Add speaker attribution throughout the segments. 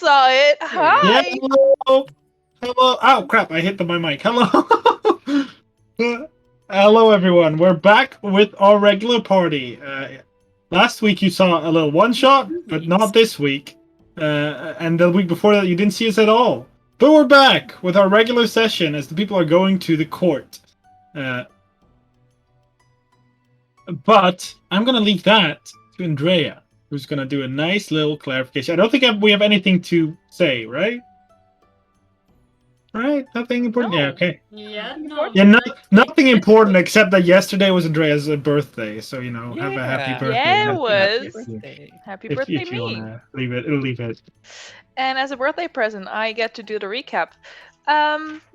Speaker 1: saw it.
Speaker 2: Yeah,
Speaker 1: Hi.
Speaker 2: hello. Hello. Oh, crap. I hit my mic. Hello. Hello, everyone. We're back with our regular party. Last week you saw a little one-shot, but not this week. And the week before that you didn't see us at all. But we're back with our regular session as the people are going to the court. But I'm going to leave that to Andrea, who's going to do a nice little clarification. I don't think we have anything to say, right? Right? Nothing important?
Speaker 1: No.
Speaker 2: Yeah, okay.
Speaker 3: Yeah, no.
Speaker 2: Yeah, nothing important except that yesterday was Andrea's birthday. So, have a happy
Speaker 3: Yeah.
Speaker 2: birthday.
Speaker 1: Yeah, it
Speaker 2: Happy
Speaker 1: was.
Speaker 3: Birthday.
Speaker 1: Happy
Speaker 2: If
Speaker 1: birthday,
Speaker 2: you want
Speaker 1: me.
Speaker 2: to leave it.
Speaker 1: And as a birthday present, I get to do the recap.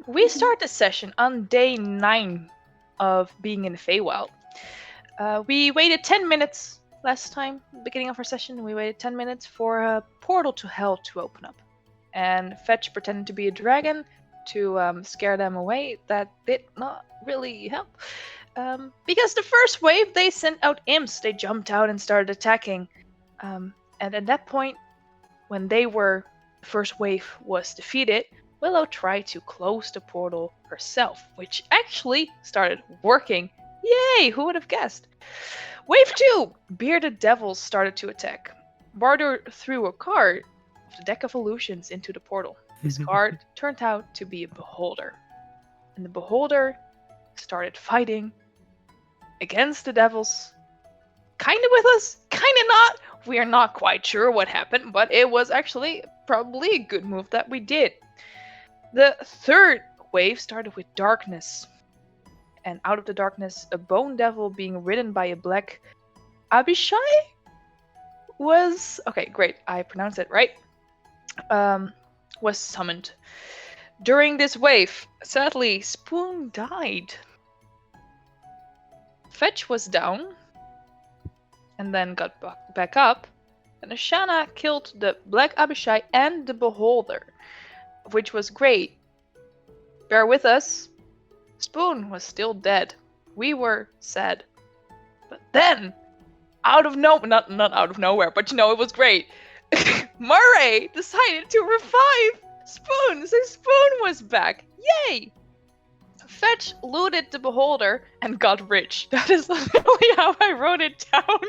Speaker 1: We start the session on day 9 of being in the Feywild. We waited 10 minutes last time, beginning of our session. We waited 10 minutes for a portal to hell to open up. And Fetch pretended to be a dragon to scare them away. That did not really help. Because the first wave, they sent out imps. They jumped out and started attacking. And at that point, when the first wave was defeated, Willow tried to close the portal herself, which actually started working. Yay! Who would have guessed? Wave 2! Bearded devils started to attack. Bardur threw a card of the deck of illusions into the portal. This card turned out to be a beholder. And the beholder started fighting against the devils. Kinda with us, kinda not. We are not quite sure what happened, but it was actually probably a good move that we did. The third wave started with darkness. And out of the darkness, a bone devil being ridden by a black Abishai was... Okay, great, I pronounced it right. Was summoned. During this wave, sadly, Spoon died. Fetch was down, and then got back up, and Ashana killed the Black Abishai and the Beholder, which was great. Bear with us. Spoon was still dead. We were sad. But then, not out of nowhere, but it was great. Murray decided to revive Spoon, so Spoon was back. Yay! Fetch looted the Beholder and got rich. That is literally how I wrote it down.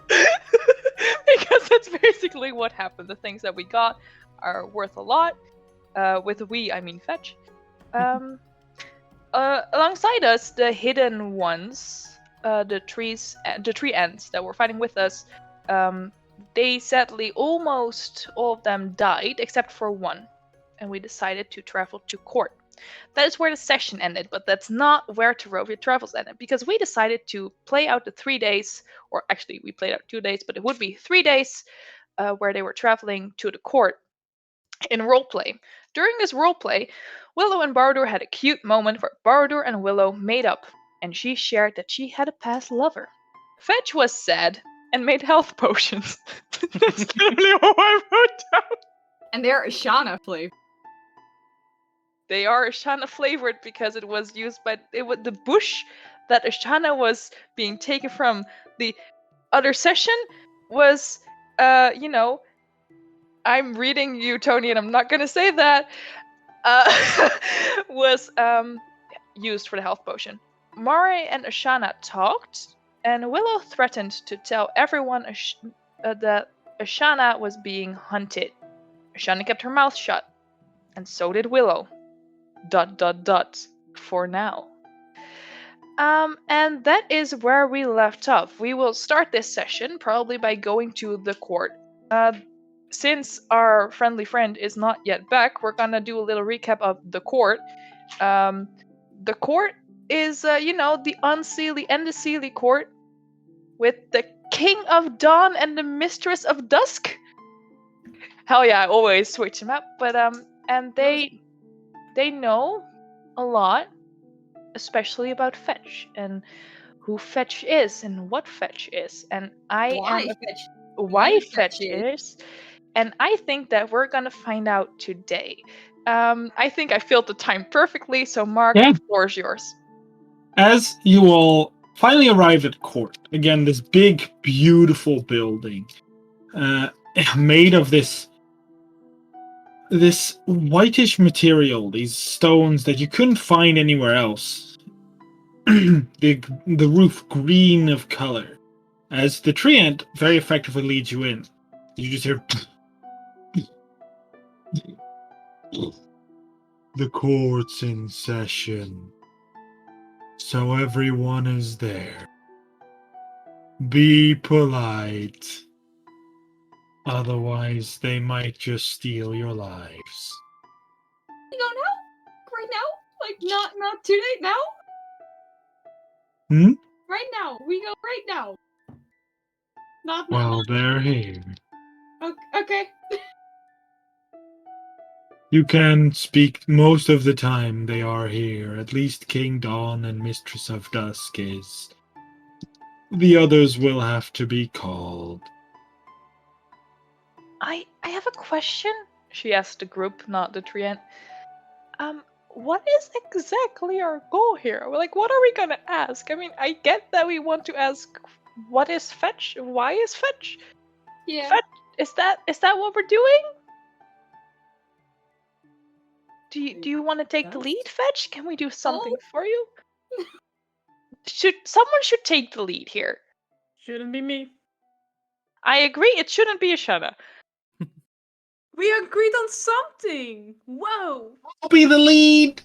Speaker 1: Because that's basically what happened. The things that we got are worth a lot. With we, I mean Fetch. Alongside us, the hidden ones, the tree ants that were fighting with us, they sadly, almost all of them died, except for one. And we decided to travel to court. That is where the session ended, but that's not where Terrovia Travels ended, because we decided to play out the 3 days, or actually we played out 2 days, but it would be 3 days where they were traveling to the court in roleplay. During this roleplay, Willow and Bardur had a cute moment where Bardur and Willow made up, and she shared that she had a past lover. Fetch was sad and made health potions. That's literally all I wrote down.
Speaker 3: And they're Ashana flavored.
Speaker 1: They are Ashana flavored because it was used by the bush that Ashana was being taken from the other session was, I'm reading you, Tony, and I'm not gonna say that. Was used for the health potion. Mare and Ashana talked, and Willow threatened to tell everyone that Ashana was being hunted. Ashana kept her mouth shut, and so did Willow. ... For now. And that is where we left off. We will start this session probably by going to the court. Since our friendly friend is not yet back, we're gonna do a little recap of the court. The court is, the unseelie and the seelie court with the King of Dawn and the Mistress of Dusk. Hell yeah, I always switch them up. But and they know a lot, especially about Fetch and who Fetch is and what Fetch is, and why Fetch is. And I think that we're gonna find out today. I think I filled the time perfectly, so Mark,
Speaker 2: Yeah.
Speaker 1: the floor is yours.
Speaker 2: As you all finally arrive at court, again, this big, beautiful building, made of this this whitish material, these stones that you couldn't find anywhere else. the roof green of color. As the treant very effectively leads you in. You just hear the court's in session. So everyone is there. Be polite. Otherwise, they might just steal your lives.
Speaker 3: We go now? Right now? Like not too late now?
Speaker 2: Hmm?
Speaker 3: Right now. We go right now. Not
Speaker 2: Well, they're here.
Speaker 3: Okay.
Speaker 2: You can speak most of the time they are here. At least King Dawn and Mistress of Dusk is. The others will have to be called.
Speaker 1: I have a question. She asked the group, not the treant. What is exactly our goal here? Like, what are we gonna ask? I mean, I get that we want to ask, what is fetch? Why is fetch?
Speaker 3: Yeah.
Speaker 1: Fetch, is that what we're doing? Do you want to take the lead, Fetch? Can we do something for you? Someone should take the lead here?
Speaker 4: Shouldn't be me.
Speaker 1: I agree. It shouldn't be Ashana.
Speaker 4: We agreed on something. Whoa.
Speaker 2: I'll be the lead.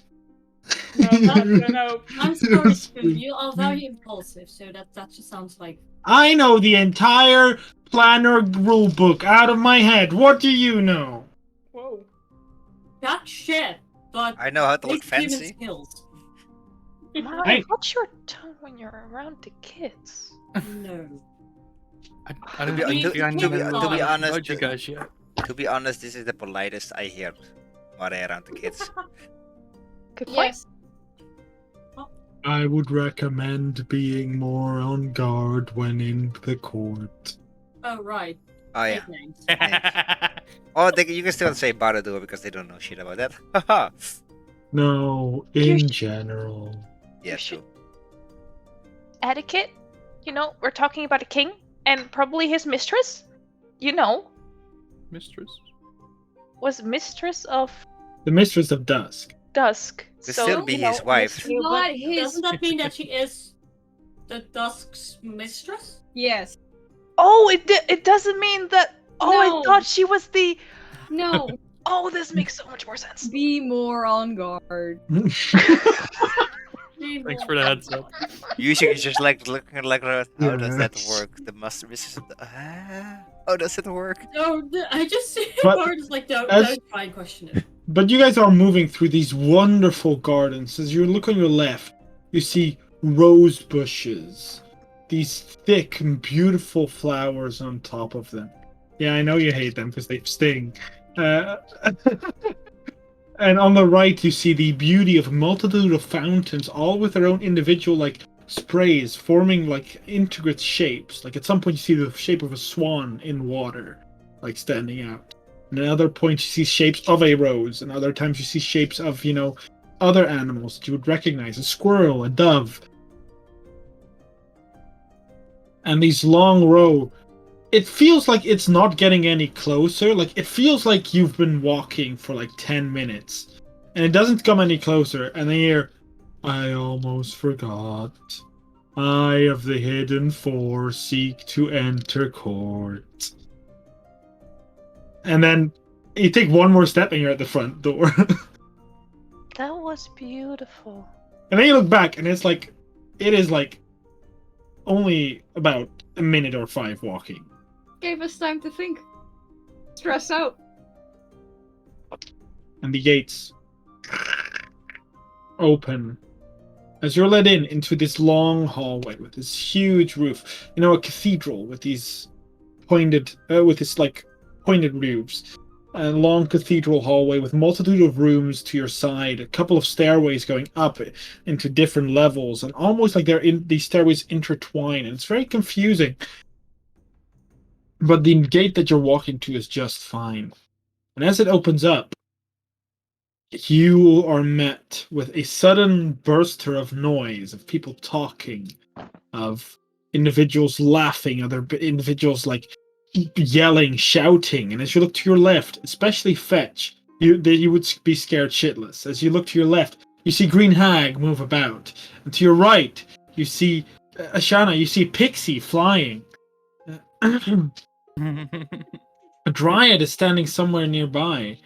Speaker 4: No.
Speaker 5: I'm sorry, Stu. You are very impulsive, so that just sounds like.
Speaker 2: I know the entire planner rulebook out of my head. What do you know?
Speaker 4: Whoa.
Speaker 5: That shit, but
Speaker 6: I know how to look
Speaker 5: big human
Speaker 6: fancy.
Speaker 5: skills.
Speaker 1: Molly, what's your tongue when you're around the kids?
Speaker 5: No.
Speaker 4: I don't
Speaker 5: To be-
Speaker 4: think I
Speaker 5: to
Speaker 4: never
Speaker 5: be
Speaker 4: told
Speaker 6: honest,
Speaker 4: you guys yet.
Speaker 6: To be honest, this is the politest I hear. Are around the kids?
Speaker 1: Good point.
Speaker 3: Yes.
Speaker 2: I would recommend being more on guard when in the court.
Speaker 5: Oh right.
Speaker 6: Oh yeah.
Speaker 5: Fake names.
Speaker 6: Oh, you can still say Baradu because they don't know shit about that. Haha.
Speaker 2: No, in general.
Speaker 6: Yeah,
Speaker 1: should-
Speaker 6: true.
Speaker 1: Etiquette? You know, we're talking about a king and probably his mistress. You know,
Speaker 4: Mistress.
Speaker 1: was mistress of
Speaker 2: The Mistress of Dusk.
Speaker 1: Dusk.
Speaker 6: Could
Speaker 1: So,
Speaker 6: still be
Speaker 1: you know,
Speaker 6: his wife.
Speaker 1: mistress-
Speaker 3: Not his.
Speaker 5: Doesn't that mean that she is the Dusk's mistress?
Speaker 3: Yes.
Speaker 1: Oh, it doesn't mean that. Oh,
Speaker 3: No.
Speaker 1: I thought she was the.
Speaker 3: No.
Speaker 1: Oh, this makes so much more sense.
Speaker 3: Be more on guard.
Speaker 4: Thanks for the heads up.
Speaker 6: Usually it's just like looking like, how does that
Speaker 2: Yes.
Speaker 6: work? The master mistress of the... how does it work?
Speaker 5: No, I just see
Speaker 2: But
Speaker 5: Bard is like, don't
Speaker 2: as-
Speaker 5: try and question it.
Speaker 2: But you guys are moving through these wonderful gardens. As you look on your left, you see rose bushes. These thick and beautiful flowers on top of them. Yeah, I know you hate them because they sting. And on the right, you see the beauty of a multitude of fountains, all with their own individual sprays, forming intricate shapes. Like at some point, you see the shape of a swan in water, standing out. And at other points, you see shapes of a rose, and other times you see shapes of other animals that you would recognize: a squirrel, a dove. And these long row, it feels like it's not getting any closer. It feels like you've been walking for 10 minutes. And it doesn't come any closer. And then you hear, I almost forgot. I of the Hidden Four seek to enter court. And then you take one more step and you're at the front door.
Speaker 1: That was beautiful.
Speaker 2: And then you look back and it is only about a minute or 5 walking.
Speaker 3: Gave us time to think. Stress out.
Speaker 2: And the gates open as you're led into this long hallway with this huge roof. A cathedral with these pointed roofs. A long cathedral hallway with multitude of rooms to your side, a couple of stairways going up into different levels, and almost like these stairways intertwine, and it's very confusing. But the gate that you're walking to is just fine. And as it opens up, you are met with a sudden burst of noise, of people talking, of individuals laughing, other individuals yelling, shouting. And as you look to your left, especially Fetch, you would be scared shitless. As you look to your left, you see Green Hag move about, and to your right, you see Ashana. You see Pixie flying. A Dryad is standing somewhere nearby.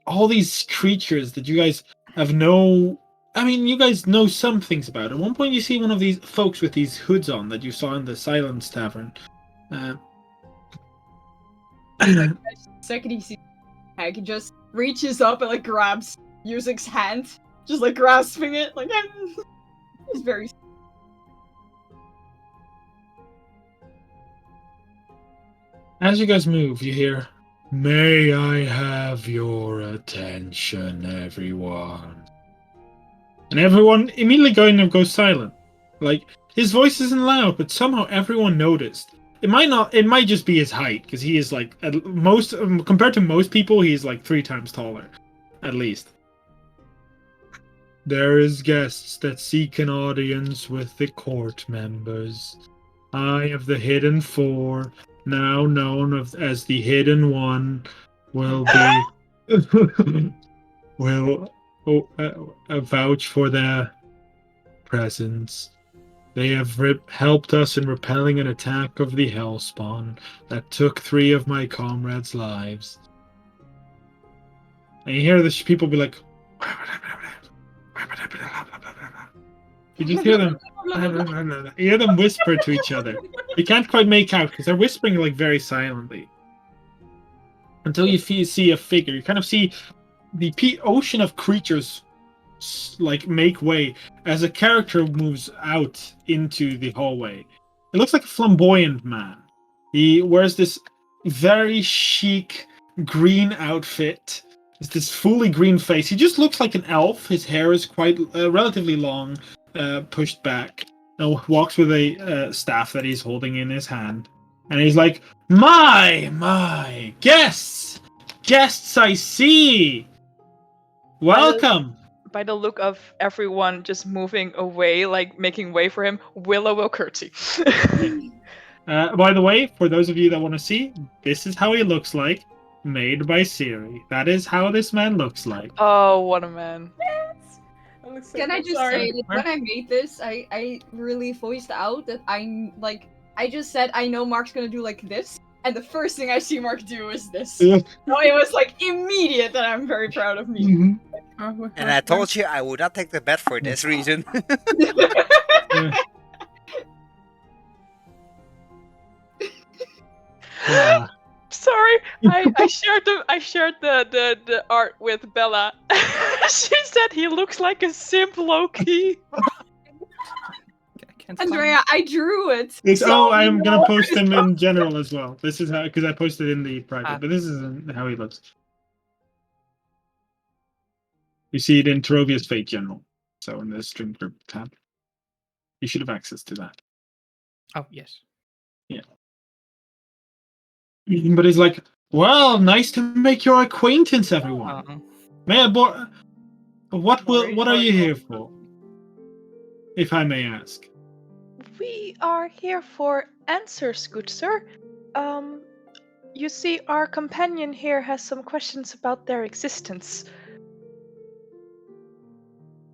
Speaker 2: All these creatures that you guys have no. I mean, you guys know some things about. At one point, you see one of these folks with these hoods on that you saw in the Silence Tavern.
Speaker 3: Second he sees Hag, he just reaches up and like grabs Yuzik's hand, just like grasping it, like it's very.
Speaker 2: As you guys move, you hear, "May I have your attention, everyone?" And everyone immediately goes silent. Like, his voice isn't loud, but somehow everyone noticed. It might just be his height, because he is like, at most, compared to most people, he's like 3 times taller. At least. "There is guests that seek an audience with the court members. I of the Hidden Four, now known as the Hidden One, will be will vouch for their presence. They have helped us in repelling an attack of the Hellspawn that took 3 of my comrades' lives." And you hear the people be like, you just hear them. You hear them whisper to each other. You can't quite make out because they're whispering like very silently. Until you see a figure. You kind of see the ocean of creatures like make way as a character moves out into the hallway. It looks like a flamboyant man. He wears this very chic green outfit. It's this fully green face. He just looks like an elf. His hair is quite relatively long, pushed back. And walks with a staff that he's holding in his hand. And he's like, My guests! Guests I see! Welcome!
Speaker 1: By the look of everyone just moving away, like making way for him, Willow will curtsy.
Speaker 2: By the way, for those of you that want to see, this is how he looks like, made by Siri. That is how this man looks like.
Speaker 1: Oh, what a man.
Speaker 3: Can I just say that when I made this, I really voiced out that I just said I know Mark's gonna do like this, and the first thing I see Mark do is this. So it was like immediate that I'm very proud of me.
Speaker 2: Mm-hmm.
Speaker 6: And I told you I would not take the bet for this reason.
Speaker 2: Yeah.
Speaker 1: Sorry, I shared the art with Bella. She said he looks like a simp Loki.
Speaker 3: Andrea, I drew it.
Speaker 2: I'm gonna post him in general as well. This is how, because I posted in the private, but this isn't how he looks. You see it in Terrovia's Fate General. So in the stream group tab, you should have access to that.
Speaker 4: Oh, yes.
Speaker 2: Yeah. But he's like, "Well, nice to make your acquaintance, everyone. May I what are you here for, if I may ask?"
Speaker 1: We are here for answers, good sir. You see, our companion here has some questions about their existence.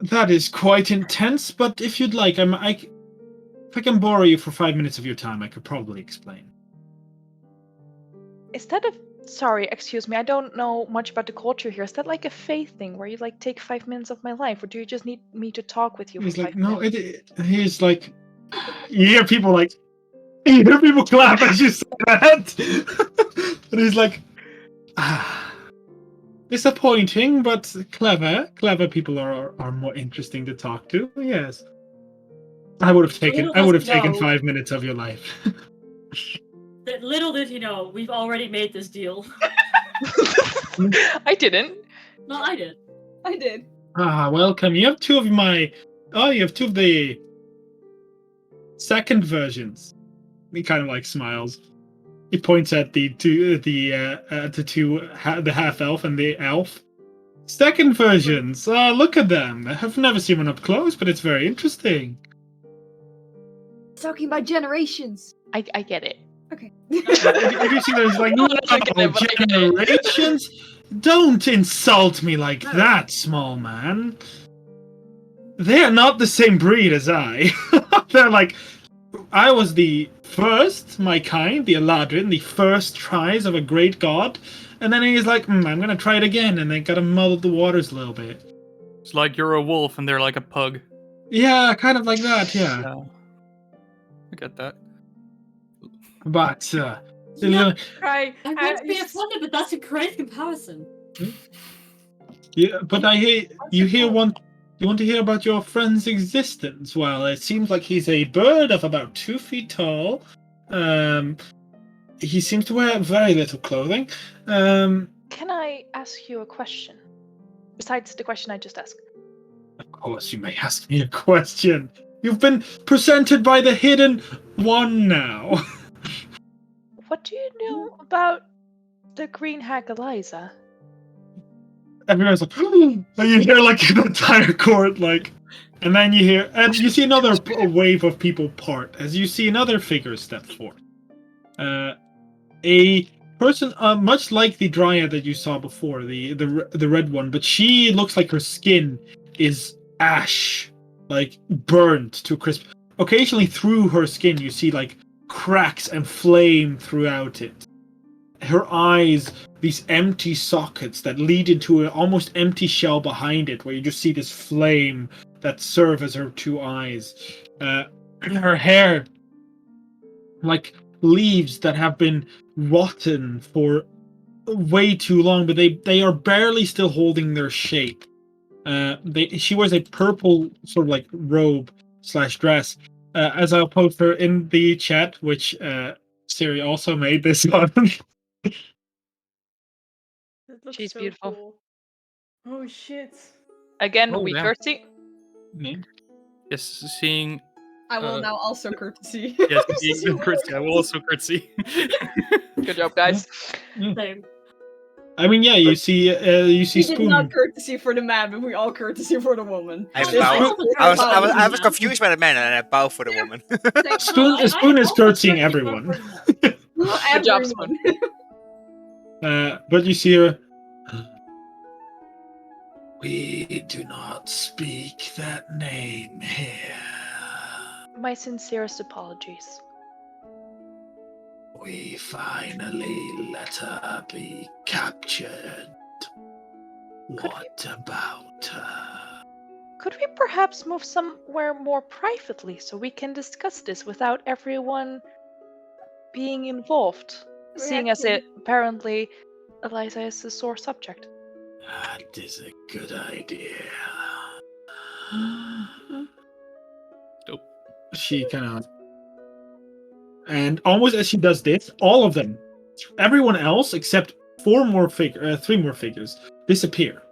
Speaker 2: That is quite intense, but if you'd like, if I can borrow you for 5 minutes of your time, I could probably explain.
Speaker 1: Is that sorry, excuse me, I don't know much about the culture here. Is that like a faith thing where you like take 5 minutes of my life, or do you just need me to talk with you
Speaker 2: He's
Speaker 1: for
Speaker 2: like,
Speaker 1: 5
Speaker 2: no,
Speaker 1: minutes?
Speaker 2: he's like, you hear people clap as you say that. And he's like, disappointing, but clever. Clever people are more interesting to talk to. Yes. I would have taken 5 minutes of your life.
Speaker 5: Little did you know, we've already made this deal.
Speaker 1: I didn't.
Speaker 5: No, I did.
Speaker 3: I did.
Speaker 2: Welcome. You have two of the second versions. He kind of like smiles. He points at the half elf and the elf. Second versions. Look at them. I've never seen one up close, but it's very interesting.
Speaker 3: Talking about generations.
Speaker 1: I get it.
Speaker 3: Okay.
Speaker 2: If you see there's like
Speaker 1: No, I get it, but I get it.
Speaker 2: generations, don't insult me like that, small man. They're not the same breed as I. They're like, I was the first, my kind, the Eladrin, the first tries of a great god, and then he's like, I'm gonna try it again, and they gotta muddle the waters a little bit.
Speaker 4: It's like you're a wolf and they're like a pug.
Speaker 2: Yeah, kind of like that, yeah.
Speaker 4: Yeah. I get that.
Speaker 2: But,
Speaker 5: Yeah.
Speaker 7: Right.
Speaker 5: I meant to be offended, but that's a great comparison.
Speaker 2: yeah, but I hear you hear one. You want to hear about your friend's existence? Well, it seems like he's a bird of about 2 feet tall. He seems to wear very little clothing.
Speaker 1: Can I ask you a question? Besides the question I just asked.
Speaker 2: Of course, you may ask me a question. You've been presented by the hidden one now.
Speaker 1: What do you know about the green hag Eliza?
Speaker 2: Everyone's like, and you hear like the entire court, like, and then you see another wave of people part as you see another figure step forth. A person, much like the dryad that you saw before, the red one, but she looks like her skin is ash, like burnt to a crisp. Occasionally, through her skin, you see like cracks and flame throughout it. Her eyes, these empty sockets that lead into an almost empty shell behind it, where you just see this flame that serve as her 2 eyes. Her hair, like leaves that have been rotten for way too long, but they are barely still holding their shape. She wears a purple sort of like robe / dress. As I'll post her in the chat, which Siri also made this on.
Speaker 1: She's beautiful.
Speaker 7: Cool. Oh shit.
Speaker 1: Again,
Speaker 4: Oh,
Speaker 1: we
Speaker 4: yeah.
Speaker 1: curtsy.
Speaker 4: Yes, seeing.
Speaker 3: I will now also courtesy.
Speaker 4: Yes, seeing curtsy. I will also curtsy.
Speaker 1: Good job, guys.
Speaker 5: Same.
Speaker 2: I mean, yeah, you see
Speaker 3: We did
Speaker 2: Spoon.
Speaker 3: not courtesy for the man, but we all courtesy for the woman.
Speaker 6: I
Speaker 3: This
Speaker 6: bow.
Speaker 3: is
Speaker 6: I was confused by the man and I bow for the woman.
Speaker 2: Spoon is curtsying everyone.
Speaker 1: Good job,
Speaker 3: Everyone.
Speaker 2: But you see her. We do not speak that name here.
Speaker 1: My sincerest apologies.
Speaker 2: We finally let her be captured. What about her?
Speaker 1: Could we perhaps move somewhere more privately so we can discuss this without everyone being involved? Seeing as it apparently Eliza is a sore subject.
Speaker 2: That is a good idea.
Speaker 4: Dope.
Speaker 2: She kind of, and almost as she does this, all of them, everyone else except 3 more figures disappear.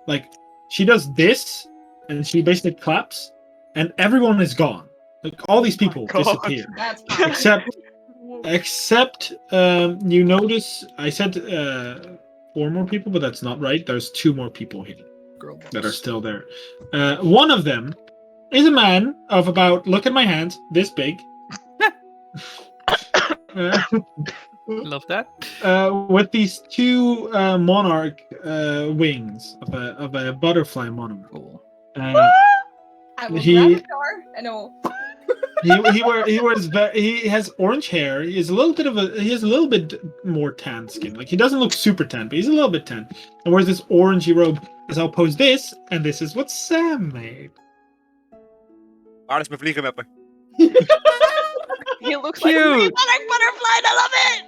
Speaker 2: Like she does this, and she basically claps, and everyone is gone. Like all these people disappear,
Speaker 3: That's fine.
Speaker 2: except you notice I said 4 more people, but that's not right. There's 2 more people here
Speaker 4: Girl
Speaker 2: that are still there. One of them is a man of about, look at my hands, this big.
Speaker 4: Love that.
Speaker 2: With these 2 monarch wings of a butterfly monarch.
Speaker 4: Cool.
Speaker 3: I will
Speaker 2: He-
Speaker 3: grab a car and I will.
Speaker 2: He has orange hair. He has a little bit more tan skin. Like he doesn't look super tan, but he's a little bit tan. And wears this orangey robe. As I'll pose this, and this is what Sam made.
Speaker 6: Alles met vliegen meppen.
Speaker 1: He looks
Speaker 4: Cute.
Speaker 1: like a monarch butterfly, and I love it!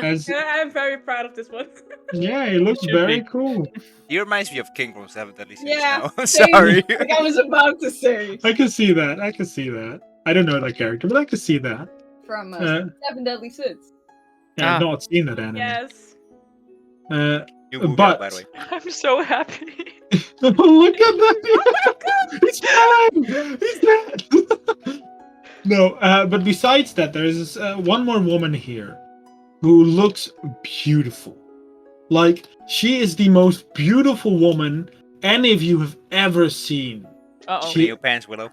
Speaker 2: As,
Speaker 7: I'm very proud of this one.
Speaker 2: yeah, he looks
Speaker 4: Should
Speaker 2: very
Speaker 4: be.
Speaker 2: cool.
Speaker 6: He reminds me of King from 7 Deadly Sins
Speaker 3: Yeah,
Speaker 6: now.
Speaker 3: same.
Speaker 6: Sorry.
Speaker 3: Like I was about to say.
Speaker 2: I can see that. I don't know that character, but I can see that.
Speaker 3: From
Speaker 2: Uh,
Speaker 3: 7 Deadly Sins.
Speaker 2: Yeah, I've
Speaker 4: Ah.
Speaker 2: not seen that anime.
Speaker 7: Yes.
Speaker 6: New movie,
Speaker 2: But-
Speaker 6: by the way.
Speaker 1: I'm so happy.
Speaker 2: Look at that! He's dead! He's dead! No, but besides that, there's one more woman here who looks beautiful. Like, she is the most beautiful woman any of you have ever seen.
Speaker 1: Uh-oh.
Speaker 2: She-
Speaker 6: Your pants, Willow.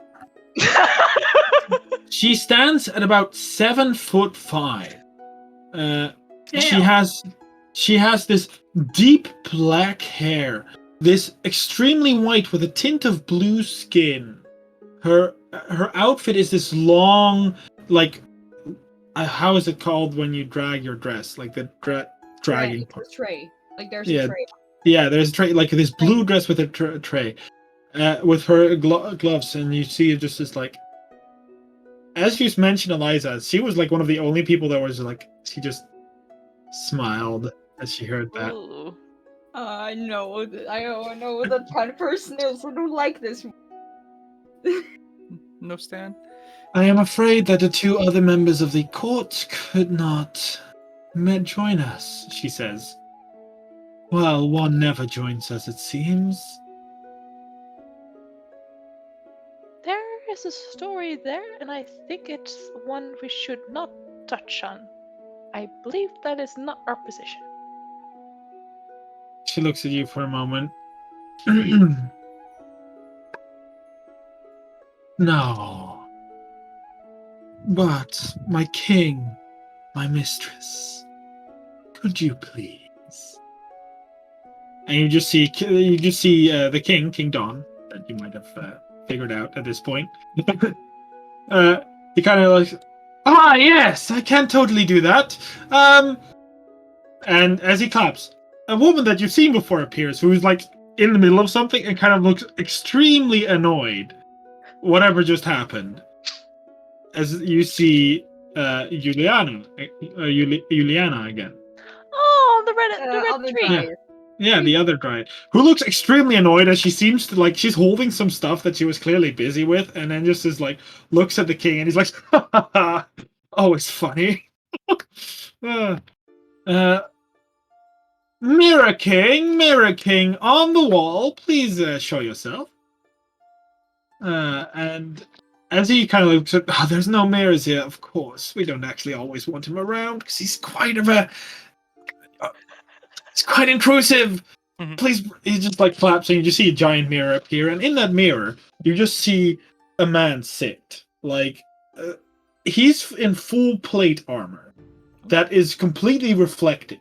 Speaker 2: She stands at about 7'5". She has this deep black hair, this extremely white with a tint of blue skin. Her outfit is this long, like, how is it called when you drag your dress? Like the dragging part.
Speaker 3: Tray. Like there's a tray.
Speaker 2: Yeah, there's a tray, like this blue dress with a tray, with her gloves, and you see it just as like. As you mentioned, Eliza, she was like one of the only people that was like, she just smiled as she heard that.
Speaker 1: Ooh.
Speaker 3: I know what that kind of person is. I don't like this.
Speaker 4: No Stan?
Speaker 2: I am afraid that the two other members of the court could not join us, she says. Well, one never joins us, it seems.
Speaker 1: There is a story there, and I think it's one we should not touch on. I believe that is not our position.
Speaker 2: She looks at you for a moment. No. But, my king, my mistress, could you please? And you just see the king, King Don, that you might have figured out at this point. He kind of like, yes, I can totally do that. And as he claps, a woman that you've seen before appears, who's like in the middle of something and kind of looks extremely annoyed. Whatever just happened. As you see Juliana again.
Speaker 1: Oh, the red tree.
Speaker 2: Yeah, the other dryad, who looks extremely annoyed as she seems to like she's holding some stuff that she was clearly busy with, and then just is like looks at the king and he's like, "Oh, it's funny." Mirror King, on the wall, please show yourself. And as he kind of looks at, there's no mirrors here. Of course, we don't actually always want him around because he's quite it's quite intrusive. Mm-hmm. Please, he just like claps, and you just see a giant mirror appear, and in that mirror, you just see a man sit. Like, he's in full plate armor that is completely reflected,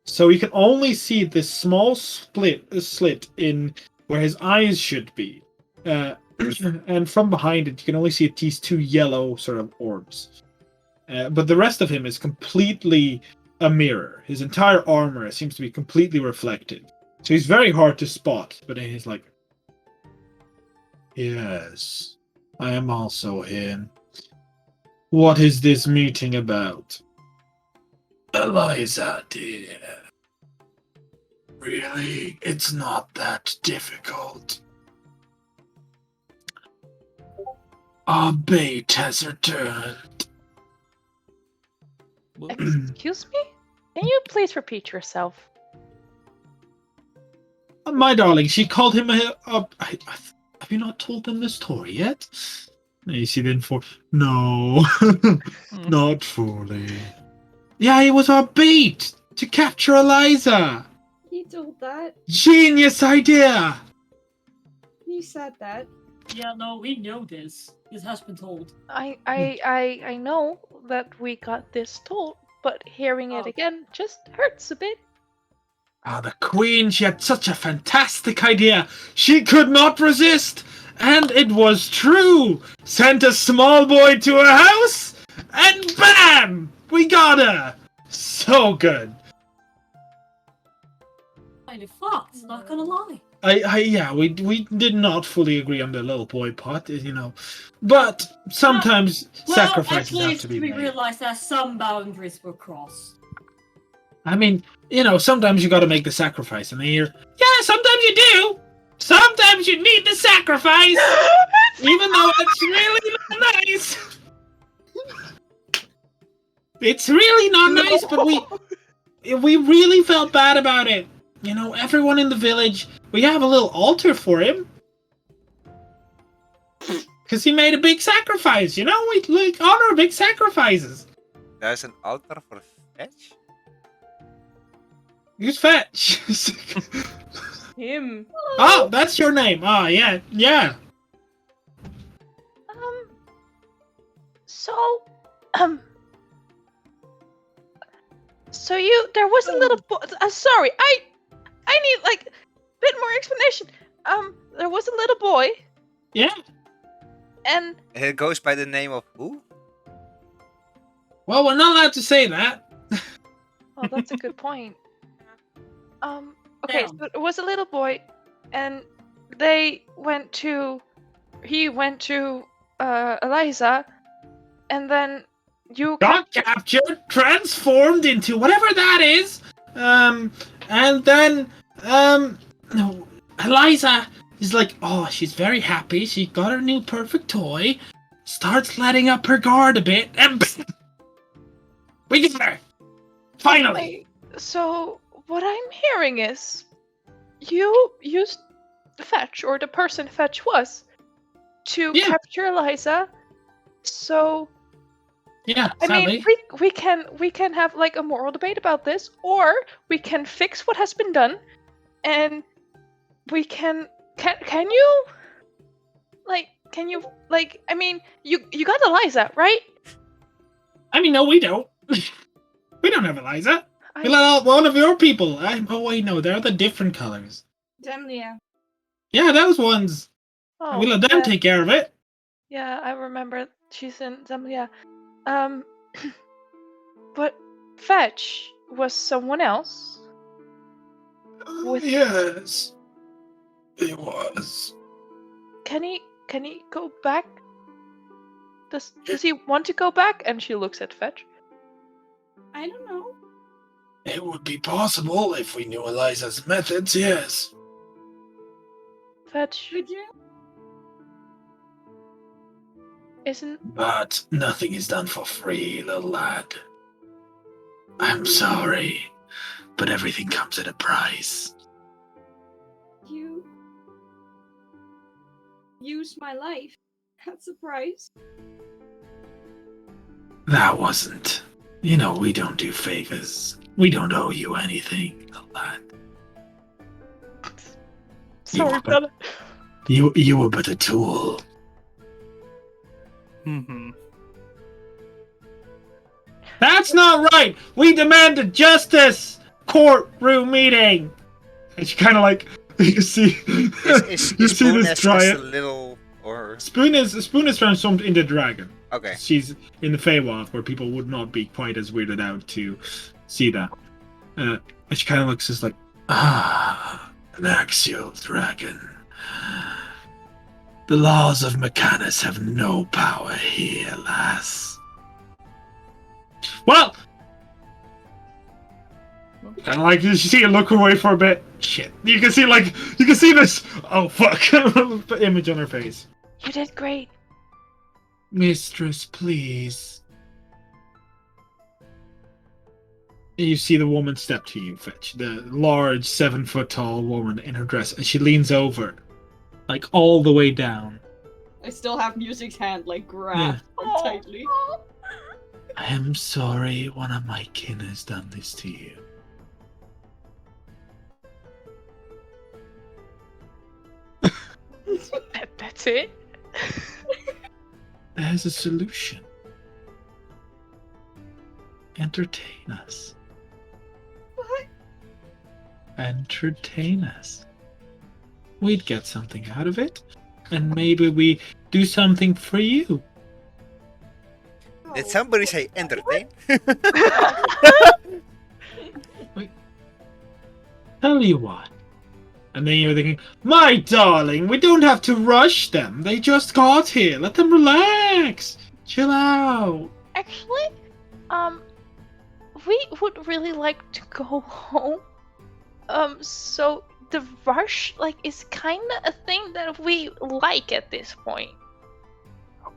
Speaker 2: so you can only see this small slit in where his eyes should be, and from behind it, you can only see these two yellow sort of orbs. But the rest of him is completely a mirror. His entire armor seems to be completely reflected. So he's very hard to spot, but then he's like, yes, I am also here. What is this meeting about? Eliza, dear. Really? It's not that difficult. Our bait has returned.
Speaker 1: Excuse me? Can you please repeat yourself?
Speaker 2: My darling, she called him have you not told them the story yet? You see then no, not fully. Yeah, it was our bait to capture Eliza.
Speaker 3: He told that.
Speaker 2: Genius idea.
Speaker 3: He said that.
Speaker 5: Yeah, no, we know this. This has been told.
Speaker 1: I know that we got this told, but hearing it again just hurts a bit.
Speaker 2: The queen, she had such a fantastic idea. She could not resist. And it was true. Sent a small boy to her house, and bam! We got her. So good.
Speaker 5: Kind of fucked, not gonna lie.
Speaker 2: We did not fully agree on the little boy part, but sometimes sacrifices have to be made.
Speaker 5: We realized that some boundaries were crossed.
Speaker 2: I mean, sometimes you got to make the sacrifice, and then you're, sometimes you do. Sometimes you need the sacrifice, even though it's really not nice. It's really not nice, but we really felt bad about it. Everyone in the village, we have a little altar for him. Because he made a big sacrifice, we honor big sacrifices.
Speaker 6: There's an altar for Fetch?
Speaker 2: Who's Fetch?
Speaker 7: Him.
Speaker 2: Oh, that's your name. Oh, yeah.
Speaker 1: So, there was a little boy. Sorry, I need like a bit more explanation. There was a little boy,
Speaker 2: Yeah.
Speaker 1: and
Speaker 6: It goes by the name of who?
Speaker 2: Well, we're not allowed to say that.
Speaker 1: oh, that's a good point. Okay, so it was a little boy, and he went to Eliza, and then you
Speaker 2: Got captured, transformed into whatever that is. And then, no, Eliza is like, oh, she's very happy. She got her new perfect toy. Starts letting up her guard a bit, and we get her. Finally.
Speaker 1: So what I'm hearing is, you used Fetch, or the person Fetch was, to capture Eliza. So
Speaker 2: yeah,
Speaker 1: I
Speaker 2: sadly.
Speaker 1: mean, we can have like a moral debate about this, or we can fix what has been done, and we can you I mean, you got Eliza, right?
Speaker 2: I mean, no, we don't. We don't have Eliza. We let out one of your people. Oh wait, no, they're the different colors.
Speaker 3: Zemlia.
Speaker 2: Yeah, those ones.
Speaker 1: Oh,
Speaker 2: We let them take care of it.
Speaker 1: Yeah, I remember she's in Zambia. But Fetch was someone else.
Speaker 2: Yes, it was.
Speaker 1: Can he go back? Does he want to go back? And she looks at Fetch.
Speaker 3: I don't know.
Speaker 2: It would be possible if we knew Eliza's methods, yes.
Speaker 1: Fetch.
Speaker 3: Could you?
Speaker 2: But nothing is done for free, little lad. I'm sorry, but everything comes at a price.
Speaker 3: You used my life. That's a price.
Speaker 2: That wasn't. You know, we don't do favors. We don't owe you anything, little lad.
Speaker 1: Sorry, brother.
Speaker 2: You were but a tool.
Speaker 4: Mm-hmm.
Speaker 2: That's not right! We demanded justice! Courtroom meeting! And she kind of like, you see, you see this giant.
Speaker 6: A little, or
Speaker 2: Spoon is transformed into dragon.
Speaker 6: okay.
Speaker 2: She's in the Feywild, where people would not be quite as weirded out to see that. And she kind of looks just like, an axial dragon. The laws of Mechanus have no power here, lass. Well, and like you see her look away for a bit. Shit, you can see this. Oh fuck! Image on her face.
Speaker 1: You did great,
Speaker 2: mistress. Please. You see the woman step to you, Fetch. The large, 7-foot-tall woman in her dress, and she leans over, like all the way down.
Speaker 3: I still have Music's hand like grabbed tightly.
Speaker 2: I am sorry one of my kin has done this to you.
Speaker 1: That's it?
Speaker 2: There's a solution. Entertain us.
Speaker 3: What?
Speaker 2: Entertain us. We'd get something out of it, and maybe we do something for you.
Speaker 6: Did somebody say entertain?
Speaker 2: Wait. Tell you what. And then you're thinking, my darling, we don't have to rush them. They just got here. Let them relax. Chill out.
Speaker 1: Actually, we would really like to go home. So the rush, like, is kind of a thing that we like at this point.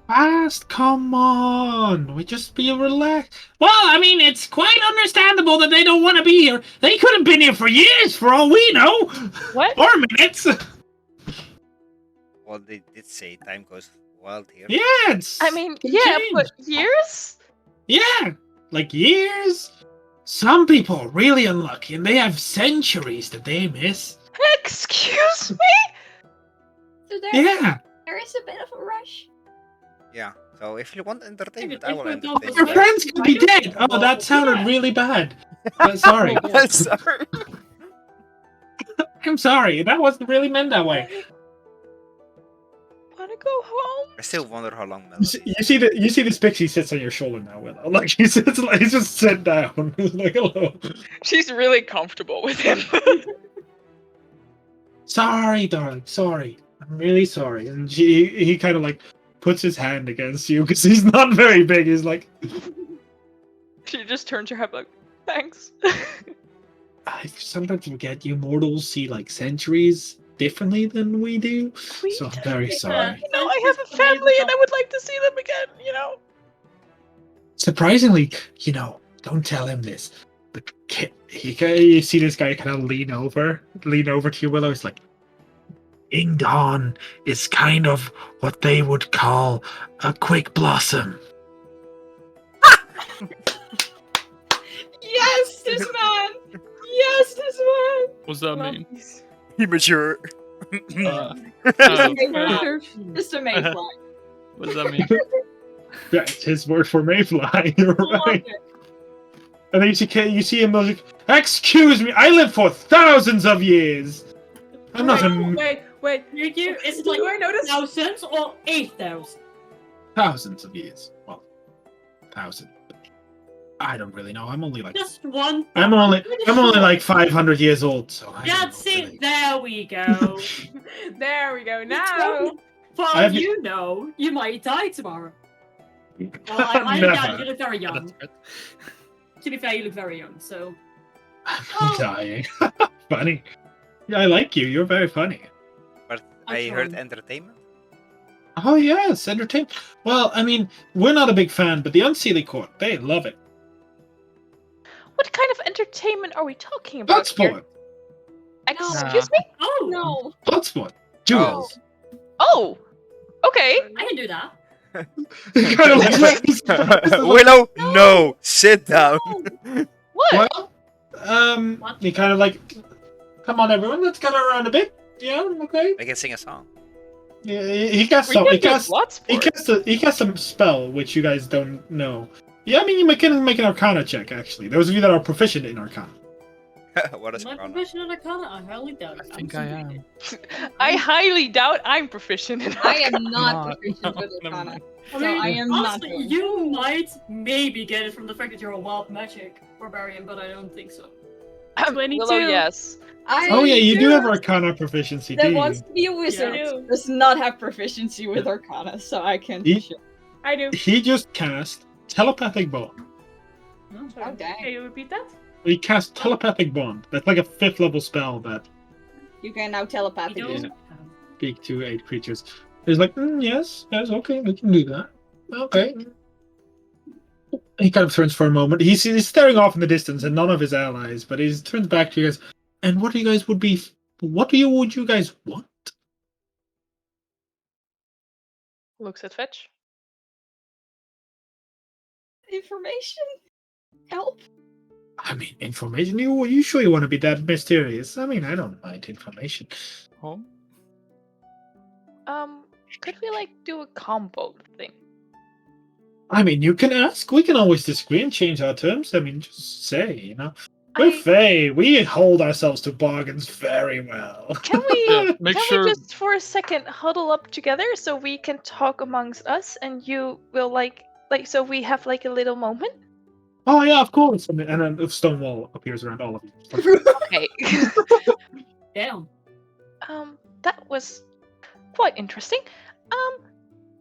Speaker 2: Fast, come on. We just be relaxed. Well, I mean, it's quite understandable that they don't want to be here. They could have been here for years, for all we know.
Speaker 1: What?
Speaker 2: Or minutes.
Speaker 6: Well, they did say time goes wild here.
Speaker 2: Yeah, it's.
Speaker 1: I mean,
Speaker 2: can
Speaker 1: yeah,
Speaker 2: change.
Speaker 1: but years?
Speaker 2: Yeah, like years. Some people are really unlucky, and they have centuries that they miss.
Speaker 1: Excuse me?
Speaker 3: So
Speaker 2: Yeah.
Speaker 3: there is a bit of a rush.
Speaker 6: Yeah. So if you want entertainment,
Speaker 5: Maybe
Speaker 6: I will
Speaker 5: if we
Speaker 6: entertain
Speaker 5: don't
Speaker 2: Your
Speaker 6: you.
Speaker 2: friends could be dead. Oh, that sounded really bad. Sorry.
Speaker 6: I'm sorry.
Speaker 2: I'm sorry. That wasn't really meant that way.
Speaker 1: I wanna go home.
Speaker 6: I still wonder how long
Speaker 2: You
Speaker 6: Melody.
Speaker 2: you see this pixie sits on your shoulder now, Willow. Like he sits, like he's just sit down. He's like, hello.
Speaker 1: She's really comfortable with him.
Speaker 2: Sorry, darling. Sorry. I'm really sorry. And he kind of like puts his hand against you because he's not very big. He's like,
Speaker 1: She just turns her head like, thanks.
Speaker 2: I sometimes forget you mortals see like centuries differently than we do. So I'm very sorry.
Speaker 1: You know, I have a family and I would like to see them again, you know?
Speaker 2: Surprisingly, don't tell him this. But you see this guy kind of lean over to you, Willow. It's like, King Dawn is kind of what they would call a quick blossom.
Speaker 3: Yes, this man. Yes, this man.
Speaker 4: What's that mean?
Speaker 6: Immature.
Speaker 4: Uh,
Speaker 3: Mr. Mayfly.
Speaker 4: what does that mean?
Speaker 2: That's his word for mayfly. You're
Speaker 3: Love
Speaker 2: right.
Speaker 3: it.
Speaker 2: And then you see him like, excuse me, I lived for thousands of years. I'm not a
Speaker 7: Wait.
Speaker 5: Is it
Speaker 7: Do
Speaker 5: like
Speaker 7: I notice?
Speaker 5: thousands or 8,000?
Speaker 2: thousands of years. Well, 1,000. I don't really know. I'm only like
Speaker 5: Just one.
Speaker 2: I'm only like 500 years old, so I
Speaker 5: Yeah,
Speaker 2: don't know,
Speaker 5: see,
Speaker 2: really.
Speaker 5: there we go.
Speaker 7: There we go. Now.
Speaker 5: For
Speaker 2: I have-
Speaker 5: you know, you might die tomorrow. Well, I
Speaker 2: Never.
Speaker 5: yeah, you look very young.
Speaker 4: That's right.
Speaker 5: To be fair, you look very young, so.
Speaker 2: I'm dying. Funny. Yeah, I like you. You're very funny.
Speaker 6: But
Speaker 5: I'm
Speaker 6: I heard
Speaker 5: trying.
Speaker 6: entertainment.
Speaker 2: Oh yes, entertainment. Well, I mean, we're not a big fan, but the Unseelie Court, they love it.
Speaker 1: What kind of entertainment are we talking about here?
Speaker 2: Bloodsport.
Speaker 1: Excuse me?
Speaker 5: Oh!
Speaker 3: No.
Speaker 2: Bloodsport. Duels.
Speaker 1: Oh, okay.
Speaker 5: I can do that.
Speaker 2: Kind of like-
Speaker 6: Willow, no, sit down.
Speaker 1: What?
Speaker 2: Well,
Speaker 5: What?
Speaker 2: he kind of like, come on, everyone, let's gather around a bit. Yeah, okay.
Speaker 6: I can sing a song.
Speaker 2: Yeah, he casts
Speaker 1: We
Speaker 2: some.
Speaker 1: can
Speaker 2: He
Speaker 1: do
Speaker 2: casts.
Speaker 1: Bloodsport.
Speaker 2: He casts some spell which you guys don't know. Yeah, I mean, you can make an Arcana check. Actually, those of you that are proficient in Arcana.
Speaker 6: What is
Speaker 5: Am I
Speaker 6: Corona?
Speaker 5: professional Arcana? I highly doubt it.
Speaker 4: I think I am.
Speaker 1: I highly doubt I'm proficient in
Speaker 3: I am
Speaker 1: Arcana.
Speaker 3: not proficient with
Speaker 4: Never
Speaker 3: Arcana.
Speaker 4: mind.
Speaker 5: I
Speaker 3: So
Speaker 5: mean,
Speaker 3: I am not
Speaker 5: honestly,
Speaker 3: doing
Speaker 5: you might maybe get it from the fact that you're a wild magic barbarian, but I don't think so.
Speaker 7: 22.
Speaker 1: Willow, yes.
Speaker 2: Oh yeah, you do have Arcana proficiency, do
Speaker 3: That
Speaker 2: you?
Speaker 3: wants to be a wizard
Speaker 7: Yeah.
Speaker 3: does not have proficiency with Arcana, so I can.
Speaker 7: I do.
Speaker 2: He just cast telepathic bond.
Speaker 7: Sorry.
Speaker 3: Oh, dang.
Speaker 7: Can you repeat that?
Speaker 2: He cast telepathic bond. That's like a 5th level spell that
Speaker 3: You can now
Speaker 5: You
Speaker 3: telepathically.
Speaker 5: don't.
Speaker 2: speak to 8 creatures. He's like, yes, okay, we can do that. Okay. He kind of turns for a moment. He's staring off in the distance, and none of his allies. But he turns back to you guys. And what do you guys would be? What would you guys want?
Speaker 1: Looks at Fetch.
Speaker 3: Information? Help?
Speaker 2: I mean, information. You sure you want to be that mysterious? I mean, I don't mind information.
Speaker 4: Home?
Speaker 1: Could we like do a combo thing?
Speaker 2: I mean, you can ask. We can always disagree and change our terms. I mean, just say, We're
Speaker 1: I-
Speaker 2: Fae. We hold ourselves to bargains very well.
Speaker 1: Can we?
Speaker 4: Yeah, make
Speaker 1: can
Speaker 4: sure.
Speaker 1: we just for a second huddle up together so we can talk amongst us, and you will like so we have like a little moment.
Speaker 2: Oh yeah, of course. And then a stone wall appears around all of you.
Speaker 1: Okay.
Speaker 5: Damn.
Speaker 1: That was quite interesting.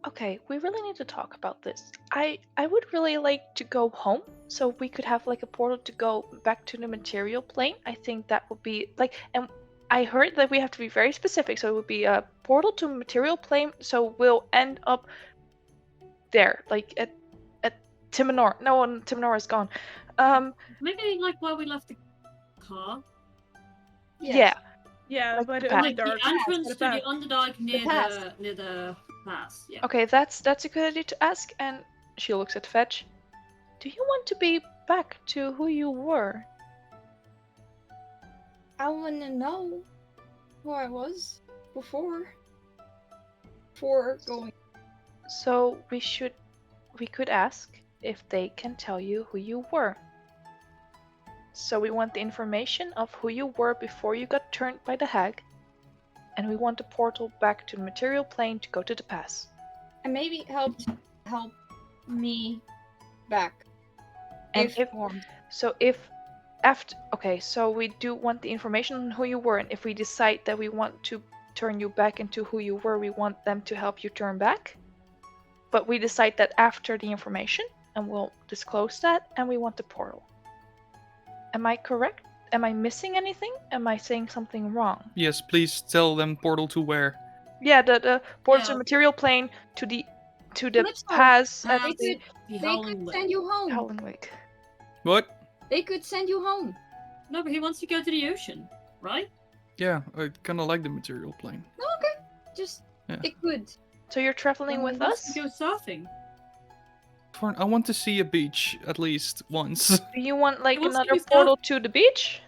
Speaker 1: Okay, we really need to talk about this. I would really like to go home so we could have like a portal to go back to the material plane. I think that would be like, and I heard that we have to be very specific, so it would be a portal to material plane, so we'll end up there, like at Timonor. No one, Timonor is gone.
Speaker 5: Maybe like where we left the car.
Speaker 1: Yeah.
Speaker 7: Yeah,
Speaker 1: Like
Speaker 7: but
Speaker 1: the
Speaker 7: the
Speaker 1: path.
Speaker 5: Like the
Speaker 7: Underdark.
Speaker 5: entrance
Speaker 7: The
Speaker 5: to the
Speaker 7: path.
Speaker 5: Underdark near
Speaker 3: pass.
Speaker 5: near the pass. Yeah.
Speaker 1: Okay, that's a good idea to ask. And she looks at Fetch. Do you want to be back to who you were?
Speaker 3: I want to know who I was before. Before going
Speaker 1: So we could ask if they can tell you who you were. So we want the information of who you were before you got turned by the hag, and we want the portal back to the material plane to go to the pass.
Speaker 3: And maybe help me back.
Speaker 1: And so we do want the information on who you were, and if we decide that we want to turn you back into who you were, we want them to help you turn back. But we decide that after the information, and we'll disclose that, and we want the portal. Am I correct? Am I missing anything? Am I saying something wrong?
Speaker 4: Yes, please tell them portal to where.
Speaker 1: Yeah, the portal to
Speaker 5: Yeah.
Speaker 1: material plane to the
Speaker 3: Let's go.
Speaker 1: pass at
Speaker 3: They
Speaker 1: the
Speaker 3: could,
Speaker 5: The
Speaker 3: they
Speaker 5: Howling
Speaker 3: could
Speaker 5: Lake.
Speaker 3: send you home.
Speaker 1: Howling Lake.
Speaker 4: What?
Speaker 3: They could send you home.
Speaker 5: No, but he wants to go to the ocean, right?
Speaker 4: Yeah, I kind of like the material plane.
Speaker 3: No, okay. Just
Speaker 4: Yeah.
Speaker 3: they could.
Speaker 1: So you're traveling with
Speaker 5: He wants
Speaker 1: us?
Speaker 5: to go surfing.
Speaker 4: I want to see a beach at least once.
Speaker 1: Do you want like
Speaker 5: He wants to
Speaker 1: another
Speaker 5: be
Speaker 1: portal to the beach?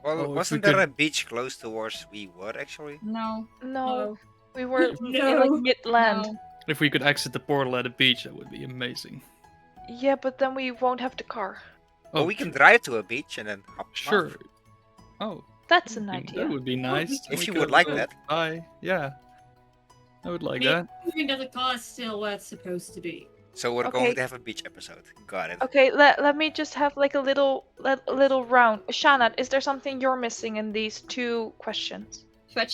Speaker 6: Well,
Speaker 4: Oh, if
Speaker 6: wasn't
Speaker 4: we
Speaker 6: there
Speaker 4: could-
Speaker 6: a beach close towards we were actually?
Speaker 3: No.
Speaker 1: No, we were in
Speaker 5: No.
Speaker 1: like mid-land.
Speaker 3: No.
Speaker 4: If we could exit the portal at a beach, that would be amazing.
Speaker 1: Yeah, but then we won't have the car.
Speaker 6: Well, we can drive to a beach and then hop off.
Speaker 4: Sure. Oh,
Speaker 1: That's an
Speaker 4: that
Speaker 1: idea.
Speaker 4: would be nice.
Speaker 6: If
Speaker 4: We
Speaker 6: you
Speaker 4: could
Speaker 6: would like
Speaker 4: go
Speaker 6: that.
Speaker 4: Bye. Yeah. I would like
Speaker 5: Me-
Speaker 4: that.
Speaker 5: Moving that the car is still where it's supposed to be.
Speaker 6: So we're
Speaker 1: Okay.
Speaker 6: going to have a beach episode. Got it.
Speaker 1: Okay, let me just have like a little round. Shanat, is there something you're missing in these two questions?
Speaker 3: Fetch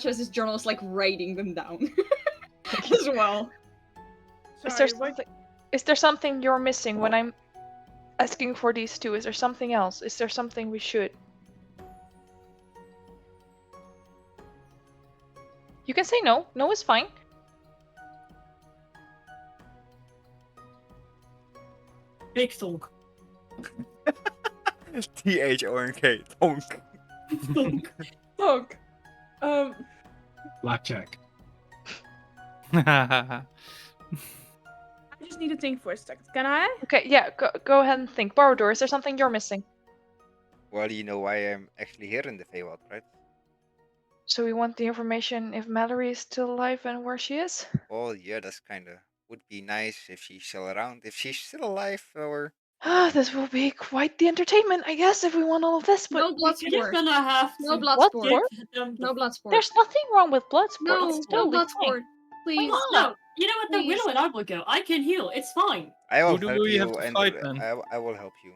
Speaker 3: has his journals like writing them down as well.
Speaker 1: Is there something you're missing when I'm asking for these two? Is there something else? Is there something we should? You can say no. No is fine.
Speaker 5: Big thunk.
Speaker 6: THONK. Tonk.
Speaker 5: Thunk.
Speaker 7: Look.
Speaker 2: Blackjack.
Speaker 7: I just need to think for a second. Can I?
Speaker 1: Okay, yeah, go ahead and think. Borodor, is there something you're missing?
Speaker 6: Well, you know why I'm actually here in the Feywild, right?
Speaker 1: So we want the information if Mallory is still alive and where she is?
Speaker 6: Well, yeah, that's kinda would be nice if she's still around. If she's still alive, or
Speaker 1: This will be quite the entertainment, I guess, if we want all of this, but
Speaker 3: No blood
Speaker 5: You're just
Speaker 3: sport.
Speaker 5: gonna have
Speaker 3: No
Speaker 5: to
Speaker 3: blood
Speaker 1: What
Speaker 3: sport.
Speaker 1: sport?
Speaker 5: give them the
Speaker 3: No blood sport.
Speaker 1: there's nothing wrong with blood sport.
Speaker 3: No,
Speaker 1: It's
Speaker 3: no
Speaker 1: totally
Speaker 3: blood
Speaker 1: fine.
Speaker 3: sport. Please.
Speaker 5: Oh, no, you know what? The
Speaker 3: Please.
Speaker 5: Willow and I will go. I can heal. It's fine.
Speaker 6: I will
Speaker 4: do
Speaker 6: help
Speaker 4: we
Speaker 6: you,
Speaker 4: have to
Speaker 6: and
Speaker 4: fight, then?
Speaker 6: I will help you.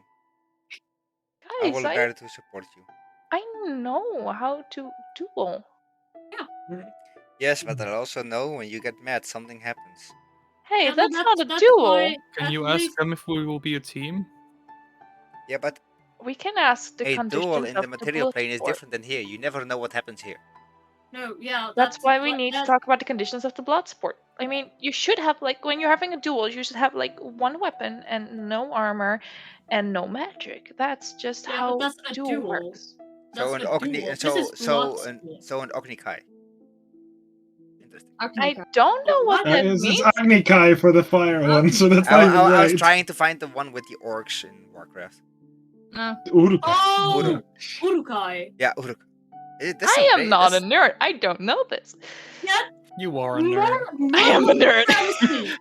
Speaker 6: I
Speaker 1: Guys,
Speaker 6: will try to support you.
Speaker 1: I know how to duel.
Speaker 6: Yes, but I also know when you get mad, something happens.
Speaker 1: Hey,
Speaker 5: Yeah, but
Speaker 1: that's not a
Speaker 5: that's
Speaker 1: duel.
Speaker 5: why
Speaker 4: Can
Speaker 5: at
Speaker 4: you ask
Speaker 5: least-
Speaker 4: them if we will be a team?
Speaker 6: Yeah, but
Speaker 1: We can ask the
Speaker 6: a
Speaker 1: conditions
Speaker 6: duel in
Speaker 1: of
Speaker 6: the material
Speaker 1: blood
Speaker 6: plane is
Speaker 1: sport.
Speaker 6: different than here. You never know what happens here.
Speaker 5: No, yeah.
Speaker 1: That's why we
Speaker 5: what-
Speaker 1: need to
Speaker 5: that-
Speaker 1: talk about the conditions of the blood sport. I mean, you should have like when you're having a duel, you should have like one weapon and no armor and no magic. That's just
Speaker 5: Yeah, but
Speaker 1: how
Speaker 5: that's a
Speaker 1: duel
Speaker 5: duel.
Speaker 1: works.
Speaker 5: That's
Speaker 6: So an
Speaker 5: a
Speaker 6: Ogni,
Speaker 5: duel.
Speaker 6: and
Speaker 5: This is blood sport.
Speaker 6: so an Ogni Kai. Interesting.
Speaker 1: I
Speaker 3: Agnika.
Speaker 1: don't know what that
Speaker 2: It's
Speaker 1: means.
Speaker 2: Agni Kai for the fire one, so that's not even
Speaker 6: I was
Speaker 2: right.
Speaker 6: trying to find the one with the orcs in Warcraft.
Speaker 2: Uruka.
Speaker 5: Oh,
Speaker 6: Uru.
Speaker 5: Urukai.
Speaker 6: Yeah, Uruk.
Speaker 1: I am not a nerd. I don't know this.
Speaker 5: Yeah,
Speaker 4: You are a nerd.
Speaker 1: I am a nerd.
Speaker 5: fantasy.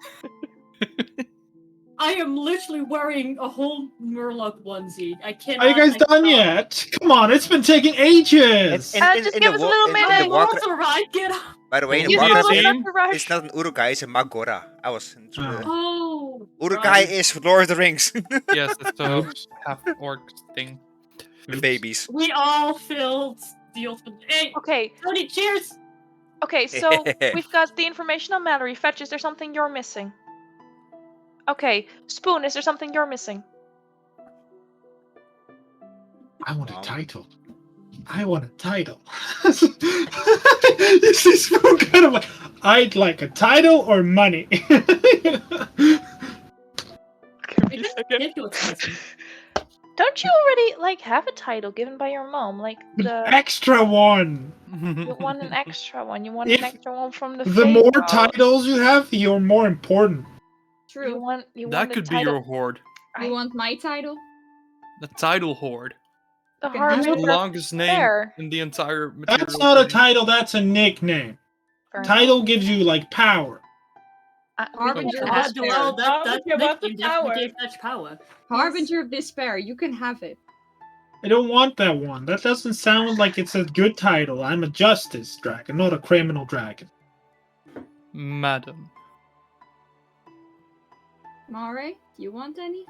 Speaker 5: I am literally wearing a whole Murloc onesie. I cannot.
Speaker 2: Are you guys done yet? Come on, it's been taking ages.
Speaker 1: Just give us a little minute.
Speaker 5: Alright, get up.
Speaker 6: By the way, in
Speaker 4: You
Speaker 6: the
Speaker 4: need a
Speaker 6: Warcraft,
Speaker 4: team?
Speaker 6: it's not an Urukai, it's a Magora. I was.
Speaker 5: Oh.
Speaker 6: Urukai
Speaker 5: right.
Speaker 6: is Lord of the Rings.
Speaker 4: Yes, that's the half orc thing.
Speaker 6: The babies.
Speaker 5: We all filled the ultimate. Hey,
Speaker 1: Okay,
Speaker 5: Tony, cheers.
Speaker 1: okay, so we've got the information on Mallory. Fetch, is there something you're missing? Okay, Spoon, is there something you're missing?
Speaker 2: I want a title. I want a title. This is so kind of like, I'd like a title or money.
Speaker 1: Don't you already like have a title given by your mom? Like the
Speaker 2: Extra one.
Speaker 1: you want an extra one. You want
Speaker 2: If
Speaker 1: an extra one from the
Speaker 2: The more
Speaker 1: Feywild.
Speaker 2: titles you have, the more important.
Speaker 1: You
Speaker 3: True.
Speaker 1: want
Speaker 4: That
Speaker 1: a
Speaker 4: could be
Speaker 1: title.
Speaker 4: your horde.
Speaker 3: You want my title?
Speaker 4: The title horde.
Speaker 1: The
Speaker 3: Okay,
Speaker 1: hard
Speaker 4: That's the
Speaker 3: Harvard
Speaker 4: longest name
Speaker 1: fair.
Speaker 4: in the entire material.
Speaker 2: That's not a
Speaker 4: plane.
Speaker 2: title, that's a nickname.
Speaker 1: Fair enough.
Speaker 2: Title gives you like power.
Speaker 3: Harbinger
Speaker 1: can
Speaker 3: of
Speaker 1: ask
Speaker 3: Despair.
Speaker 5: Well, that
Speaker 7: Okay, about the
Speaker 5: nickname definitely
Speaker 7: power.
Speaker 5: gave Fetch power.
Speaker 3: Harbinger of Despair. You can have it.
Speaker 2: I don't want that one. That doesn't sound like it's a good title. I'm a justice dragon, not a criminal dragon.
Speaker 4: Madam.
Speaker 3: Mare, do you want any?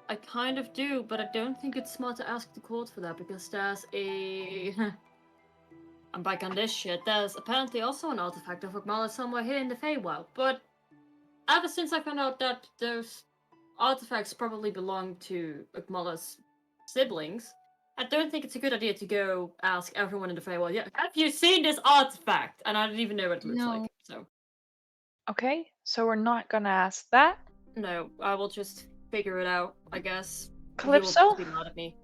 Speaker 5: I kind of do, but I don't think it's smart to ask the court for that because there's a. I'm back on this shit. There's apparently also an artifact of Ogmala somewhere here in the Feywild, but ever since I found out that those artifacts probably belong to Ogmala's siblings, I don't think it's a good idea to go ask everyone in the Feywild, yeah, have you seen this artifact? And I don't even know what it looks
Speaker 3: No.
Speaker 5: like, so.
Speaker 1: Okay, so we're not gonna ask that.
Speaker 5: No, I will just figure it out, I guess.
Speaker 1: Calypso?
Speaker 5: You will be mad at me.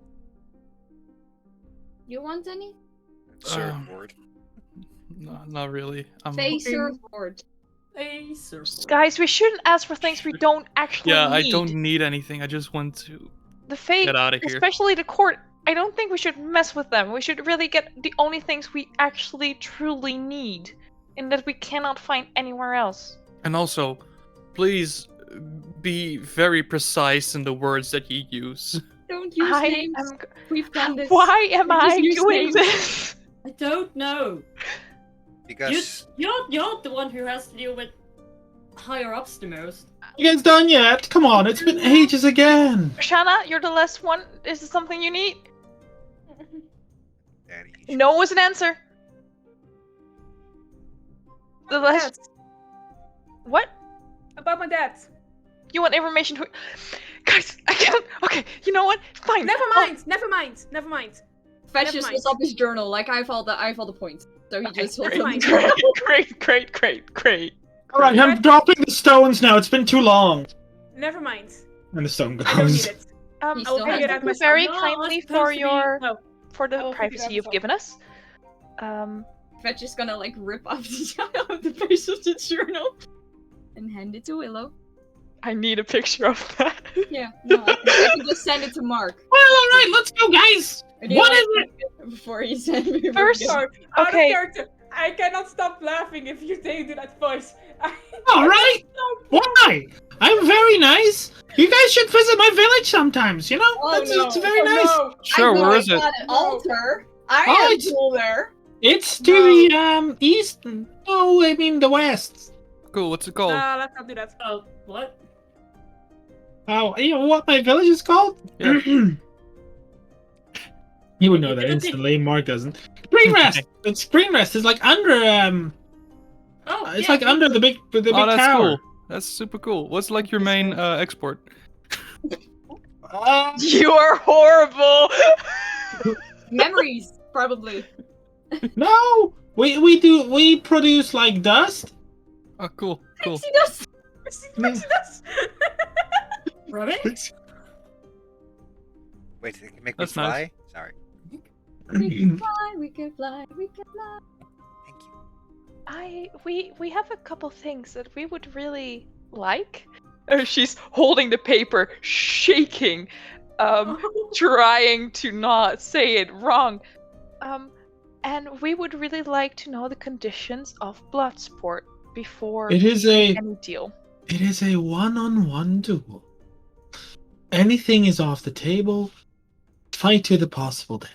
Speaker 3: You want any?
Speaker 6: Surfboard.
Speaker 4: No, not really.
Speaker 3: Say surfboard.
Speaker 5: A surfboard.
Speaker 1: Guys, we shouldn't ask for things we don't actually
Speaker 4: Yeah,
Speaker 1: need.
Speaker 4: I don't need anything. I just want to
Speaker 1: The Fae,
Speaker 4: get out of here.
Speaker 1: especially the court, I don't think we should mess with them. We should really get the only things we actually truly need, and that we cannot find anywhere else.
Speaker 4: And also, please be very precise in the words that you use.
Speaker 3: Don't use
Speaker 1: I
Speaker 3: names.
Speaker 1: am.
Speaker 3: We've done this.
Speaker 1: Why am
Speaker 3: We just
Speaker 1: I
Speaker 3: use
Speaker 1: doing
Speaker 3: names.
Speaker 1: this?
Speaker 5: I don't know.
Speaker 6: Because
Speaker 5: You're the one who has to deal with higher ups the most.
Speaker 2: You guys done yet? Come on, it's been ages again.
Speaker 1: Shana, you're the last one. Is this something you need?
Speaker 6: Daddy.
Speaker 1: No was an answer. The last.
Speaker 7: Dad.
Speaker 1: What?
Speaker 7: About my dad.
Speaker 1: You want information? Guys, I can't. Okay, you know what? Fine.
Speaker 7: Never
Speaker 1: I'll-
Speaker 7: mind. Never mind. Never mind.
Speaker 3: Fetch
Speaker 7: Never
Speaker 3: just
Speaker 7: mind.
Speaker 3: holds up his journal like I found the points. So he just holds
Speaker 1: Great,
Speaker 3: up
Speaker 7: Fine.
Speaker 3: his journal.
Speaker 1: great.
Speaker 2: Alright, I'm dropping the stones now. It's been too long.
Speaker 7: Never mind.
Speaker 2: And the stone
Speaker 7: I don't need
Speaker 2: goes.
Speaker 7: it.
Speaker 3: He
Speaker 7: I will
Speaker 3: still
Speaker 7: figure
Speaker 3: has
Speaker 7: it
Speaker 3: the
Speaker 7: out
Speaker 1: Thank you
Speaker 7: myself.
Speaker 1: very
Speaker 5: No, I was
Speaker 1: kindly
Speaker 5: supposed
Speaker 1: for
Speaker 5: to be-
Speaker 1: your
Speaker 7: No.
Speaker 1: for
Speaker 7: I
Speaker 1: the
Speaker 7: will figure it
Speaker 1: privacy
Speaker 7: out
Speaker 1: you've
Speaker 7: myself.
Speaker 1: given us.
Speaker 3: Fetch is gonna like rip off the page of the journal and hand it to Willow.
Speaker 1: I need a picture of that.
Speaker 3: Yeah, no, I can just send it to Mark.
Speaker 2: Well, alright, let's go, guys.
Speaker 3: Or do you
Speaker 2: What
Speaker 3: want
Speaker 2: is
Speaker 3: to send it before you send me?
Speaker 1: First-
Speaker 7: Sorry, out
Speaker 1: Okay.
Speaker 7: of character. I cannot stop laughing if you do that voice.
Speaker 2: Alright. Why? I'm very nice. You guys should visit my village sometimes, you know?
Speaker 3: Oh,
Speaker 2: It's very nice.
Speaker 7: No.
Speaker 4: Sure,
Speaker 3: I know
Speaker 4: where
Speaker 3: I
Speaker 4: is it?
Speaker 3: got an altar. I
Speaker 2: Oh,
Speaker 3: have
Speaker 2: it's-
Speaker 3: cool there.
Speaker 2: It's to the east. No, I mean the west.
Speaker 4: Cool, what's it called?
Speaker 7: Let's not do that.
Speaker 5: Oh, what?
Speaker 2: Oh, you know what my village is called?
Speaker 4: Yeah.
Speaker 2: You would know that instantly. Mark doesn't. Green Rest. It's Green Rest. It's like under
Speaker 5: Oh,
Speaker 2: It's
Speaker 5: yeah,
Speaker 2: like under the big
Speaker 4: Oh, that's
Speaker 2: tower.
Speaker 4: cool. That's super cool. What's like your main export?
Speaker 1: You are horrible.
Speaker 3: Memories, probably.
Speaker 2: No, we produce like dust.
Speaker 4: Oh, cool, cool.
Speaker 3: Pixie dust.
Speaker 7: Pixie dust.
Speaker 5: Rabbit?
Speaker 6: Wait, they can make
Speaker 4: That's
Speaker 6: me
Speaker 4: nice.
Speaker 6: fly? Sorry.
Speaker 3: We can fly, we can fly, we can fly.
Speaker 6: Thank you.
Speaker 1: We have a couple things that we would really like. She's holding the paper, shaking, trying to not say it wrong. And we would really like to know the conditions of Bloodsport before
Speaker 2: It is a
Speaker 1: any deal.
Speaker 2: one-on-one duel. Anything is off the table. Fight to the possible death.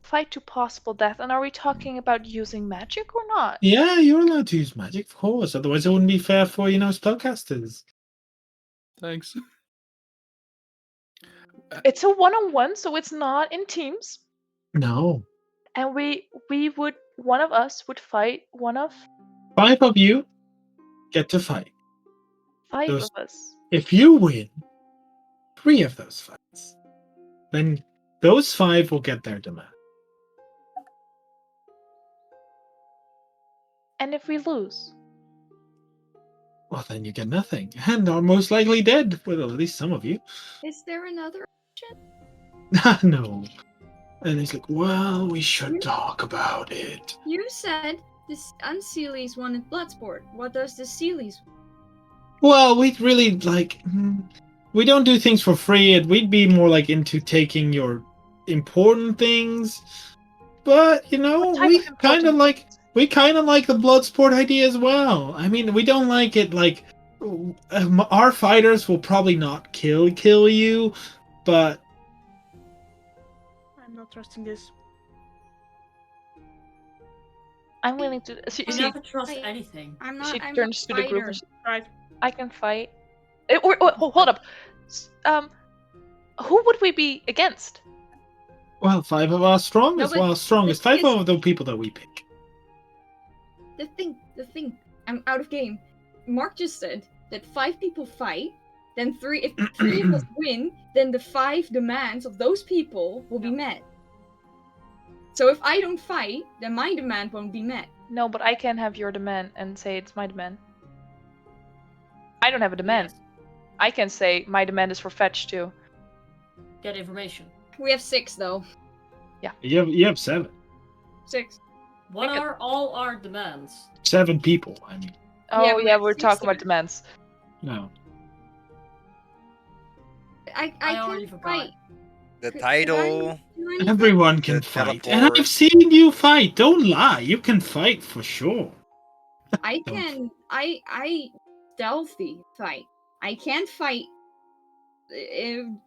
Speaker 1: Fight to possible death, and are we talking about using magic or not?
Speaker 2: Yeah, you're allowed to use magic, of course. Otherwise, it wouldn't be fair for spellcasters.
Speaker 4: Thanks.
Speaker 1: It's a one-on-one, so it's not in teams.
Speaker 2: No,
Speaker 1: And one of us would fight one of
Speaker 2: 5 of you get to fight.
Speaker 1: 5
Speaker 2: Those-
Speaker 1: of us.
Speaker 2: If you win 3 of those fights, then those 5 will get their demand.
Speaker 1: And if we lose?
Speaker 2: Well, then you get nothing, and are most likely dead. Well, at least some of you.
Speaker 3: Is there another?
Speaker 2: No. And he's like, well, we should talk about it.
Speaker 3: You said the Unseelies wanted Bloodsport. What does the Sealies?
Speaker 2: Well, we'd really we don't do things for free. We'd be more like into taking your important things, But you know,
Speaker 1: What type
Speaker 2: we
Speaker 1: of
Speaker 2: kind of
Speaker 1: important-
Speaker 2: like the blood sport idea as well. I mean, we don't like it like our fighters will probably not kill you, but
Speaker 7: I'm not trusting this.
Speaker 1: I'm willing to.
Speaker 5: You never trust anything.
Speaker 3: I'm
Speaker 1: She
Speaker 3: not. I'm
Speaker 1: turns
Speaker 3: a
Speaker 1: to the group.
Speaker 3: fighter.
Speaker 1: And
Speaker 7: Right.
Speaker 1: I can fight. Hold up. Who would we be against?
Speaker 2: well, 5 of our strongest.
Speaker 3: No, but
Speaker 2: well, strongest.
Speaker 3: the
Speaker 2: 5
Speaker 3: thing is-
Speaker 2: of the people that we pick.
Speaker 3: The thing. I'm out of game. Mark just said that 5 people fight. Then if 3 of us win, then the 5 demands of those people will be met. So if I don't fight, then my demand won't be met.
Speaker 1: No, but I can have your demand and say it's my demand. I don't have a demand.
Speaker 5: Yes.
Speaker 1: I can say my demand is for fetch too.
Speaker 5: Get information.
Speaker 3: We have 6 though.
Speaker 2: You have 7.
Speaker 3: 6.
Speaker 5: What
Speaker 1: Make it-
Speaker 5: are all our demands?
Speaker 2: 7 people. I mean,
Speaker 1: Oh
Speaker 3: we
Speaker 1: yeah,
Speaker 3: have
Speaker 1: we're
Speaker 3: 6
Speaker 1: talking about
Speaker 3: demands.
Speaker 1: demands.
Speaker 2: no.
Speaker 3: I
Speaker 5: already
Speaker 3: can't
Speaker 5: forgot.
Speaker 3: fight.
Speaker 6: The
Speaker 3: Could
Speaker 6: title.
Speaker 3: I do anything?
Speaker 2: Everyone can
Speaker 6: The
Speaker 2: fight, and
Speaker 6: teleport.
Speaker 2: I've seen you fight. Don't lie. You can fight for sure.
Speaker 3: I can. I stealthy fight. I can't fight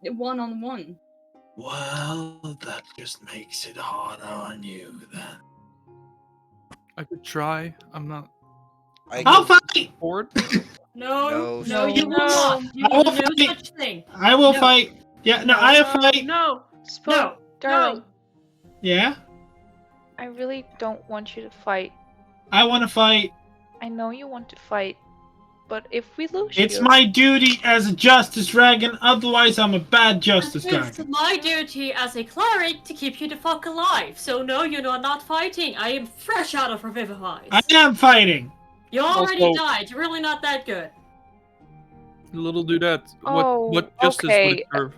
Speaker 3: 1-on-1.
Speaker 2: Well, that just makes it harder on you then.
Speaker 4: I could try. I'm not
Speaker 2: I'll fight.
Speaker 4: bored.
Speaker 5: No,
Speaker 6: No,
Speaker 5: you will
Speaker 7: no.
Speaker 5: not. You
Speaker 2: I
Speaker 5: will
Speaker 2: will
Speaker 5: do no
Speaker 2: fight.
Speaker 5: such thing.
Speaker 2: I will
Speaker 5: No.
Speaker 2: fight. Yeah, no,
Speaker 5: No.
Speaker 2: I fight.
Speaker 7: No.
Speaker 1: Spoon,
Speaker 5: No.
Speaker 1: darling,
Speaker 2: Yeah,
Speaker 1: I really don't want you to fight.
Speaker 2: I want to fight.
Speaker 1: I know you want to fight, but if we lose
Speaker 2: It's
Speaker 1: you,
Speaker 2: my duty as a justice dragon. Otherwise, I'm a bad justice
Speaker 5: It's
Speaker 2: dragon.
Speaker 5: my duty as a cleric to keep you the fuck alive. So no, you're not fighting. I am fresh out of Revivifies.
Speaker 2: I am fighting.
Speaker 5: You already
Speaker 4: Also-
Speaker 5: died. You're really not that good.
Speaker 4: Little dudette.
Speaker 1: Oh,
Speaker 4: What justice would
Speaker 1: okay.
Speaker 4: it serve?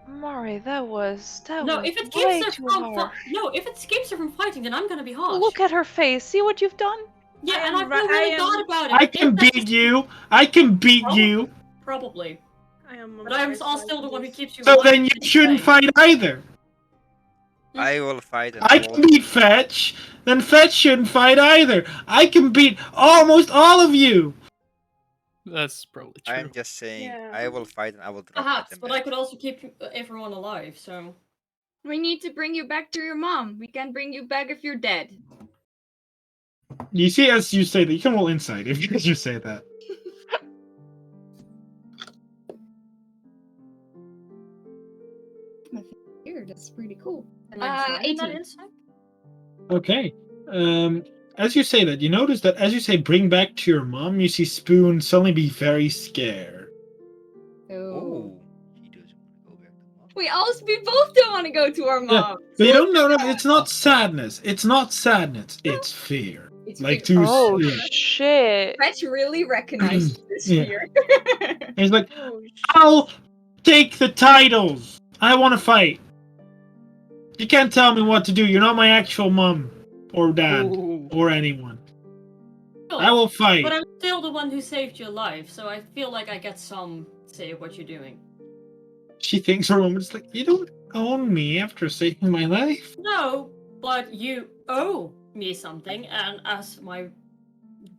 Speaker 1: Mari, that was
Speaker 5: No,
Speaker 1: was
Speaker 5: if it
Speaker 1: way
Speaker 5: keeps her
Speaker 1: too
Speaker 5: from
Speaker 1: harsh.
Speaker 5: if it keeps her from fighting, then I'm gonna be harsh.
Speaker 1: Look at her face. See what you've done?
Speaker 5: yeah,
Speaker 7: I
Speaker 5: and I
Speaker 7: am
Speaker 5: feel
Speaker 7: ri-
Speaker 5: really
Speaker 7: I
Speaker 5: bad
Speaker 7: am-
Speaker 5: about it.
Speaker 2: I can
Speaker 5: If that's
Speaker 2: beat you. I can beat you.
Speaker 5: Probably,
Speaker 7: I am.
Speaker 5: but I'm still the one who keeps you.
Speaker 2: So
Speaker 5: alive
Speaker 2: then you
Speaker 5: to this
Speaker 2: shouldn't
Speaker 5: day.
Speaker 2: fight either.
Speaker 6: I will fight and
Speaker 2: I
Speaker 6: will.
Speaker 2: can beat Fetch. Then Fetch shouldn't fight either. I can beat almost all of you.
Speaker 4: That's probably true.
Speaker 6: I'm just saying,
Speaker 7: Yeah.
Speaker 6: I will fight and I will drop
Speaker 5: Perhaps,
Speaker 6: my
Speaker 5: but I
Speaker 6: demand.
Speaker 5: could also keep everyone alive. So
Speaker 3: We need to bring you back to your mom. We can't bring you back if you're dead.
Speaker 2: You see, as you say that, you can roll insight if you say that.
Speaker 3: Here, that's pretty cool.
Speaker 5: can I try that
Speaker 3: 18.
Speaker 5: insight?
Speaker 2: Okay. As you say that, you notice that as you say "bring back to your mom," you see Spoon suddenly be very scared.
Speaker 3: Oh.
Speaker 6: Oh, he doesn't want to go back to mom.
Speaker 3: We both don't want to go to our
Speaker 2: Yeah,
Speaker 3: mom.
Speaker 2: But you don't know. No, it's not sadness. It's not sadness. It's fear.
Speaker 3: It's
Speaker 2: Like
Speaker 3: fear.
Speaker 2: to.
Speaker 1: Oh
Speaker 2: Yeah.
Speaker 1: shit!
Speaker 3: Fetch really recognized this
Speaker 2: Yeah.
Speaker 3: fear.
Speaker 2: He's like,
Speaker 7: Oh,
Speaker 2: I'll take the titles. I want to fight. You can't tell me what to do. You're not my actual mom or dad
Speaker 4: Ooh.
Speaker 2: or anyone.
Speaker 5: Sure,
Speaker 2: I will fight.
Speaker 5: But I'm still the one who saved your life, so I feel like I get some say of what you're doing.
Speaker 2: She thinks for a moment, it's like, you don't own me after saving my life.
Speaker 5: No, but you owe me something, and as my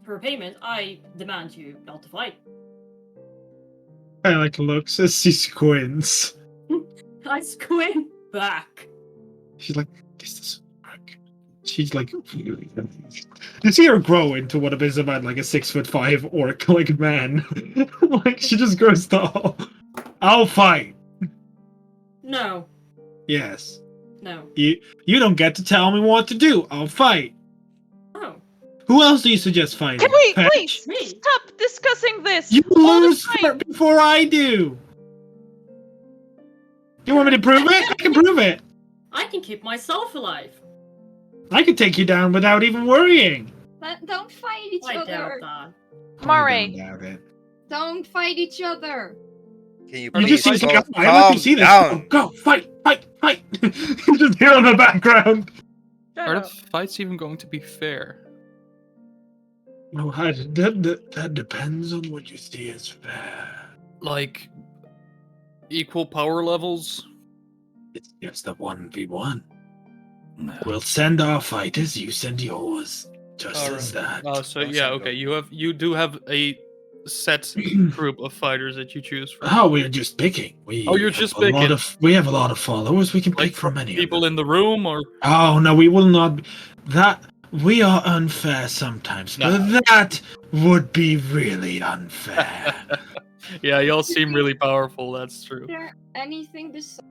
Speaker 5: for payment, I demand you not to fight.
Speaker 2: I like looks as she squints.
Speaker 5: I squint back.
Speaker 2: She's like, this doesn't work. She's like, you see her grow into what is about like a 6'5" orc like man. Like she just grows tall. I'll fight.
Speaker 5: No,
Speaker 2: Yes.
Speaker 5: no,
Speaker 2: You don't get to tell me what to do. I'll fight.
Speaker 5: no.
Speaker 2: Who else do you suggest fighting?
Speaker 1: Can we
Speaker 2: Patch?
Speaker 1: please
Speaker 5: Me.
Speaker 1: stop discussing this?
Speaker 2: You
Speaker 1: all the
Speaker 2: lose
Speaker 1: time?
Speaker 2: before I do. You want me to prove it? I can prove it.
Speaker 5: I can keep myself alive.
Speaker 2: I can take you down without even worrying.
Speaker 3: Don't fight each
Speaker 5: I doubt
Speaker 3: other.
Speaker 5: that.
Speaker 1: Mari.
Speaker 2: I don't doubt it.
Speaker 3: Don't fight each other.
Speaker 6: Can you
Speaker 2: You
Speaker 6: please
Speaker 2: just see, he's like,
Speaker 6: both
Speaker 2: I let
Speaker 6: calm
Speaker 2: you see this.
Speaker 6: down?
Speaker 2: Go, fight. You just hear in the background.
Speaker 7: shut
Speaker 4: Are
Speaker 7: up.
Speaker 4: the fights even going to be fair?
Speaker 2: No, that depends on what you see as fair.
Speaker 4: Like equal power levels?
Speaker 2: It's just a 1v1. We'll send our fighters, you send yours. Just
Speaker 4: All
Speaker 2: as
Speaker 4: right.
Speaker 2: that.
Speaker 4: Oh, so
Speaker 6: Don't
Speaker 4: yeah,
Speaker 6: send
Speaker 4: okay.
Speaker 6: them.
Speaker 4: You do have a set group of fighters that you choose from.
Speaker 2: Oh, we're just picking.
Speaker 4: You're just
Speaker 2: a lot
Speaker 4: picking.
Speaker 2: we have a lot of followers. We can
Speaker 4: Like
Speaker 2: pick from any of
Speaker 4: people
Speaker 2: them.
Speaker 4: in the room, or
Speaker 2: Oh no, we will not. That we are unfair sometimes,
Speaker 4: No.
Speaker 2: but that would be really unfair.
Speaker 4: yeah, y'all seem really powerful. That's true.
Speaker 3: Is there anything besides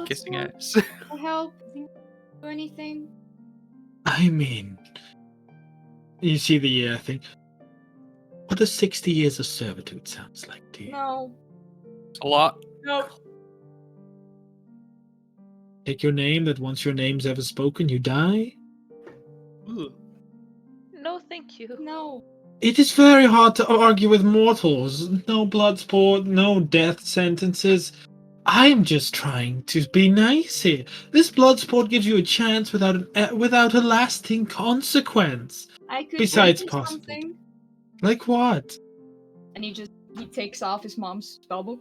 Speaker 4: Kissing
Speaker 3: Bloodsport
Speaker 4: ass.
Speaker 3: to help? Do anything?
Speaker 2: I mean, you see the thing. What does 60 years of servitude sounds like to you?
Speaker 3: No.
Speaker 4: A lot.
Speaker 7: Nope.
Speaker 2: Take your name. That once your name's ever spoken, you die.
Speaker 4: Ugh.
Speaker 1: No, thank you.
Speaker 3: No.
Speaker 2: It is very hard to argue with mortals. No blood sport, no death sentences. I'm just trying to be nice here. This blood sport gives you a chance without a lasting consequence.
Speaker 3: I could
Speaker 2: Besides
Speaker 3: give you
Speaker 2: possible.
Speaker 3: something.
Speaker 2: Like what?
Speaker 3: And he takes off his mom's spellbook.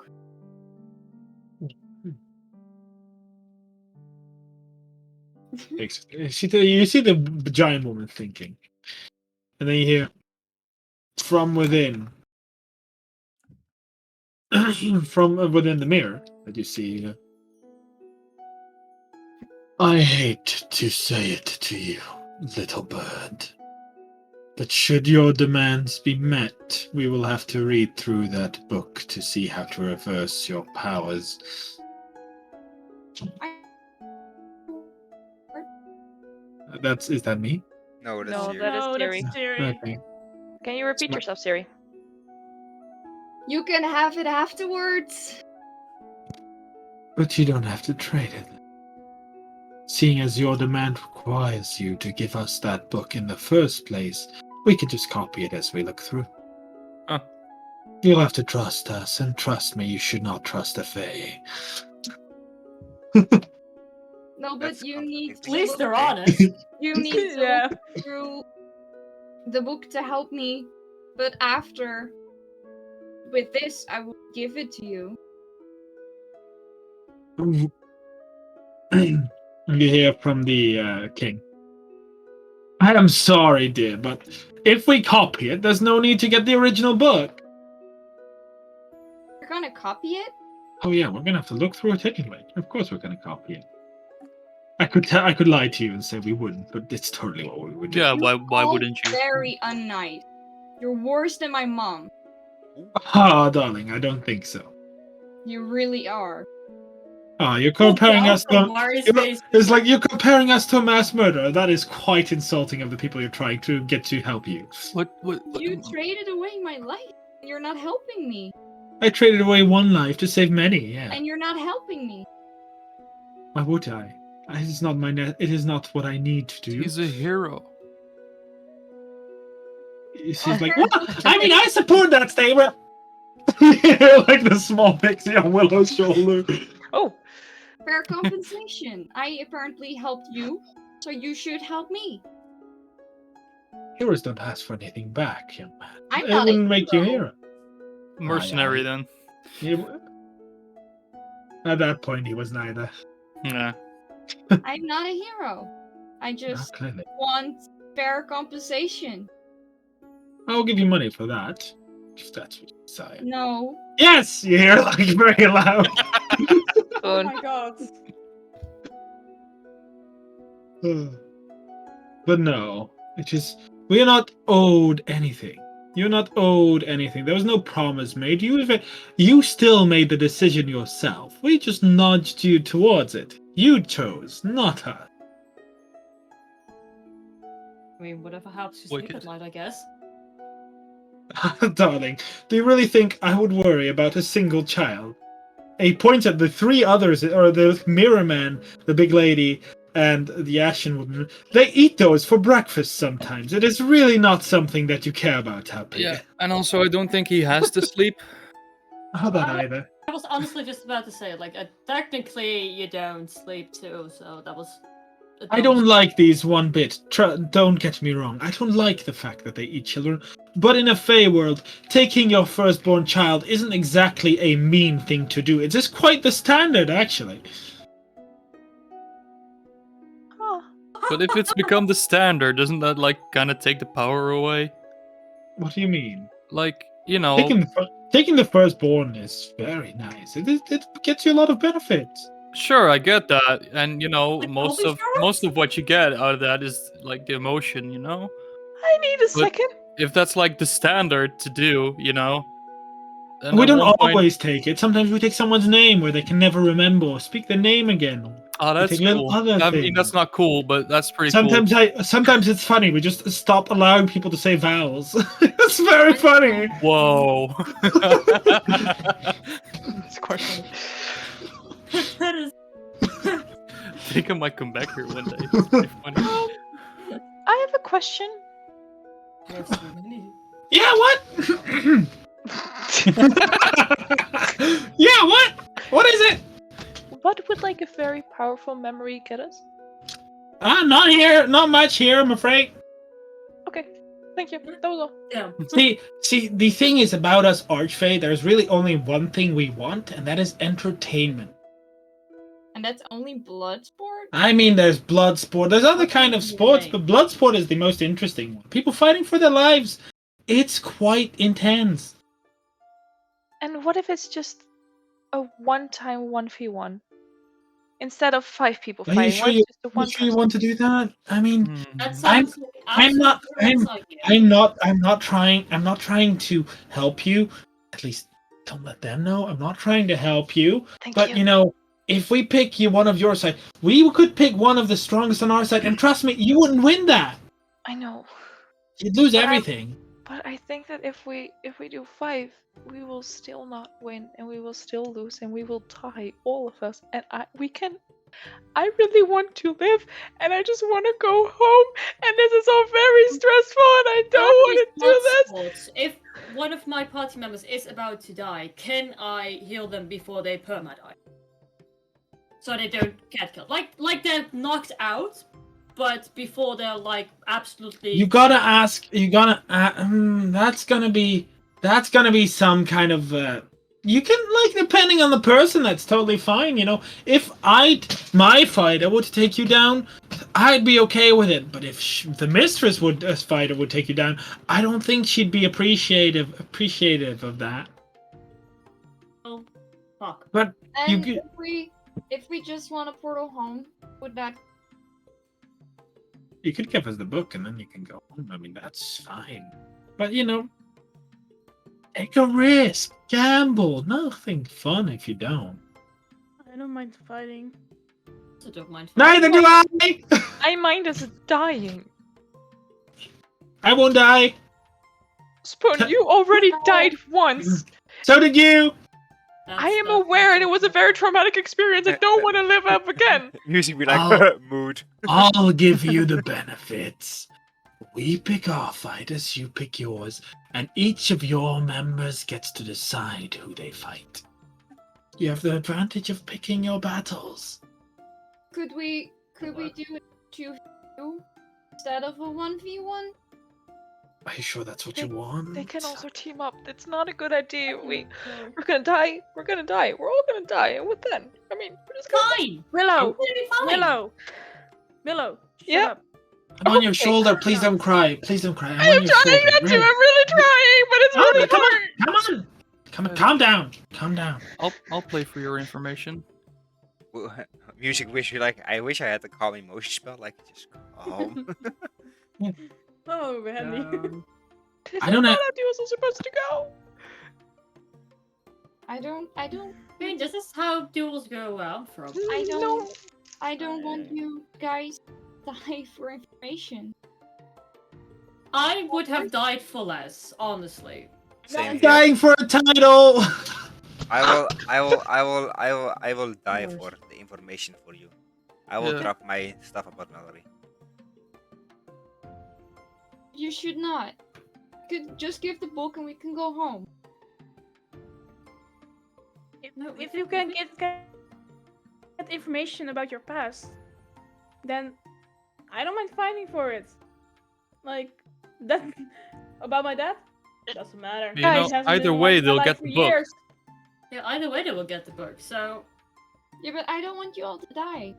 Speaker 2: You see the giant woman thinking. And then you hear from within. From within the mirror that you see. I hate to say it to you, little bird. But should your demands be met, we will have to read through that book to see how to reverse your powers. Is that me?
Speaker 6: No, that's
Speaker 1: No,
Speaker 6: you.
Speaker 1: that is
Speaker 7: No,
Speaker 1: Siri.
Speaker 7: that's Siri.
Speaker 2: Okay.
Speaker 1: Can you repeat
Speaker 2: Smart.
Speaker 1: yourself, Siri?
Speaker 3: You can have it afterwards.
Speaker 2: But you don't have to trade it. Seeing as your demand requires you to give us that book in the first place, we can just copy it as we look through.
Speaker 4: Huh.
Speaker 2: You'll have to trust us, and trust me, you should not trust a Fae.
Speaker 3: No, but
Speaker 6: That's
Speaker 3: you need
Speaker 5: At least they're
Speaker 6: Okay.
Speaker 5: honest.
Speaker 3: you need to
Speaker 7: Yeah.
Speaker 3: look through the book to help me. But after, with this, I will give it to you.
Speaker 2: You hear from the king. I am sorry, dear, but if we copy it, there's no need to get the original book.
Speaker 3: You're gonna copy it?
Speaker 2: Oh yeah, we're gonna have to look through it anyway. Of course, we're gonna copy it. I could lie to you and say we wouldn't, but it's totally what we would do.
Speaker 4: Yeah, why
Speaker 3: All
Speaker 4: wouldn't you?
Speaker 3: Very unnice. You're worse than my mom.
Speaker 2: Ah, darling, I don't think so.
Speaker 3: You really are.
Speaker 2: Ah, you're comparing us to.
Speaker 5: Mari's
Speaker 2: You're-
Speaker 5: face.
Speaker 2: It's like you're comparing us to a mass murderer. That is quite insulting of the people you're trying to get to help you.
Speaker 4: What?
Speaker 3: You traded away my life. And you're not helping me.
Speaker 2: I traded away one life to save many. Yeah.
Speaker 3: And you're not helping me.
Speaker 2: Why would I? It is not It is not what I need to do.
Speaker 4: He's a hero.
Speaker 2: She's like, what? I mean, I support that statement. Like the small pixie on Willow's shoulder.
Speaker 1: Oh,
Speaker 3: Fair compensation. I apparently helped you, so you should help me.
Speaker 2: Heroes don't ask for anything back, young man.
Speaker 3: I'm
Speaker 2: It
Speaker 3: not a
Speaker 2: wouldn't make you a
Speaker 3: hero.
Speaker 2: hero.
Speaker 4: Mercenary, then.
Speaker 2: At that point, he was neither.
Speaker 4: Yeah.
Speaker 3: I'm not a hero. I just
Speaker 2: Not clearly.
Speaker 3: want fair compensation.
Speaker 2: I'll give you money for that. If that's what you desire.
Speaker 3: No.
Speaker 2: Yes! You hear like very loud.
Speaker 7: Oh
Speaker 1: Boon.
Speaker 7: my god.
Speaker 2: But no, it is. We are not owed anything. You're not owed anything. There was no promise made. You still made the decision yourself. We just nudged you towards it. You chose, not us.
Speaker 5: I mean, whatever helps you sleep
Speaker 4: Wicked.
Speaker 5: at night, I guess.
Speaker 2: Darling, do you really think I would worry about a single child? He points at the three others, or the mirror man, the big lady, and the ashen woman. They eat those for breakfast sometimes. It is really not something that you care about, Happy.
Speaker 4: Yeah, and also I don't think he has to sleep.
Speaker 2: How about either?
Speaker 5: I was honestly just about to say, like, technically you don't sleep too, so that was.
Speaker 2: I don't like these one bit. Don't get me wrong. I don't like the fact that they eat children. But in a Fey world, taking your firstborn child isn't exactly a mean thing to do. It's just quite the standard, actually.
Speaker 1: oh.
Speaker 4: But if it's become the standard, doesn't that like kind of take the power away?
Speaker 2: What do you mean?
Speaker 4: Like, you know,
Speaker 2: Taking the firstborn is very nice. It gets you a lot of benefits.
Speaker 4: sure, I get that, and you know,
Speaker 5: Like,
Speaker 4: most
Speaker 5: I'll
Speaker 4: of
Speaker 5: be sure.
Speaker 4: most of what you get out of that is like the emotion, you know.
Speaker 1: I need a
Speaker 4: But
Speaker 1: second.
Speaker 4: if that's like the standard to do, you know, then
Speaker 2: We
Speaker 4: at
Speaker 2: don't
Speaker 4: one point,
Speaker 2: always take it. Sometimes we take someone's name where they can never remember or speak their name again.
Speaker 4: oh,
Speaker 2: We
Speaker 4: that's
Speaker 2: take little
Speaker 4: cool.
Speaker 2: other
Speaker 4: I mean,
Speaker 2: things.
Speaker 4: that's not cool, but that's pretty cool.
Speaker 2: Sometimes it's funny. We just stop allowing people to say vowels. It's very funny.
Speaker 4: Whoa.
Speaker 1: It's quite funny.
Speaker 5: That is.
Speaker 4: I think I might come back here one day. It's pretty funny.
Speaker 1: I have a question.
Speaker 2: Yeah, what? Yeah, what? What is it?
Speaker 1: What would like a very powerful memory get us?
Speaker 2: Not here. Not much here, I'm afraid.
Speaker 1: Okay, thank you. That was all.
Speaker 5: Yeah.
Speaker 2: See, the thing is about us Archfey, there's really only one thing we want, and that is entertainment.
Speaker 3: And that's only blood sport?
Speaker 2: I mean, there's blood sport. There's other
Speaker 5: What
Speaker 2: kind
Speaker 5: do
Speaker 2: of
Speaker 5: you
Speaker 2: sports,
Speaker 5: mean?
Speaker 2: but blood sport is the most interesting one. People fighting for their lives. It's quite intense.
Speaker 1: And what if it's just a one-time 1v1 instead of 5 people
Speaker 2: Are you
Speaker 1: fighting?
Speaker 2: sure
Speaker 1: What if
Speaker 2: you,
Speaker 1: just a
Speaker 2: you
Speaker 1: one
Speaker 2: sure you
Speaker 1: person?
Speaker 2: want to do that? I mean,
Speaker 5: That
Speaker 4: Hmm.
Speaker 5: sounds like
Speaker 2: I'm not-
Speaker 5: absolute idea.
Speaker 2: I'm not trying to help you. At least don't let them know. I'm not trying to help you.
Speaker 1: Thank
Speaker 2: But
Speaker 1: you.
Speaker 2: you know, if we pick you one of your side, we could pick one of the strongest on our side, and trust me, you wouldn't win that.
Speaker 1: I know,
Speaker 2: You'd lose
Speaker 1: But
Speaker 2: everything.
Speaker 1: but I think that if we do 5, we will still not win, and we will still lose, and we will die, all of us. And I really want to live, and I just want to go home. And this is all very stressful, and I don't want to do this.
Speaker 5: Sports. If one of my party members is about to die, can I heal them before they perma-die? So they don't get killed. Like they're knocked out, but before they're like absolutely.
Speaker 2: You gotta ask. You gotta. That's gonna be some kind of. You can like depending on the person. That's totally fine. You know, if my fighter would take you down, I'd be okay with it. But if the mistress fighter would take you down, I don't think she'd be appreciative of that.
Speaker 5: Oh, fuck.
Speaker 2: But
Speaker 3: And
Speaker 2: get-
Speaker 3: if we just want a portal home, would that
Speaker 2: you could give us the book and then you can go home. I mean, that's fine. But you know, take a risk, gamble. Nothing fun if you don't.
Speaker 7: I don't mind fighting.
Speaker 5: So don't mind.
Speaker 2: Neither do I.
Speaker 1: I mind us dying.
Speaker 2: I won't die.
Speaker 1: Spoon, you already died once.
Speaker 2: So did you.
Speaker 1: I am aware, and it was a very traumatic experience. I don't want to live up again.
Speaker 6: Music be like
Speaker 2: Oh.
Speaker 6: mood.
Speaker 2: I'll give you the benefits. We pick our fighters, you pick yours, and each of your members gets to decide who they fight. You have the advantage of picking your battles.
Speaker 3: could we do it 2v2 instead of a 1v1?
Speaker 2: Are you sure that's what you want?
Speaker 1: They can also team up. It's not a good idea. We're gonna die. We're gonna die. We're all gonna die. And what then? I mean, we're just gonna.
Speaker 5: Fine.
Speaker 7: Willow!
Speaker 5: Really fine.
Speaker 7: Willow! Shut
Speaker 1: Yeah?
Speaker 7: up.
Speaker 2: I'm on your
Speaker 1: Okay.
Speaker 2: shoulder. Please don't cry. Please don't cry.
Speaker 1: I
Speaker 2: I'm
Speaker 1: am
Speaker 2: on your
Speaker 1: trying
Speaker 2: shoulder.
Speaker 1: not to.
Speaker 2: really.
Speaker 1: I'm really trying, but it's
Speaker 2: Oh,
Speaker 1: really
Speaker 2: come
Speaker 1: hard.
Speaker 2: on. Come on. Come on. Calm down. Calm down.
Speaker 4: I'll play for your information.
Speaker 6: Music wish you like. I wish I had the calm emotion spell. Like just calm.
Speaker 7: Oh, Randy.
Speaker 1: This
Speaker 2: I
Speaker 1: is
Speaker 2: don't
Speaker 1: not
Speaker 2: know-
Speaker 1: how duels are supposed to go.
Speaker 3: I don't
Speaker 5: I mean, this is how duels go well from.
Speaker 3: I don't want you guys to die for information.
Speaker 5: I would have died for less, honestly.
Speaker 6: Same
Speaker 2: I'm
Speaker 6: here.
Speaker 2: dying for a title.
Speaker 6: I will die for the information for you. I will
Speaker 4: Yeah.
Speaker 6: drop my stuff about Mallory.
Speaker 3: You should not. Could just give the book and we can go home.
Speaker 7: If you can get information about your past, then I don't mind fighting for it. Like, that about my dad? Doesn't matter.
Speaker 4: You
Speaker 1: Guys,
Speaker 4: know,
Speaker 7: Hasn't
Speaker 4: either
Speaker 7: been
Speaker 4: way,
Speaker 7: in my
Speaker 4: they'll
Speaker 7: life
Speaker 4: get
Speaker 7: for
Speaker 4: the book.
Speaker 7: years.
Speaker 5: Yeah, either way they will get the book, so.
Speaker 3: Yeah, but I don't want you all to die.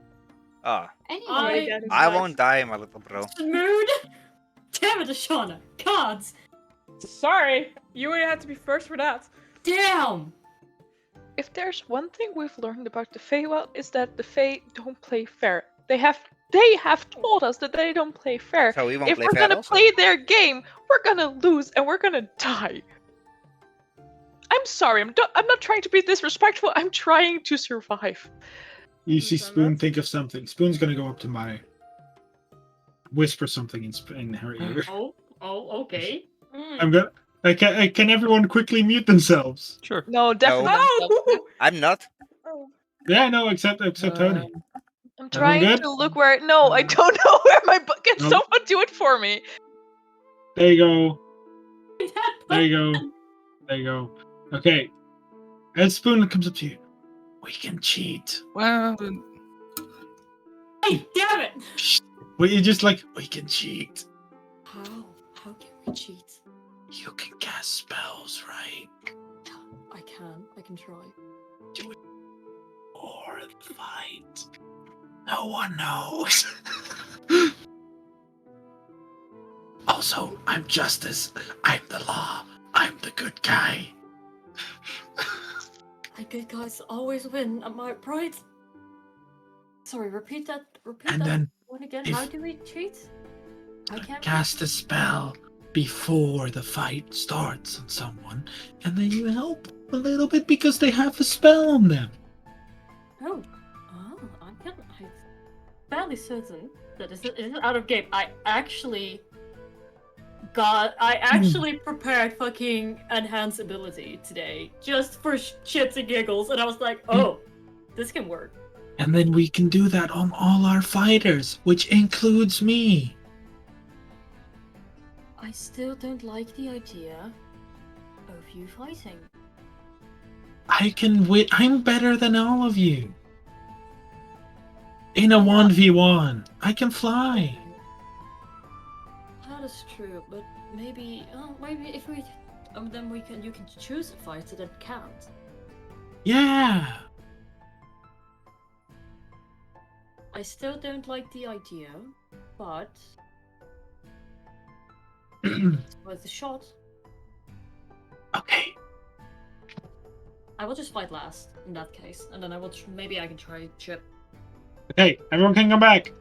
Speaker 6: Oh,
Speaker 3: Anyway,
Speaker 6: I won't die, my little bro.
Speaker 5: Mood. Damn it, Ashana. Cards.
Speaker 7: Sorry, you would have to be first for that.
Speaker 5: Damn.
Speaker 1: If there's one thing we've learned about the Feywild, is that the Fey don't play fair. They have told us that they don't play fair.
Speaker 6: So we won't
Speaker 1: If
Speaker 6: play
Speaker 1: we're
Speaker 6: fair
Speaker 1: gonna
Speaker 6: also.
Speaker 1: play their game, we're gonna lose and we're gonna die. I'm sorry, I'm not trying to be disrespectful. I'm trying to survive.
Speaker 2: You see
Speaker 7: Understand
Speaker 2: Spoon
Speaker 7: that.
Speaker 2: think of something. Spoon's gonna go up to Mari. Whisper something in her ear.
Speaker 5: Oh, okay.
Speaker 2: I'm gonna. Can everyone quickly mute themselves?
Speaker 4: Sure.
Speaker 1: No, definitely.
Speaker 7: Oh!
Speaker 6: I'm not.
Speaker 2: Yeah, no, except Tony.
Speaker 1: I'm trying
Speaker 2: good?
Speaker 1: to look where. No, I don't know where my book. Can
Speaker 2: No.
Speaker 1: someone do it for me?
Speaker 2: There you go. There you go. There you go. Okay. And Spoon comes up to you. We can cheat.
Speaker 4: Well,
Speaker 5: Hey, damn it!
Speaker 2: You just like, we can cheat.
Speaker 5: How? How can we cheat?
Speaker 2: You can cast spells, right?
Speaker 5: I can try.
Speaker 2: Do it. Or fight. No one knows. Also, I'm justice. I'm the law. I'm the good guy.
Speaker 5: I good guys always win, am I right? Sorry, repeat that.
Speaker 2: And then
Speaker 5: one again.
Speaker 2: if-
Speaker 5: How do we cheat? I can't
Speaker 2: Cast a spell before the fight starts on someone, and then you help a little bit because they have a spell on them.
Speaker 5: Oh, I'm fairly certain that this is out of game. I actually prepared fucking enhance ability today just for shits and giggles, and I was like, oh, this can work.
Speaker 2: And then we can do that on all our fighters, which includes me.
Speaker 5: I still don't like the idea of you fighting.
Speaker 2: I can win. I'm better than all of you. In a 1v1, I can fly.
Speaker 5: That is true, but maybe if we, then you can choose a fighter that can't.
Speaker 2: Yeah.
Speaker 5: I still don't like the idea, but it's worth a shot.
Speaker 2: Okay.
Speaker 5: I will just fight last in that case, and then I will maybe I can try chip.
Speaker 2: Okay, everyone can come back.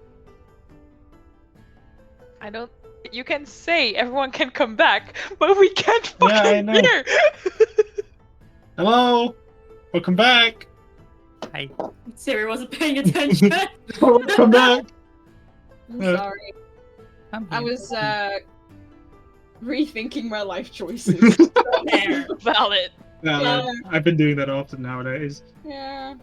Speaker 1: I don't. You can say everyone can come back, but we can't fucking
Speaker 2: Yeah, I know.
Speaker 1: hear.
Speaker 2: Hello. Welcome back.
Speaker 6: Hi.
Speaker 5: Siri wasn't paying attention.
Speaker 2: Welcome back.
Speaker 3: I'm
Speaker 2: Yeah.
Speaker 3: sorry.
Speaker 6: I'm
Speaker 3: I was rethinking my life choices.
Speaker 5: There.
Speaker 1: Valid.
Speaker 2: Yeah, I've been doing that often nowadays.
Speaker 3: Yeah.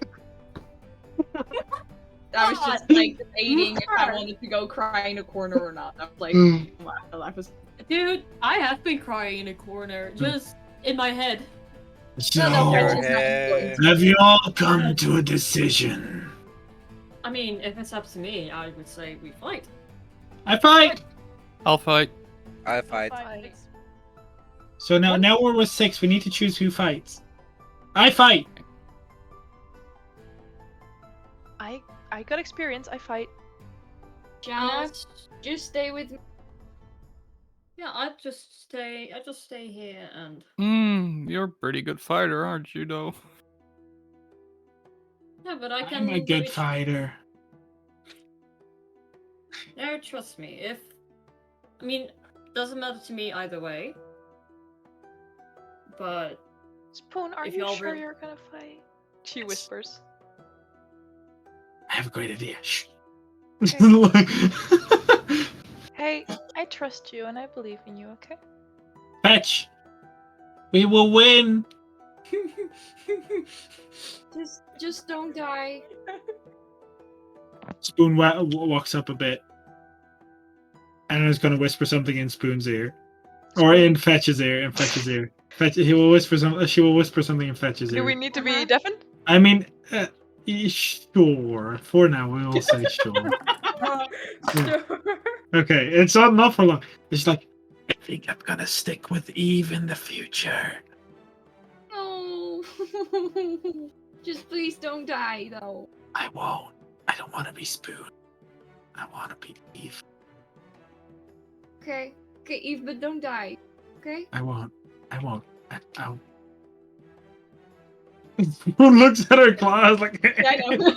Speaker 3: I was just like debating if I wanted to go cry in a corner or not. I was like, the life was.
Speaker 5: Dude, I have been crying in a corner, just in my head.
Speaker 2: So,
Speaker 3: No,
Speaker 2: have you all come to a decision?
Speaker 5: I mean, if it's up to me, I would say we fight.
Speaker 2: I fight.
Speaker 4: I'll fight.
Speaker 6: I fight.
Speaker 2: So now we're with 6. We need to choose who fights. I fight.
Speaker 1: I got experience. I fight.
Speaker 3: Janice, just stay with me.
Speaker 5: Yeah, I just stay here and
Speaker 4: You're a pretty good fighter, aren't you, though?
Speaker 5: yeah, but I can.
Speaker 2: I'm a good fighter.
Speaker 5: No, trust me. I mean, doesn't matter to me either way. But
Speaker 1: Spoon, are
Speaker 5: If
Speaker 1: you
Speaker 5: y'all
Speaker 1: sure
Speaker 5: really-
Speaker 1: you're gonna fight? She whispers.
Speaker 2: I have a great idea. Shh.
Speaker 1: Hey, I trust you and I believe in you. Okay.
Speaker 2: Fetch. We will win.
Speaker 3: Just don't die.
Speaker 2: Spoon walks up a bit. And is going to whisper something in Spoon's ear. Or in Fetch's ear. In Fetch's ear. He will whisper some. She will whisper something in Fetch's
Speaker 1: Do
Speaker 2: ear.
Speaker 1: we need to be deafened?
Speaker 2: I mean, sure. For now, we will say sure.
Speaker 7: Sure.
Speaker 2: Okay, it's not for long. It's like, I think I'm gonna stick with Eve in the future.
Speaker 3: No. Just please don't die, though.
Speaker 2: I won't. I don't want to be Spoon. I want to be Eve.
Speaker 3: Okay, Eve, but don't die. Okay?
Speaker 2: I won't. I'll... Who looks at her class like...
Speaker 3: Yeah, I know.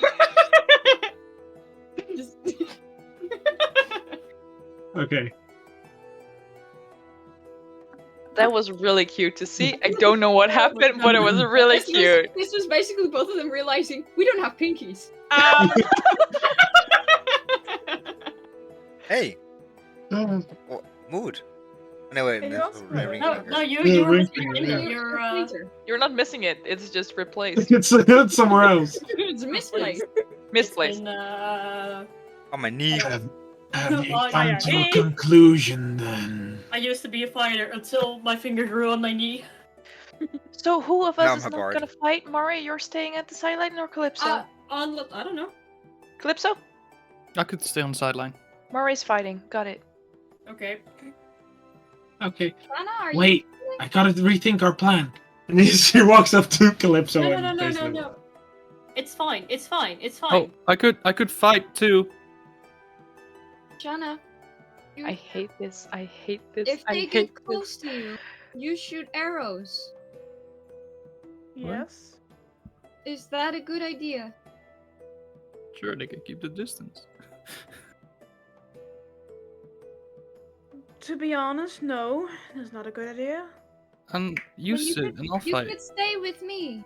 Speaker 3: Just...
Speaker 2: Okay.
Speaker 1: That was really cute to see. I don't know what happened, but it was really cute.
Speaker 3: This was basically both of them realizing we don't have pinkies.
Speaker 6: Hey, mood. No, wait.
Speaker 7: Hey,
Speaker 6: no,
Speaker 7: you also-
Speaker 6: no, ring
Speaker 5: No,
Speaker 6: finger.
Speaker 5: no, you
Speaker 2: Yeah,
Speaker 5: were
Speaker 2: ring
Speaker 5: missing
Speaker 2: finger,
Speaker 5: it.
Speaker 2: yeah.
Speaker 5: You're
Speaker 1: You're not missing it. It's just replaced.
Speaker 2: It's somewhere else.
Speaker 3: It's misplaced.
Speaker 1: Misplaced.
Speaker 5: in,
Speaker 6: On my knee.
Speaker 2: Have
Speaker 5: Oh,
Speaker 2: you
Speaker 5: yeah.
Speaker 2: come to a conclusion then?
Speaker 5: I used to be a fighter until my finger grew on my knee.
Speaker 1: So who of
Speaker 6: Now
Speaker 1: us is
Speaker 6: I'm
Speaker 1: not
Speaker 6: bored.
Speaker 1: gonna fight? Mari, you're staying at the sideline or Calypso?
Speaker 5: I don't know.
Speaker 1: Calypso?
Speaker 4: I could stay on the sideline.
Speaker 1: Mari's fighting. Got it.
Speaker 5: Okay.
Speaker 2: Okay.
Speaker 3: Anna, are you?
Speaker 2: Wait, I gotta rethink our plan. And then she walks up to Calypso
Speaker 5: No,
Speaker 2: and
Speaker 5: no, no, no,
Speaker 2: basically...
Speaker 5: no. It's fine. It's fine. It's
Speaker 4: Oh,
Speaker 5: fine.
Speaker 4: I could fight too.
Speaker 3: Shana,
Speaker 1: I hate this. I hate this.
Speaker 3: if
Speaker 1: I
Speaker 3: they
Speaker 1: hate
Speaker 3: get
Speaker 1: this.
Speaker 3: close to you, you shoot arrows.
Speaker 7: Yes.
Speaker 3: Is that a good idea?
Speaker 4: Sure, they can keep the distance.
Speaker 7: To be honest, no. That's not a good idea.
Speaker 4: And you
Speaker 3: Then
Speaker 4: sit and I'll
Speaker 3: You
Speaker 4: fight.
Speaker 3: could stay with me.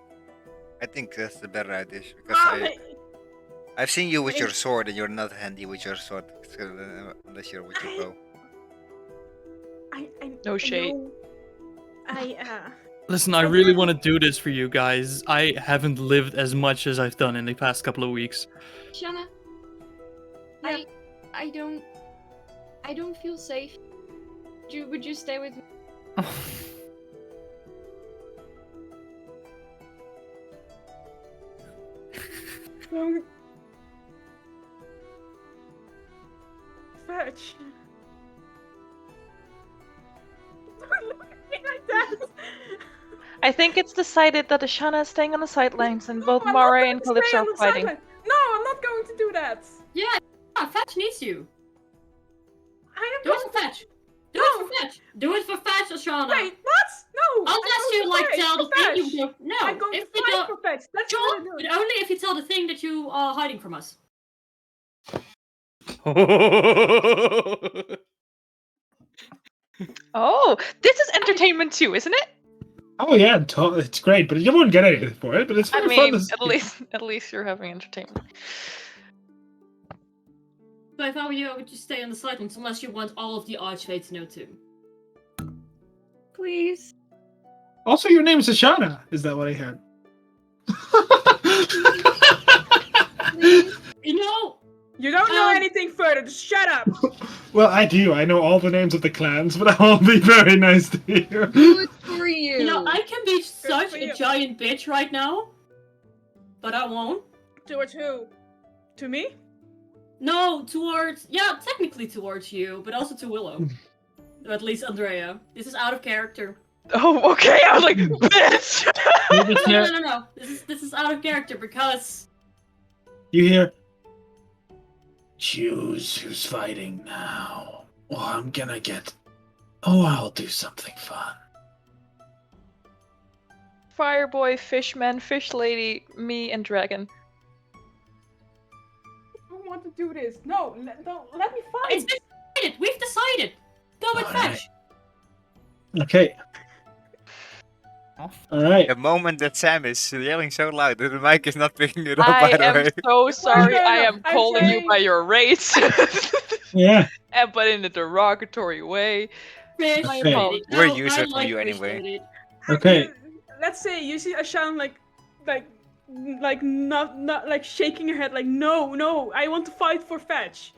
Speaker 6: I think that's the better idea because I've seen you with your sword and you're not handy with your sword unless you're with your bow.
Speaker 1: No shade.
Speaker 4: Listen, I really want to do this for you guys. I haven't lived as much as I've done in the past couple of weeks.
Speaker 3: Shana,
Speaker 7: Yeah.
Speaker 3: I don't feel safe. Would you stay with me?
Speaker 7: Don't fetch. Don't look at me like that.
Speaker 1: I think it's decided that Ashana is staying on the sidelines and both
Speaker 7: I'm not
Speaker 1: Mari
Speaker 7: going
Speaker 1: and
Speaker 7: to
Speaker 1: Calypso
Speaker 7: stay
Speaker 1: are
Speaker 7: on the
Speaker 1: fighting.
Speaker 7: sideline. No, I'm not going to do that.
Speaker 5: Yeah, Fetch needs you.
Speaker 7: I
Speaker 5: Do
Speaker 7: am
Speaker 5: it
Speaker 7: not.
Speaker 5: for Fetch. Do it for Fetch. Do it for Fetch, Ashana.
Speaker 7: Wait, what? No.
Speaker 5: Unless
Speaker 7: I'm
Speaker 5: you
Speaker 7: going
Speaker 5: like
Speaker 7: to fight
Speaker 5: tell
Speaker 7: for
Speaker 5: the thing
Speaker 7: Fetch.
Speaker 5: you do. No,
Speaker 7: I'm going
Speaker 5: if
Speaker 7: to
Speaker 5: you
Speaker 7: fight
Speaker 5: don't,
Speaker 7: for Fetch. That's
Speaker 5: sure,
Speaker 7: what I'm
Speaker 5: but
Speaker 7: doing.
Speaker 5: only if you tell the thing that you are hiding from us.
Speaker 1: Oh, this is entertainment too, isn't it?
Speaker 2: Oh yeah, it's great, but you won't get anything for it. But it's
Speaker 1: I
Speaker 2: very fun
Speaker 1: mean,
Speaker 2: to see.
Speaker 1: at least you're having entertainment.
Speaker 5: So if I were you, I would just stay on the sidelines unless you want all of the Archway to know too.
Speaker 3: Please.
Speaker 2: Also, your name is Ashana. Is that what I heard?
Speaker 5: You know,
Speaker 7: You don't know anything further. Just shut up.
Speaker 2: Well, I do. I know all the names of the clans, but I'll be very nice to hear.
Speaker 3: Good for you.
Speaker 5: you know, I can be such
Speaker 7: for
Speaker 5: a
Speaker 7: you.
Speaker 5: giant bitch right now, but I won't.
Speaker 7: Towards who? To me?
Speaker 5: No, technically towards you, but also to Willow. Or at least Andrea. This is out of character.
Speaker 1: Oh, okay. I was like, bitch.
Speaker 5: No. This is out of character because
Speaker 2: You hear? Choose who's fighting now, or I'm gonna get. Oh, I'll do something fun.
Speaker 1: Fireboy, Fishman, Fish Lady, me, and Dragon.
Speaker 7: I don't want to do this. No, let me fight.
Speaker 5: it's decided. We've decided. Go with
Speaker 2: Alright.
Speaker 5: Fetch.
Speaker 2: Okay. All right.
Speaker 6: The moment that Sam is yelling so loud that the mic is not picking it up,
Speaker 1: I
Speaker 6: by the
Speaker 1: am
Speaker 6: way.
Speaker 1: so sorry.
Speaker 7: no,
Speaker 1: I am
Speaker 7: I'm
Speaker 1: calling you
Speaker 7: saying-
Speaker 1: by your race,
Speaker 2: Yeah.
Speaker 1: but in a derogatory way.
Speaker 5: Fish
Speaker 1: My
Speaker 2: Okay.
Speaker 5: Lady.
Speaker 6: We're
Speaker 5: No,
Speaker 6: used
Speaker 5: I
Speaker 6: to it from you
Speaker 5: Fish
Speaker 6: anyway.
Speaker 5: Lady.
Speaker 2: Okay.
Speaker 7: Let's say you see Ashan like not like shaking her head like no, I want to fight for Fetch.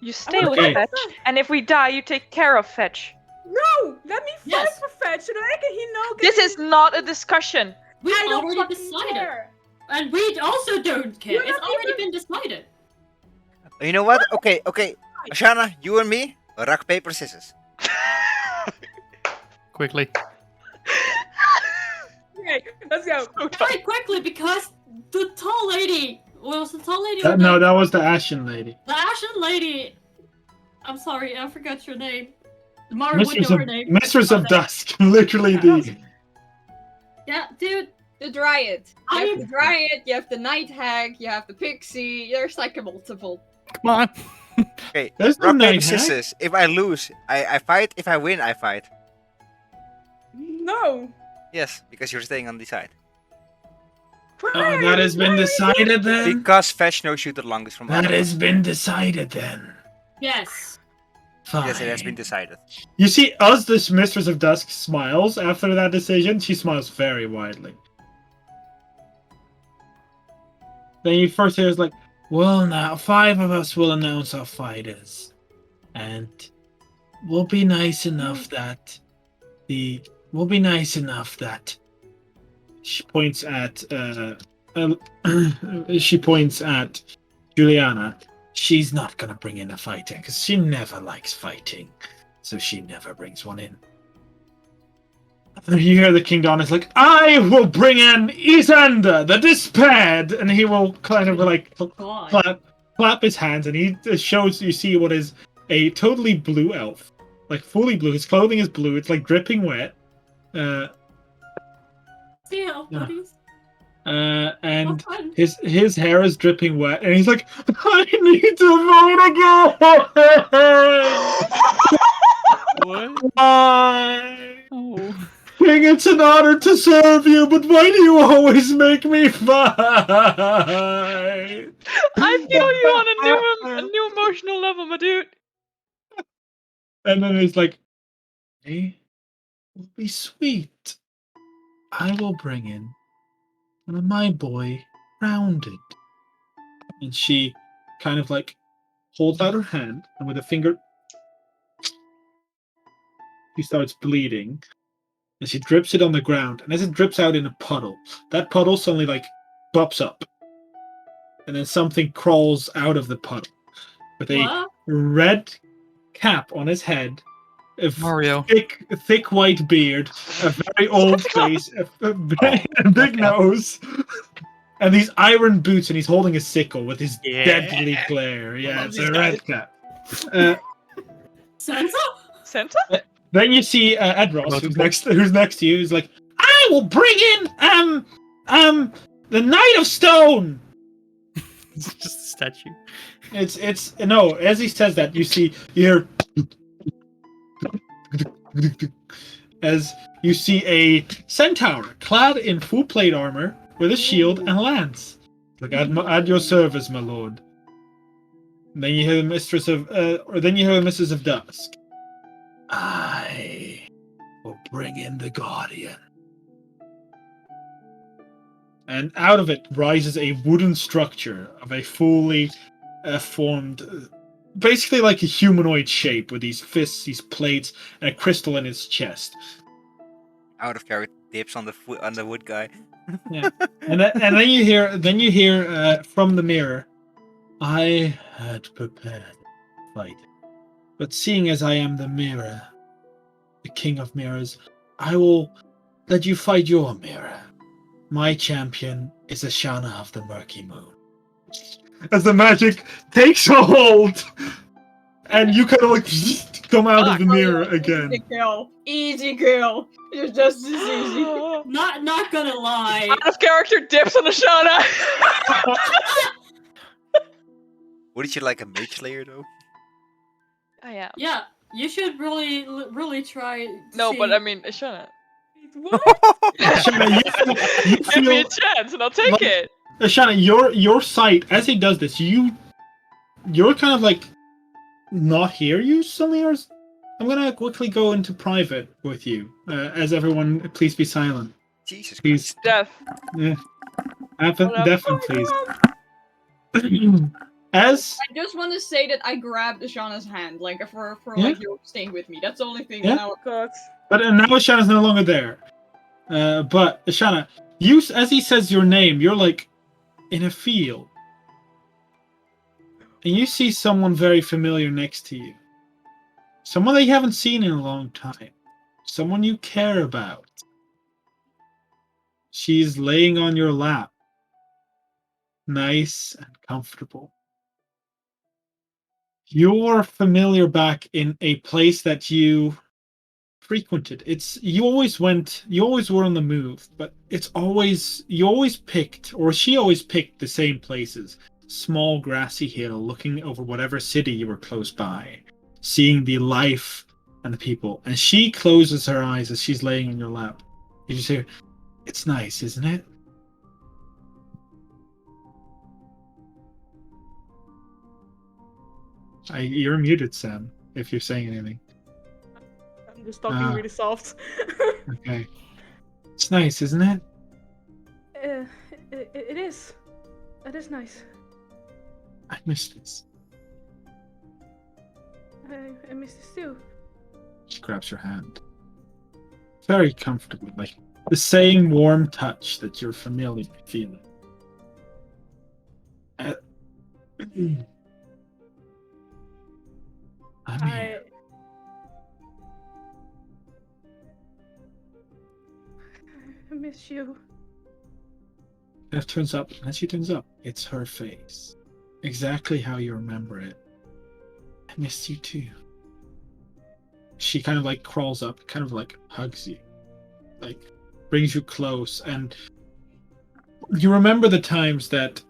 Speaker 1: You stay
Speaker 7: wanna
Speaker 1: with
Speaker 2: fight
Speaker 1: Fetch, and if we die, you take care of Fetch.
Speaker 7: No, let me fight
Speaker 5: Yes.
Speaker 7: for Fetch so that I can
Speaker 1: This is not a discussion.
Speaker 5: We
Speaker 7: I don't
Speaker 5: already
Speaker 7: fucking
Speaker 5: decided.
Speaker 7: care.
Speaker 5: And we also don't care.
Speaker 7: You're
Speaker 5: It's
Speaker 7: not
Speaker 5: already
Speaker 7: even-
Speaker 5: been decided.
Speaker 6: You know what? Okay. Ashana, you and me, rock, paper, scissors.
Speaker 4: Quickly.
Speaker 7: Okay, let's go.
Speaker 5: Very quickly because the tall lady Was the tall lady? Or
Speaker 2: No, that was the Ashen lady.
Speaker 5: the Ashen lady. I'm sorry, I forgot your name. Mario would know her name.
Speaker 2: Mistress of Dusk. Literally the.
Speaker 5: Yeah, dude.
Speaker 3: The Dryad. You
Speaker 5: I
Speaker 3: have
Speaker 5: am-
Speaker 3: the Dryad, you have the Night Hag, you have the Pixie, there's like a multiple.
Speaker 4: Come on.
Speaker 6: Okay,
Speaker 2: There's no
Speaker 6: rock, paper,
Speaker 2: Night Hag.
Speaker 6: scissors. If I lose, I fight. If I win, I fight.
Speaker 7: No.
Speaker 6: Yes, because you're staying on the side.
Speaker 2: Oh, that has been decided then.
Speaker 6: Because Fesh knows you the longest from all
Speaker 2: That
Speaker 6: of
Speaker 2: has
Speaker 6: us.
Speaker 2: been decided then.
Speaker 5: Yes.
Speaker 2: Fine.
Speaker 6: Yes, it has been decided.
Speaker 2: You see, us, this Mistress of Dusk, smiles after that decision. She smiles very widely. Then you first hear is like, well, now 5 of us will announce our fighters, and we'll be nice enough that she points at she points at Juliana. She's not gonna bring in a fighter because she never likes fighting, so she never brings one in. You hear the King Don is like, I will bring in Isander, the Despaired, and he will kind of like clap his hands, and he shows you see what is a totally blue elf, like fully blue. His clothing is blue. It's like dripping wet.
Speaker 5: See how
Speaker 2: Yeah.
Speaker 5: buddies.
Speaker 2: And
Speaker 5: Oh, fun.
Speaker 2: his hair is dripping wet, and he's like, I need to vote again.
Speaker 4: What?
Speaker 2: Why?
Speaker 4: Oh.
Speaker 2: King, it's an honor to serve you, but why do you always make me fight?
Speaker 1: I feel you on a new emotional level, my dude.
Speaker 2: And then it's like, hey, will be sweet. I will bring in my boy, Rounded. And she kind of like holds out her hand, and with a finger, she starts bleeding. And she drips it on the ground. And as it drips out in a puddle, that puddle suddenly like pops up. And then something crawls out of the puddle with a
Speaker 5: What?
Speaker 2: red cap on his head, a
Speaker 4: Mario.
Speaker 2: thick white beard, a very old face, a big nose, and these iron boots, and he's holding a sickle with his
Speaker 4: Yeah.
Speaker 2: deadly glare. Yeah, it's a red cap.
Speaker 5: Sansa?
Speaker 1: Santa?
Speaker 2: Then you see Edros,
Speaker 4: Welcome
Speaker 2: who's next to you. He's like, I will bring in the Knight of Stone.
Speaker 4: It's just a statue.
Speaker 2: It's no. As he says that, you hear as you see a centaur clad in full plate armor with a shield and lance. Like at your service, my lord. And then you hear the Mistress of Dusk. I will bring in the Guardian. And out of it rises a wooden structure of a fully formed, basically like a humanoid shape with these fists, these plates, and a crystal in its chest.
Speaker 6: Out of character dips on the wood guy.
Speaker 2: Yeah. And then you hear from the mirror, I had prepared to fight, but seeing as I am the mirror, the king of mirrors, I will let you fight your mirror. My champion is Ashana of the Murky Moon. As the magic takes a hold, and you kind of like come out of the mirror again.
Speaker 3: Easy kill. You're just as easy.
Speaker 5: Not gonna lie.
Speaker 1: Out of character dips on Ashana.
Speaker 6: Wouldn't you like a mage slayer though?
Speaker 1: I am.
Speaker 5: Yeah, you should really try. To
Speaker 1: No,
Speaker 5: see-
Speaker 1: but I mean, Ashana.
Speaker 7: What?
Speaker 2: Ashana, you
Speaker 1: Give me a
Speaker 2: feel,
Speaker 1: chance and I'll take
Speaker 2: Like-
Speaker 1: it.
Speaker 2: Ashana, your sight as he does this, you're kind of like not hear you suddenly. Or I'm gonna quickly go into private with you. As everyone, please be silent.
Speaker 6: Jesus
Speaker 2: Please,
Speaker 6: Christ.
Speaker 1: Death.
Speaker 2: definitely, please. As
Speaker 3: I just want to say that I grabbed Ashana's hand, like for
Speaker 2: Yeah.
Speaker 3: like you're staying with me. That's the only thing
Speaker 2: Yeah.
Speaker 3: that I
Speaker 7: God.
Speaker 2: but now Ashana's no longer there. But Ashana, as he says your name, you're like in a field, and you see someone very familiar next to you. Someone that you haven't seen in a long time. Someone you care about. She's laying on your lap. nice and comfortable. You're familiar back in a place that you frequented. You always were on the move, but you always picked, or she always picked the same places. Small grassy hill, looking over whatever city you were close by, seeing the life and the people. And she closes her eyes as she's laying in your lap. You just hear, "It's nice, isn't it?" You're muted, Sam, if you're saying anything.
Speaker 7: I'm just talking really soft.
Speaker 2: Okay. It's nice, isn't it?
Speaker 7: It is. It is nice.
Speaker 2: I miss this.
Speaker 7: I miss this too.
Speaker 2: She grabs your hand. Very comfortable, like the same warm touch that you're familiar feeling. I'm here.
Speaker 7: I miss you.
Speaker 2: As she turns up, it's her face. Exactly how you remember it. I missed you too. She kind of like crawls up, kind of like hugs you. Like brings you close, and you remember the times that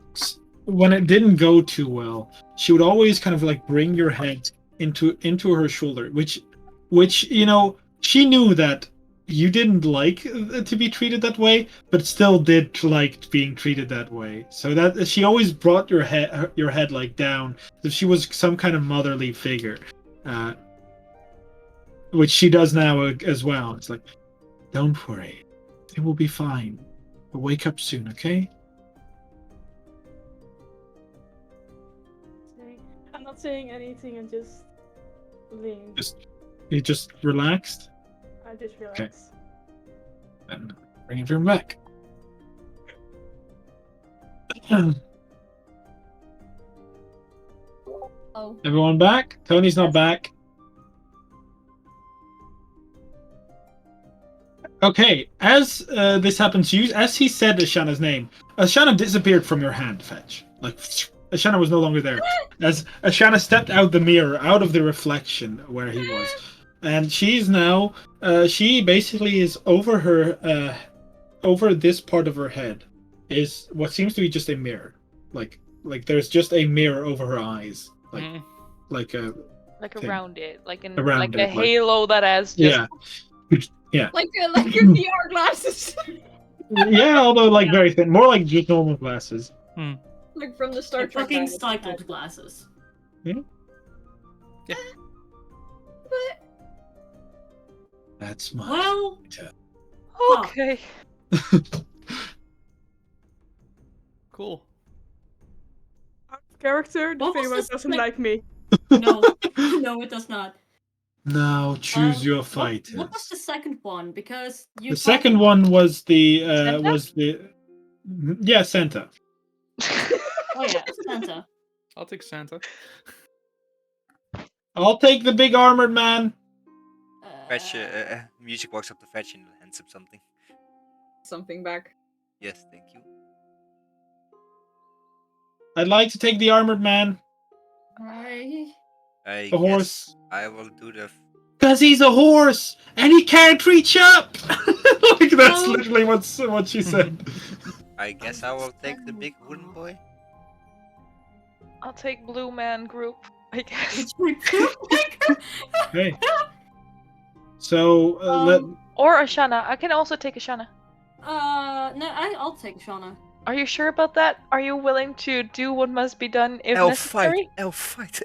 Speaker 2: when it didn't go too well, she would always kind of like bring your head into her shoulder, which she knew that you didn't like to be treated that way, but still did like being treated that way. So that she always brought your head like down, as if she was some kind of motherly figure, which she does now as well. It's like, don't worry, it will be fine. We'll wake up soon, okay?
Speaker 7: I'm not saying anything. I'm just laying.
Speaker 2: You just relaxed.
Speaker 7: I just relax.
Speaker 2: Okay. Then bring everyone back.
Speaker 3: Oh.
Speaker 2: Everyone back? Tony's not back. Okay, as this happens to you, as he said Ashana's name, Ashana disappeared from your hand, Fetch. Like, Ashana was no longer there. As Ashana stepped out the mirror, out of the reflection where he was. And she's now, she basically is over her, over this part of her head, is what seems to be just a mirror. Like there's just a mirror over her eyes. Like
Speaker 1: around it, like
Speaker 2: around
Speaker 1: a halo that has just...
Speaker 2: Yeah.
Speaker 3: Like your VR glasses.
Speaker 2: Yeah, although like very thin, more like just normal glasses.
Speaker 3: Like from the Star Trek.
Speaker 5: Fucking cycled glasses.
Speaker 2: Yeah.
Speaker 3: But
Speaker 2: that's my.
Speaker 5: Well.
Speaker 1: Okay.
Speaker 4: Cool.
Speaker 7: Character, the Feywild doesn't like me.
Speaker 5: No, no, it does not.
Speaker 2: Now choose your fight.
Speaker 5: What was the second one? Because
Speaker 2: the second one was the Santa.
Speaker 5: Oh yeah, Santa.
Speaker 4: I'll take Santa.
Speaker 2: I'll take the big armored man.
Speaker 6: Fetch, music walks up to Fetch and hands him something.
Speaker 3: Something back.
Speaker 6: Yes, thank you.
Speaker 2: I'd like to take the armored man.
Speaker 6: I
Speaker 2: a horse.
Speaker 6: I will do the.
Speaker 2: Because he's a horse and he can't reach up. Like that's literally what she said.
Speaker 6: I guess I will take the big wooden boy.
Speaker 1: I'll take Blue Man Group, I guess.
Speaker 2: Okay. So
Speaker 1: or Ashana. I can also take Ashana.
Speaker 5: No, I'll take Shauna.
Speaker 1: Are you sure about that? Are you willing to do what must be done if
Speaker 6: Elf
Speaker 1: necessary?
Speaker 6: fight.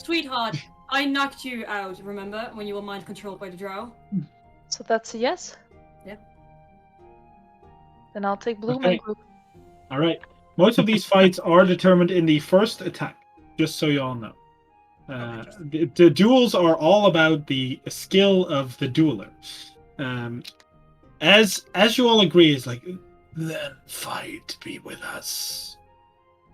Speaker 5: Sweetheart, I knocked you out, remember? When you were mind controlled by the drow?
Speaker 1: So that's a yes?
Speaker 5: Yeah.
Speaker 1: Then I'll take Blue Man Group.
Speaker 2: Alright. Most of these fights are determined in the first attack, just so you all know. The duels are all about the skill of the dueler. As you all agree, it's like, then fight be with us.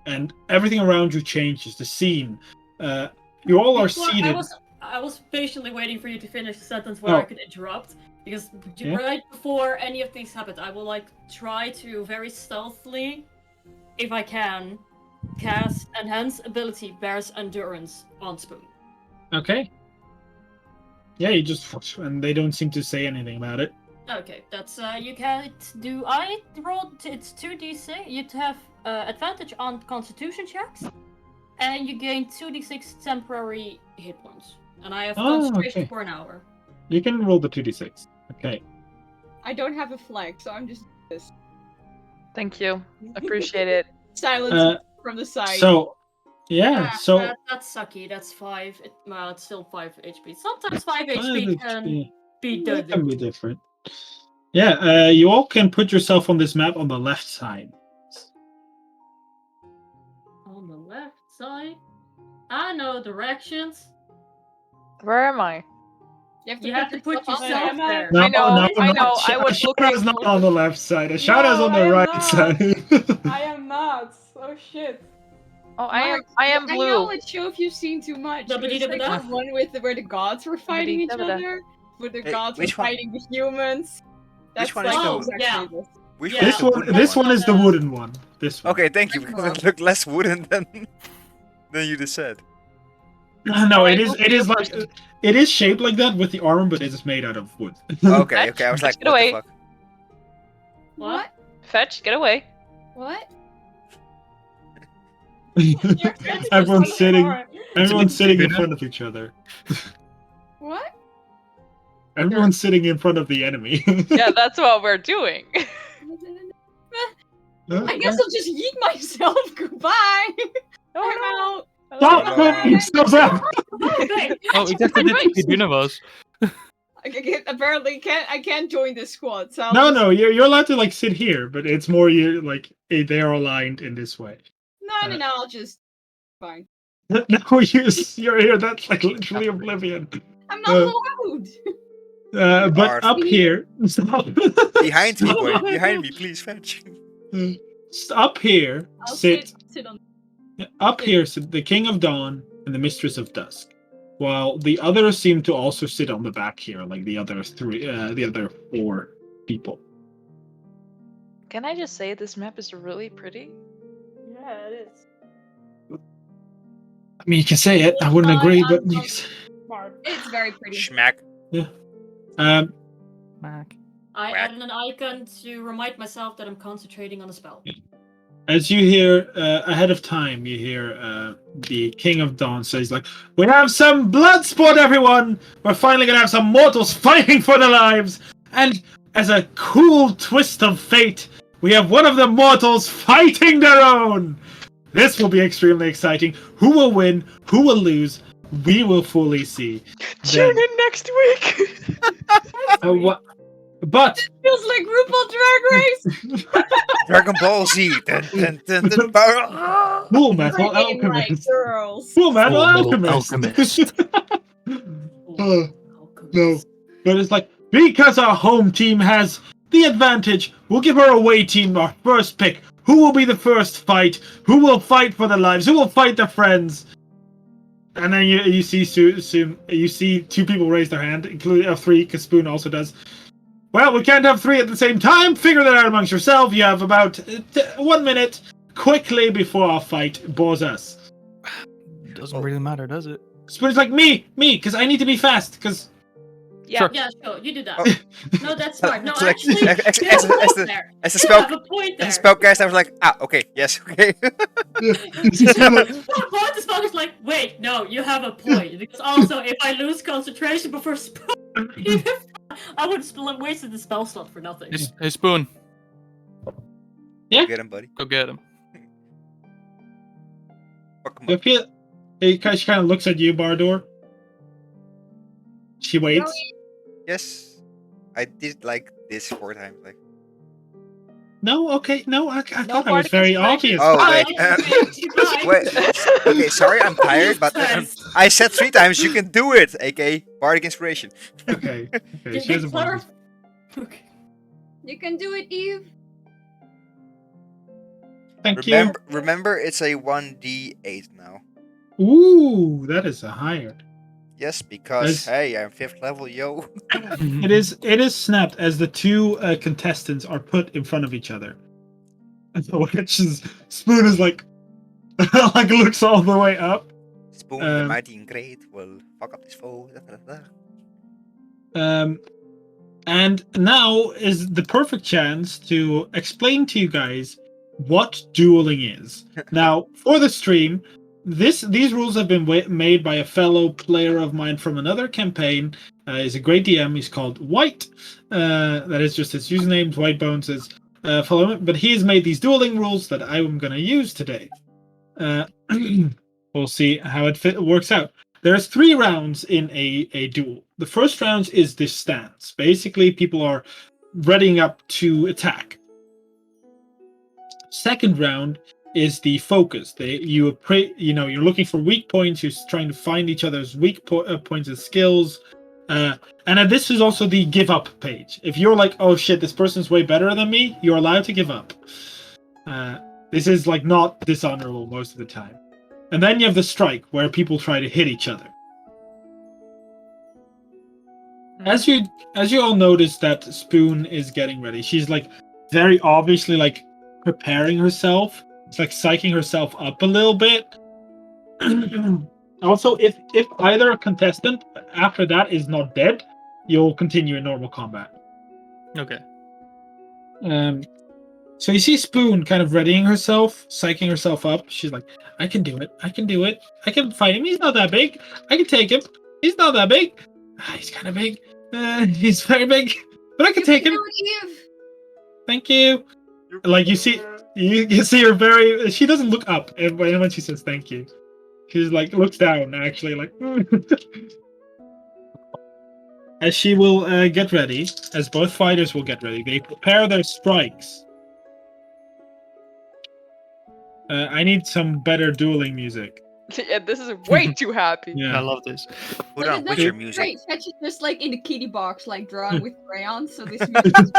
Speaker 2: And everything around you changes. The scene. You all are seated.
Speaker 5: I was patiently waiting for you to finish the sentence where I could interrupt. Because right before any of these happened, I will try to very stealthily if I can, cast Enhance Ability Bear's Endurance on Spoon.
Speaker 2: Okay. Yeah, you just and they don't seem to say anything about it.
Speaker 5: Okay, that's you can't do. I rolled. It's 2d6. You have advantage on Constitution checks, and you gain 2d6 temporary hit points. And I have concentration
Speaker 2: okay.
Speaker 5: for an hour.
Speaker 2: You can roll the 2d6. Okay.
Speaker 3: I don't have a flag, so I'm just this.
Speaker 1: Thank you. Appreciate it.
Speaker 3: Silence from the side.
Speaker 2: So, yeah. So
Speaker 5: that's sucky. That's 5. Well, it's still 5 HP. Sometimes 5 HP can be
Speaker 2: it can be different. Yeah. You all can put yourself on this map on the left side.
Speaker 5: On the left side. I know directions.
Speaker 1: Where am I?
Speaker 5: You have to put yourself there.
Speaker 1: I know. I was looking.
Speaker 2: Ashana's not on the left side. Ashana's on the right side.
Speaker 7: I am not. Oh shit.
Speaker 1: Oh, I am blue.
Speaker 3: I know it's show if you've seen too much. It's like the one with where the gods were fighting each other, where the gods were fighting the humans.
Speaker 6: Which one is the? Which
Speaker 2: this one is the wooden one. This one.
Speaker 6: Okay, thank you. Because it looked less wooden than you just said.
Speaker 2: No, it is like it is shaped like that with the armor, but it is made out of wood.
Speaker 6: Okay. I was like,
Speaker 1: get away.
Speaker 6: What the fuck?
Speaker 3: What?
Speaker 1: Fetch, get away.
Speaker 3: What?
Speaker 2: Everyone's sitting in front of each other.
Speaker 3: What?
Speaker 2: Everyone's sitting in front of the enemy.
Speaker 1: Yeah, that's what we're doing.
Speaker 3: I guess I'll just yeet myself. Goodbye. I'm out.
Speaker 2: Stop putting yourself out.
Speaker 4: Oh, exactly. The universe.
Speaker 3: Apparently, I can't join this squad. So
Speaker 2: No, you're allowed to like sit here, but it's more you like they are aligned in this way.
Speaker 3: No, I'll just fine.
Speaker 2: No, you're here. That's like literally oblivion.
Speaker 3: I'm not allowed.
Speaker 2: But up here,
Speaker 6: Behind me, boy. Behind me, please, Fetch.
Speaker 2: Up here,
Speaker 3: I'll
Speaker 2: sit
Speaker 3: on.
Speaker 2: Up here sit the King of Dawn and the Mistress of Dusk, while the others seem to also sit on the back here, like the other 4 people.
Speaker 1: Can I just say this map is really pretty?
Speaker 7: Yeah, it is.
Speaker 2: I mean, you can say it. I wouldn't agree, but you can say...
Speaker 3: It's very pretty.
Speaker 6: Schmack.
Speaker 2: Yeah.
Speaker 5: I added an icon to remind myself that I'm concentrating on a spell.
Speaker 2: As you hear ahead of time, you hear the King of Dawn says, like, "We have some blood sport, everyone! We're finally gonna have some mortals fighting for their lives! And as a cool twist of fate, we have one of the mortals fighting their own! This will be extremely exciting. Who will win? Who will lose? We will fully see."
Speaker 1: Tune in next week!
Speaker 2: But
Speaker 3: feels like RuPaul Drag Race.
Speaker 6: Dragon Ball Z.
Speaker 2: Full Metal Alchemist. Full Metal Alchemist. No, but it's like, because our home team has the advantage, we'll give our away team our first pick. Who will be the first fight? Who will fight for their lives? Who will fight their friends? And then you see soon you see 2 people raise their hand, including 3, because Spoon also does. Well, we can't have 3 at the same time. Figure that out amongst yourself. You have about 1 minute, quickly, before our fight bores us.
Speaker 4: Doesn't really matter, does it?
Speaker 2: Spoon's like, me, because I need to be fast, because...
Speaker 5: Yeah, sure, you do that. No, that's smart. No,
Speaker 6: So, like,
Speaker 5: actually,
Speaker 6: as a spellcaster, I was like, okay, yes, okay.
Speaker 5: The spell is like, wait, no, you have a point. Because also, if I lose concentration before spell, I would have wasted the spell slot for nothing.
Speaker 4: Hey, Spoon.
Speaker 2: Yeah?
Speaker 6: Go get him, buddy.
Speaker 4: Go get him.
Speaker 6: Fuck him up.
Speaker 2: She kind of looks at you, Bardor. She waits.
Speaker 6: Yes. I did like this 4 times. Like.
Speaker 2: No, okay, no, I thought I was very obvious.
Speaker 6: Oh, wait. Wait. Okay, sorry, I'm tired, but I said 3 times you can do it, aka Bardic Inspiration.
Speaker 2: Okay. She has a bonus.
Speaker 3: You can do it, Eve.
Speaker 2: Thank you.
Speaker 6: Remember, it's a 1d8 now.
Speaker 2: Ooh, that is a higher.
Speaker 6: Yes, because hey, I'm 5th level, yo.
Speaker 2: It is snapped as the 2 contestants are put in front of each other. Which is Spoon is like like looks all the way up.
Speaker 6: Spoon, the mighty and great, will fuck up this foe.
Speaker 2: And now is the perfect chance to explain to you guys what dueling is. Now, for the stream, these rules have been made by a fellow player of mine from another campaign. He's a great DM. He's called White. That is just his username. White Bones is follow him. But he has made these dueling rules that I'm going to use today. We'll see how it works out. There's 3 rounds in a duel. The first round is this stance. Basically, people are readying up to attack. Second round is the focus. You're looking for weak points. You're trying to find each other's weak points and skills. And this is also the give up page. If you're like, oh shit, this person's way better than me, you're allowed to give up. This is like not dishonorable most of the time. And then you have the strike, where people try to hit each other. As you all notice that Spoon is getting ready, she's like very obviously like preparing herself. It's like psyching herself up a little bit. Also, if either contestant after that is not dead, you'll continue in normal combat.
Speaker 4: Okay.
Speaker 2: So you see Spoon kind of readying herself, psyching herself up. She's like, I can do it. I can do it. I can fight him. He's not that big. I can take him. He's not that big. He's kind of big. He's very big. But I can take him. Thank you. Like you see her very... She doesn't look up when she says thank you. She's like, looks down, actually. Like, as she will get ready, as both fighters will get ready, they prepare their strikes. I need some better dueling music.
Speaker 1: Yeah, this is way too happy.
Speaker 2: Yeah.
Speaker 4: I love this.
Speaker 6: Put on Witcher music.
Speaker 3: Right, Fetch is just like in the kitty box, like drawn with crayons. So this music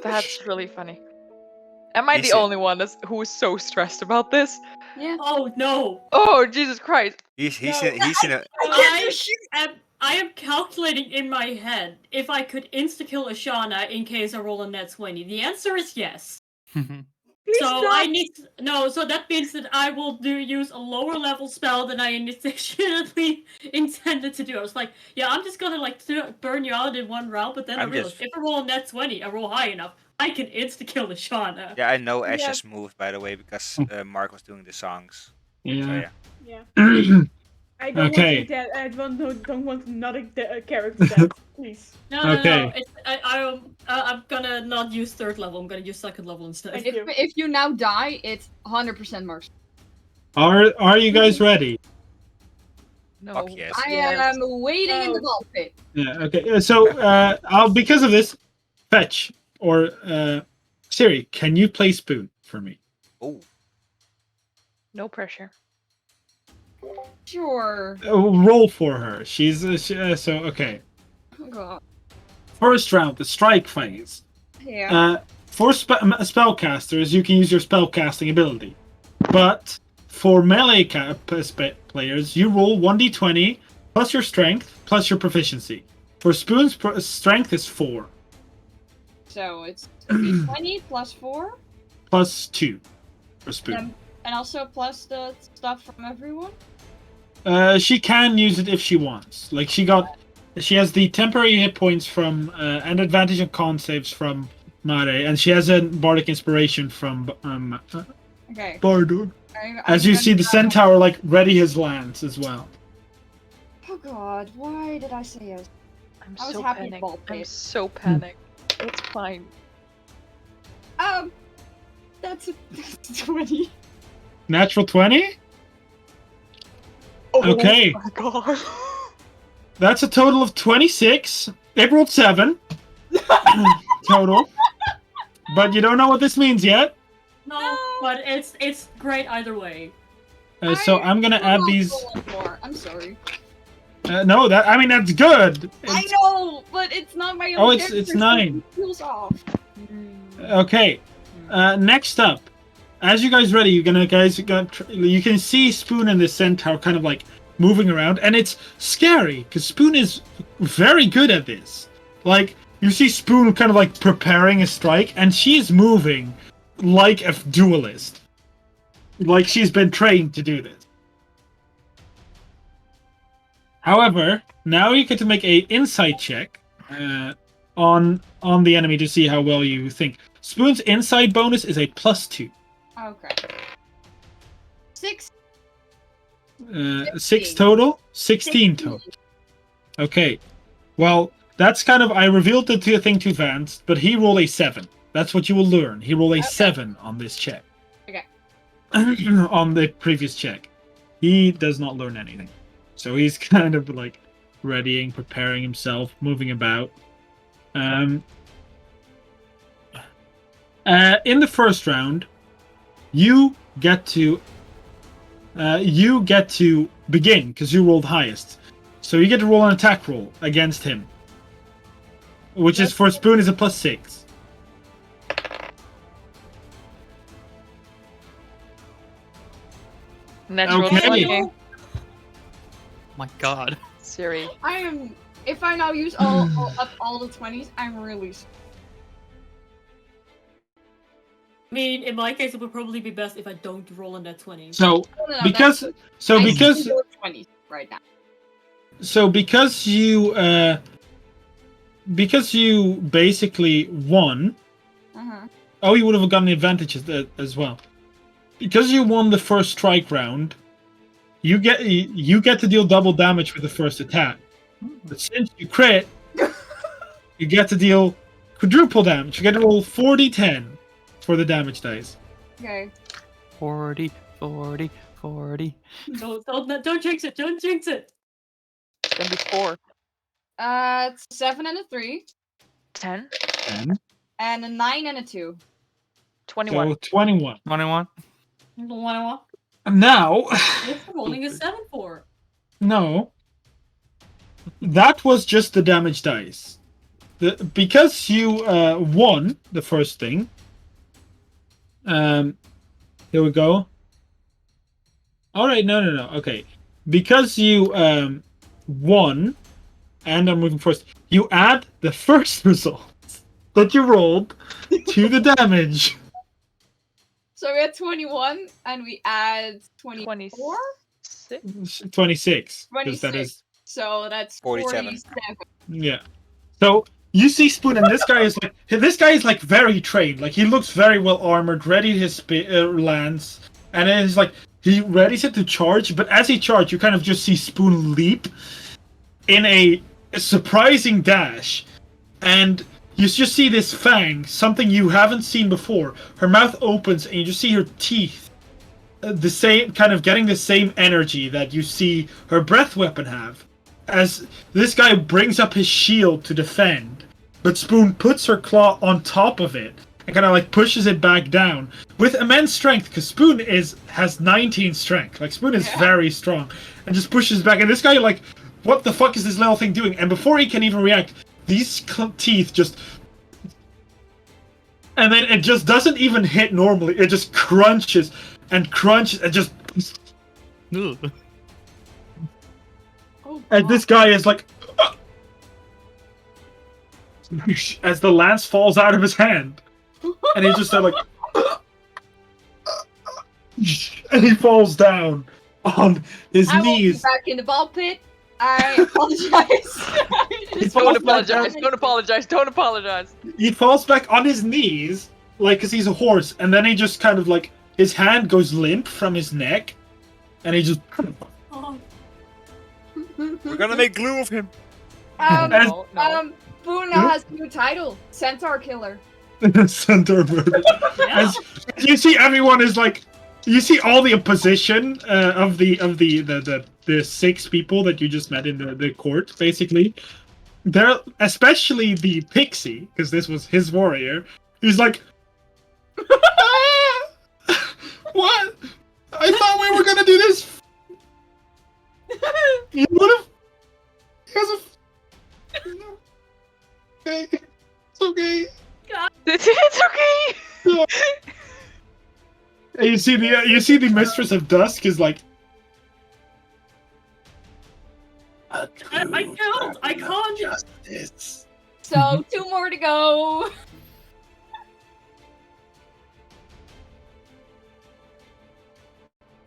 Speaker 1: That's really funny. Am I the
Speaker 6: Listen.
Speaker 1: only one who is so stressed about this?
Speaker 3: Yeah.
Speaker 5: Oh no!
Speaker 1: Oh, Jesus Christ.
Speaker 6: He's
Speaker 5: No.
Speaker 6: in a.
Speaker 5: I am calculating in my head if I could insta-kill Ashana in case I roll a net 20. The answer is yes. So I need so that means that I will use a lower level spell than I initially intended to do. I was like, yeah, I'm just gonna like burn you out in one round, but then I realized if I roll a net 20, I roll high enough, I can insta-kill Ashana.
Speaker 6: Yeah, I know Ash's move, by the way, because Mark was doing the songs.
Speaker 2: Yeah.
Speaker 7: Yeah.
Speaker 2: Yeah.
Speaker 7: I don't
Speaker 2: Okay.
Speaker 7: want to dead. I don't want another character dead. Please.
Speaker 5: No,
Speaker 2: Okay.
Speaker 5: I'm gonna not use 3rd level. I'm gonna use 2nd level instead.
Speaker 7: Thank you.
Speaker 3: If you now die, it's 100% Mark's.
Speaker 2: Are you guys ready?
Speaker 1: No.
Speaker 6: Fuck yes.
Speaker 3: I am waiting in the ball pit.
Speaker 2: Yeah. Okay. So because of this, Fetch or Siri, can you play Spoon for me?
Speaker 6: Oh,
Speaker 1: No pressure.
Speaker 3: Sure.
Speaker 2: Roll for her. She's so okay.
Speaker 3: Oh god.
Speaker 2: First round, the strike phase.
Speaker 3: Yeah.
Speaker 2: For spellcasters, you can use your spellcasting ability, but for melee players, you roll 1d20 plus your strength plus your proficiency. For Spoon's strength is 4
Speaker 3: So it's 20 plus 4.
Speaker 2: plus 2 for Spoon.
Speaker 3: And also plus the stuff from everyone.
Speaker 2: She can use it if she wants. Like she has the temporary hit points from and advantage on con saves from Mare, and she has a bardic inspiration from
Speaker 3: Okay.
Speaker 2: Bardur.
Speaker 3: I'm
Speaker 2: As you
Speaker 3: gonna
Speaker 2: see, the
Speaker 3: grab-
Speaker 2: centaur like ready his lance as well.
Speaker 3: Oh god, why did I say yes?
Speaker 1: I'm
Speaker 3: I was
Speaker 1: so
Speaker 3: happy
Speaker 1: panicked.
Speaker 3: ball
Speaker 1: I'm
Speaker 3: pit.
Speaker 1: so panicked. It's fine.
Speaker 3: That's 20.
Speaker 2: Natural 20.
Speaker 1: Oh
Speaker 2: Okay.
Speaker 1: my god.
Speaker 2: That's a total of 26. It rolled 7 total. But you don't know what this means yet.
Speaker 5: No, but it's great either way.
Speaker 2: So I'm gonna add
Speaker 3: Roll
Speaker 2: these.
Speaker 3: one more. I'm sorry.
Speaker 2: No, that's good.
Speaker 3: I
Speaker 2: It's-
Speaker 3: know, but it's not my own.
Speaker 2: Oh, it's
Speaker 3: character, so
Speaker 2: 9.
Speaker 3: it feels off.
Speaker 2: Okay. Next up, as you guys ready, you can see Spoon and the centaur kind of like moving around, and it's scary because Spoon is very good at this. Like you see Spoon kind of like preparing a strike, and she's moving like a duelist. Like she's been trained to do this. However, now you get to make a insight check on the enemy to see how well you think. Spoon's insight bonus is a +2.
Speaker 3: Okay. 6.
Speaker 2: 6 total? 16 total. Okay. Well, that's kind of... I revealed the thing to Vance, but he rolled a 7. That's what you will learn. He rolled a 7 on this check.
Speaker 3: Okay.
Speaker 2: On the previous check. He does not learn anything. So he's kind of like readying, preparing himself, moving about. In the first round, you get to begin because you rolled highest. So you get to roll an attack roll against him, which is for Spoon is a +6.
Speaker 1: Natural
Speaker 2: Okay.
Speaker 1: 20.
Speaker 4: My God.
Speaker 1: Siri.
Speaker 3: I am. If I now use all the 20s, I'm really.
Speaker 5: I mean, in my case, it would probably be best if I don't roll in that 20.
Speaker 2: So
Speaker 3: No,
Speaker 2: because
Speaker 3: that's-
Speaker 2: so
Speaker 3: I
Speaker 2: because
Speaker 3: see your 20s right now.
Speaker 2: so because you basically won.
Speaker 3: Uh-huh.
Speaker 2: Oh, you would have gotten advantages as well. Because you won the first strike round, you get to deal double damage with the first attack. But since you crit, you get to deal quadruple damage. You get to roll 40-10 for the damage dice.
Speaker 3: Okay.
Speaker 4: 40, 40, 40.
Speaker 5: Don't jinx it! Don't jinx it!
Speaker 1: It's gonna be 4.
Speaker 3: It's 7 and a 3,
Speaker 1: 10.
Speaker 2: 10.
Speaker 3: and a 9 and a 2.
Speaker 1: 21.
Speaker 2: So 21.
Speaker 4: 21.
Speaker 2: Now,
Speaker 5: What's rolling a 7 for?
Speaker 2: no. That was just the damage dice. Because you won the first thing. Here we go. All right, no. Okay, because you won, and I'm moving first. You add the first result that you rolled to the damage.
Speaker 3: So we had 21, and we add 24?
Speaker 1: 26.
Speaker 2: 26. Because that
Speaker 3: 26.
Speaker 2: is
Speaker 3: So that's
Speaker 6: 47.
Speaker 3: 47.
Speaker 2: yeah. So you see Spoon, and this guy is like very trained. Like he looks very well armored, ready his lance, and then he's like he readies it to charge. But as he charges, you kind of just see Spoon leap in a surprising dash, and you just see this fang, something you haven't seen before. Her mouth opens, and you just see her teeth, the same kind of getting the same energy that you see her breath weapon have. As this guy brings up his shield to defend, but Spoon puts her claw on top of it and kind of like pushes it back down with immense strength, because Spoon has 19 strength. Like Spoon is very strong, and just pushes back. And this guy like, what the fuck is this little thing doing? And before he can even react, these teeth just, and then it just doesn't even hit normally. It just crunches and just.
Speaker 4: Ugh.
Speaker 2: And this guy is like, as the lance falls out of his hand, and he's just like, and he falls down on his
Speaker 3: I won't be
Speaker 2: knees.
Speaker 3: back in the ball pit. I apologize.
Speaker 1: Don't apologize. Don't apologize. Don't apologize.
Speaker 2: He falls back on his knees, like, because he's a horse, and then he just kind of like, his hand goes limp from his neck, and he just.
Speaker 5: Oh,
Speaker 6: We're gonna make glue of him.
Speaker 1: No, no.
Speaker 3: Spoon now has a new title, Centaur Killer.
Speaker 2: Center murder. As you see, everyone is like, you see all the opposition of the 6 people that you just met in the court. Basically, they're especially the pixie, because this was his warrior. He's like, what? I thought we were gonna do this. You would have. Okay, it's okay.
Speaker 1: It's okay.
Speaker 2: Yeah. And you see the Mistress of Dusk is like.
Speaker 5: I can't.
Speaker 2: Justice.
Speaker 3: So 2 more to go.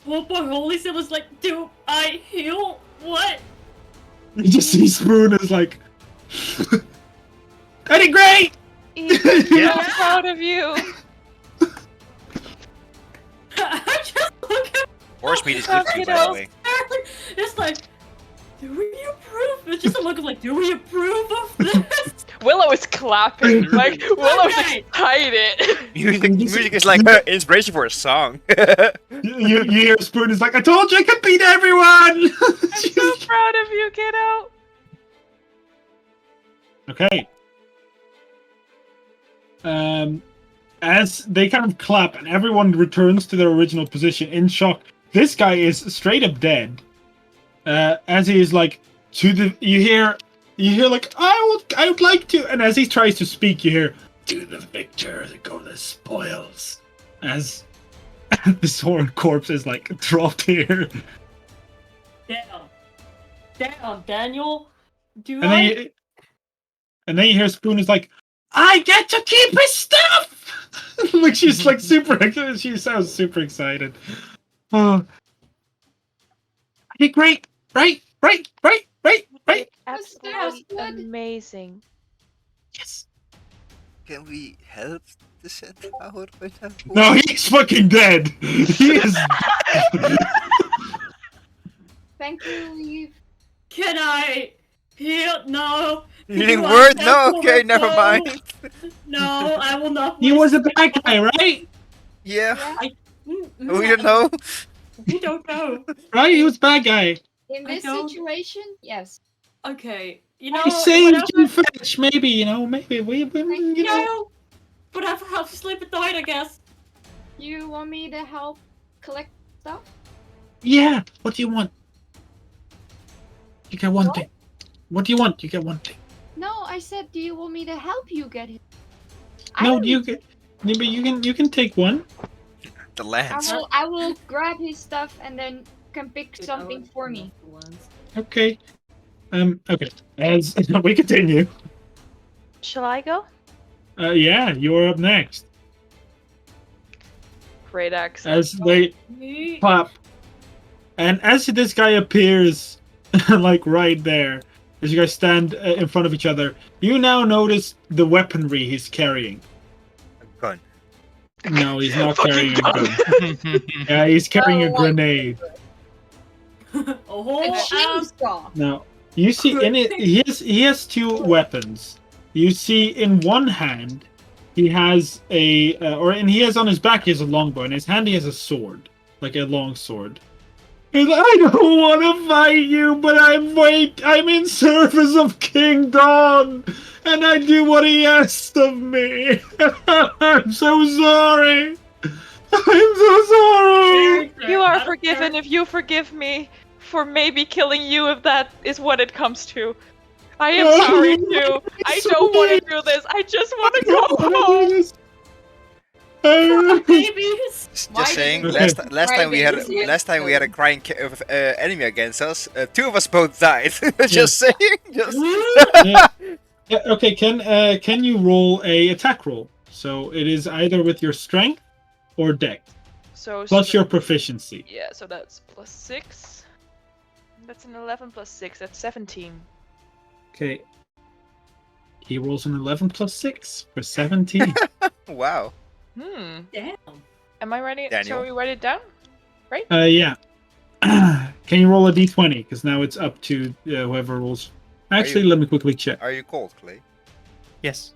Speaker 5: Oh boy, holy shit was like, do I heal? What?
Speaker 2: You just see Spoon is like, I did great!
Speaker 1: He's so
Speaker 2: Yeah.
Speaker 1: proud of you.
Speaker 5: I just look at
Speaker 6: Horse meat is good for you, by the way.
Speaker 5: her. It's like, do we approve? It's just a look of like, do we approve of this?
Speaker 1: Willow is clapping. Like Willow's
Speaker 5: Okay.
Speaker 1: excited.
Speaker 6: Music is like inspiration for a song.
Speaker 2: You hear Spoon is like, I told you I could beat everyone!
Speaker 1: I'm so proud of you, kiddo.
Speaker 2: Okay. As they kind of clap and everyone returns to their original position in shock, this guy is straight up dead. As he is like to the, you hear like I would like to, and as he tries to speak, you hear to the victor go the spoils. As the sworn corpse is like dropped here,
Speaker 5: Damn, Daniel.
Speaker 2: and then you hear Spoon is like, I get to keep his stuff. Like she's like super. She sounds super excited. Oh, I did great. Right.
Speaker 1: Absolutely amazing.
Speaker 2: Yes.
Speaker 6: Can we help the centaur?
Speaker 2: No, he's fucking dead. He is.
Speaker 3: Thank you, Leaf.
Speaker 5: Can I heal? No.
Speaker 6: You didn't
Speaker 5: You
Speaker 6: word?
Speaker 5: are
Speaker 6: No,
Speaker 5: so
Speaker 6: okay, never
Speaker 5: cool.
Speaker 6: mind.
Speaker 5: No, I will not.
Speaker 2: He was a bad guy, right?
Speaker 6: Yeah, we
Speaker 5: We
Speaker 6: don't know.
Speaker 5: We don't know.
Speaker 2: Right? He was a bad guy.
Speaker 3: In
Speaker 5: I
Speaker 3: this
Speaker 5: don't-
Speaker 3: situation, yes.
Speaker 5: Okay, you know.
Speaker 2: He saved
Speaker 5: whatever-
Speaker 2: you, Fetch. Maybe maybe we you know.
Speaker 5: No, but I have to sleep at night, I guess.
Speaker 3: You want me to help collect stuff?
Speaker 2: Yeah. What do you want? You get one
Speaker 3: What?
Speaker 2: thing. What do you want? You get one thing.
Speaker 3: No, I said, do you want me to help you get it?
Speaker 2: No, you can. Maybe you can take one.
Speaker 6: The lance.
Speaker 3: I will grab his stuff and then can pick something for me.
Speaker 2: Okay. Okay. As we continue.
Speaker 1: Shall I go?
Speaker 2: Yeah, you're up next.
Speaker 1: Great accent.
Speaker 2: As they clap, and as this guy appears, like right there, as you guys stand in front of each other, you now notice the weaponry he's carrying.
Speaker 6: A gun.
Speaker 2: No, he's not carrying a gun.
Speaker 4: That's
Speaker 2: Yeah, he's carrying a
Speaker 3: Oh,
Speaker 2: grenade.
Speaker 5: Oh,
Speaker 3: A chainsaw!
Speaker 2: Now, you see in it, he has two weapons. You see in one hand, he has he has on his back he has a longbow. In his hand he has a sword, like a long sword. And I don't want to fight you, but I'm in service of King Dawn, and I do what he asks of me. I'm so sorry. I'm so sorry.
Speaker 1: You are forgiven if you forgive me for maybe killing you if that is what it comes to. I am sorry too. I don't want to do this. I just want to go home.
Speaker 5: babies.
Speaker 6: Just saying.
Speaker 2: Okay.
Speaker 6: Last time we had a crying enemy against us. Two of us both died. Just saying. Just.
Speaker 2: Yeah, okay, can you roll a attack roll? So it is either with your strength or dex,
Speaker 1: So
Speaker 2: plus your proficiency.
Speaker 1: yeah, so that's +6. That's an 11 + 6. That's 17.
Speaker 2: Okay. He rolls an 11 plus 6 for 17.
Speaker 6: Wow.
Speaker 5: Damn.
Speaker 1: Am I writing it?
Speaker 6: Daniel.
Speaker 1: Shall we write it down?
Speaker 2: Yeah. Can you roll a d20? Because now it's up to whoever rolls. Actually, let me quickly check.
Speaker 6: Are you cold, Clay?
Speaker 4: yes.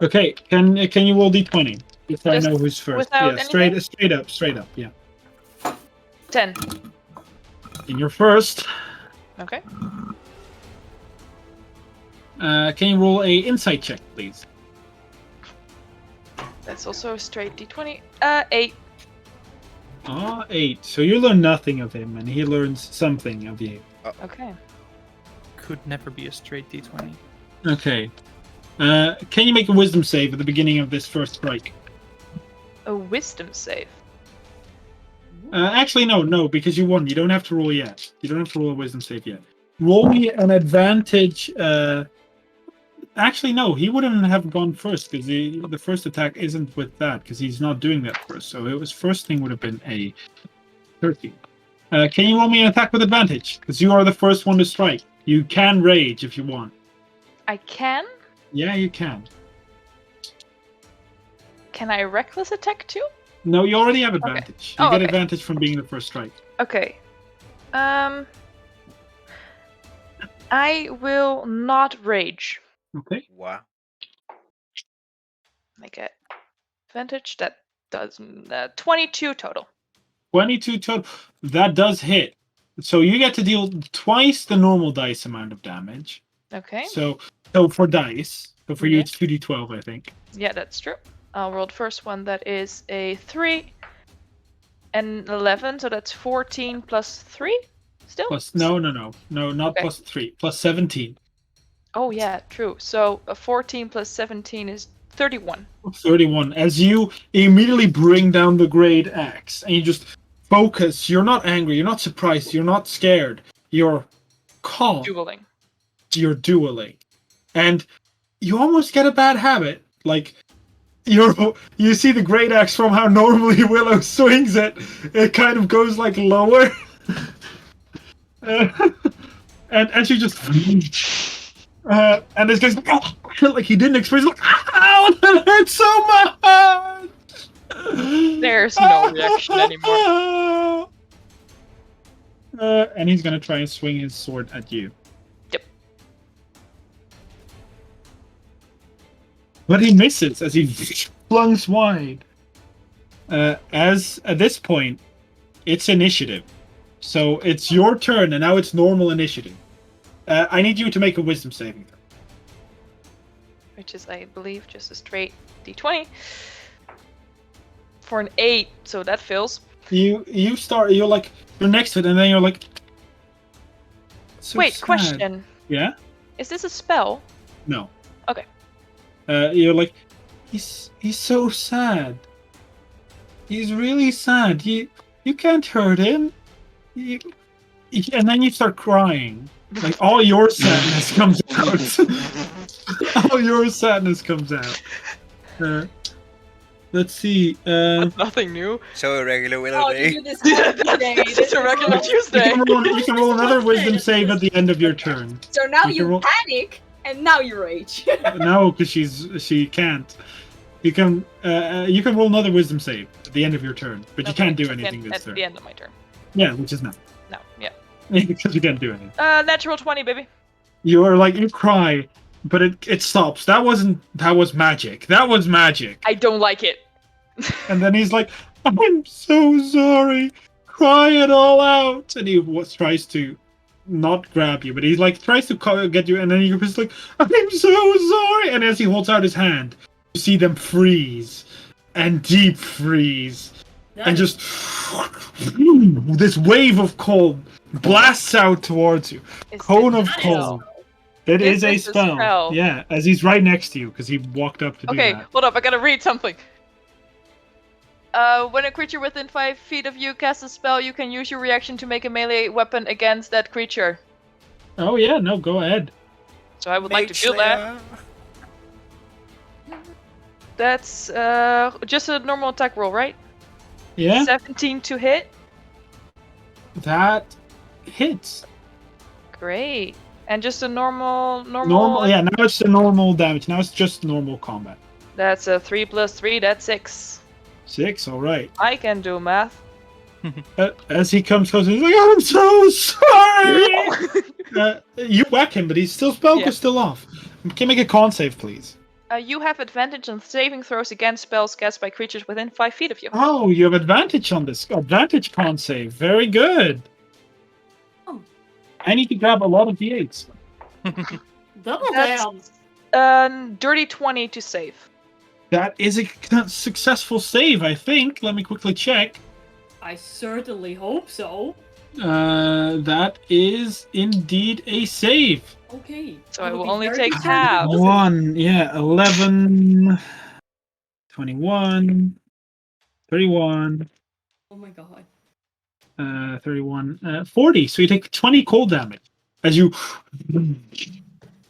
Speaker 2: Okay, can you roll d20? If I
Speaker 1: Just
Speaker 2: know who's first.
Speaker 1: without
Speaker 2: Yeah,
Speaker 1: anything?
Speaker 2: straight up, yeah.
Speaker 1: 10.
Speaker 2: And you're first.
Speaker 1: Okay.
Speaker 2: Can you roll a insight check, please?
Speaker 1: That's also a straight d20. 8.
Speaker 2: Ah, 8. So you learn nothing of him, and he learns something of you.
Speaker 1: Okay.
Speaker 4: Could never be a straight D20.
Speaker 2: Okay. Can you make a wisdom save at the beginning of this first strike?
Speaker 1: A wisdom save.
Speaker 2: Actually, no, because you won. You don't have to roll yet. You don't have to roll a wisdom save yet. Roll me an advantage Actually, no, he wouldn't have gone first because the first attack isn't with that because he's not doing that first. So it was first thing would have been a 13. Can you roll me an attack with advantage? Because you are the first one to strike. You can rage if you want.
Speaker 1: I can?
Speaker 2: Yeah, you can.
Speaker 1: Can I reckless attack too?
Speaker 2: No, you already have advantage. You get
Speaker 1: okay.
Speaker 2: advantage from being the first strike.
Speaker 1: Okay. I will not rage.
Speaker 2: Okay.
Speaker 6: Wow.
Speaker 1: I get advantage. That does 22 total.
Speaker 2: 22 total. That does hit. So you get to deal twice the normal dice amount of damage.
Speaker 1: Okay.
Speaker 2: So for dice. So for you it's 2d12, I think.
Speaker 1: Yeah, that's true. I'll roll the first one. That is a 3 and 11. So that's 14 plus 3 still?
Speaker 2: No, not
Speaker 1: Okay.
Speaker 2: plus 3. Plus 17.
Speaker 1: Oh, yeah, true. So a 14 plus 17 is 31.
Speaker 2: 31. As you immediately bring down the great axe and you just focus. You're not angry. You're not surprised. You're not scared. You're calm.
Speaker 1: Dueling.
Speaker 2: You're dueling. And you almost get a bad habit. Like, you see the great axe from how normally Willow swings it. It kind of goes like lower. And she just... and this guy's like he didn't experience like, ow, that hurts so much!
Speaker 1: There's no reaction anymore.
Speaker 2: And he's gonna try and swing his sword at you.
Speaker 1: Yep.
Speaker 2: But he misses as he flings wide. As at this point, it's initiative. So it's your turn, and now it's normal initiative. I need you to make a wisdom saving throw.
Speaker 1: Which is, I believe, just a straight d20. For an 8, so that fails.
Speaker 2: You're next to it, and then you're like... So
Speaker 1: Wait,
Speaker 2: sad.
Speaker 1: question.
Speaker 2: Yeah?
Speaker 1: Is this a spell?
Speaker 2: No.
Speaker 1: Okay.
Speaker 2: You're like, he's so sad. He's really sad. You can't hurt him. And then you start crying. Like, all your sadness comes out. All your sadness comes out. Let's see.
Speaker 1: That's nothing new.
Speaker 6: So a regular Willow
Speaker 3: Oh,
Speaker 6: day.
Speaker 3: you do this every day.
Speaker 1: It's a regular
Speaker 2: You
Speaker 1: Tuesday.
Speaker 2: can roll another wisdom save at the end of your turn.
Speaker 3: So now
Speaker 2: You can
Speaker 3: you
Speaker 2: roll-
Speaker 3: panic, and now you rage.
Speaker 2: No, because she can't. You can roll another wisdom save at the end of your turn, but you can't do anything this
Speaker 1: at
Speaker 2: turn.
Speaker 1: the end of my turn.
Speaker 2: Yeah, which is not.
Speaker 1: No, yeah.
Speaker 2: Because you can't do anything.
Speaker 1: Natural 20, baby.
Speaker 2: You cry, but it stops. That was magic. That was magic.
Speaker 1: I don't like it.
Speaker 2: And then he's like, I'm so sorry. Cry it all out. And he tries to not grab you, but he tries to get you, and then you're just like, I'm so sorry. And as he holds out his hand, you see them freeze and deep freeze. And just this wave of cold blasts out towards you. Cone of cold. It is a spell. Yeah, as he's right next to you because he walked up to do that.
Speaker 1: Okay, hold up. I gotta read something. When a creature within 5 feet of you casts a spell, you can use your reaction to make a melee weapon against that creature.
Speaker 2: Oh yeah, no, go ahead.
Speaker 1: So I would like to do that. That's just a normal attack roll, right?
Speaker 2: Yeah.
Speaker 1: 17 to hit.
Speaker 2: That hits.
Speaker 1: Great. And just a normal.
Speaker 2: Yeah, now it's the normal damage. Now it's just normal combat.
Speaker 1: That's a 3 plus 3. That's 6.
Speaker 2: 6, all right.
Speaker 1: I can do math.
Speaker 2: As he comes closer, he's like, I'm so sorry! You whack him, but he's still still off. Can you make a con save, please?
Speaker 1: You have advantage on saving throws against spells cast by creatures within 5 feet of you.
Speaker 2: Oh, you have advantage on this. Advantage con save. Very good.
Speaker 5: Oh.
Speaker 2: I need to grab a lot of d8s.
Speaker 5: Double
Speaker 1: That's-
Speaker 5: down.
Speaker 1: Dirty 20 to save.
Speaker 2: That is a successful save, I think. Let me quickly check.
Speaker 5: I certainly hope so.
Speaker 2: That is indeed a save.
Speaker 5: Okay.
Speaker 1: So I will only take half.
Speaker 2: 11, 21, 31,
Speaker 5: Oh my god.
Speaker 2: 31, 40. So you take 20 cold damage as you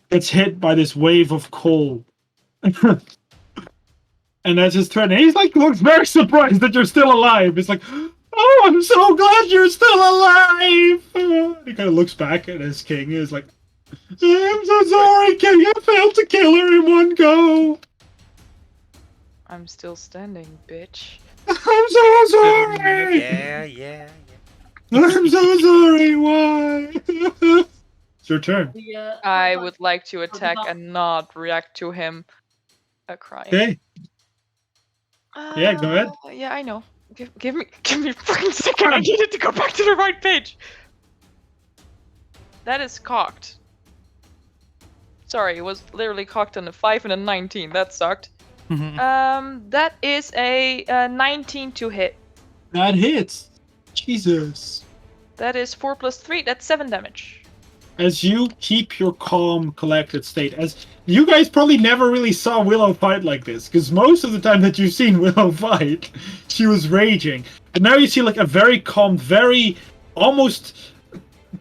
Speaker 2: gets hit by this wave of coal. And that's his turn. And he's like, looks very surprised that you're still alive. It's like, oh, I'm so glad you're still alive. He kind of looks back at his king and is like, I'm so sorry, king. I failed to kill her in one go.
Speaker 1: I'm still standing, bitch.
Speaker 2: I'm so sorry.
Speaker 6: Yeah.
Speaker 2: I'm so sorry. Why? It's your turn.
Speaker 1: I would like to attack and not react to him crying.
Speaker 2: Okay. Yeah, go ahead.
Speaker 1: Yeah, I know. Give me a fucking second. I needed to go back to the right page. That is cocked. Sorry, it was literally cocked on a 5 and a 19. That sucked. That is a 19 to hit.
Speaker 2: That hits. Jesus.
Speaker 1: That is 4 plus 3. That's 7 damage.
Speaker 2: As you keep your calm, collected state, as you guys probably never really saw Willow fight like this, because most of the time that you've seen Willow fight, she was raging. But now you see like a very calm, very almost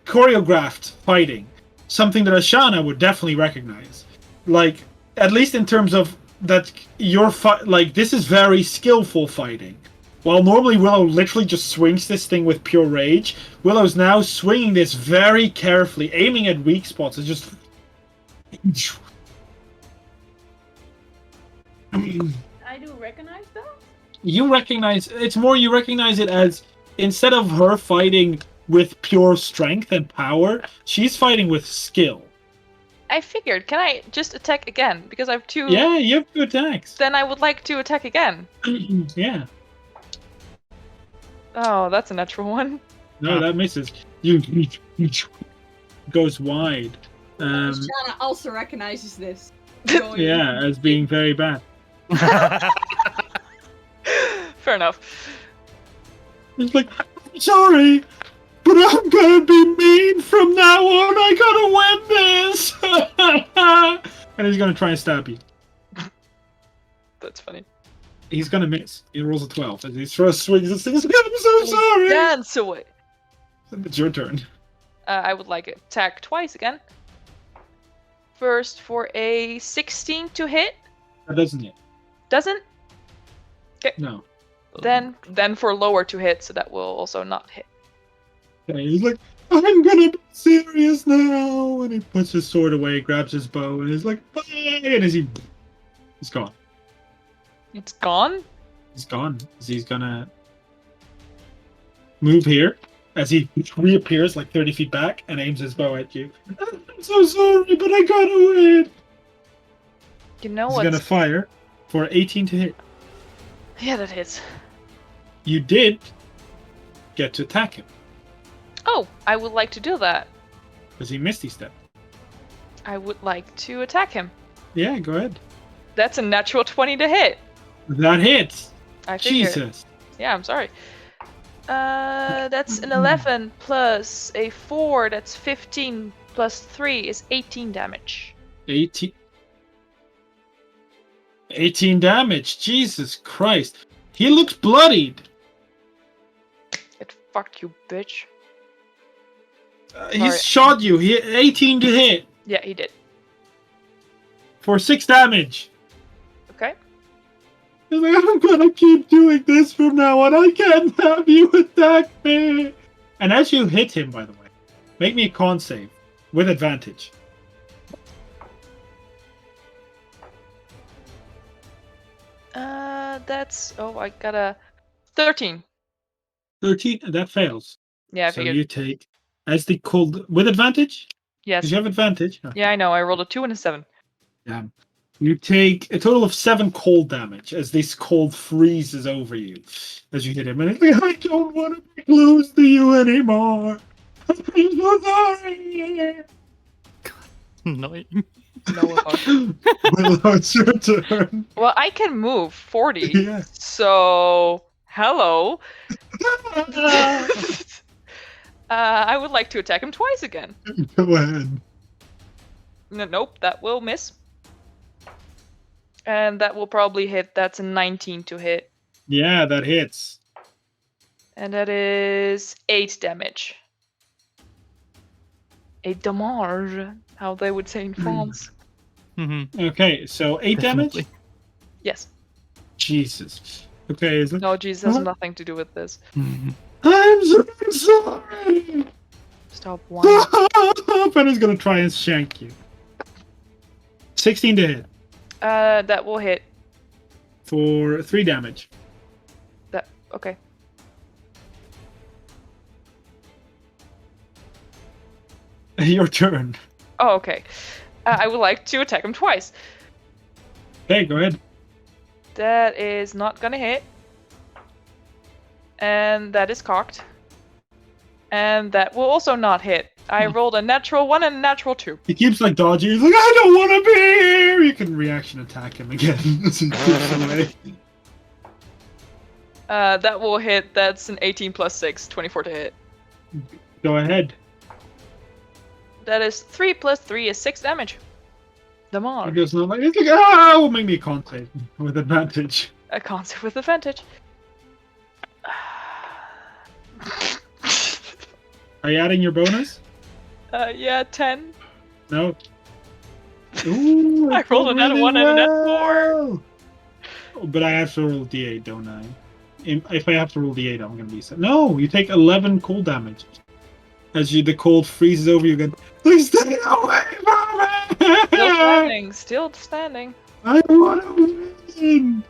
Speaker 2: choreographed fighting. Something that Ashana would definitely recognize. Like, at least in terms of that your fight, like, this is very skillful fighting. While normally Willow literally just swings this thing with pure rage, Willow's now swinging this very carefully, aiming at weak spots. It's just...
Speaker 7: I do recognize that?
Speaker 2: You recognize... It's more you recognize it as, instead of her fighting with pure strength and power, she's fighting with skill.
Speaker 1: I figured. Can I just attack again? Because I have 2...
Speaker 2: Yeah, you have 2 attacks.
Speaker 1: Then I would like to attack again.
Speaker 2: Yeah.
Speaker 1: Oh, that's a natural one.
Speaker 2: No, that misses. You goes wide.
Speaker 3: Shana also recognizes this.
Speaker 2: Yeah, as being very bad.
Speaker 1: Fair enough.
Speaker 2: It's like, I'm sorry, but I'm gonna be mean from now on. I gotta win this. And he's gonna try and stab you.
Speaker 1: That's funny.
Speaker 2: He's gonna miss. He rolls a 12. As his first swings and sings, I'm so sorry.
Speaker 1: Dance away.
Speaker 2: It's your turn.
Speaker 1: I would like to attack twice again. First for a 16 to hit.
Speaker 2: That doesn't hit.
Speaker 1: Doesn't? Okay.
Speaker 2: No.
Speaker 1: Then for lower to hit, so that will also not hit.
Speaker 2: Okay, he's like, I'm gonna be serious now. And he puts his sword away, grabs his bow, and he's like, bye. And he's gone.
Speaker 1: It's gone?
Speaker 2: He's gone. He's gonna move here as he reappears like 30 feet back and aims his bow at you. I'm so sorry, but I gotta win.
Speaker 1: You know
Speaker 2: He's
Speaker 1: what?
Speaker 2: gonna fire for 18 to hit.
Speaker 1: Yeah, that hits.
Speaker 2: You did get to attack him
Speaker 1: Oh, I would like to do that.
Speaker 2: because he misty stepped.
Speaker 1: I would like to attack him.
Speaker 2: Yeah, go ahead.
Speaker 1: That's a natural 20 to hit.
Speaker 2: That hits.
Speaker 1: I figured.
Speaker 2: Jesus.
Speaker 1: Yeah, I'm sorry. That's an 11 plus a 4. That's 15 plus 3 is 18 damage.
Speaker 2: 18 damage. Jesus Christ. He looks bloodied.
Speaker 1: Fuck you, bitch.
Speaker 2: He
Speaker 1: Sorry.
Speaker 2: shot you. He 18 to hit
Speaker 1: Yeah, he did.
Speaker 2: for 6 damage.
Speaker 1: Okay.
Speaker 2: He's like, I'm gonna keep doing this from now on. I can't have you attack me. And as you hit him, by the way, make me a con save with advantage.
Speaker 1: That's... Oh, I got a 13.
Speaker 2: 13, that fails.
Speaker 1: Yeah, I
Speaker 2: So
Speaker 1: figured.
Speaker 2: you take, as the cold, with advantage?
Speaker 1: Yes.
Speaker 2: Because you have advantage. Oh,
Speaker 1: Yeah, I know. I rolled a 2 and a 7.
Speaker 2: damn. You take a total of 7 cold damage as this cold freezes over you as you hit him. And it's like, I don't want to be close to you anymore. I'm so sorry.
Speaker 4: Annoying.
Speaker 1: No.
Speaker 2: Willow, it's your turn.
Speaker 1: Well, I can move 40.
Speaker 2: Yeah.
Speaker 1: So, hello. I would like to attack him twice again.
Speaker 2: Go ahead.
Speaker 1: Nope, that will miss. And that will probably hit. That's a 19 to hit.
Speaker 2: Yeah, that hits.
Speaker 1: And that is 8 damage. 8 damage. how they would say in France.
Speaker 2: Okay, so 8
Speaker 4: Definitely.
Speaker 2: damage?
Speaker 1: Yes.
Speaker 2: Jesus. Okay, is it?
Speaker 1: No, Jesus has nothing to do with this.
Speaker 2: I'm so sorry!
Speaker 1: Stop whining.
Speaker 2: Penny's gonna try and shank you. 16 to hit.
Speaker 1: That will hit.
Speaker 2: For 3 damage.
Speaker 1: That okay.
Speaker 2: Your turn.
Speaker 1: Oh, okay. I would like to attack him twice.
Speaker 2: Okay, go ahead.
Speaker 1: That is not gonna hit. And that is cocked. And that will also not hit. I rolled a natural 1 and a natural 2.
Speaker 2: He keeps like dodging. He's like, I don't want to be here. You can reaction attack him again as he keeps away.
Speaker 1: That will hit. That's an 18 plus 6, 24 to hit.
Speaker 2: Go ahead.
Speaker 1: That is 3 plus 3 is 6 damage.
Speaker 2: He
Speaker 1: Damage.
Speaker 2: goes not like it's like ah, will make me a con save with advantage.
Speaker 1: A con save with advantage.
Speaker 2: Are you adding your bonus?
Speaker 1: Yeah, 10.
Speaker 2: No. Ooh,
Speaker 1: I rolled a nat 1 and a nat 4.
Speaker 2: But I have to roll d8, don't I? If I have to roll d8, I'm gonna be sad. No, you take 11 cold damage. As the cold freezes over you again. Please stay away from me!
Speaker 1: Still standing. Still standing.
Speaker 2: I want to win.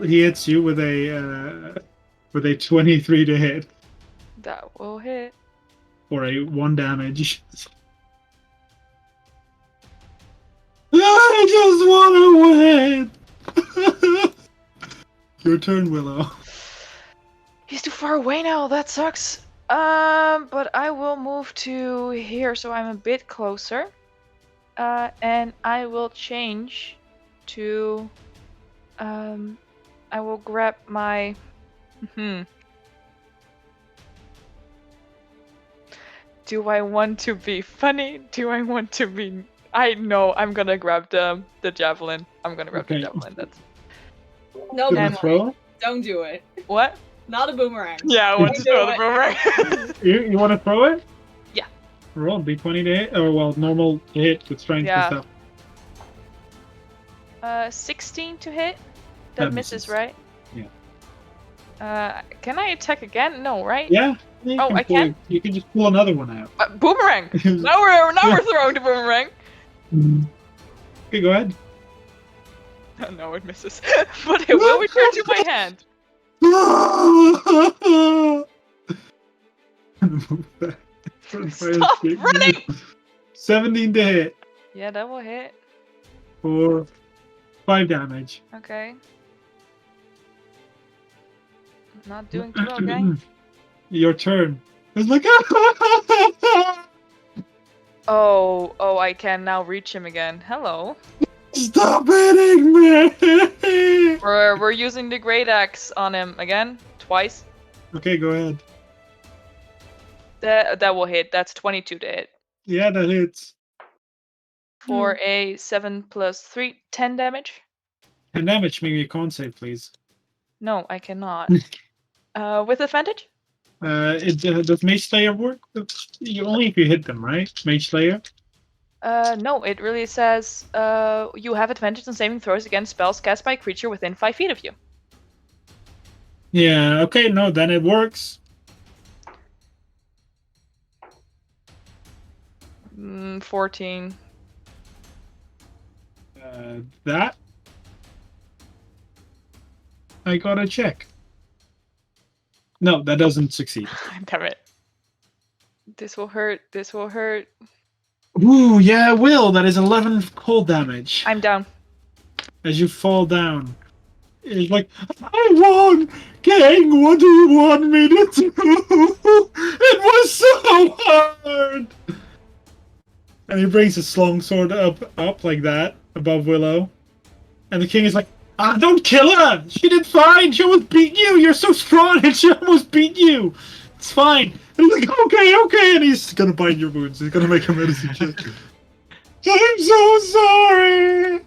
Speaker 2: He hits you with a 23 to hit
Speaker 1: That will hit.
Speaker 2: for a 1 damage. I just want to win. Your turn, Willow.
Speaker 1: He's too far away now. That sucks. But I will move to here, so I'm a bit closer. And I will change to. I will grab my. Do I want to be funny? Do I want to be? I know. I'm gonna grab the javelin. I'm gonna grab the javelin. That's
Speaker 3: No,
Speaker 2: You wanna
Speaker 3: boomerang.
Speaker 2: throw it?
Speaker 3: Don't do it.
Speaker 1: what?
Speaker 3: Not a boomerang.
Speaker 1: Yeah, I want to throw the boomerang.
Speaker 2: You want to throw it?
Speaker 1: Yeah.
Speaker 2: Roll d20 to hit, or well, normal to hit with strength
Speaker 1: Yeah.
Speaker 2: and stuff.
Speaker 1: 16 to hit. That
Speaker 2: That
Speaker 1: misses,
Speaker 2: misses.
Speaker 1: right?
Speaker 2: Yeah.
Speaker 1: Can I attack again? No, right?
Speaker 2: Yeah. You
Speaker 1: Oh, I can?
Speaker 2: You can just pull another one out.
Speaker 1: Boomerang. Now we're throwing the boomerang.
Speaker 2: Okay, go ahead.
Speaker 1: No, it misses. But it will return to my hand. Stop running!
Speaker 2: 17 to hit
Speaker 1: Yeah, that will hit.
Speaker 2: for 5 damage.
Speaker 1: Okay. Not doing too well, gang.
Speaker 2: Your turn. It's like
Speaker 1: Oh, I can now reach him again. Hello.
Speaker 2: stop hitting me.
Speaker 1: We're using the great axe on him again, twice.
Speaker 2: Okay, go ahead.
Speaker 1: That will hit. That's 22 to hit.
Speaker 2: Yeah, that hits.
Speaker 1: For a 7 plus 3, 10 damage.
Speaker 2: 10 damage. Make me a con save, please.
Speaker 1: No, I cannot. With advantage?
Speaker 2: Does Mage Slayer work? Only if you hit them, right? Mage Slayer?
Speaker 1: No, it really says you have advantage on saving throws against spells cast by a creature within 5 feet of you.
Speaker 2: Yeah, okay, no, then it works.
Speaker 1: 14.
Speaker 2: That? I gotta check. No, that doesn't succeed.
Speaker 1: Damn it. This will hurt. This will hurt.
Speaker 2: Ooh, yeah, it will. That is 11 cold damage.
Speaker 1: I'm down.
Speaker 2: As you fall down. It's like, I won! Gang, what do you want me to do? It was so hard! And he brings his long sword up like that, above Willow. And the king is like, don't kill her! She did fine! She almost beat you! You're so strong and she almost beat you! It's fine! And he's like, okay! And he's gonna bind your wounds. He's gonna make a medicine check. I'm so sorry!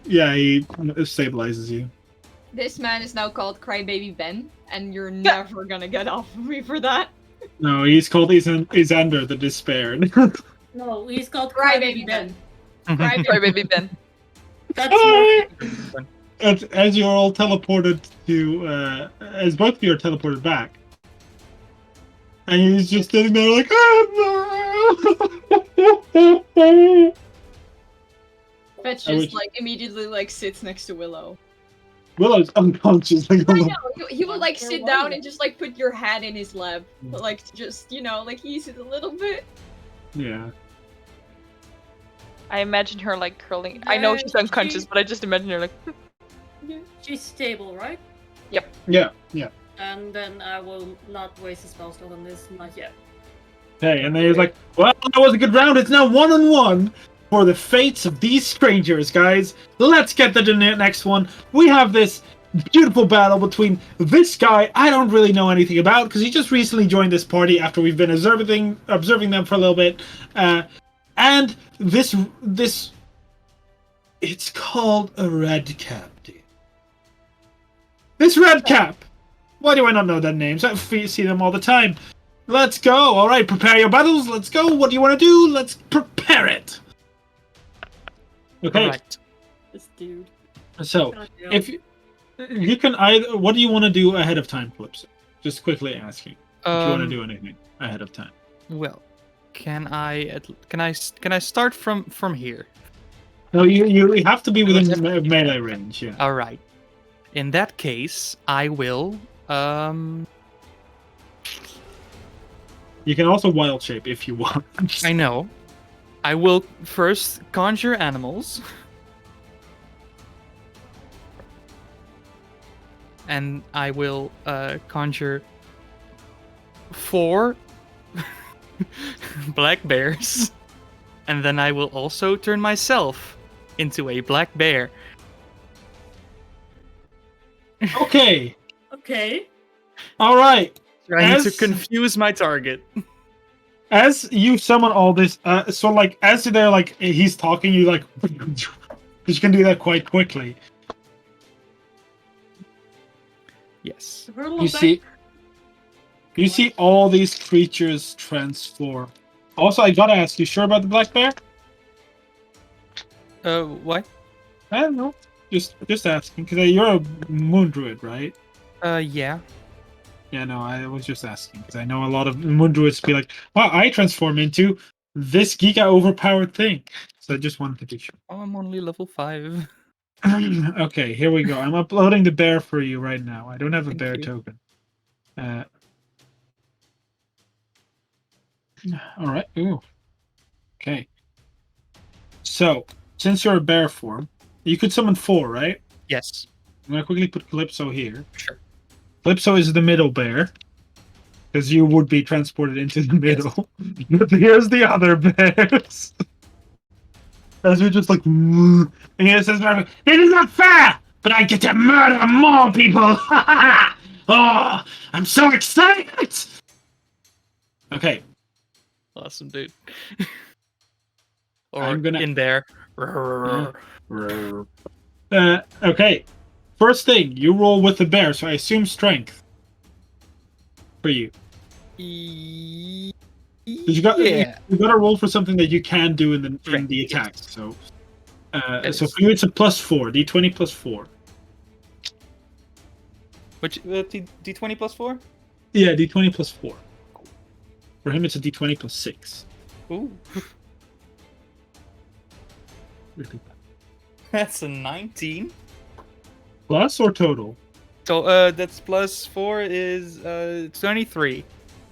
Speaker 2: Yeah, he stabilizes you.
Speaker 3: This man is now called Crybaby Ben, and you're never gonna get off of me for that.
Speaker 2: No, he's called Isander the Despaired.
Speaker 5: No, he's called
Speaker 3: Crybaby
Speaker 5: Crybaby Ben.
Speaker 1: Sorry, baby Ben.
Speaker 5: That's more fitting.
Speaker 2: As you're all teleported to, as both of you are teleported back, and he's just sitting there like, no!
Speaker 3: Fetch
Speaker 2: I
Speaker 3: just
Speaker 2: wish-
Speaker 3: like immediately like sits next to Willow.
Speaker 2: Willow's unconscious. Like,
Speaker 3: I know. He would like sit down and just like put your hand in his lap, but like just like ease it a little bit.
Speaker 2: Yeah.
Speaker 1: I imagine her like curling. I know she's unconscious, but I just imagine her like.
Speaker 5: She's stable, right?
Speaker 2: Yeah.
Speaker 5: And then I will not waste a spell slot on this, not yet.
Speaker 2: Okay, and then he's like, well, that was a good round. It's now 1-on-1 for the fates of these strangers, guys. Let's get to the next one. We have this beautiful battle between this guy I don't really know anything about because he just recently joined this party after we've been observing them for a little bit. And this it's called a red cap, dude. This red cap. Why do I not know that name? I see them all the time. Let's go. All right, prepare your battles. Let's go. What do you want to do? Let's prepare it. Okay.
Speaker 4: Right.
Speaker 5: This dude.
Speaker 2: So, if you can either, what do you want to do ahead of time, Calypso? Just quickly asking. If you want to do anything ahead of time.
Speaker 4: Well, can I start from here?
Speaker 2: No, you have to be within melee range. Yeah.
Speaker 4: All right. In that case, I will.
Speaker 2: You can also wild shape if you want.
Speaker 4: I know. I will first conjure animals. And I will conjure 4 black bears. And then I will also turn myself into a black bear.
Speaker 2: Okay.
Speaker 5: Okay.
Speaker 2: All right.
Speaker 4: Trying to confuse my target.
Speaker 2: As you summon all this, so like as they're like he's talking, you like because you can do that quite quickly.
Speaker 4: Yes.
Speaker 2: You see all these creatures transform. Also, I gotta ask, you sure about the black bear?
Speaker 4: What?
Speaker 2: I don't know. Just asking, because you're a moon druid, right?
Speaker 4: Yeah.
Speaker 2: Yeah, no, I was just asking, because I know a lot of moon druids be like, wow, I transform into this giga overpowered thing. So I just wanted to be sure.
Speaker 4: Oh, I'm only level 5.
Speaker 2: Okay, here we go. I'm uploading the bear for you right now. I don't have a
Speaker 4: Thank
Speaker 2: bear
Speaker 4: you.
Speaker 2: token. All right. Ooh. Okay. So, since you're a bear form, you could summon 4, right?
Speaker 4: Yes.
Speaker 2: I'm gonna quickly put Calypso here.
Speaker 4: Sure.
Speaker 2: Calypso is the middle bear, because you would be transported into the middle. But here's the other bears. As you're just like, and he says, "It is not fair, but I get to murder more people." Oh, I'm so excited. Okay.
Speaker 4: Awesome, dude. Or
Speaker 2: I'm gonna-
Speaker 4: in there.
Speaker 2: Okay. First thing, you roll with the bear, so I assume strength for you. You got to roll for something that you can do in the attack. So, so for you it's a +4, d20 +4.
Speaker 4: Which d20 +4?
Speaker 2: Yeah, d20 +4. For him, it's a d20 +6.
Speaker 4: Ooh. That's a 19.
Speaker 2: Plus or total?
Speaker 4: So that's +4 is 23.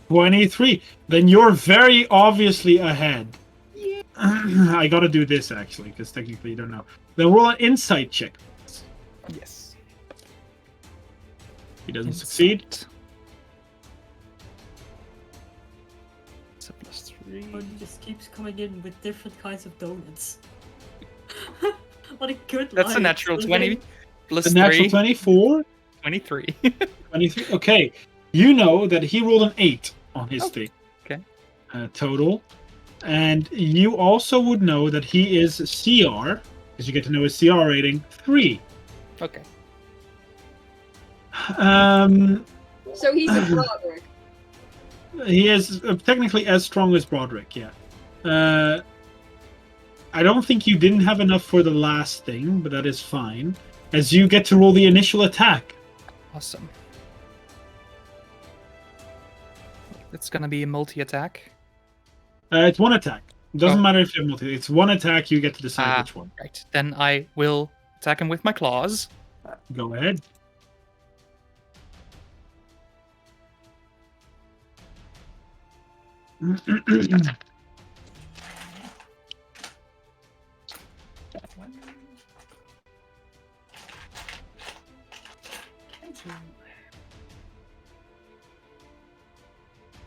Speaker 2: 23. Then you're very obviously ahead. Yeah. I gotta do this actually, because technically you don't know. Then roll an insight check.
Speaker 4: Yes.
Speaker 2: He doesn't succeed.
Speaker 4: It's a +3.
Speaker 5: But he just keeps coming in with different kinds of donuts. What a good
Speaker 4: That's
Speaker 5: life.
Speaker 4: a natural 20 plus
Speaker 2: A
Speaker 4: 3.
Speaker 2: natural 24?
Speaker 4: 23.
Speaker 2: 23. Okay. You know that he rolled an 8 on his thing.
Speaker 4: Okay.
Speaker 2: Total. And you also would know that he is CR, because you get to know his CR rating, 3.
Speaker 4: Okay.
Speaker 3: So he's a Broderick.
Speaker 2: He is technically as strong as Broderick, yeah. I don't think you didn't have enough for the last thing, but that is fine. As you get to roll the initial attack.
Speaker 4: Awesome. It's gonna be a multi-attack.
Speaker 2: It's one attack. It doesn't
Speaker 4: Oh.
Speaker 2: matter if you have multi. It's one attack. You get to decide which one.
Speaker 4: Right. Then I will attack him with my claws.
Speaker 2: Go ahead.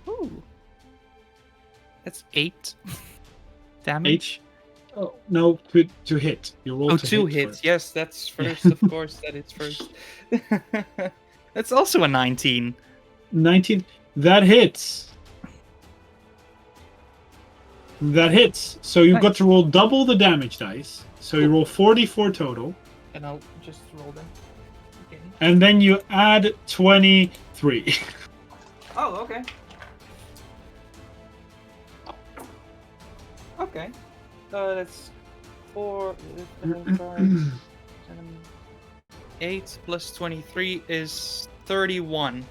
Speaker 4: Ooh. That's 8 damage.
Speaker 2: H. Oh no, to hit. You roll
Speaker 4: Oh,
Speaker 2: to
Speaker 4: 2
Speaker 2: hit
Speaker 4: hits.
Speaker 2: first.
Speaker 4: Yes, that's first. Of course, that is first. That's also a 19.
Speaker 2: 19. That hits. That hits. So you've got to roll double the damage dice. So you roll 44 total.
Speaker 4: And I'll just roll them. Okay.
Speaker 2: And then you add 23.
Speaker 4: Oh, okay. Okay. That's 4, 5, 7, 8 plus 23 is 31.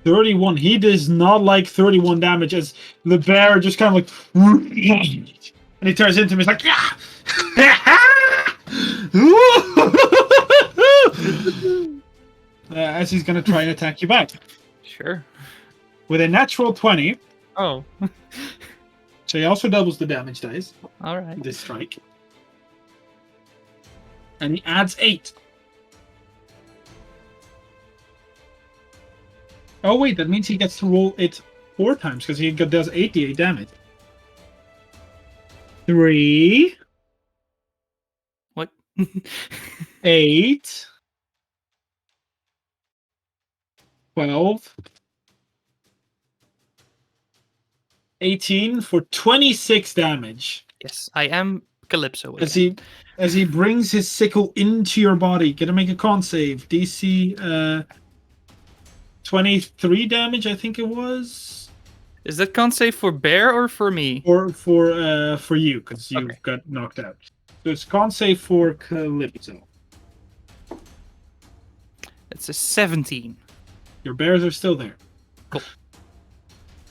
Speaker 2: 31. He does not like 31 damage as the bear just kind of like. And he turns into him. He's like. As he's going to try and attack you back.
Speaker 4: Sure.
Speaker 2: With a natural 20.
Speaker 4: Oh.
Speaker 2: So he also doubles the damage dice.
Speaker 4: Alright.
Speaker 2: This strike. And he adds 8. Oh wait, that means he gets to roll it 4 times because he does 88 damage. 3.
Speaker 4: What?
Speaker 2: 8. 12. 18 for 26 damage.
Speaker 4: Yes, I am Calypso
Speaker 2: As
Speaker 4: again.
Speaker 2: he brings his sickle into your body. Gonna make a con save. DC 23 damage, I think it was.
Speaker 4: Is that con save for Bear or for me?
Speaker 2: Or for you, because you got knocked out. So it's con save for Calypso.
Speaker 4: It's a 17.
Speaker 2: Your bears are still there.
Speaker 4: Cool.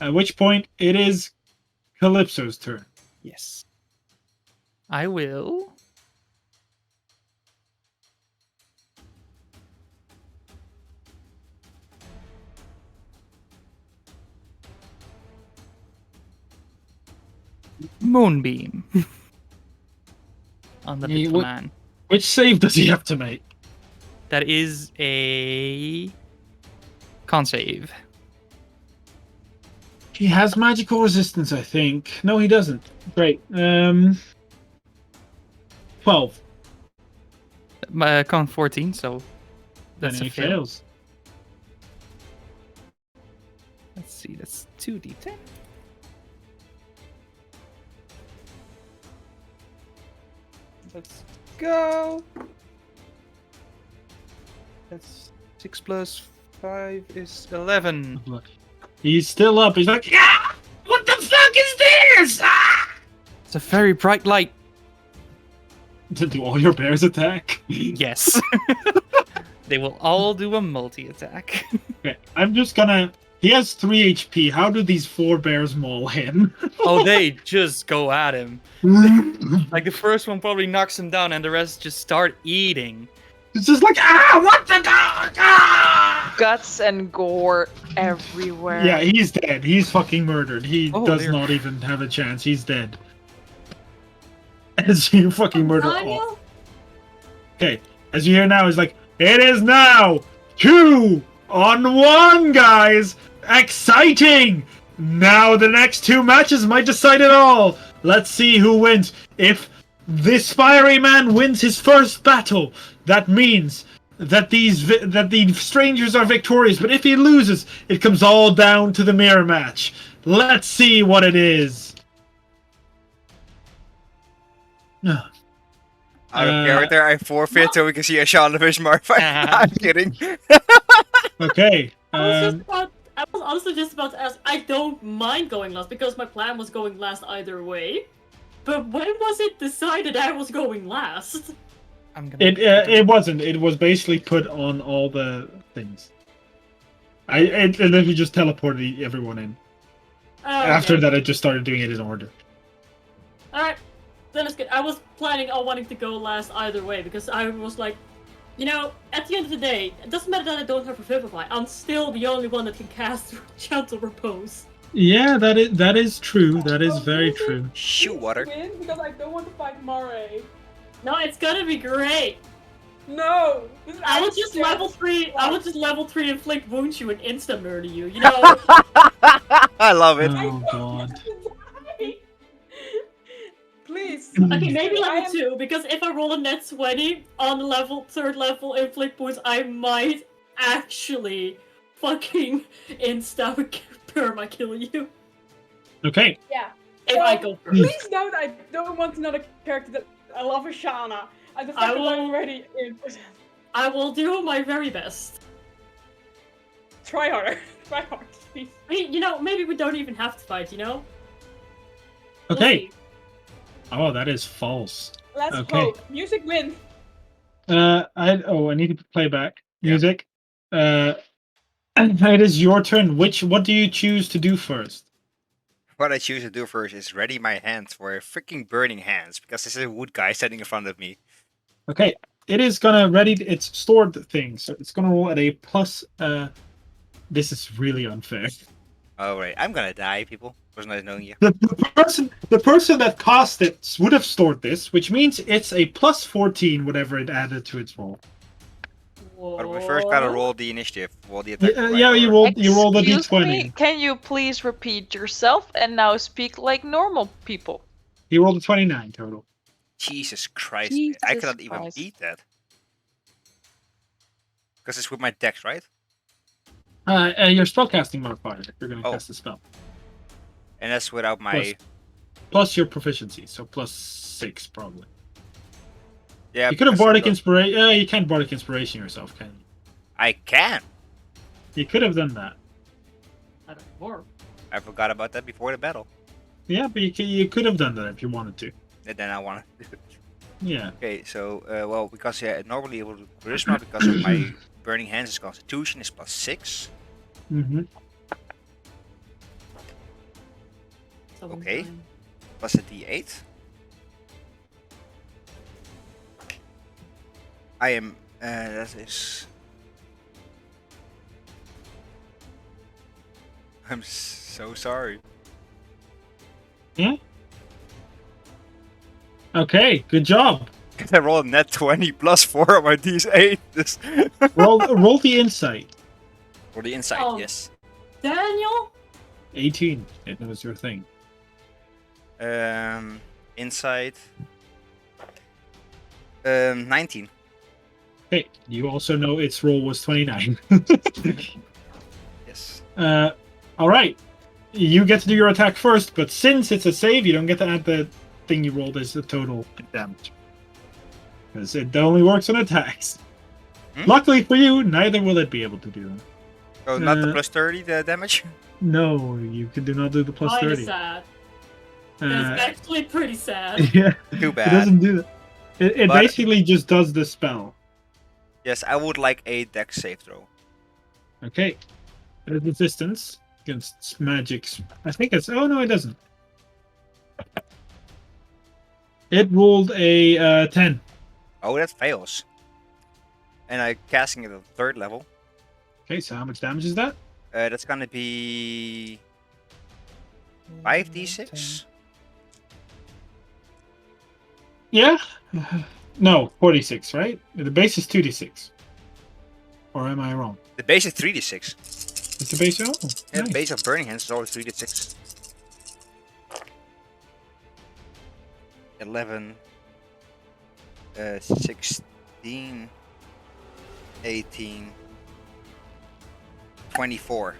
Speaker 2: At which point it is Calypso's turn.
Speaker 4: Yes. I will. Moonbeam. On the little man.
Speaker 2: Which save does he have to make?
Speaker 4: That is a con save.
Speaker 2: He has magical resistance, I think. No, he doesn't. Great. 12.
Speaker 4: Con 14, so that's
Speaker 2: Then
Speaker 4: a
Speaker 2: he
Speaker 4: fail.
Speaker 2: fails.
Speaker 4: Let's see, that's 2d10. Let's go. That's 6 plus 5 is 11.
Speaker 2: He's still up. He's like, ah! What the fuck is this? Ah!
Speaker 4: It's a very bright light.
Speaker 2: Do all your bears attack?
Speaker 4: Yes. They will all do a multi-attack.
Speaker 2: Okay, I'm just gonna. He has 3 HP. How do these 4 bears maul him?
Speaker 4: Oh, they just go at him. Like the first one probably knocks him down and the rest just start eating.
Speaker 2: It's just like, ah, what the dog? Ah!
Speaker 1: Guts and gore everywhere.
Speaker 2: Yeah, he's dead. He's fucking murdered. He
Speaker 4: Oh,
Speaker 2: does
Speaker 4: dear.
Speaker 2: not even have a chance. He's dead. As you fucking murder all.
Speaker 5: Daniel?
Speaker 2: Okay, as you hear now, it's like, it is now 2 on 1, guys! Exciting! Now the next 2 matches might decide it all. Let's see who wins. If this fiery man wins his first battle, that means that the strangers are victorious. But if he loses, it comes all down to the mirror match. Let's see what it is.
Speaker 6: Out of character, I forfeit so we can see a Shaun of Ishmar fight. I'm kidding.
Speaker 2: Okay.
Speaker 5: I was just about I was honestly just about to ask. I don't mind going last because my plan was going last either way. But when was it decided I was going last?
Speaker 2: It wasn't. It was basically put on all the things. It literally just teleported everyone in.
Speaker 5: Oh,
Speaker 2: After
Speaker 5: okay.
Speaker 2: that, I just started doing it in order.
Speaker 5: Alright, then it's good. I was planning on wanting to go last either way because I was like, you know, at the end of the day, it doesn't matter that I don't have Revivify. I'm still the only one that can cast Gentle Repose.
Speaker 2: Yeah, that is true. That is very
Speaker 7: Music
Speaker 2: true.
Speaker 6: Shoe water.
Speaker 7: Win because I don't want to fight Mare.
Speaker 5: No, it's gonna be great.
Speaker 7: No. This is
Speaker 5: I would
Speaker 7: actually
Speaker 5: just
Speaker 7: scary.
Speaker 5: level 3. I would just level 3 inflict wound you and insta murder you. You know.
Speaker 6: I love it.
Speaker 2: Oh god.
Speaker 7: Please.
Speaker 5: Okay, maybe
Speaker 7: I
Speaker 5: level
Speaker 7: am-
Speaker 5: 2, because if I roll a net 20 on the third level inflict wounds, I might actually fucking insta perma kill you.
Speaker 2: Okay.
Speaker 7: Yeah.
Speaker 5: If I go first.
Speaker 7: Please note I don't want another character that I love Ashana. And the fact that I'm already in.
Speaker 5: I will do my very best.
Speaker 7: Try harder. Try hard, please.
Speaker 5: I mean, you know, maybe we don't even have to fight, you know? We'll
Speaker 2: Okay.
Speaker 5: see.
Speaker 2: Oh, that is false.
Speaker 7: Let's
Speaker 2: Okay.
Speaker 7: hope. Music win.
Speaker 2: I need to play back
Speaker 6: Yeah.
Speaker 2: music. It is your turn. What do you choose to do first?
Speaker 6: What I choose to do first is ready my hands for freaking burning hands because this is a wood guy standing in front of me.
Speaker 2: Okay, it is gonna ready its stored thing, so it's gonna roll at a plus. This is really unfair.
Speaker 6: Oh right, I'm gonna die, people. It was nice knowing you.
Speaker 2: The person that cast it would have stored this, which means it's a plus 14, whatever it added to its roll.
Speaker 6: But we first gotta roll the initiative. Roll the attack.
Speaker 2: Yeah, you rolled a
Speaker 1: Excuse
Speaker 2: d20.
Speaker 1: me, can you please repeat yourself and now speak like normal people?
Speaker 2: He rolled a 29 total.
Speaker 6: Jesus Christ, man. I
Speaker 1: Jesus
Speaker 6: cannot even
Speaker 1: Christ.
Speaker 6: beat that. Because it's with my dex, right?
Speaker 2: Your spellcasting modifier if you're gonna
Speaker 6: Oh.
Speaker 2: cast a spell.
Speaker 6: And that's without my...
Speaker 2: Plus your proficiency, so plus 6 probably.
Speaker 6: Yeah,
Speaker 2: You could have
Speaker 6: because
Speaker 2: bardic
Speaker 6: I-
Speaker 2: inspiration. You can't bardic inspiration yourself, can you?
Speaker 6: I can!
Speaker 2: You could have done that.
Speaker 5: I don't know.
Speaker 6: I forgot about that before the battle.
Speaker 2: Yeah, but you could have done that if you wanted to.
Speaker 6: And then I want to do it.
Speaker 2: Yeah.
Speaker 6: Okay, so, well, because normally it would be charisma because of my burning hands is constitution is plus 6.
Speaker 2: Mm-hmm.
Speaker 6: Okay. Plus a d8. I am, that is... I'm so sorry.
Speaker 2: Okay, good job.
Speaker 6: I rolled a net 20 plus 4 on my d8. This
Speaker 2: Roll the insight.
Speaker 6: For the insight,
Speaker 5: Oh.
Speaker 6: yes.
Speaker 5: Daniel?
Speaker 2: 18. It was your thing.
Speaker 6: Insight. 19.
Speaker 2: Okay, you also know its roll was 29.
Speaker 6: Yes.
Speaker 2: All right. You get to do your attack first, but since it's a save, you don't get to add the thing you rolled as the total damage. Because it only works on attacks.
Speaker 6: Hmm?
Speaker 2: Luckily for you, neither will it be able to do that.
Speaker 6: Oh, not the
Speaker 2: Uh,
Speaker 6: plus 30 the damage?
Speaker 2: No, you do not do the plus
Speaker 5: Kinda
Speaker 2: 30.
Speaker 5: sad.
Speaker 2: Uh,
Speaker 5: That's actually pretty sad.
Speaker 2: yeah,
Speaker 6: Too
Speaker 2: it
Speaker 6: bad.
Speaker 2: doesn't do that. It
Speaker 6: But-
Speaker 2: basically just does the spell.
Speaker 6: Yes, I would like a dex save throw.
Speaker 2: Okay. There's resistance against magics. I think it's... Oh, no, it doesn't. It rolled a 10.
Speaker 6: Oh, that fails. And I'm casting it at the 3rd level.
Speaker 2: Okay, so how much damage is that?
Speaker 6: That's gonna be 5d6.
Speaker 2: Yeah? No, 46, right? The base is 2d6. Or am I wrong?
Speaker 6: The base is 3d6.
Speaker 2: Is the base... Oh,
Speaker 6: Yeah,
Speaker 2: nice.
Speaker 6: the base of burning hands is always 3d6. 11, 16, 18, 24.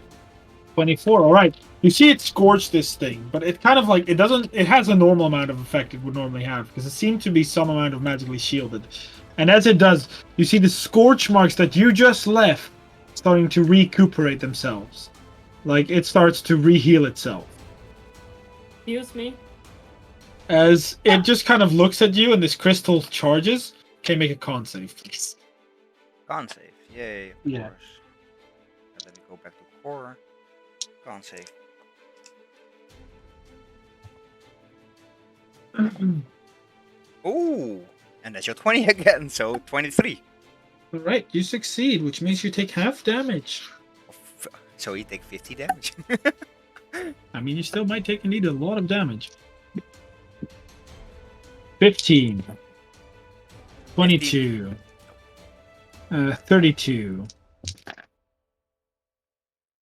Speaker 2: 24, alright. You see it scorch this thing, but it kind of like, it doesn't, it has a normal amount of effect it would normally have, because it seemed to be some amount of magically shielded. And as it does, you see the scorch marks that you just left starting to recuperate themselves. Like it starts to re-heal itself.
Speaker 5: Excuse me.
Speaker 2: As it just kind of looks at you and this crystal charges. Okay, make a con save, please.
Speaker 6: Con save. Yay, of
Speaker 2: Yeah.
Speaker 6: course. And then we go back to core. Con save. Ooh! And that's your 20 again, so 23.
Speaker 2: Alright, you succeed, which means you take half damage.
Speaker 6: So you take 50 damage.
Speaker 2: I mean, you still might take indeed a lot of damage. 15. 22. 32.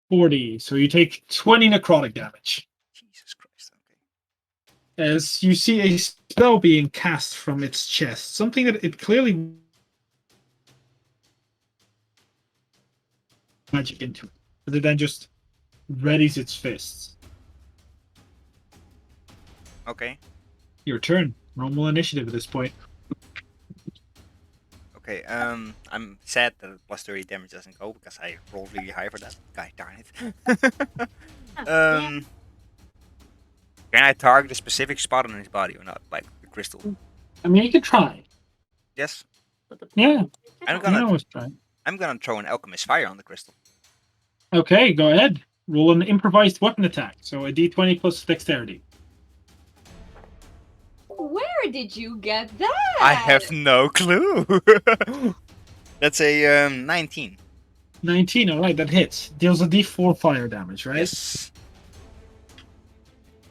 Speaker 2: 40. So you take 20 necrotic damage.
Speaker 6: Jesus Christ, okay.
Speaker 2: As you see a spell being cast from its chest. Something that it clearly magic into it. But it then just readies its fists.
Speaker 6: Okay.
Speaker 2: Your turn. Normal initiative at this point.
Speaker 6: Okay, I'm sad that plus 30 damage doesn't go because I rolled really high for that. God darn it. Can I target a specific spot on his body or not? Like the crystal?
Speaker 2: I mean, you could try.
Speaker 6: Yes.
Speaker 2: Yeah,
Speaker 6: I'm
Speaker 2: you
Speaker 6: gonna
Speaker 2: can always try.
Speaker 6: I'm gonna throw an alchemist fire on the crystal.
Speaker 2: Okay, go ahead. Roll an improvised weapon attack. So a d20 plus dexterity.
Speaker 3: Where did you get that?
Speaker 6: I have no clue. That's a 19.
Speaker 2: 19, alright, that hits. Deals a d4 fire damage, right?
Speaker 6: Yes.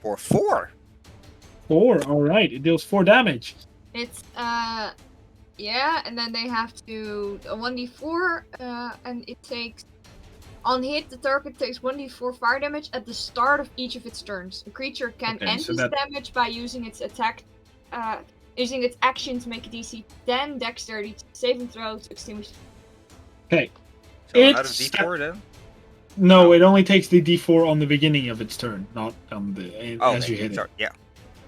Speaker 6: For 4.
Speaker 2: 4, alright. It deals 4 damage.
Speaker 3: It's yeah, and then they have to a 1d4, and it takes on hit the target takes 1d4 fire damage at the start of each of its turns. A creature can
Speaker 2: Okay,
Speaker 3: end
Speaker 2: so
Speaker 3: this
Speaker 2: that-
Speaker 3: damage by using its attack, using its action to make a DC 10 dexterity saving throw to extinguish.
Speaker 2: Okay.
Speaker 6: So another
Speaker 2: It's-
Speaker 6: d4 then?
Speaker 2: No, it only takes the d4 on the beginning of its turn, not on the
Speaker 6: Oh,
Speaker 2: as you
Speaker 6: okay.
Speaker 2: hit it.
Speaker 6: Sorry. Yeah.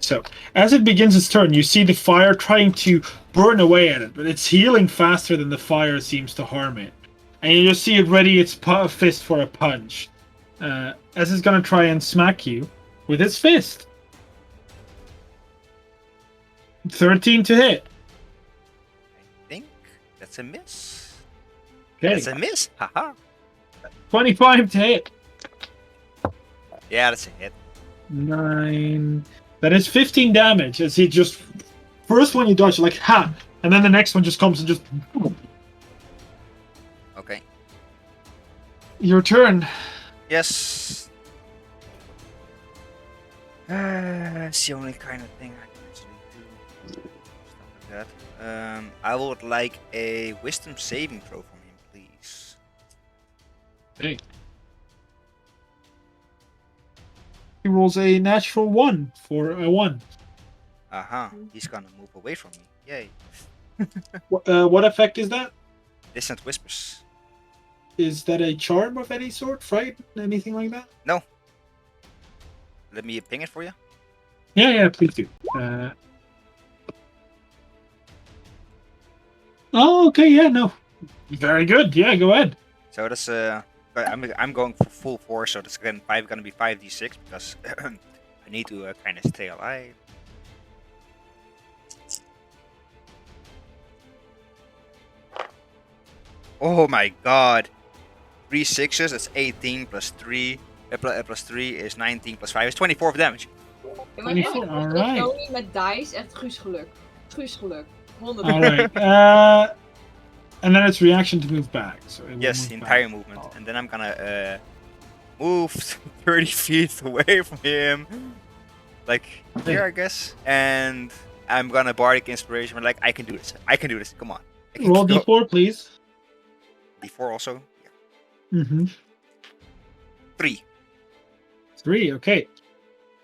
Speaker 2: So, as it begins its turn, you see the fire trying to burn away at it, but it's healing faster than the fire seems to harm it. And you just see it ready its fist for a punch. As it's going to try and smack you with its fist. 13 to hit.
Speaker 6: I think that's a miss.
Speaker 2: Okay.
Speaker 6: That's a miss. Haha.
Speaker 2: 25 to hit.
Speaker 6: Yeah, that's a hit.
Speaker 2: 9. That is 15 damage as he just. First one you dodge, like, ha! And then the next one just comes and just.
Speaker 6: Okay.
Speaker 2: Your turn.
Speaker 6: Yes. It's the only kind of thing I can actually do. Stuff like that. I would like a wisdom saving throw from him, please.
Speaker 2: Hey. He rolls a natural 1 for a 1.
Speaker 6: Aha, he's gonna move away from me. Yay.
Speaker 2: What effect is that?
Speaker 6: Distant whispers.
Speaker 2: Is that a charm of any sort? Fright? Anything like that?
Speaker 6: No. Let me ping it for you.
Speaker 2: Yeah, please do. Oh, okay, yeah, no. Very good. Yeah, go ahead.
Speaker 6: So that's I'm going for full force, so that's again gonna be 5d6 because I need to kind of stay alive. Oh my god. 3 6s, that's 18 plus 3. Plus 3 is 19 plus 5 is 24 of damage.
Speaker 2: Alright.
Speaker 3: Tony met dice echt Guus geluk. Guus geluk. 100.
Speaker 2: Alright. And then it's reaction to move back. So it will
Speaker 6: Yes,
Speaker 2: move
Speaker 6: the entire
Speaker 2: back.
Speaker 6: movement.
Speaker 2: Oh.
Speaker 6: And then I'm gonna move 30 feet away from him. Like here, I guess. And I'm gonna bardic inspiration. Like, I can do this. I can do this. Come on. I can
Speaker 2: Roll
Speaker 6: go.
Speaker 2: d4, please.
Speaker 6: D4 also. Yeah.
Speaker 2: Mm-hmm.
Speaker 6: 3.
Speaker 2: 3, okay.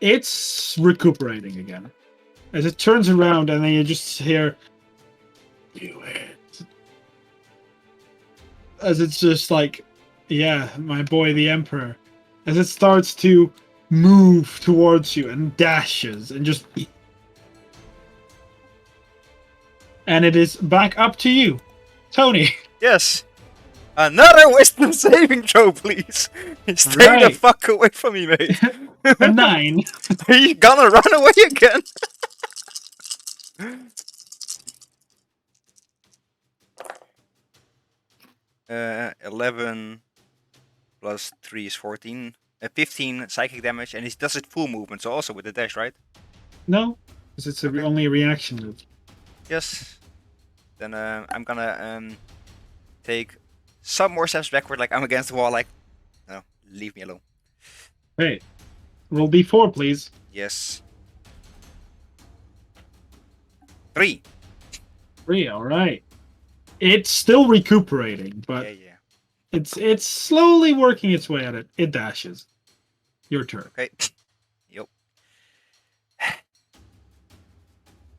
Speaker 2: It's recuperating again. As it turns around and then you just hear do it. As it's just like, yeah, my boy the Emperor. As it starts to move towards you and dashes and just and it is back up to you. Tony.
Speaker 6: Yes. Another wisdom saving throw, please. Stay the
Speaker 2: Right.
Speaker 6: fuck away from me, mate.
Speaker 2: A 9.
Speaker 6: Are you gonna run away again? 11 plus 3 is 14. 15 psychic damage, and he does it full movement, so also with the dash, right?
Speaker 2: No, because it's
Speaker 6: Okay.
Speaker 2: only a reaction move.
Speaker 6: Yes. Then I'm gonna take some more steps backward, like I'm against the wall, like, no, leave me alone.
Speaker 2: Hey, roll d4, please.
Speaker 6: Yes. 3.
Speaker 2: 3, alright. It's still recuperating, but
Speaker 6: Yeah.
Speaker 2: it's slowly working its way at it. It dashes. Your turn.
Speaker 6: Okay. Yup.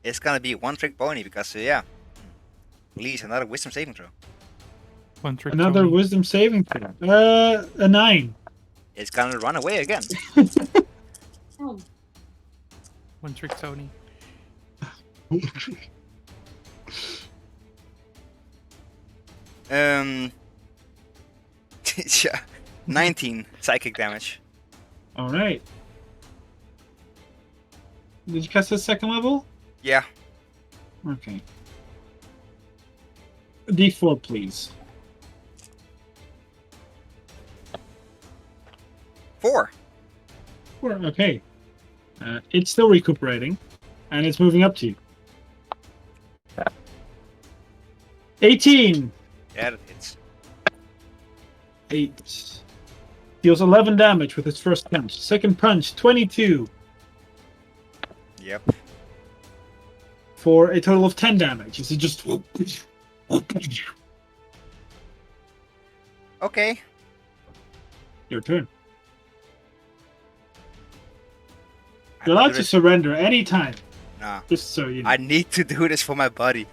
Speaker 6: It's gonna be one trick pony because yeah. Please, another wisdom saving throw.
Speaker 4: One trick.
Speaker 2: Another
Speaker 4: Tony.
Speaker 2: wisdom saving throw. A 9.
Speaker 6: It's gonna run away again.
Speaker 5: Oh,
Speaker 4: One trick Tony.
Speaker 6: Yeah. 19 psychic damage.
Speaker 2: Alright. Did you cast the second level?
Speaker 6: Yeah.
Speaker 2: Okay. D4, please.
Speaker 6: 4.
Speaker 2: 4, okay. It's still recuperating, and it's moving up to you. 18!
Speaker 6: Yeah, that hits.
Speaker 2: 8. Deals 11 damage with its first punch. Second punch, 22.
Speaker 6: Yep.
Speaker 2: For a total of 10 damage. Is it just...
Speaker 6: Okay.
Speaker 2: Your turn.
Speaker 6: I
Speaker 2: You're
Speaker 6: will
Speaker 2: allowed
Speaker 6: do
Speaker 2: to
Speaker 6: this-
Speaker 2: surrender anytime.
Speaker 6: Nah.
Speaker 2: Just so you know.
Speaker 6: I need to do this for my buddy.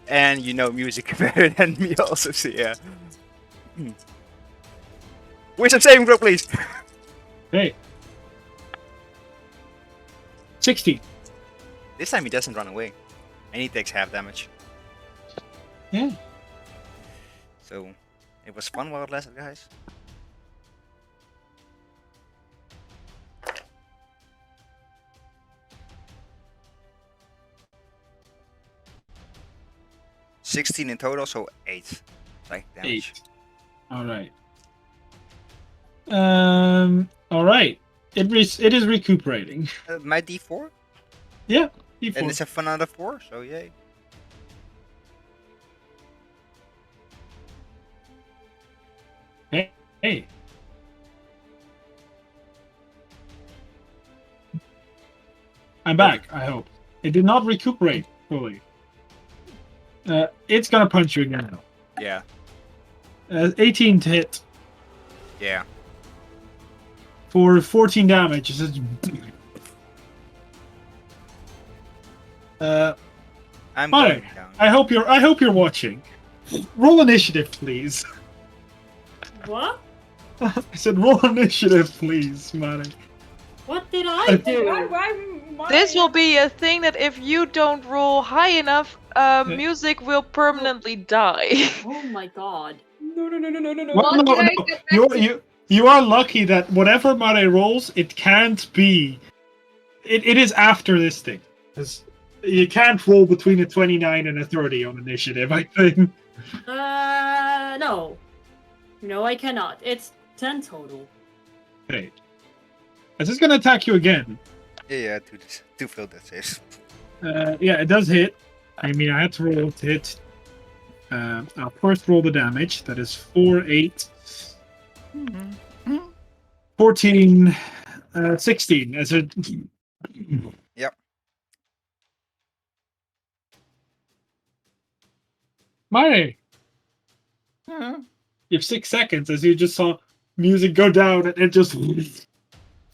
Speaker 6: And you know music better than me also, so yeah. Wisdom saving throw, please.
Speaker 2: Hey. 60.
Speaker 6: This time he doesn't run away. And he takes half damage.
Speaker 2: Yeah.
Speaker 6: So, it was fun while it lasted, guys. $16 in total, so 8 psychic damage.
Speaker 2: 8. Alright. Alright. It is recuperating.
Speaker 6: My D4?
Speaker 2: Yeah.
Speaker 6: And
Speaker 2: D4.
Speaker 6: it's another 4, so yay.
Speaker 2: Hey. I'm back, I hope. It did not recuperate fully. It's gonna punch you again now.
Speaker 6: Yeah.
Speaker 2: 18 to hit
Speaker 6: Yeah.
Speaker 2: for 14 damage. It's just...
Speaker 6: I'm
Speaker 2: Fine.
Speaker 6: going down.
Speaker 2: I hope you're watching. Roll initiative, please.
Speaker 5: what?
Speaker 2: I said roll initiative, please, Mari.
Speaker 5: What did I do?
Speaker 7: Why?
Speaker 1: This will be a thing that if you don't roll high enough, music will permanently die.
Speaker 5: Oh my god.
Speaker 7: No.
Speaker 2: Well,
Speaker 3: What
Speaker 2: no,
Speaker 3: did I
Speaker 2: no.
Speaker 3: get back
Speaker 2: You are lucky that whatever Mare rolls, it can't be. It is after this thing. 'Cause you can't roll between a 29 and a 30 on initiative, I think.
Speaker 5: No. No, I cannot. It's 10 total.
Speaker 2: Hey. Is this gonna attack you again?
Speaker 6: Yeah, two failed death saves.
Speaker 2: Yeah, it does hit. I mean, I had to roll to hit. I'll first roll the damage. That is 4, 8, 14, 16. As a...
Speaker 6: Yep.
Speaker 2: Mare! You have 6 seconds as you just saw music go down and it just...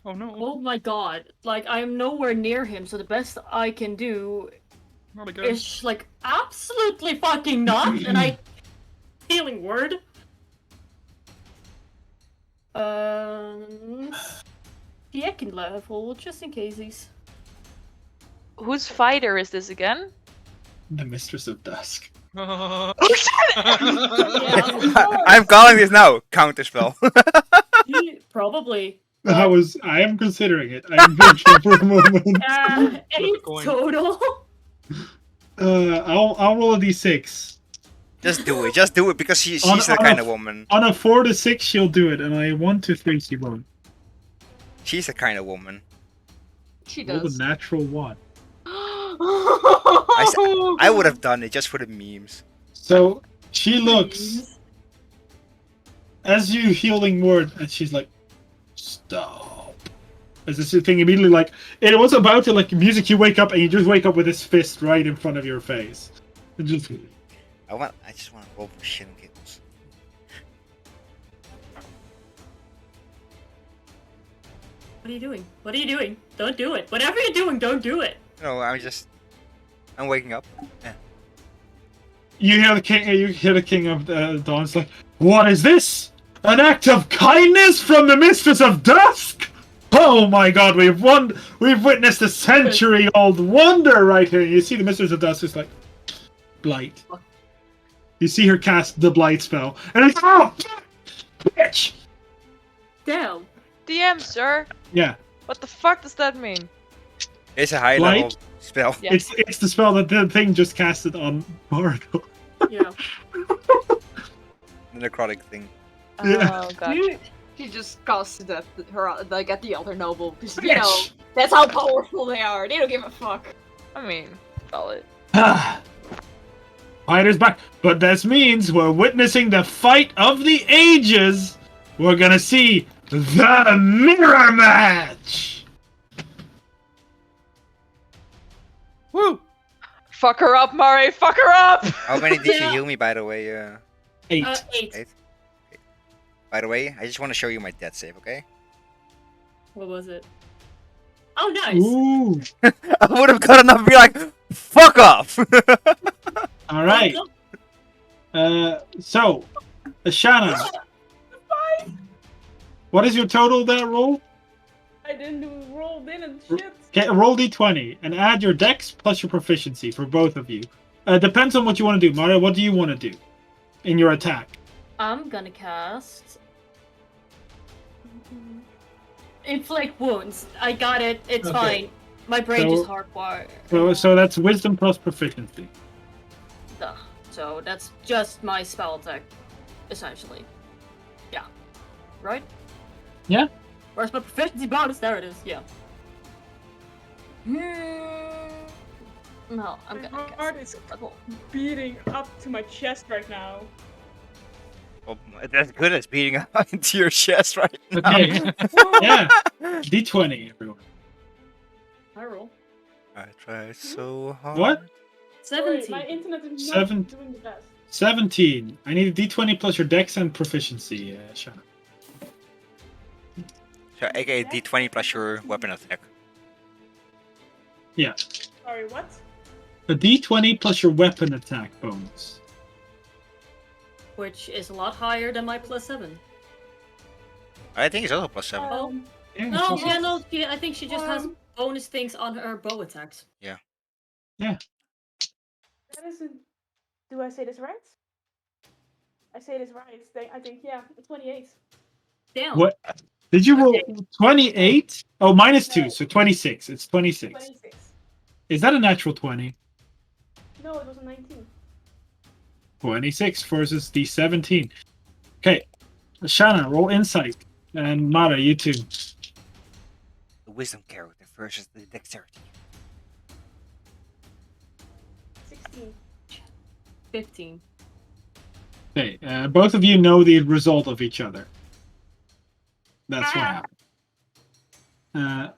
Speaker 4: Oh no.
Speaker 5: Oh my god. Like, I'm nowhere near him, so the best I can do
Speaker 4: Not again.
Speaker 5: is, like, absolutely fucking not, and I... Healing word. Second level, just in case he's...
Speaker 1: Whose fighter is this again?
Speaker 2: The Mistress of Dusk.
Speaker 1: Oh shit!
Speaker 6: I'm calling this now. Counterspell.
Speaker 5: Probably.
Speaker 2: I am considering it. I am thinking for a moment.
Speaker 5: 8
Speaker 4: coin.
Speaker 5: total.
Speaker 2: I'll roll a d6.
Speaker 6: Just do it. Just do it because she's
Speaker 2: On-
Speaker 6: the
Speaker 2: on
Speaker 6: kind
Speaker 2: a-
Speaker 6: of woman.
Speaker 2: On a 4 to 6, she'll do it, and on a 1 to 3, she won't.
Speaker 6: She's the kind of woman.
Speaker 3: She
Speaker 2: Roll
Speaker 3: does.
Speaker 2: a natural 1.
Speaker 6: I would have done it just for the memes.
Speaker 2: So she looks as you healing word, and she's like, "Stop!" As this thing immediately like it was about to like music. You wake up and you just wake up with this fist right in front of your face. It just
Speaker 6: I just want to roll for shit and giggles.
Speaker 5: What are you doing? What are you doing? Don't do it. Whatever you're doing, don't do it.
Speaker 6: No, I'm waking up. Yeah.
Speaker 2: you hear the king. You hear the king of Dawn's like, "What is this? An act of kindness from the Mistress of Dusk? Oh my God, we've witnessed a century-old wonder right here." You see the Mistress of Dusk is like, Blight. You see her cast the Blight spell, and it's bitch.
Speaker 5: Damn.
Speaker 1: DM, sir.
Speaker 2: Yeah,
Speaker 1: What the fuck does that mean?
Speaker 6: It's a high
Speaker 2: Blight?
Speaker 6: level spell.
Speaker 1: Yeah.
Speaker 2: it's the spell that the thing just casted on Marco.
Speaker 5: Yeah.
Speaker 6: The necrotic thing.
Speaker 2: Yeah.
Speaker 1: Oh god.
Speaker 3: She just casted her like at the elder noble because you
Speaker 2: Bitch.
Speaker 3: know that's how powerful they are. They don't give a fuck.
Speaker 1: I mean, solid.
Speaker 2: Fighter's back, but this means we're witnessing the fight of the ages. We're gonna see the mirror match.
Speaker 6: Woo!
Speaker 1: Fuck her up, Murray. Fuck her up.
Speaker 6: How many did you
Speaker 5: Yeah.
Speaker 6: heal me, by the way?
Speaker 2: 8.
Speaker 5: 8.
Speaker 6: 8. By the way, I just want to show you my death save, okay?
Speaker 5: What was it? Oh, nice.
Speaker 2: Ooh.
Speaker 6: I would have gotten up and be like, fuck off!
Speaker 2: All right. So, Ashana, what is your total that roll?
Speaker 7: I didn't do roll in and shit.
Speaker 2: Okay, roll d20 and add your dex plus your proficiency for both of you. Depends on what you want to do. Mara, what do you want to do in your attack?
Speaker 5: I'm gonna cast inflict wounds. I got it. It's
Speaker 2: Okay.
Speaker 5: fine. My brain
Speaker 2: So-
Speaker 5: just hardwired.
Speaker 2: So that's wisdom plus proficiency.
Speaker 5: Ugh. So that's just my spell attack, essentially. Yeah. Right?
Speaker 2: Yeah.
Speaker 5: Where's my proficiency bonus? There it is. Yeah. No, I'm
Speaker 7: My
Speaker 5: gonna
Speaker 7: heart
Speaker 5: cast
Speaker 7: is
Speaker 5: level.
Speaker 7: beating up to my chest right now.
Speaker 6: Well, that's good as beating up into your chest right now.
Speaker 2: Okay. Yeah. D20, everyone.
Speaker 5: I roll.
Speaker 6: I tried so hard.
Speaker 2: What?
Speaker 7: Sorry,
Speaker 5: 17.
Speaker 7: my internet is not
Speaker 2: Seven-
Speaker 7: doing the best.
Speaker 2: 17. I need a d20 plus your dex and proficiency, Shana.
Speaker 6: So, aka d20 plus your weapon attack.
Speaker 2: Yeah.
Speaker 7: Sorry, what?
Speaker 2: A d20 plus your weapon attack bonus.
Speaker 5: Which is a lot higher than my +7.
Speaker 6: I think it's also plus 7.
Speaker 2: Yeah,
Speaker 5: No,
Speaker 2: so-
Speaker 5: yeah, no, I think she just has bonus things on her bow attacks.
Speaker 7: That isn't. Do I say this right? I say this right. I think, yeah, 28.
Speaker 5: Damn.
Speaker 2: What? Did you roll 28? Oh, minus 2, so 26. It's 26.
Speaker 7: 26.
Speaker 2: Is that a natural 20?
Speaker 7: No, it was a 19.
Speaker 2: 26 versus the 17. Okay. Shana, roll insight. And Mara, you too.
Speaker 6: The wisdom character versus the dexterity.
Speaker 7: 16.
Speaker 5: 15.
Speaker 2: Okay. Both of you know the result of each other. That's what happened.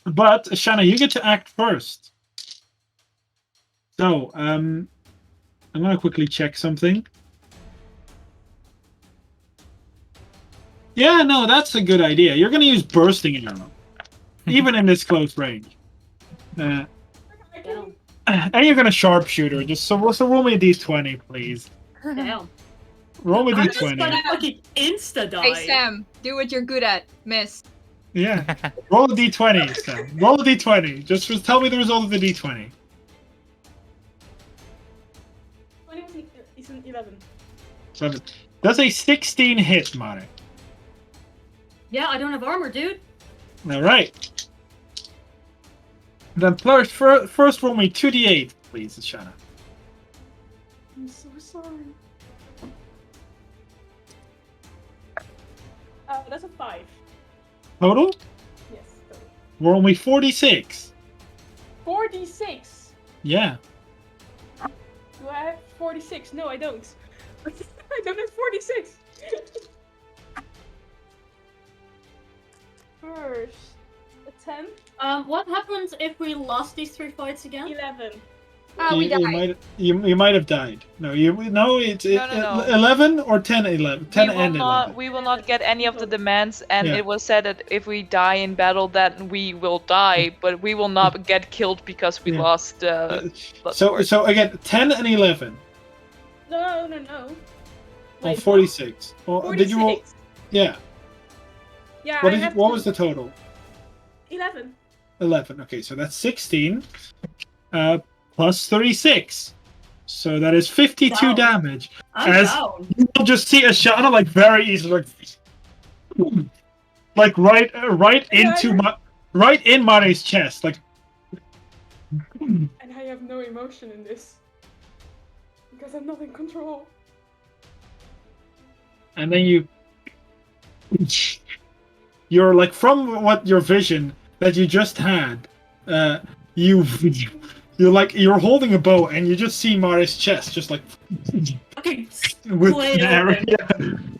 Speaker 2: But Shana, you get to act first. So, I'm gonna quickly check something. Yeah, no, that's a good idea. You're gonna use bursting arrow, even in this close range.
Speaker 7: I can.
Speaker 2: And you're gonna sharpshooter. Just so roll me a d20, please.
Speaker 5: Damn.
Speaker 2: Roll me a
Speaker 5: I'm just gonna
Speaker 2: d20.
Speaker 5: fucking insta die.
Speaker 3: Hey Sam, do what you're good at, miss.
Speaker 2: Yeah. Roll a d20, Sam. Roll a d20. Just tell me the result of the d20.
Speaker 7: 11.
Speaker 2: So that's a 16 hit, Mari.
Speaker 5: Yeah, I don't have armor, dude.
Speaker 2: All right. Then first roll me 2d8, please, Shana.
Speaker 7: I'm so sorry. That's a 5.
Speaker 2: Total?
Speaker 7: Yes, total.
Speaker 2: Roll me 46.
Speaker 7: 46.
Speaker 2: Yeah.
Speaker 7: Do I have 46? No, I don't. I don't have 46. First, a 10.
Speaker 5: What happens if we lost these 3 fights again?
Speaker 7: 11.
Speaker 3: We died.
Speaker 2: You might have died. No, it's
Speaker 1: No.
Speaker 2: 11 or 10, 11. 10 and 11.
Speaker 1: We will not get any of the demands, and
Speaker 2: Yeah.
Speaker 1: it was said that if we die in battle, then we will die, but we will not get killed because we
Speaker 2: Yeah.
Speaker 1: lost.
Speaker 2: So again, 10 and 11.
Speaker 7: No.
Speaker 2: Or
Speaker 7: Wait,
Speaker 2: 46. Well,
Speaker 7: 46.
Speaker 2: did you roll? Yeah.
Speaker 7: Yeah,
Speaker 2: What was the total?
Speaker 7: 11.
Speaker 2: 11. Okay, so that's 16. Plus 36. So that is 52
Speaker 5: Down.
Speaker 2: damage.
Speaker 5: I'm
Speaker 2: As
Speaker 5: down.
Speaker 2: you will just see Ashana like very easily like right in Mari's chest. Like
Speaker 7: And I have no emotion in this. Because I'm not in control.
Speaker 2: and then you're like from what your vision that you just had, you're holding a bow and you just see Mari's chest just like
Speaker 5: Okay,
Speaker 2: with
Speaker 5: split
Speaker 2: an arrow.
Speaker 5: open.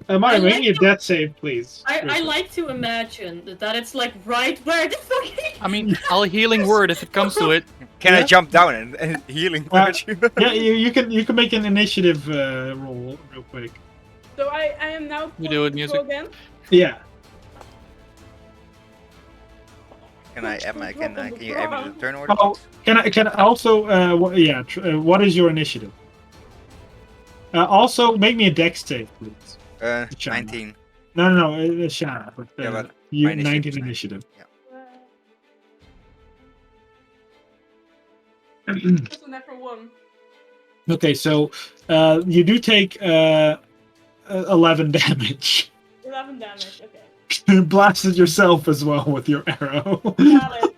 Speaker 2: Yeah. Mari,
Speaker 5: I
Speaker 2: make
Speaker 5: like
Speaker 2: me a death save, please.
Speaker 5: I like to imagine that it's like right where the fucking.
Speaker 4: I mean, I'll healing word if it comes to it.
Speaker 6: Can I
Speaker 2: Yeah.
Speaker 6: jump down and healing word you?
Speaker 2: Yeah, you can make an initiative roll real quick.
Speaker 7: So I am now
Speaker 4: We do it,
Speaker 7: forced to
Speaker 4: music.
Speaker 7: go again.
Speaker 2: Yeah.
Speaker 6: Can you add me to the turn order?
Speaker 2: Oh, can I also what is your initiative? Also make me a dex save, please.
Speaker 6: 19.
Speaker 2: No, Shana.
Speaker 6: Yeah, but
Speaker 2: you
Speaker 6: my initiative
Speaker 2: 19
Speaker 6: is
Speaker 2: initiative.
Speaker 7: That's a natural 1.
Speaker 2: Okay, so you do take 11 damage.
Speaker 7: 11 damage, okay.
Speaker 2: You blasted yourself as well with your arrow.
Speaker 7: Valid.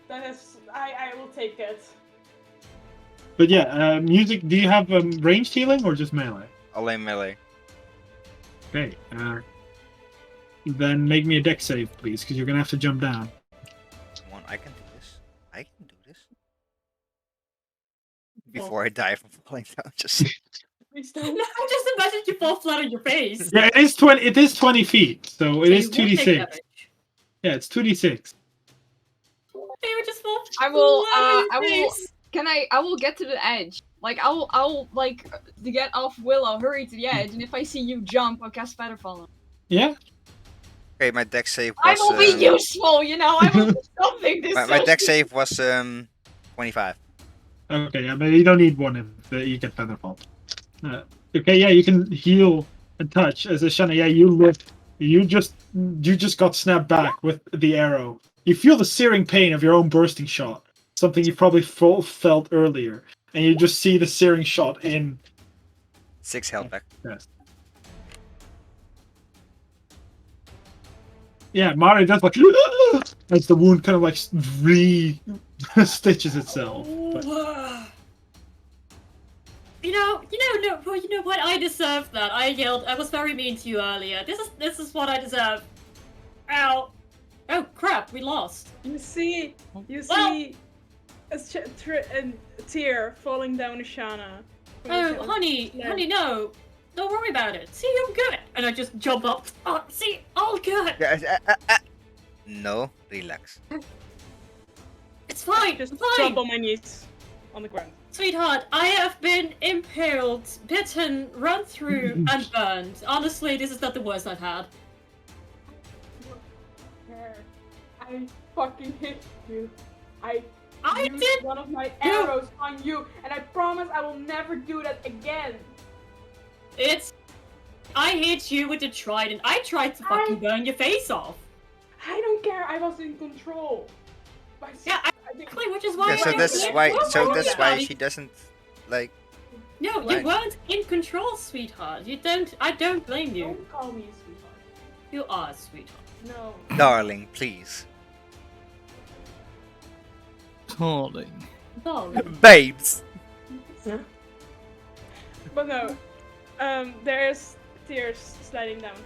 Speaker 7: That is, I will take it.
Speaker 2: But yeah, music. Do you have ranged healing or just melee?
Speaker 6: Only melee.
Speaker 2: Okay. Then make me a dex save, please, because you're gonna have to jump down.
Speaker 6: Come on, I can do this. I can do this. Before I die from falling down, just
Speaker 7: Please
Speaker 5: No,
Speaker 7: don't.
Speaker 5: I just imagined you fall flat on your face.
Speaker 2: Yeah, it is 20. It is 20 feet, so it
Speaker 5: So
Speaker 2: is
Speaker 5: you won't take
Speaker 2: 2d6.
Speaker 5: damage.
Speaker 2: Yeah, it's 2d6.
Speaker 5: You would just fall
Speaker 3: I will.
Speaker 5: flat on your
Speaker 3: I will.
Speaker 5: face.
Speaker 3: I will get to the edge. Like I'll like to get off Willow, hurry to the edge, and if I see you jump, I'll cast Featherfall.
Speaker 2: Yeah.
Speaker 6: okay. My dex save
Speaker 3: I
Speaker 6: was.
Speaker 3: will be useful, you know. I will do something this.
Speaker 6: My dex save was 25.
Speaker 2: Okay, yeah, but you don't need one if you get Featherfall. Okay, yeah, you can heal and touch as a Shana. Yeah, you live. You just got snapped back with the arrow. You feel the searing pain of your own bursting shot, something you probably felt earlier, and you just see the searing shot in.
Speaker 6: 6 health back.
Speaker 2: Yes. Yeah, Mari does like as the wound kind of like stitches itself. But-
Speaker 5: You know what? I deserve that. I yelled. I was very mean to you earlier. This is what I deserve. Ow! Oh crap! We lost.
Speaker 7: You see
Speaker 5: Well-
Speaker 7: a tear falling down Ashana.
Speaker 5: Oh, honey, no. Don't worry about it. See, I'm good. And I just jump up. Oh, see, all good.
Speaker 6: No, relax.
Speaker 5: It's fine.
Speaker 7: Just
Speaker 5: It's fine.
Speaker 7: jump on my knees on the ground.
Speaker 5: Sweetheart, I have been impaled, bitten, run through, and burned. Honestly, this is not the worst I've had.
Speaker 7: I fucking hit you. I used
Speaker 5: did.
Speaker 7: one of my arrows on you, and I promise I will never do that again.
Speaker 5: I hit you with the trident. I tried to fucking burn your face off.
Speaker 7: I don't care. I was in control.
Speaker 5: Yeah,
Speaker 7: I think
Speaker 5: exactly, which is why.
Speaker 6: Yeah, so
Speaker 5: I
Speaker 6: that's
Speaker 5: didn't
Speaker 6: why.
Speaker 5: get
Speaker 6: So
Speaker 5: close
Speaker 6: that's
Speaker 5: to
Speaker 6: why
Speaker 5: that.
Speaker 6: she doesn't Like,
Speaker 5: No,
Speaker 6: Right.
Speaker 5: you weren't in control, sweetheart. I don't blame you.
Speaker 7: Don't call me a sweetheart.
Speaker 5: You are a sweetheart.
Speaker 7: No.
Speaker 6: darling, please.
Speaker 4: Darling.
Speaker 5: Darling.
Speaker 6: Babes!
Speaker 7: But no. There's tears sliding down her face.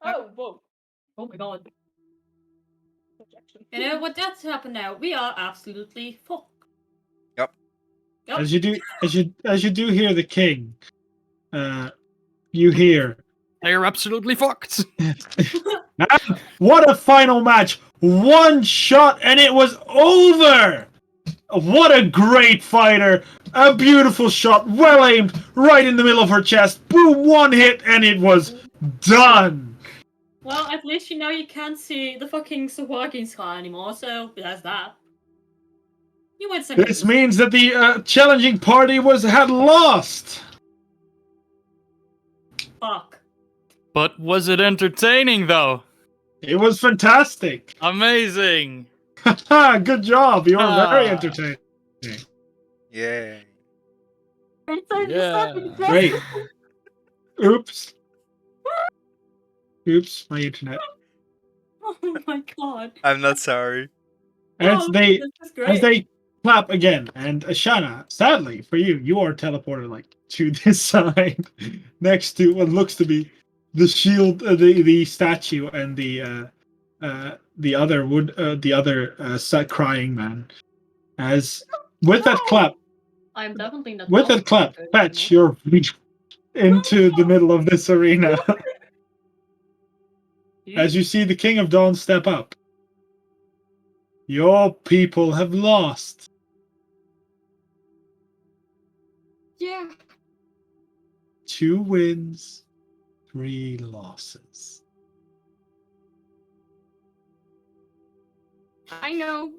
Speaker 7: Oh, whoa.
Speaker 5: Oh my god.
Speaker 7: Objection.
Speaker 5: You know what that's happened now? We are absolutely fucked.
Speaker 6: Yup.
Speaker 5: Yup.
Speaker 2: As you do hear the king, you hear,
Speaker 4: They're absolutely fucked.
Speaker 2: what a final match! One shot and it was over! What a great fighter! A beautiful shot, well aimed, right in the middle of her chest. Boom, one hit and it was done!
Speaker 5: Well, at least you know you can't see the fucking Sawaki sky anymore, so that's that. You went second.
Speaker 2: This means that the challenging party had lost!
Speaker 5: Fuck.
Speaker 4: But was it entertaining though?
Speaker 2: It was fantastic!
Speaker 4: Amazing.
Speaker 2: Good job, you were very
Speaker 4: Ah.
Speaker 2: entertaining.
Speaker 6: Yeah.
Speaker 4: Yeah.
Speaker 2: Great. Oops. Oops, my internet.
Speaker 5: Oh my god.
Speaker 6: I'm not sorry.
Speaker 2: As
Speaker 5: Oh,
Speaker 2: they
Speaker 5: this is great.
Speaker 2: as they clap again, and Ashana, sadly for you are teleported like to this side, next to what looks to be the shield, the statue, and the other crying man. As with that clap,
Speaker 5: I'm definitely not.
Speaker 2: with that clap, Patch, you're into the middle of this arena. As you see the King of Dawn step up. Your people have lost.
Speaker 3: Yeah.
Speaker 2: 2 wins, 3 losses.
Speaker 3: I know.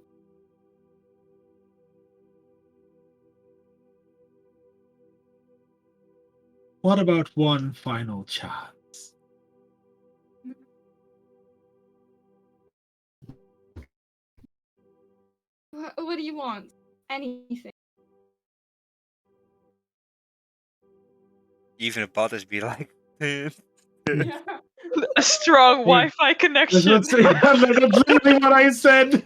Speaker 2: What about one final chance?
Speaker 3: What do you want? Anything.
Speaker 6: Even if bothers be like,
Speaker 1: A strong Wi-Fi connection.
Speaker 2: That's literally what I said.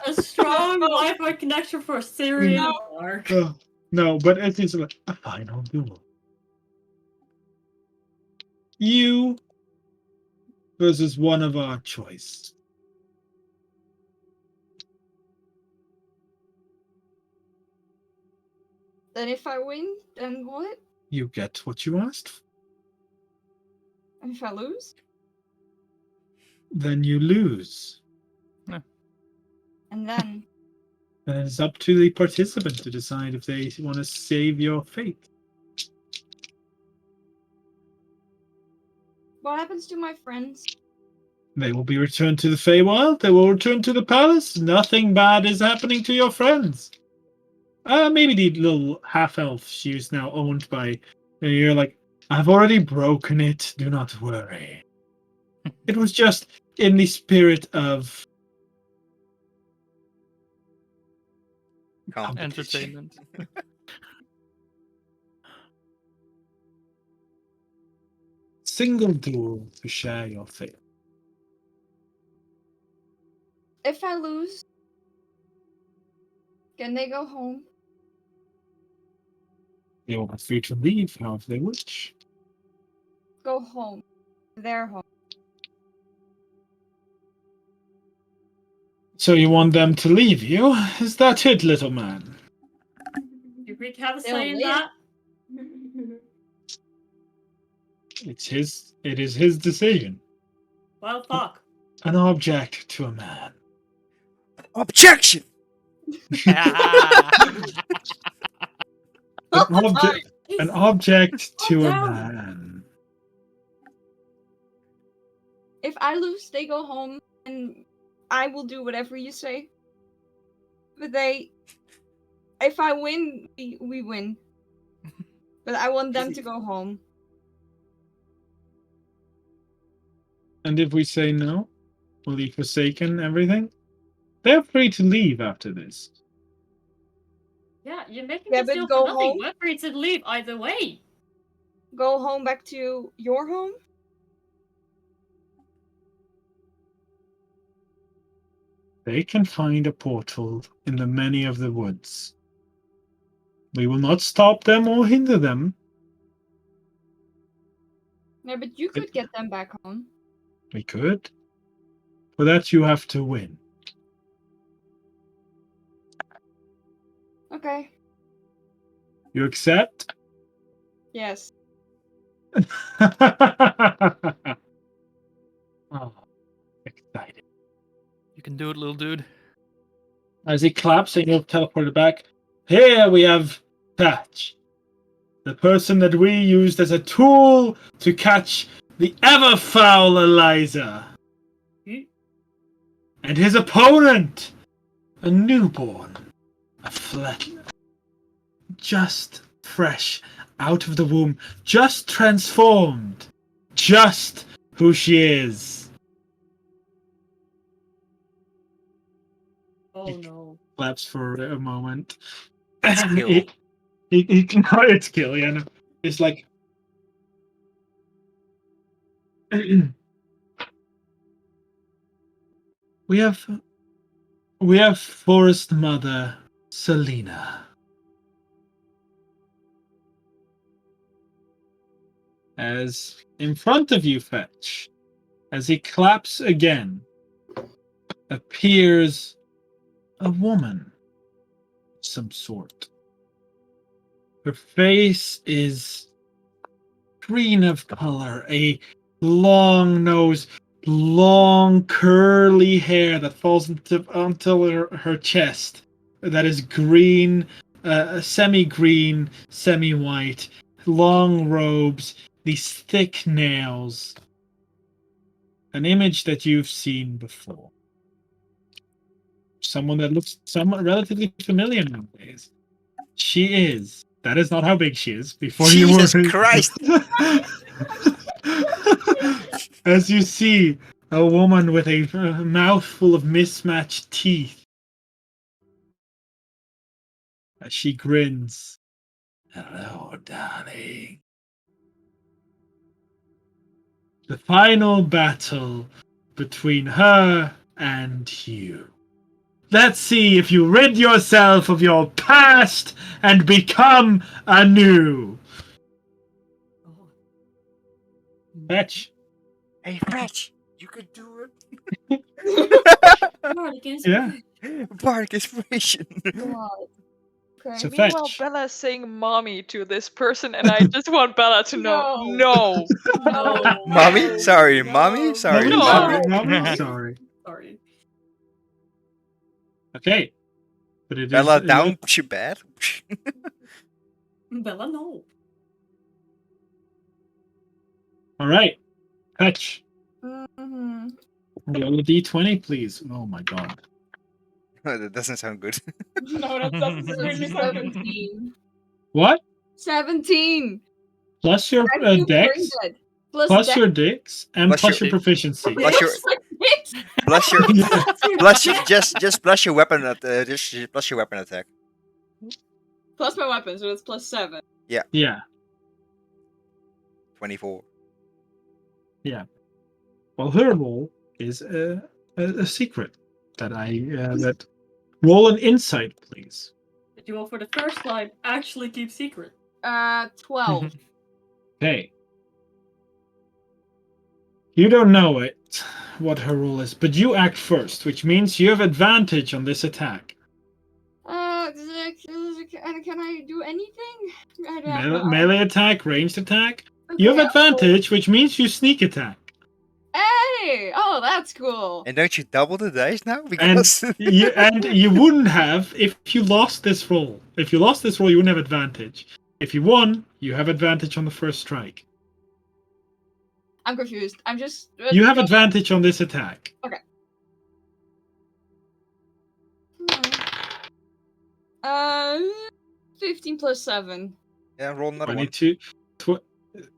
Speaker 5: A strong Wi-Fi connection for Syrian Mark.
Speaker 2: No, but it's like a final duel. You versus one of our choice.
Speaker 3: Then if I win, then what?
Speaker 2: You get what you asked for.
Speaker 3: And if I lose?
Speaker 2: Then you lose.
Speaker 3: And then?
Speaker 2: And it's up to the participant to decide if they want to save your fate.
Speaker 3: What happens to my friends?
Speaker 2: They will be returned to the Feywild. They will return to the palace. Nothing bad is happening to your friends. Maybe the little half-elf she is now owned by. And you're like, I've already broken it. Do not worry. It was just in the spirit of
Speaker 4: Entertainment.
Speaker 2: single duel to share your fate.
Speaker 3: If I lose, can they go home?
Speaker 2: They will be free to leave however they wish.
Speaker 3: Go home. Their home.
Speaker 2: So you want them to leave you? Is that it, little man?
Speaker 5: You Greek have a
Speaker 3: They'll
Speaker 5: say in
Speaker 3: live.
Speaker 5: that?
Speaker 2: It is his decision.
Speaker 5: Well, fuck.
Speaker 2: An object to a man.
Speaker 6: objection!
Speaker 2: An object to a
Speaker 5: down.
Speaker 2: man.
Speaker 3: If I lose, they go home, and I will do whatever you say. But if I win, we win. But I want them to go home.
Speaker 2: And if we say no, will he forsaken everything? They're free to leave after this.
Speaker 5: Yeah, you're making
Speaker 3: Yeah,
Speaker 5: this
Speaker 3: but
Speaker 5: deal
Speaker 3: go
Speaker 5: for nothing.
Speaker 3: home.
Speaker 5: We're free to leave either way.
Speaker 3: Go home back to your home?
Speaker 2: They can find a portal in the many of the woods. We will not stop them or hinder them.
Speaker 3: Yeah, but you could get them back home.
Speaker 2: We could. For that, you have to win.
Speaker 3: Okay.
Speaker 2: You accept?
Speaker 3: Yes.
Speaker 2: Oh, excited.
Speaker 4: You can do it, little dude.
Speaker 2: As he claps and you're teleported back, here we have Thatch, the person that we used as a tool to catch the ever foul Eliza. And his opponent, a newborn, a flat, just fresh out of the womb, just transformed, just who she is.
Speaker 5: Oh no.
Speaker 2: Claps for a moment.
Speaker 6: It's kill.
Speaker 2: He can it's kill, yeah. No. It's like we have Forest Mother Selena. As in front of you, Fetch, as he claps again, appears a woman of some sort. Her face is green of color, a long nose, long curly hair that falls until her chest. That is green, semi-green, semi-white, long robes, these thick nails. An image that you've seen before. Someone that looks somewhat relatively familiar nowadays. She is. That is not how big she is. Before
Speaker 6: Jesus
Speaker 2: you were...
Speaker 6: Christ!
Speaker 2: As you see a woman with a mouthful of mismatched teeth. As she grins. Hello, darling. The final battle between her and you. Let's see if you rid yourself of your past and become anew. Fetch.
Speaker 6: Hey, Fetch, you could do it.
Speaker 2: Yeah.
Speaker 6: Bardic inspiration.
Speaker 3: God. Okay.
Speaker 2: So
Speaker 1: Meanwhile,
Speaker 2: Fetch.
Speaker 1: Bella's saying "mommy" to this person, and I just want Bella to know, no.
Speaker 5: No.
Speaker 6: Mommy? Sorry,
Speaker 5: No.
Speaker 6: mommy? Sorry,
Speaker 1: No.
Speaker 2: Sorry,
Speaker 6: mommy.
Speaker 2: mommy. Sorry.
Speaker 5: Sorry.
Speaker 2: Okay. But it
Speaker 6: Bella
Speaker 2: is
Speaker 6: down, push you bad.
Speaker 5: Bella, no.
Speaker 2: all right. Fetch.
Speaker 3: Mm-hmm.
Speaker 2: Roll a d20, please. Oh my god.
Speaker 6: That doesn't sound good.
Speaker 7: No, that doesn't really sound good.
Speaker 3: 17.
Speaker 2: What?
Speaker 3: 17.
Speaker 2: Plus your
Speaker 3: How do you bring
Speaker 2: dex,
Speaker 3: that? Plus
Speaker 2: plus your dex, and
Speaker 6: Plus
Speaker 2: plus
Speaker 6: your-
Speaker 2: your proficiency.
Speaker 6: Plus your, plus your, plus your, just plus your weapon at just plus your weapon attack.
Speaker 3: Plus my weapon, so it's plus 7.
Speaker 2: Yeah.
Speaker 6: 24.
Speaker 2: Well, her roll is a secret that that. Roll an insight, please.
Speaker 5: Did you all for the first time actually keep secret?
Speaker 3: 12.
Speaker 2: Okay. You don't know what her role is, but you act first, which means you have advantage on this attack.
Speaker 3: Can I do anything?
Speaker 2: Melee attack, ranged attack. You have
Speaker 3: Okay,
Speaker 2: advantage, which means you sneak attack.
Speaker 3: Hey! Oh, that's cool.
Speaker 6: And don't you double the dice now? Because
Speaker 2: And you wouldn't have if you lost this roll. If you lost this roll, you wouldn't have advantage. If you won, you have advantage on the first strike.
Speaker 3: I'm confused. I'm just.
Speaker 2: You have advantage on this attack.
Speaker 3: Okay. 15 plus 7.
Speaker 6: yeah, roll another one.
Speaker 2: 22.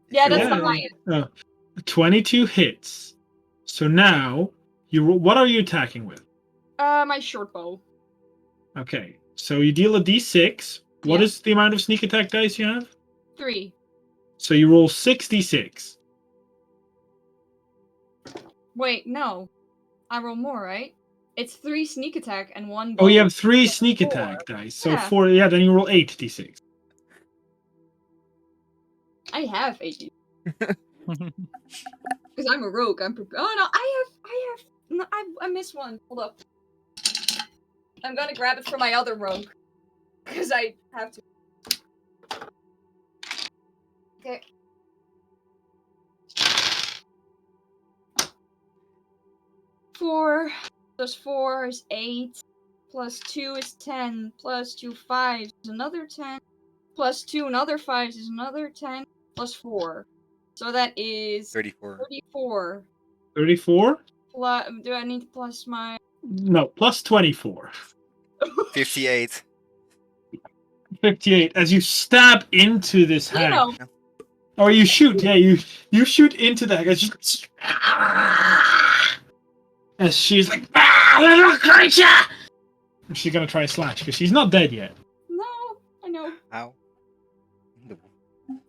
Speaker 3: Yeah, that's
Speaker 2: Yeah.
Speaker 3: the highest.
Speaker 2: 22 hits. So now what are you attacking with?
Speaker 3: My short bow.
Speaker 2: Okay. So you deal a d6. What
Speaker 3: Yeah.
Speaker 2: is the amount of sneak attack dice you have?
Speaker 3: 3.
Speaker 2: So you roll 6d6.
Speaker 3: Wait, no. I roll more, right? It's 3 sneak attack and 1
Speaker 2: Oh, you
Speaker 3: bonus.
Speaker 2: have 3 sneak
Speaker 3: 4.
Speaker 2: attack dice. So
Speaker 3: Yeah.
Speaker 2: 4, then you roll 8d6.
Speaker 3: I have 80. Because I'm a rogue. I'm prepared. Oh no, no, I missed one. Hold up. I'm gonna grab it from my other rogue. Because I have to. Okay. Four plus 4 is 8. Plus 2 is 10. Plus 2 5s is another 10. Plus 2 another 5s is another 10. Plus 4. So that is
Speaker 6: 34.
Speaker 3: 34.
Speaker 2: 34?
Speaker 3: Plus, do I need to plus my...
Speaker 2: No, plus 24.
Speaker 6: 58.
Speaker 2: 58. As you stab into this
Speaker 3: You
Speaker 2: hag.
Speaker 3: know.
Speaker 2: Or you shoot, yeah, you shoot into the hag. As she's like, little creature! She's gonna try a slash, because she's not dead yet.
Speaker 3: No, I know.
Speaker 6: How?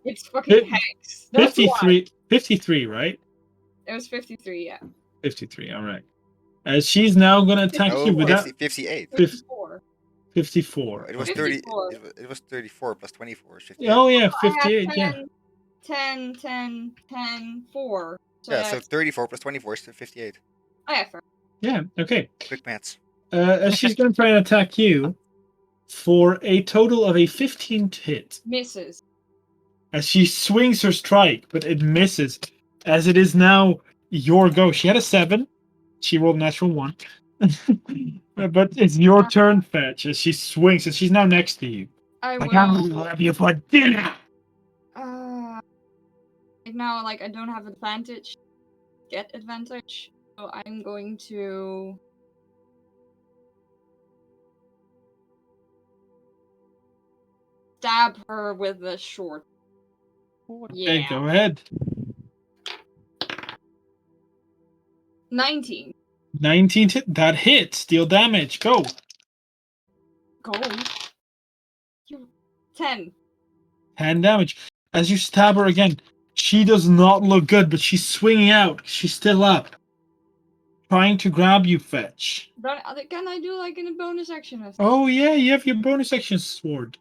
Speaker 3: It's fucking hex. That's why.
Speaker 2: 53, right?
Speaker 3: It was 53, yeah.
Speaker 2: 53, alright. As she's now gonna attack
Speaker 6: Oh,
Speaker 2: you without
Speaker 6: 58.
Speaker 3: 54.
Speaker 2: 54.
Speaker 6: It was
Speaker 2: okay.
Speaker 6: 30.
Speaker 3: 54.
Speaker 6: It was 34 plus 24 is 58.
Speaker 2: Oh yeah,
Speaker 3: I have
Speaker 2: 58, yeah.
Speaker 3: 10, 4. So
Speaker 6: Yeah, so 34 plus 24 is 58.
Speaker 3: I have 4.
Speaker 2: Yeah, okay.
Speaker 6: Quick maths.
Speaker 2: As she's gonna try and attack you for a total of a 15 to hit.
Speaker 3: Misses.
Speaker 2: As she swings her strike, but it misses. As it is now your go. She had a 7. She rolled a natural 1. But it's your turn, Fetch, as she swings, and she's now next to you.
Speaker 3: I
Speaker 2: Like,
Speaker 3: will.
Speaker 2: I'll have you for dinner!
Speaker 3: Right now, like, I don't have advantage. Get advantage. So I'm going to... stab her with the short.
Speaker 2: Okay,
Speaker 3: Yeah.
Speaker 2: go ahead.
Speaker 3: 19.
Speaker 2: 19 hit. That hits. Deal damage. Go.
Speaker 3: Go. 10.
Speaker 2: 10 damage. As you stab her again, she does not look good, but she's swinging out. She's still up. Trying to grab you, Fetch.
Speaker 3: But can I do like in a bonus action?
Speaker 2: Oh, yeah, you have your bonus action sword.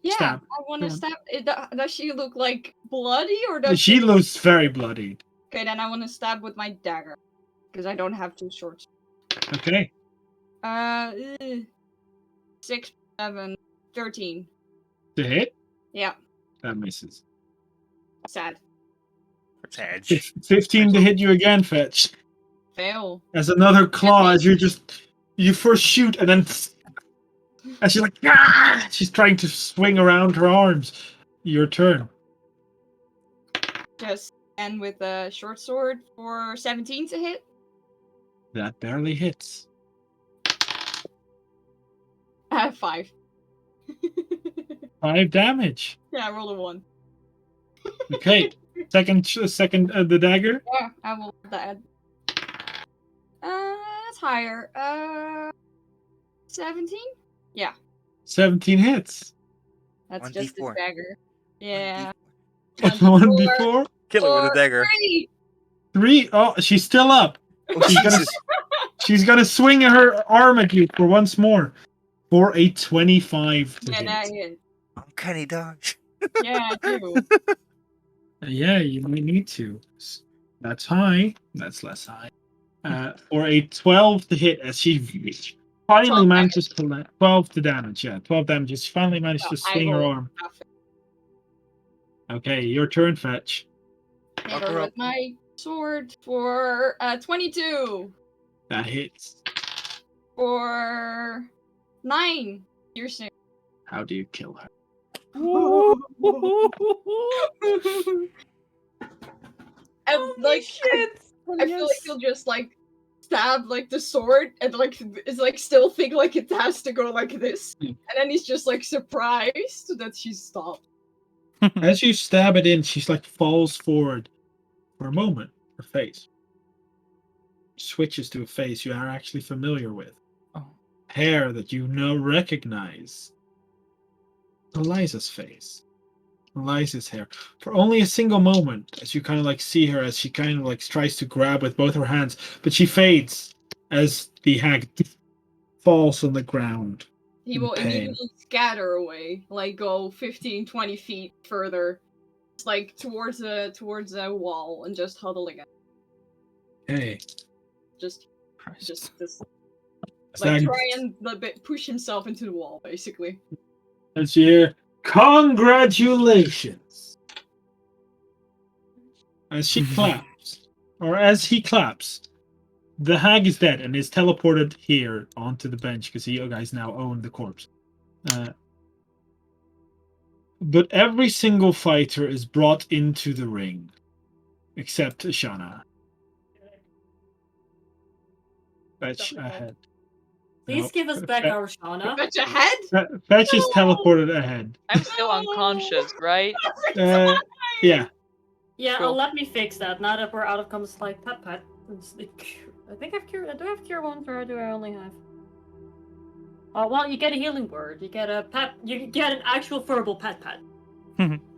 Speaker 3: Yeah,
Speaker 2: Stab.
Speaker 3: I want
Speaker 2: Go
Speaker 3: to
Speaker 2: on.
Speaker 3: stab. Does she look like bloody or does
Speaker 2: She looks very bloodied.
Speaker 3: Okay, then I want to stab with my dagger. Because I don't have 2 swords.
Speaker 2: Okay.
Speaker 3: 6, 7, 13.
Speaker 2: To hit?
Speaker 3: Yeah,
Speaker 2: That misses.
Speaker 3: sad.
Speaker 6: Edge.
Speaker 2: 15 to hit you again, Fetch.
Speaker 3: Fail.
Speaker 2: As another claw, as you first shoot and then and she's like, ah! She's trying to swing around her arms. Your turn.
Speaker 3: Just end with a short sword for 17 to hit.
Speaker 2: That barely hits.
Speaker 3: 5.
Speaker 2: 5 damage.
Speaker 3: Yeah, I rolled a 1.
Speaker 2: Okay. Second, the dagger.
Speaker 3: Yeah, I will add. That's higher. 17?
Speaker 2: 17 hits.
Speaker 3: That's
Speaker 6: 1d4.
Speaker 3: just the dagger. Yeah.
Speaker 2: 1d4.
Speaker 6: Kill her with a dagger.
Speaker 3: 3.
Speaker 2: 3. Oh, she's still up.
Speaker 6: Oh,
Speaker 2: She's gonna,
Speaker 6: Jesus.
Speaker 2: she's gonna swing her arm at you for once more. For a 25 to
Speaker 3: Yeah,
Speaker 2: hit.
Speaker 3: that hit.
Speaker 6: Uncanny dodge.
Speaker 3: Yeah, I do.
Speaker 2: Yeah, you might need to. That's high. That's less high. For a 12 to hit, as she finally
Speaker 3: 12
Speaker 2: manages to 12 to damage. Yeah, 12 damage. She finally managed to
Speaker 3: I
Speaker 2: swing her
Speaker 3: rolled
Speaker 2: arm.
Speaker 3: nothing.
Speaker 2: Okay, your turn, Fetch.
Speaker 3: Hit
Speaker 6: Fuck
Speaker 3: her
Speaker 6: her
Speaker 3: with
Speaker 6: up.
Speaker 3: my sword for 22.
Speaker 2: That hits.
Speaker 3: For 9 piercing.
Speaker 2: How do you kill her?
Speaker 3: And like
Speaker 7: shit!
Speaker 3: I feel like he'll just like stab like the sword and like is like still think like it has to go like this. And then he's just like surprised that she stopped.
Speaker 2: As you stab it in, she's like falls forward for a moment. Her face switches to a face you are actually familiar with.
Speaker 4: Oh.
Speaker 2: hair that you now recognize. Eliza's face. Eliza's hair. For only a single moment, as you kind of like see her as she kind of like tries to grab with both her hands, but she fades as the hag falls on the ground.
Speaker 3: He
Speaker 2: in
Speaker 3: will
Speaker 2: pain.
Speaker 3: immediately scatter away, like go 15, 20 feet further, like towards a wall and just huddle again.
Speaker 2: Hey.
Speaker 3: Just
Speaker 2: As
Speaker 3: like
Speaker 2: that-
Speaker 3: try and push himself into the wall, basically.
Speaker 2: As you hear, congratulations. As she claps, or as he claps, the hag is dead and is teleported here onto the bench because you guys now own the corpse. But every single fighter is brought into the ring, except Ashana. Fetch ahead.
Speaker 5: Please give us back our Shauna.
Speaker 3: Fetch ahead?
Speaker 2: Fetch is teleported ahead.
Speaker 1: I'm still unconscious, right?
Speaker 2: Yeah.
Speaker 5: Yeah,
Speaker 1: Cool.
Speaker 5: let me fix that. Now that we're out of comes like pet. I think I've cured. Do I have cure wounds or do I only have? Oh well, you get a healing word. You get a pet. You get an actual verbal pet.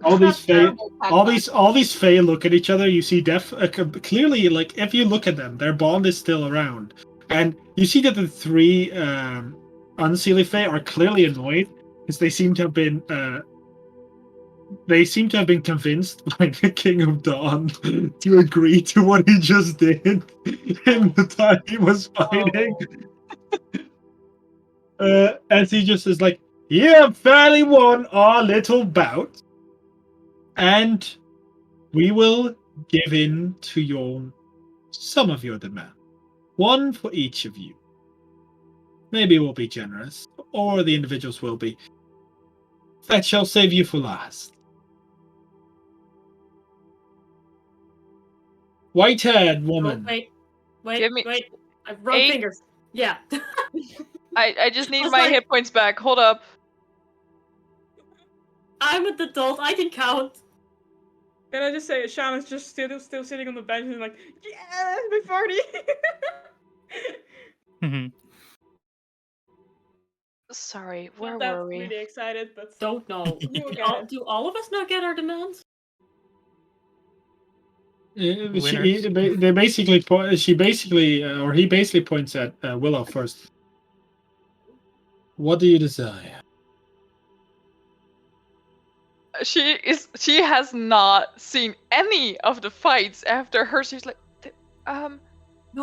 Speaker 2: All these
Speaker 3: Terrible
Speaker 2: all these Fae look at each other. You see, clearly, like if you look at them, their bond is still around, and you see that the three Unseelie Fae are clearly annoyed because they seem to have been convinced by the King of Dawn to agree to what he just did in the time he was fighting. As he just is like, "You have fairly won our little bout, and we will give in to some of your demand. One for each of you. Maybe we'll be generous, or the individuals will be. That shall save you for last. White-haired woman."
Speaker 5: Oh, wait.
Speaker 1: Give me
Speaker 5: I've wrong
Speaker 1: 8.
Speaker 5: fingers. Yeah.
Speaker 1: I just need
Speaker 5: was
Speaker 1: my
Speaker 5: like-
Speaker 1: hit points back. Hold up.
Speaker 5: I'm an adult. I can count.
Speaker 7: Can I just say, Shana's just still sitting on the bench and like, yeah, my party.
Speaker 1: Sorry, where
Speaker 7: Not
Speaker 1: were
Speaker 7: that
Speaker 1: we?
Speaker 7: really excited, but
Speaker 5: Don't know.
Speaker 7: You will get it.
Speaker 5: Do all of us not get our demands?
Speaker 2: He basically points at Willow first. What do you desire?
Speaker 1: She has not seen any of the fights after her. She's like,
Speaker 5: No,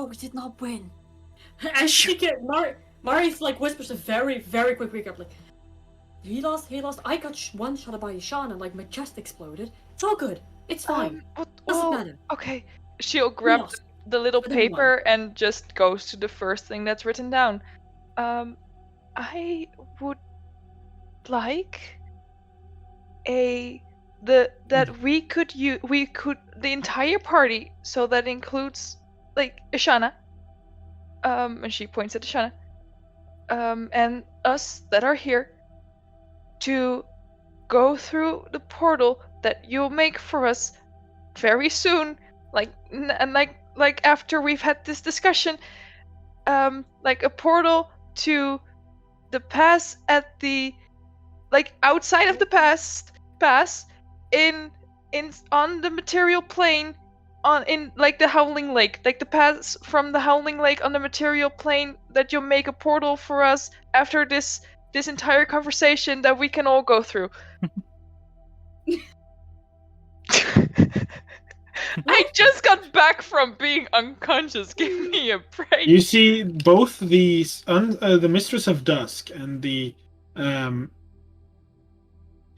Speaker 5: we did not win. And she get Mari's like whispers a very, very quick recap. Like, he lost. I got one shot by Ishan and like my chest exploded. It's all good. It's fine. Doesn't matter.
Speaker 1: okay. She'll grab
Speaker 5: lost.
Speaker 1: the little
Speaker 5: But then we won.
Speaker 1: paper and just goes to the first thing that's written down. I would like that we could the entire party, so that includes like Ishana, and she points at Ishana, and us that are here, to go through the portal that you'll make for us very soon, like after we've had this discussion, like a portal to the pass at the, like outside of the pass in on the material plane, in like the Howling Lake, like the pass from the Howling Lake on the material plane, that you'll make a portal for us after this entire conversation that we can all go through. I just got back from being unconscious. Give me a break.
Speaker 2: You see both the Mistress of Dusk and the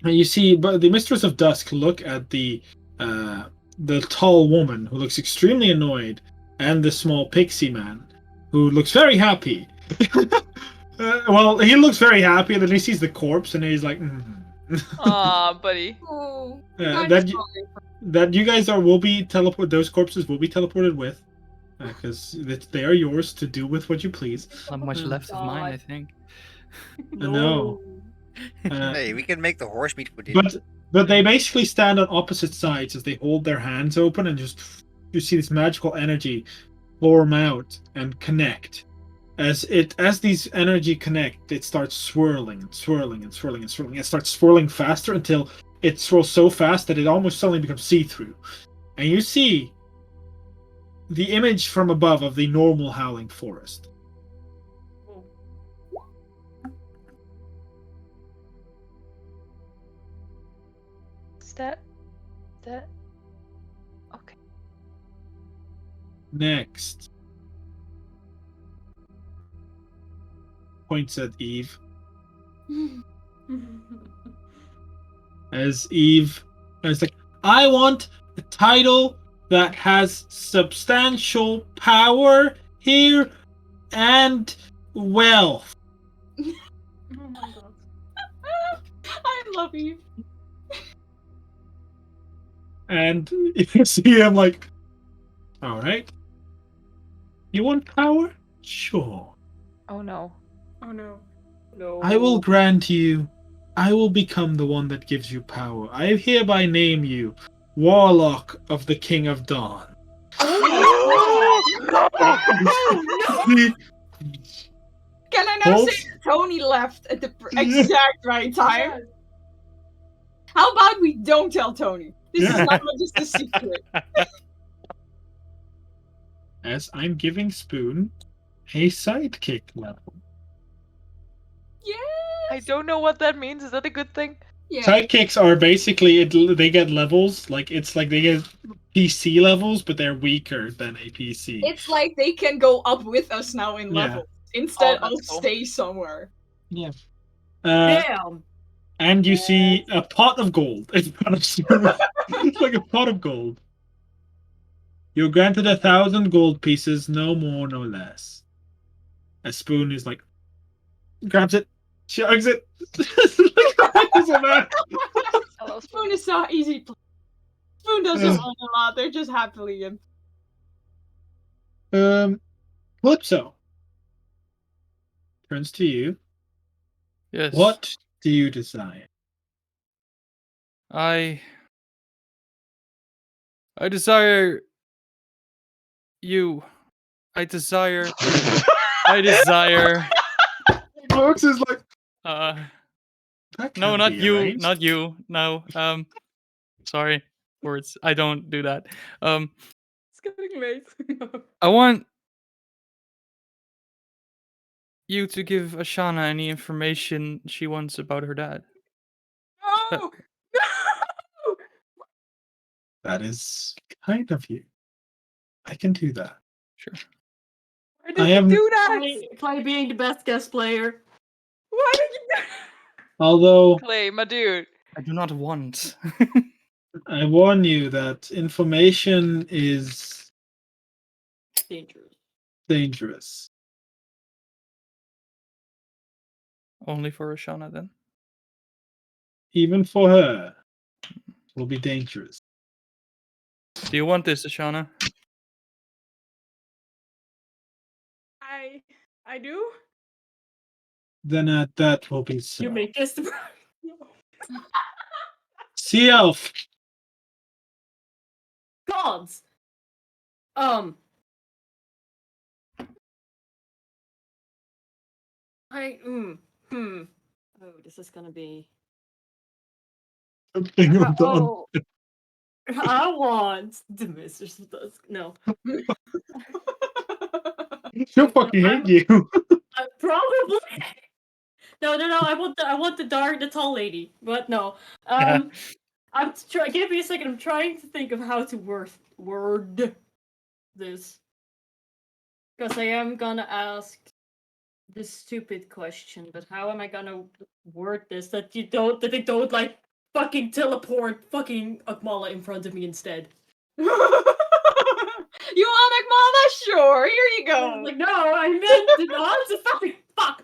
Speaker 2: Mistress of Dusk look at the tall woman who looks extremely annoyed, and the small pixie man who looks very happy. Well, he looks very happy, and then he sees the corpse, and he's like,
Speaker 1: Aw, buddy.
Speaker 3: Oh,
Speaker 2: that you guys will be teleported. Those corpses will be teleported with, because they are yours to do with what you please.
Speaker 4: Not much left of mine, I think.
Speaker 2: No.
Speaker 6: Hey, we can make the horse meat for dinner.
Speaker 2: But they basically stand on opposite sides as they hold their hands open, and just you see this magical energy form out and connect. As these energy connect, it starts swirling and swirling and swirling and swirling. It starts swirling faster until it swirls so fast that it almost suddenly becomes see-through. And you see the image from above of the normal howling forest.
Speaker 1: Is that okay?
Speaker 2: Next. Points at Eve. As Eve is like, I want a title that has substantial power here and wealth.
Speaker 7: Oh my god.
Speaker 3: I love Eve.
Speaker 2: And you see him like, all right. You want power? Sure.
Speaker 1: Oh no.
Speaker 7: Oh no.
Speaker 5: No.
Speaker 2: I will grant you. I will become the one that gives you power. I hereby name you Warlock of the King of Dawn.
Speaker 3: Can I now
Speaker 2: Hold-
Speaker 3: say that Tony left at the exact right time? How about we don't tell Tony? This is not just a secret.
Speaker 2: As I'm giving Spoon a sidekick level.
Speaker 3: Yes.
Speaker 1: I don't know what that means. Is that a good thing?
Speaker 3: Yeah.
Speaker 2: Sidekicks are basically they get levels, like it's like they get PC levels, but they're weaker than a PC.
Speaker 3: It's like they can go up with us now in
Speaker 2: Yeah.
Speaker 3: levels instead
Speaker 1: Oh,
Speaker 3: of
Speaker 1: that's cool.
Speaker 3: stay somewhere.
Speaker 2: Yeah.
Speaker 5: Damn.
Speaker 2: And you see a pot of gold in front of Spoon. It's like a pot of gold. You're granted 1,000 gold pieces, no more, no less. A Spoon is like, grabs it, chugs it.
Speaker 1: Hello,
Speaker 3: Spoon is so easy. Spoon doesn't want a lot. They're just happily in.
Speaker 2: Calypso turns to you.
Speaker 4: Yes.
Speaker 2: What do you desire?
Speaker 4: I desire you. I desire.
Speaker 2: Brooks is like, that
Speaker 4: No,
Speaker 2: can't
Speaker 4: not
Speaker 2: be
Speaker 4: you.
Speaker 2: arranged.
Speaker 4: Not you. No. Sorry. Words. I don't do that.
Speaker 7: It's getting late.
Speaker 4: I want you to give Ashana any information she wants about her dad.
Speaker 7: No! No!
Speaker 2: That is kind of you. I can do that.
Speaker 4: Sure.
Speaker 7: Why did you do that?
Speaker 5: Clay being the best guest player.
Speaker 7: Why did you do
Speaker 2: Although
Speaker 1: Clay, my dude.
Speaker 4: I do not want.
Speaker 2: I warn you that information is
Speaker 5: Dangerous.
Speaker 2: dangerous.
Speaker 4: Only for Ashana then.
Speaker 2: Even for her, it will be dangerous.
Speaker 4: Do you want this, Ashana?
Speaker 7: I do?
Speaker 2: Then that will be so.
Speaker 5: You may kiss the
Speaker 2: Sea elf.
Speaker 5: gods. Oh, this is gonna be.
Speaker 2: Something of the
Speaker 5: Oh, I want the Mistress of Dusk. No.
Speaker 2: She'll fucking hate you.
Speaker 5: Probably. No. I want the tall lady. But no. Give me a second. I'm trying to think of how to word this, because I am gonna ask this stupid question. But how am I gonna word this that they don't like fucking teleport fucking Akmala in front of me instead?
Speaker 3: You want Akmala? Sure, here you go.
Speaker 5: Like, no, I meant to answer fucking fuck.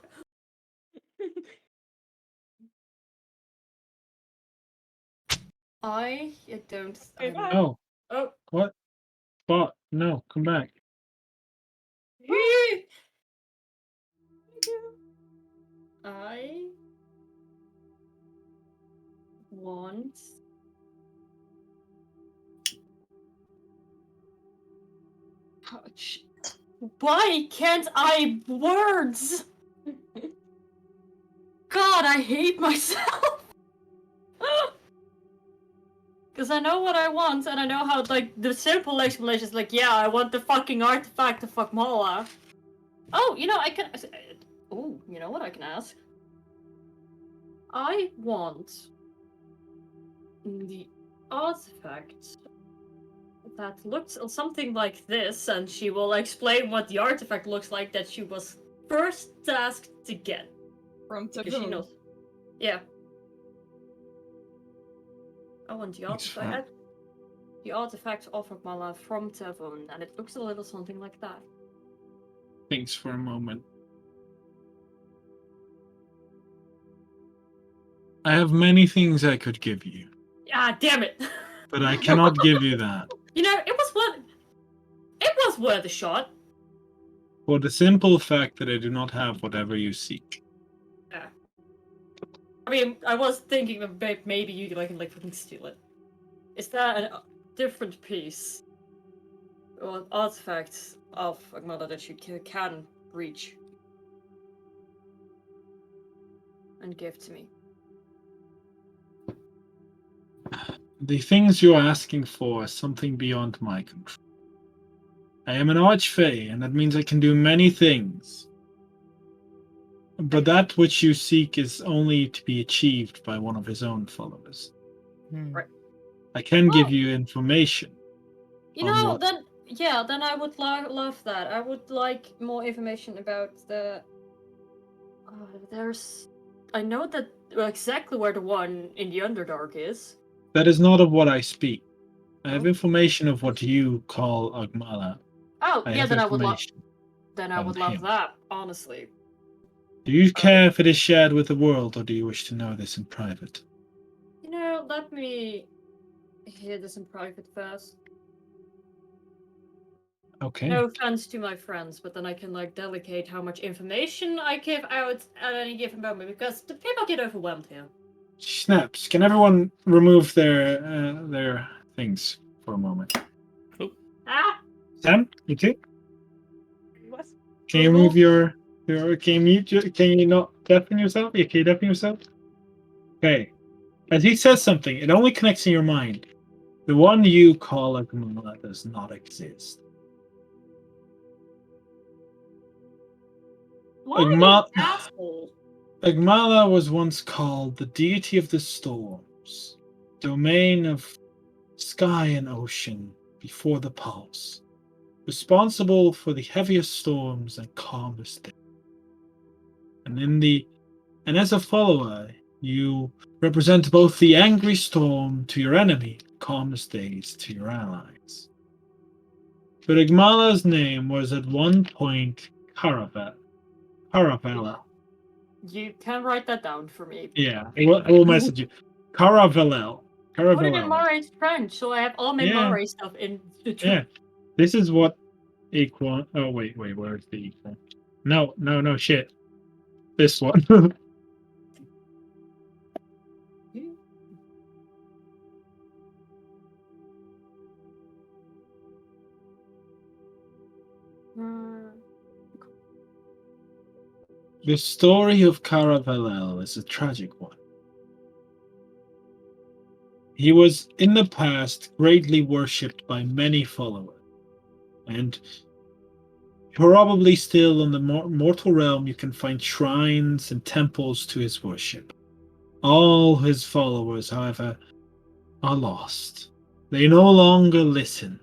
Speaker 5: I don't.
Speaker 2: No.
Speaker 5: Oh.
Speaker 2: What? Spot. No, come back.
Speaker 5: I want Why can't I words? God, I hate myself. Because I know what I want, and I know how, like, the simple explanation is like, yeah, I want the fucking artifact to fuck Mola. Oh, you know, I can... Oh, you know what I can ask? I want the artifact that looks something like this, and she will explain what the artifact looks like that she was first tasked to get.
Speaker 3: From
Speaker 5: Because she
Speaker 3: Taboo.
Speaker 5: knows. Yeah. I want the artifact. The artifact of Agmala from Tavon, and it looks a little something like that.
Speaker 2: Thanks for a moment. I have many things I could give you.
Speaker 5: Ah, damn it!
Speaker 2: But I cannot give you that.
Speaker 5: You know, it was worth a shot.
Speaker 2: For the simple fact that I do not have whatever you seek.
Speaker 5: Yeah. I mean, I was thinking of maybe you can fucking steal it. Is that a different piece or artifact of Agmala that you can reach and give to me?
Speaker 2: The things you're asking for are something beyond my control. I am an Archfey, and that means I can do many things. But that which you seek is only to be achieved by one of his own followers.
Speaker 5: Right.
Speaker 2: I can give you information.
Speaker 5: You know, then I would love that. I would like more information about the. I know that exactly where the one in the Underdark is.
Speaker 2: That is not of what I speak. I have information of what you call Agmala.
Speaker 5: Oh, yeah, then I would love. Then I would love
Speaker 2: him.
Speaker 5: that, honestly.
Speaker 2: Do you care if it is shared with the world, or do you wish to know this in private?
Speaker 5: You know, let me hear this in private first.
Speaker 2: Okay.
Speaker 5: No offense to my friends, but then I can delegate how much information I give out at any given moment, because the people get overwhelmed here.
Speaker 2: Snaps. Can everyone remove their things for a moment?
Speaker 4: Oh.
Speaker 5: Ah!
Speaker 2: Sam, you too?
Speaker 7: What?
Speaker 2: Can you move your can you not deafen yourself? Can you deafen yourself? Okay. As he says something, it only connects in your mind. The one you call Agmala does not exist.
Speaker 5: Asshole.
Speaker 2: Agmala was once called the deity of the storms, domain of sky and ocean before the pulse, responsible for the heaviest storms and calmest days. And as a follower, you represent both the angry storm to your enemy, calmest days to your allies. But Agmala's name was at one point Caravella.
Speaker 5: You can write that down for me.
Speaker 2: Yeah, I will message you. Caravella.
Speaker 5: Put it in Murray's French, so I have all my Murray stuff in the truth.
Speaker 2: Yeah, this is what equal. Oh wait, where's the equal? No, shit. This one. The story of Caravella is a tragic one. He was in the past greatly worshipped by many followers, and probably still in the mortal realm you can find shrines and temples to his worship. All his followers, however, are lost. They no longer listen.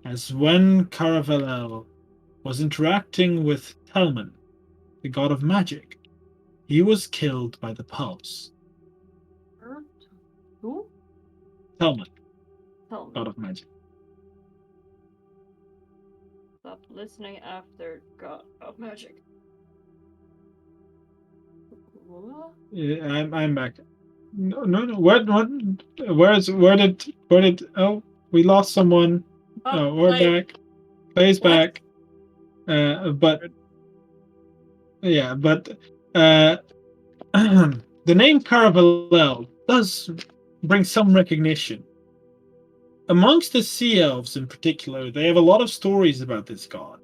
Speaker 2: As when Caravella was interacting with Telman, the god of magic, he was killed by the pulse.
Speaker 5: Who?
Speaker 2: Telman, god of magic.
Speaker 5: Stop listening after God of Magic. What?
Speaker 2: Yeah, I'm back. No. Where did? Oh, we lost someone. Oh, we're back. Play's back. But the name Caravella does bring some recognition. amongst the sea elves in particular, they have a lot of stories about this god.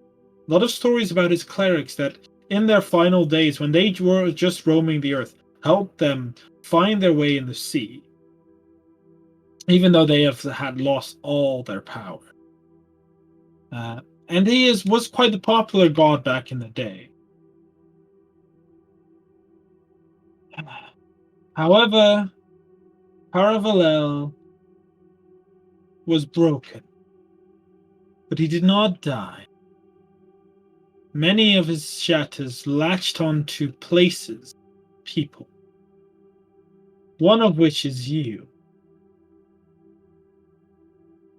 Speaker 2: A lot of stories about his clerics that, in their final days, when they were just roaming the earth, helped them find their way in the sea, even though they had lost all their power. And he was quite a popular god back in the day. However, Caravalel was broken, but he did not die. Many of his shatters latched onto places, people, one of which is you.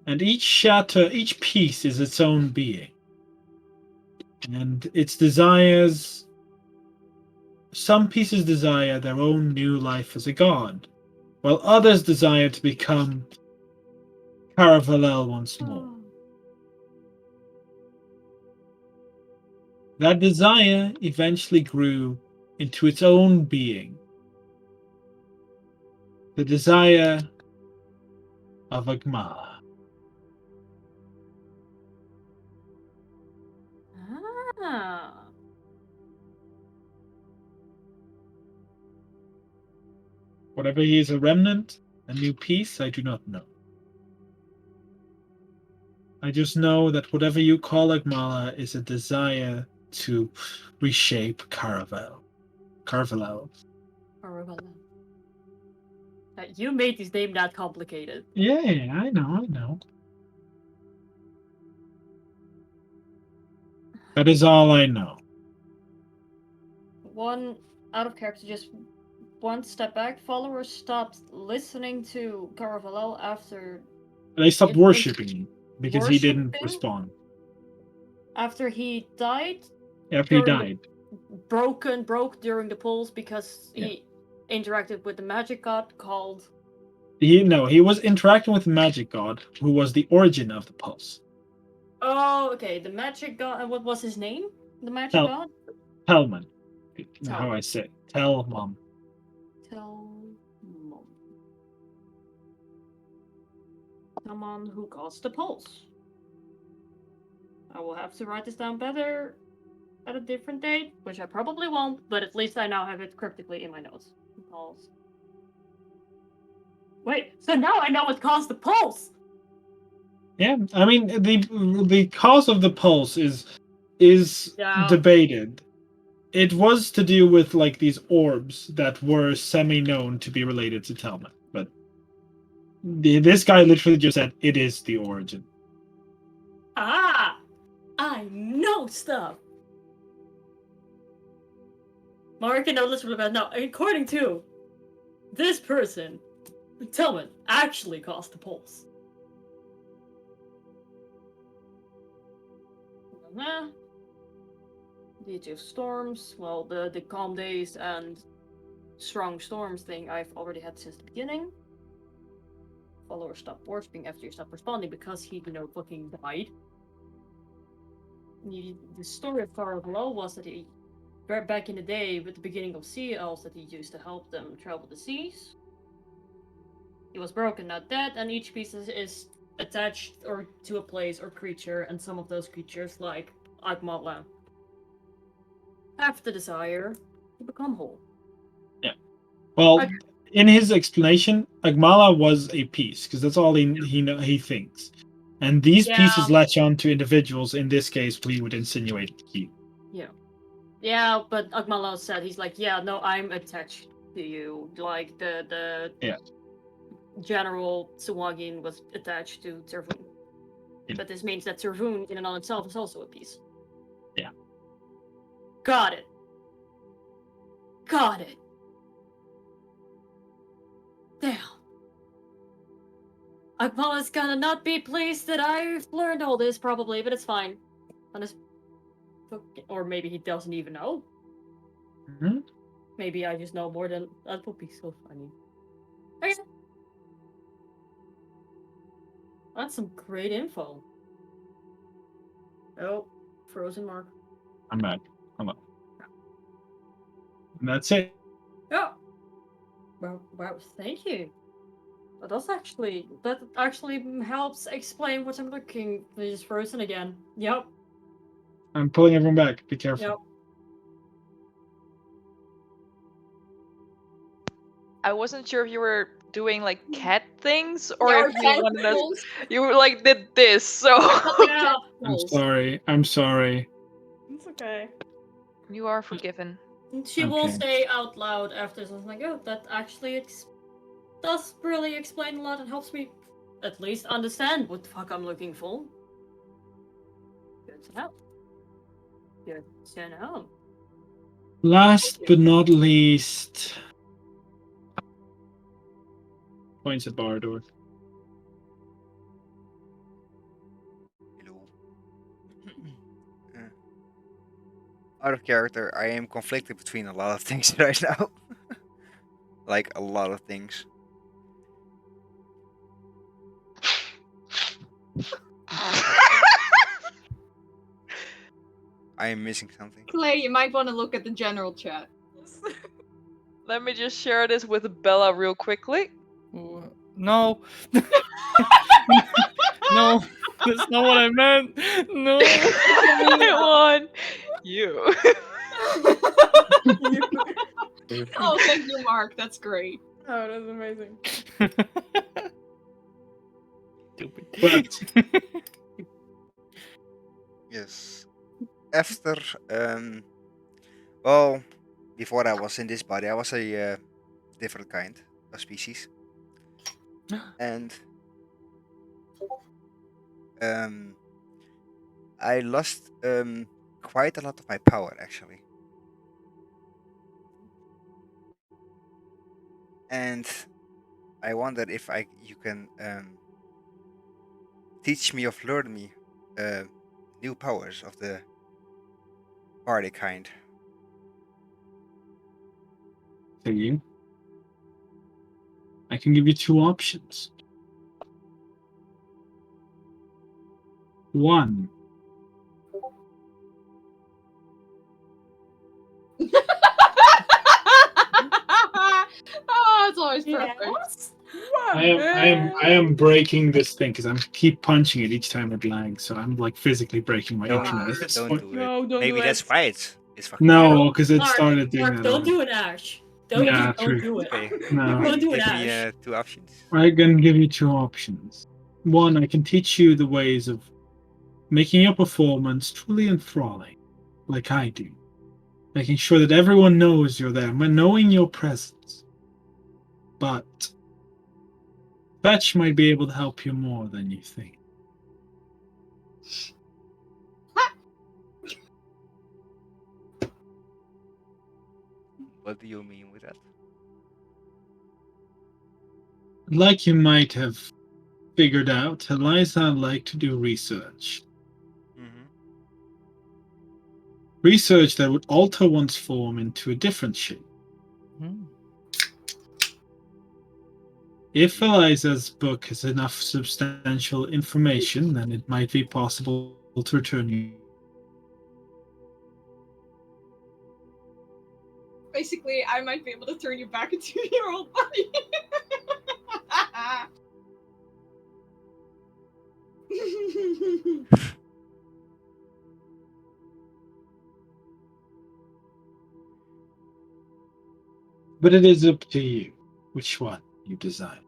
Speaker 2: And each shatter, each piece is its own being. And its desires, some pieces desire their own new life as a god, while others desire to become Caravalel once more. That desire eventually grew into its own being. The desire of Agmala.
Speaker 5: Ah.
Speaker 2: Whatever he is, a remnant, a new piece, I do not know. I just know that whatever you call Agmala is a desire to reshape Caravel. Carvalel.
Speaker 5: You made this name that complicated.
Speaker 2: Yeah, I know. That is all I know.
Speaker 5: One out of character, just one step back. Followers stopped listening to Caravalel after
Speaker 2: They stopped worshipping him because he didn't
Speaker 5: worshipping?
Speaker 2: respond.
Speaker 5: After he died.
Speaker 2: After he
Speaker 5: During
Speaker 2: died.
Speaker 5: Broke during the polls because he interacted with the magic god called.
Speaker 2: He was interacting with the magic god, who was the origin of the pulse.
Speaker 5: Oh, okay. The magic god. And what was his name? The magic god?
Speaker 2: Telman. How I say Telmon.
Speaker 5: Someone who caused the pulse. I will have to write this down better at a different date, which I probably won't, but at least I now have it cryptically in my notes. Pulse. Wait, so now I know what caused the pulse!
Speaker 2: Yeah, I mean the cause of the pulse is debated. It was to do with like these orbs that were semi-known to be related to Telman, but this guy literally just said it is the origin.
Speaker 5: Ah! I know stuff! Mark, I know this about now. According to this person, Telman actually caused the pulse. Due to storms, well, the calm days and strong storms thing I've already had since the beginning. Followers stopped worshipping after you stopped responding because he, fucking died. The story of Caravalel was that he, back in the day, with the beginning of sea elves, that he used to help them travel the seas. He was broken, not dead, and each piece is attached to a place or creature, and some of those creatures, like Agmala, have the desire to become whole.
Speaker 2: Yeah. Well, in his explanation, Agmala was a piece, because that's all he thinks. And these pieces latch on to individuals. In this case, we would insinuate you.
Speaker 5: Yeah. Yeah, but Agmala said, he's like, yeah, no, I'm attached to you. Like, the General Suwagin was attached to Tervoon. Yeah. But this means that Tervoon, in and of itself, is also a piece.
Speaker 2: Yeah.
Speaker 5: Got it. Damn. Agmala's gonna not be pleased that I've learned all this, probably, but it's fine. Or maybe he doesn't even know.
Speaker 2: Mm-hmm.
Speaker 5: Maybe I just know more than... That would be so funny. Okay. That's some great info. Oh, frozen Mark.
Speaker 2: I'm back. Hello. And that's it.
Speaker 5: Oh. Well, thank you. That actually helps explain what I'm looking. He's frozen again. Yep.
Speaker 2: I'm pulling everyone back. Be careful.
Speaker 5: Yep.
Speaker 1: I wasn't sure if you were doing like cat things or
Speaker 3: Yeah,
Speaker 1: if you
Speaker 3: or
Speaker 1: wanted us.
Speaker 3: tentacles.
Speaker 1: You were like did this, so
Speaker 5: Yeah.
Speaker 2: I'm sorry. I'm sorry.
Speaker 7: It's okay.
Speaker 1: you are forgiven.
Speaker 5: She will
Speaker 2: Okay.
Speaker 5: say out loud after something like, "Oh, that actually does really explain a lot and helps me at least understand what the fuck I'm looking for." Good to know. Good to know.
Speaker 2: Last but not least, points at Bardor.
Speaker 6: Hello. Out of character, I am conflicted between a lot of things right now. Like a lot of things. I am missing something.
Speaker 3: Clay, you might want to look at the general chat.
Speaker 1: Let me just share this with Bella real quickly.
Speaker 4: No. No, that's not what I meant. No.
Speaker 1: I won. You.
Speaker 3: Oh, thank you, Mark. That's great.
Speaker 7: Oh, that's amazing.
Speaker 4: Stupid.
Speaker 2: But
Speaker 6: Yes. After, well, before I was in this body, I was a different kind of species. And I lost quite a lot of my power actually. And I wonder if you can teach me or learn me new powers of the party kind.
Speaker 2: for you, I can give you two options. One,
Speaker 3: Oh, it's always perfect.
Speaker 5: Yes.
Speaker 2: I am breaking this thing because I'm keep punching it each time it lags, so I'm like physically breaking my
Speaker 6: Don't,
Speaker 2: internet at this
Speaker 6: don't
Speaker 2: point.
Speaker 6: do
Speaker 7: No,
Speaker 6: it.
Speaker 7: don't
Speaker 6: Maybe
Speaker 7: do
Speaker 6: that's
Speaker 7: it.
Speaker 6: why it's fucking.
Speaker 2: No, because it
Speaker 5: Mark,
Speaker 2: started doing
Speaker 5: Mark,
Speaker 2: that.
Speaker 5: don't
Speaker 2: already.
Speaker 5: do an Ash. Don't
Speaker 2: Yeah,
Speaker 5: just don't
Speaker 2: true.
Speaker 5: do it.
Speaker 6: Okay.
Speaker 2: No.
Speaker 5: Don't do an
Speaker 6: Give me
Speaker 5: Ash.
Speaker 6: 2 options.
Speaker 2: I can give you two options. One, I can teach you the ways of making your performance truly enthralling, like I do. Making sure that everyone knows you're there, knowing your presence. But Fetch might be able to help you more than you think.
Speaker 6: What do you mean with that?
Speaker 2: Like you might have figured out, Eliza like to do research.
Speaker 6: Mm-hmm.
Speaker 2: Research that would alter one's form into a different shape. If Eliza's book has enough substantial information, then it might be possible to return you.
Speaker 3: Basically, I might be able to turn you back into your old body.
Speaker 2: But it is up to you which one you desire.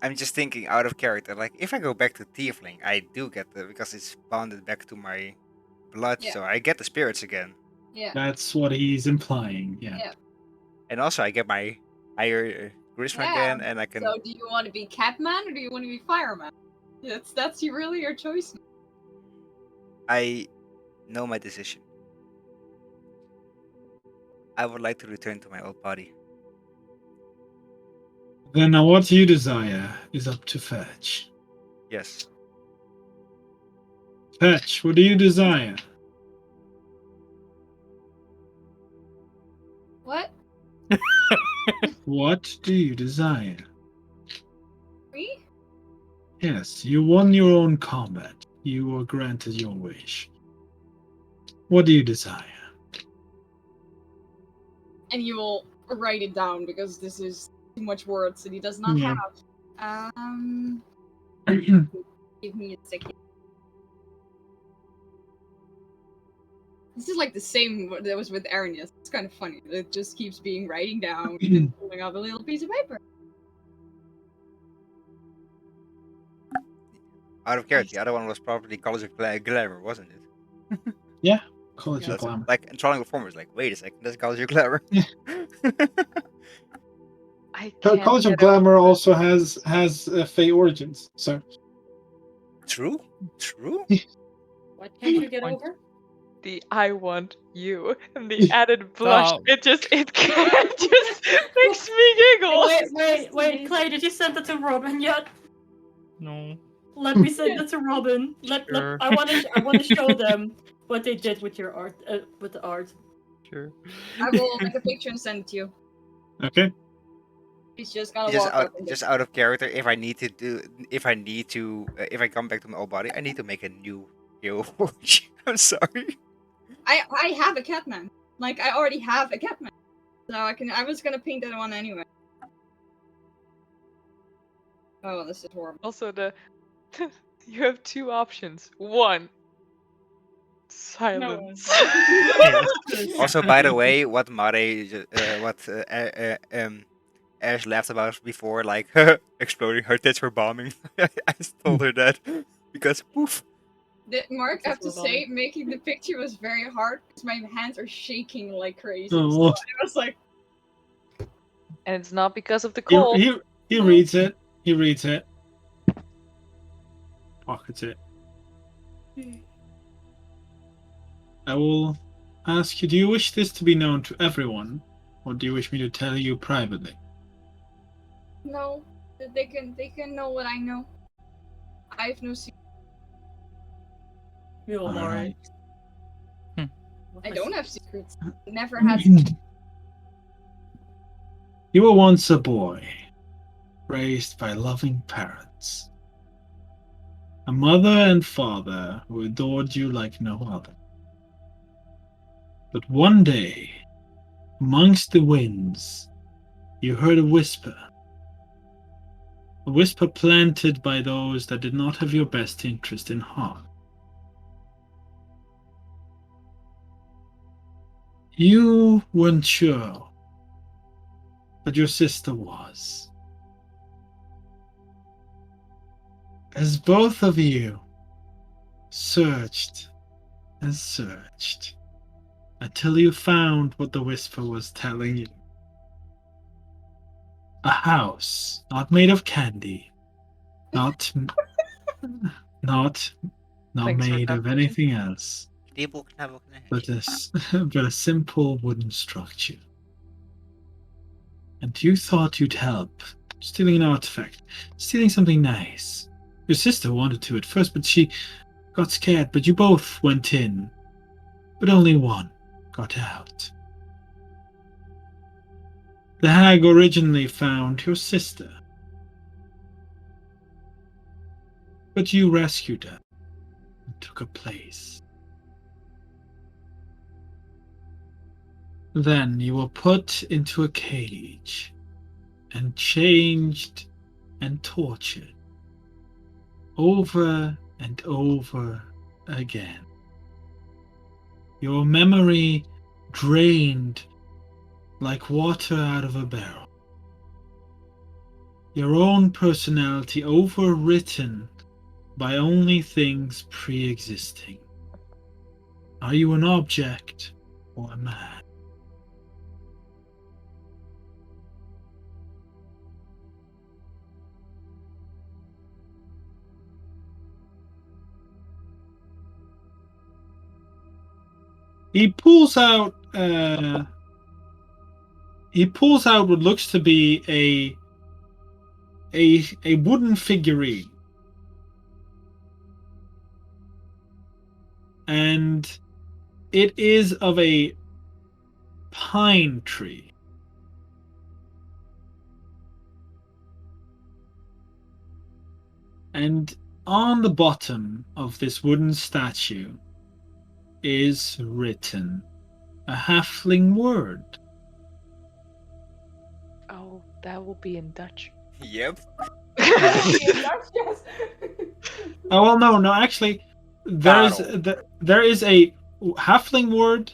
Speaker 6: I'm just thinking out of character. Like if I go back to Tiefling, I do get because it's bounded back to my blood,
Speaker 3: Yeah.
Speaker 6: so I get the spirits again.
Speaker 3: Yeah.
Speaker 2: That's what he's implying, yeah.
Speaker 3: Yeah.
Speaker 6: And also I get my higher charisma
Speaker 3: Yeah,
Speaker 6: again, and I can.
Speaker 3: So, do you want to be Catman or do you want to be Fireman? That's really your choice.
Speaker 6: I know my decision. I would like to return to my old body.
Speaker 2: Then what you desire is up to Fetch.
Speaker 6: Yes.
Speaker 2: Fetch, what do you desire?
Speaker 3: What?
Speaker 2: What do you desire?
Speaker 3: Me?
Speaker 2: Yes, you won your own combat. You were granted your wish. What do you desire?
Speaker 3: And you will write it down because this is too much words that he does not
Speaker 2: Yeah.
Speaker 3: have. Give me a second. This is like the same that was with Arrhenius. It's kind of funny. It just keeps being writing down and pulling up a little piece of paper.
Speaker 6: Out of character, the other one was probably College of Glamour, wasn't it?
Speaker 2: Yeah, College
Speaker 6: Yeah,
Speaker 2: of Glamour.
Speaker 6: like Enthralling Performers. Like, wait a second, that's College of Glamour.
Speaker 2: Yeah.
Speaker 1: I can't
Speaker 2: College of
Speaker 1: get over
Speaker 2: Glamour also has Fey origins. So
Speaker 6: True.
Speaker 5: What can't you get over?
Speaker 1: the "I want you" and the added blush.
Speaker 4: Stop.
Speaker 1: It just makes me giggle.
Speaker 5: Wait, Clay, did you send it to Robin yet?
Speaker 4: No.
Speaker 5: Let me send it to Robin.
Speaker 4: Sure.
Speaker 5: I want to show them what they did with your art, with the art.
Speaker 4: Sure.
Speaker 3: I will make a picture and send it to you.
Speaker 2: okay.
Speaker 3: He's just gonna walk up and
Speaker 6: Just out of character. If I come back to my old body, I need to make a new hero forge. I'm sorry.
Speaker 3: I have a Catman. Like I already have a Catman. So I was gonna paint that one anyway. Oh, this is horrible.
Speaker 1: Also, you have two options. One, silence.
Speaker 6: Also, by the way, what Ash laughed about before, like exploding her tits for bombing. I just told her that because poof.
Speaker 3: Mark, I have to say, making the picture was very hard because my hands are shaking like crazy.
Speaker 2: Oh.
Speaker 3: So I was like,
Speaker 1: And it's not because of the cold.
Speaker 2: He reads it. He reads it. Pockets it. I will ask you, do you wish this to be known to everyone? Or do you wish me to tell you privately?
Speaker 3: no, they can know what I know. I have no secret.
Speaker 5: You'll
Speaker 2: Alright.
Speaker 3: I don't have secrets. Never had secrets.
Speaker 2: You were once a boy, raised by loving parents. A mother and father who adored you like no other. But one day, amongst the winds, you heard a whisper. A whisper planted by those that did not have your best interest in heart. You weren't sure, but your sister was. As both of you searched and searched until you found what the whisper was telling you. A house not made of candy, not
Speaker 1: Thanks for
Speaker 2: made of
Speaker 1: that.
Speaker 2: anything else, but a simple wooden structure. And you thought you'd help, stealing an artifact, stealing something nice. Your sister wanted to at first, but she got scared, but you both went in. But only one got out. The hag originally found your sister, but you rescued her and took her place. Then you were put into a cage and changed and tortured over and over again. Your memory drained like water out of a barrel. Your own personality overwritten by only things pre-existing. Are you an object or a man? He pulls out what looks to be a wooden figurine. And it is of a pine tree. And on the bottom of this wooden statue is written a halfling word.
Speaker 1: Oh, that will be in Dutch.
Speaker 6: Yep.
Speaker 2: Oh well, no. Actually, there is a halfling word,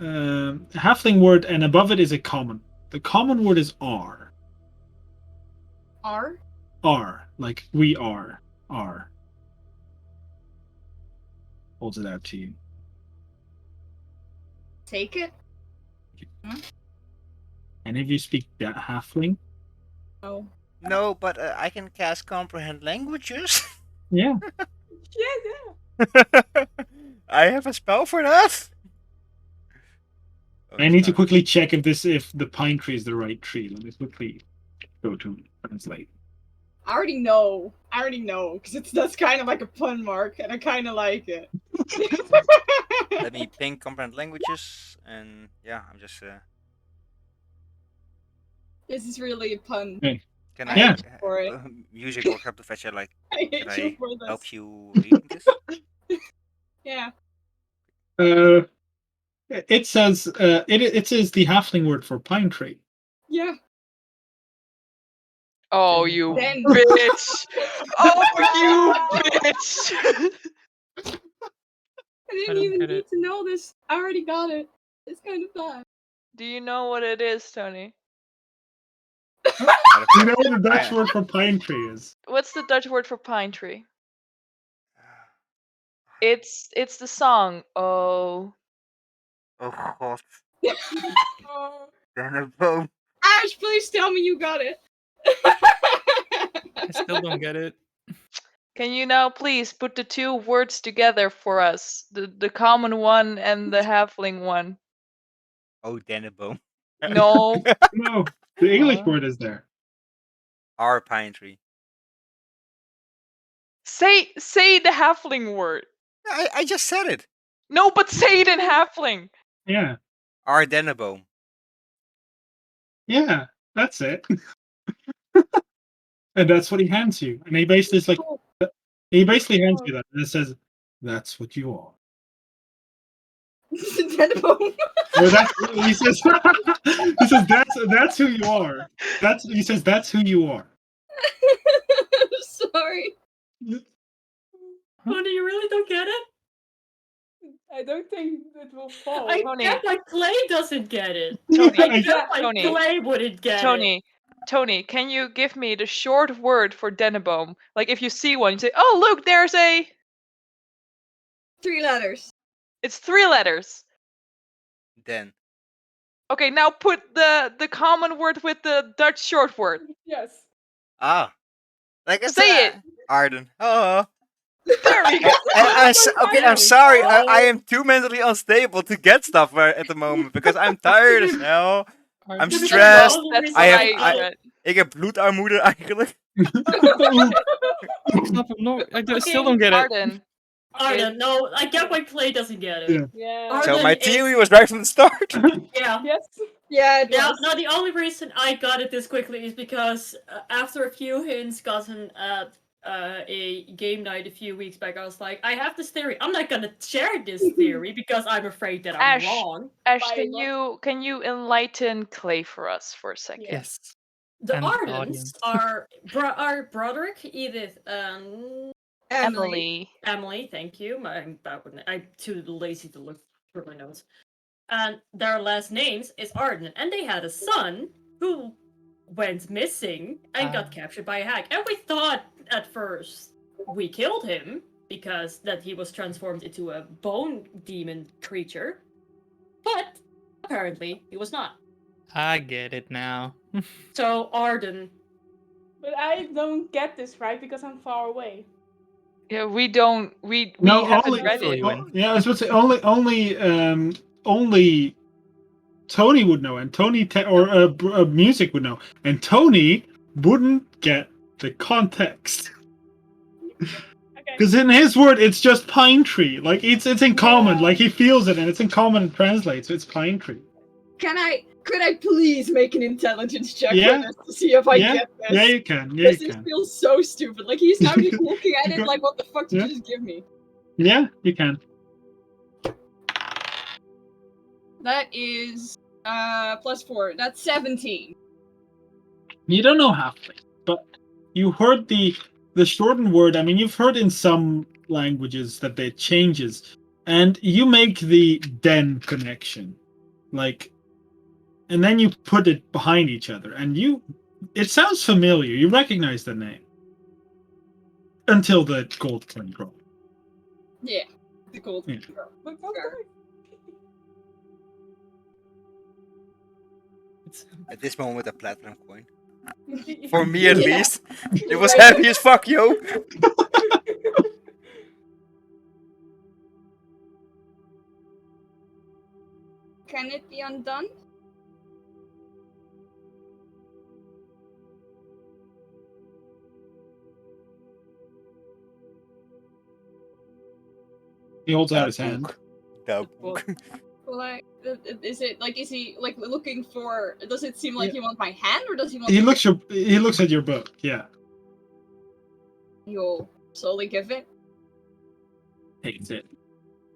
Speaker 2: halfling word, and above it is a common. The common word is R.
Speaker 3: R?
Speaker 2: R, like we are. R. Holds it out to you.
Speaker 3: Take it?
Speaker 2: Any of you speak that halfling?
Speaker 3: No.
Speaker 6: No, but I can cast comprehend languages.
Speaker 2: Yeah.
Speaker 7: Yeah.
Speaker 2: I
Speaker 6: have a spell for that. Oh,
Speaker 2: I need to quickly check if the pine tree is the right tree. Let me quickly go to translate.
Speaker 3: I already know, because that's kind of like a pun mark, and I kind of like it.
Speaker 6: Let me ping comprehend languages, and yeah, I'm just.
Speaker 3: This is really a pun.
Speaker 2: Hey.
Speaker 6: Can
Speaker 3: I
Speaker 6: I
Speaker 3: hate you for it.
Speaker 6: music or Crap to Fetch? Like,
Speaker 3: I
Speaker 6: can
Speaker 3: hate you
Speaker 6: I
Speaker 3: for this.
Speaker 6: help you reading this?
Speaker 3: Yeah.
Speaker 2: It says it says the halfling word for pine tree.
Speaker 3: Yeah.
Speaker 1: Oh, you
Speaker 3: Then.
Speaker 1: bitch! Oh, you bitch!
Speaker 3: I didn't even need to know this. I already got it. It's kind of bad.
Speaker 1: Do you know what it is, Tony?
Speaker 2: You know what the Dutch word for pine tree is?
Speaker 1: What's the Dutch word for pine tree? It's the song. Oh.
Speaker 6: Oh god. Then a boom.
Speaker 3: Ash, please tell me you got it.
Speaker 4: I still don't get it.
Speaker 1: Can you now please put the two words together for us? The common one and the halfling one.
Speaker 6: Oh, then a boom.
Speaker 1: No.
Speaker 2: No, the English word is there.
Speaker 6: Our pine tree.
Speaker 1: Say the halfling word.
Speaker 6: I just said it.
Speaker 1: No, but say it in halfling.
Speaker 2: Yeah.
Speaker 6: Our deneboom.
Speaker 2: Yeah, that's it. And that's what he hands you. And he basically is like, he basically hands you that, and it says, "That's what you are."
Speaker 3: Deneboom.
Speaker 2: Or he says, he says that's who you are. He says that's who you are.
Speaker 3: Sorry.
Speaker 5: Tony, you really don't get it?
Speaker 7: I don't think it will fall.
Speaker 5: I
Speaker 1: Tony.
Speaker 5: get why Clay doesn't get it.
Speaker 1: Tony,
Speaker 5: I get why
Speaker 1: Tony.
Speaker 5: Clay wouldn't get it.
Speaker 1: Tony, can you give me the short word for deneboom? Like if you see one, you say, "Oh, look, there's a."
Speaker 3: 3 letters.
Speaker 1: It's 3 letters.
Speaker 6: Den.
Speaker 1: Okay, now put the common word with the Dutch short word.
Speaker 7: Yes.
Speaker 6: Ah. Like it's
Speaker 1: Say it.
Speaker 6: Arden. Oh.
Speaker 1: There we go.
Speaker 6: I'm sorry. I am too mentally unstable to get stuff at the moment because I'm tired as hell. I'm stressed. Ik heb bloedarmoede eigenlijk.
Speaker 4: I still don't get it.
Speaker 5: Arden, no, I get why Clay doesn't get it.
Speaker 7: Yeah.
Speaker 6: So my theory was right from the start.
Speaker 5: Yeah.
Speaker 7: Yes.
Speaker 3: Yeah,
Speaker 5: No, the only reason I got it this quickly is because after a few hints gotten at a game night a few weeks back, I was like, I have this theory. I'm not gonna share this theory because I'm afraid that I'm wrong.
Speaker 1: Ash, can you enlighten Clay for us for a second?
Speaker 4: Yes.
Speaker 5: The
Speaker 4: And
Speaker 5: Ardens are Broderick, Edith, and
Speaker 1: Emily.
Speaker 5: Emily, thank you. I'm too lazy to look through my notes. And their last names is Arden, and they had a son who went missing and got captured by a hack. And we thought at first we killed him because that he was transformed into a bone demon creature, but apparently he was not.
Speaker 4: I get it now.
Speaker 5: So Arden.
Speaker 7: But I don't get this right because I'm far away.
Speaker 1: Yeah, we don't. We
Speaker 2: No,
Speaker 1: haven't read it.
Speaker 2: Yeah, I was about to say only Tony would know, and Tony or music would know, and Tony wouldn't get the context. Because in his word, it's just pine tree. Like it's in common. Like he feels it, and it's in common and translates. So it's pine tree.
Speaker 3: Can I Could I please make an intelligence check
Speaker 2: Yeah.
Speaker 3: for this to see if I get this?
Speaker 2: Yeah, you can. Yeah, you
Speaker 3: This
Speaker 2: can.
Speaker 3: feels so stupid. Like, he's now just looking at
Speaker 2: You
Speaker 3: it
Speaker 2: go-
Speaker 3: like, what the fuck did
Speaker 2: Yeah.
Speaker 3: you just give me?
Speaker 2: Yeah, you can.
Speaker 3: That is, +4. That's 17.
Speaker 2: You don't know halfway, but you heard the shortened word. I mean, you've heard in some languages that it changes, and you make the den connection, like, and then you put it behind each other, and it sounds familiar. You recognize the name until the gold coin drop.
Speaker 3: Yeah. The gold.
Speaker 2: Yeah.
Speaker 3: Fair.
Speaker 6: At this moment, a platinum coin. For me, at
Speaker 3: Yeah.
Speaker 6: least. It was
Speaker 3: Right.
Speaker 6: heavy as fuck, yo.
Speaker 3: Can it be undone?
Speaker 2: He holds out
Speaker 6: That
Speaker 2: his hand.
Speaker 6: book. That book.
Speaker 3: Like, is he like looking for? Does it seem like
Speaker 2: Yeah.
Speaker 3: he wants my hand, or does he want?
Speaker 2: He looks at your book. Yeah,
Speaker 3: You'll slowly give it.
Speaker 2: takes it,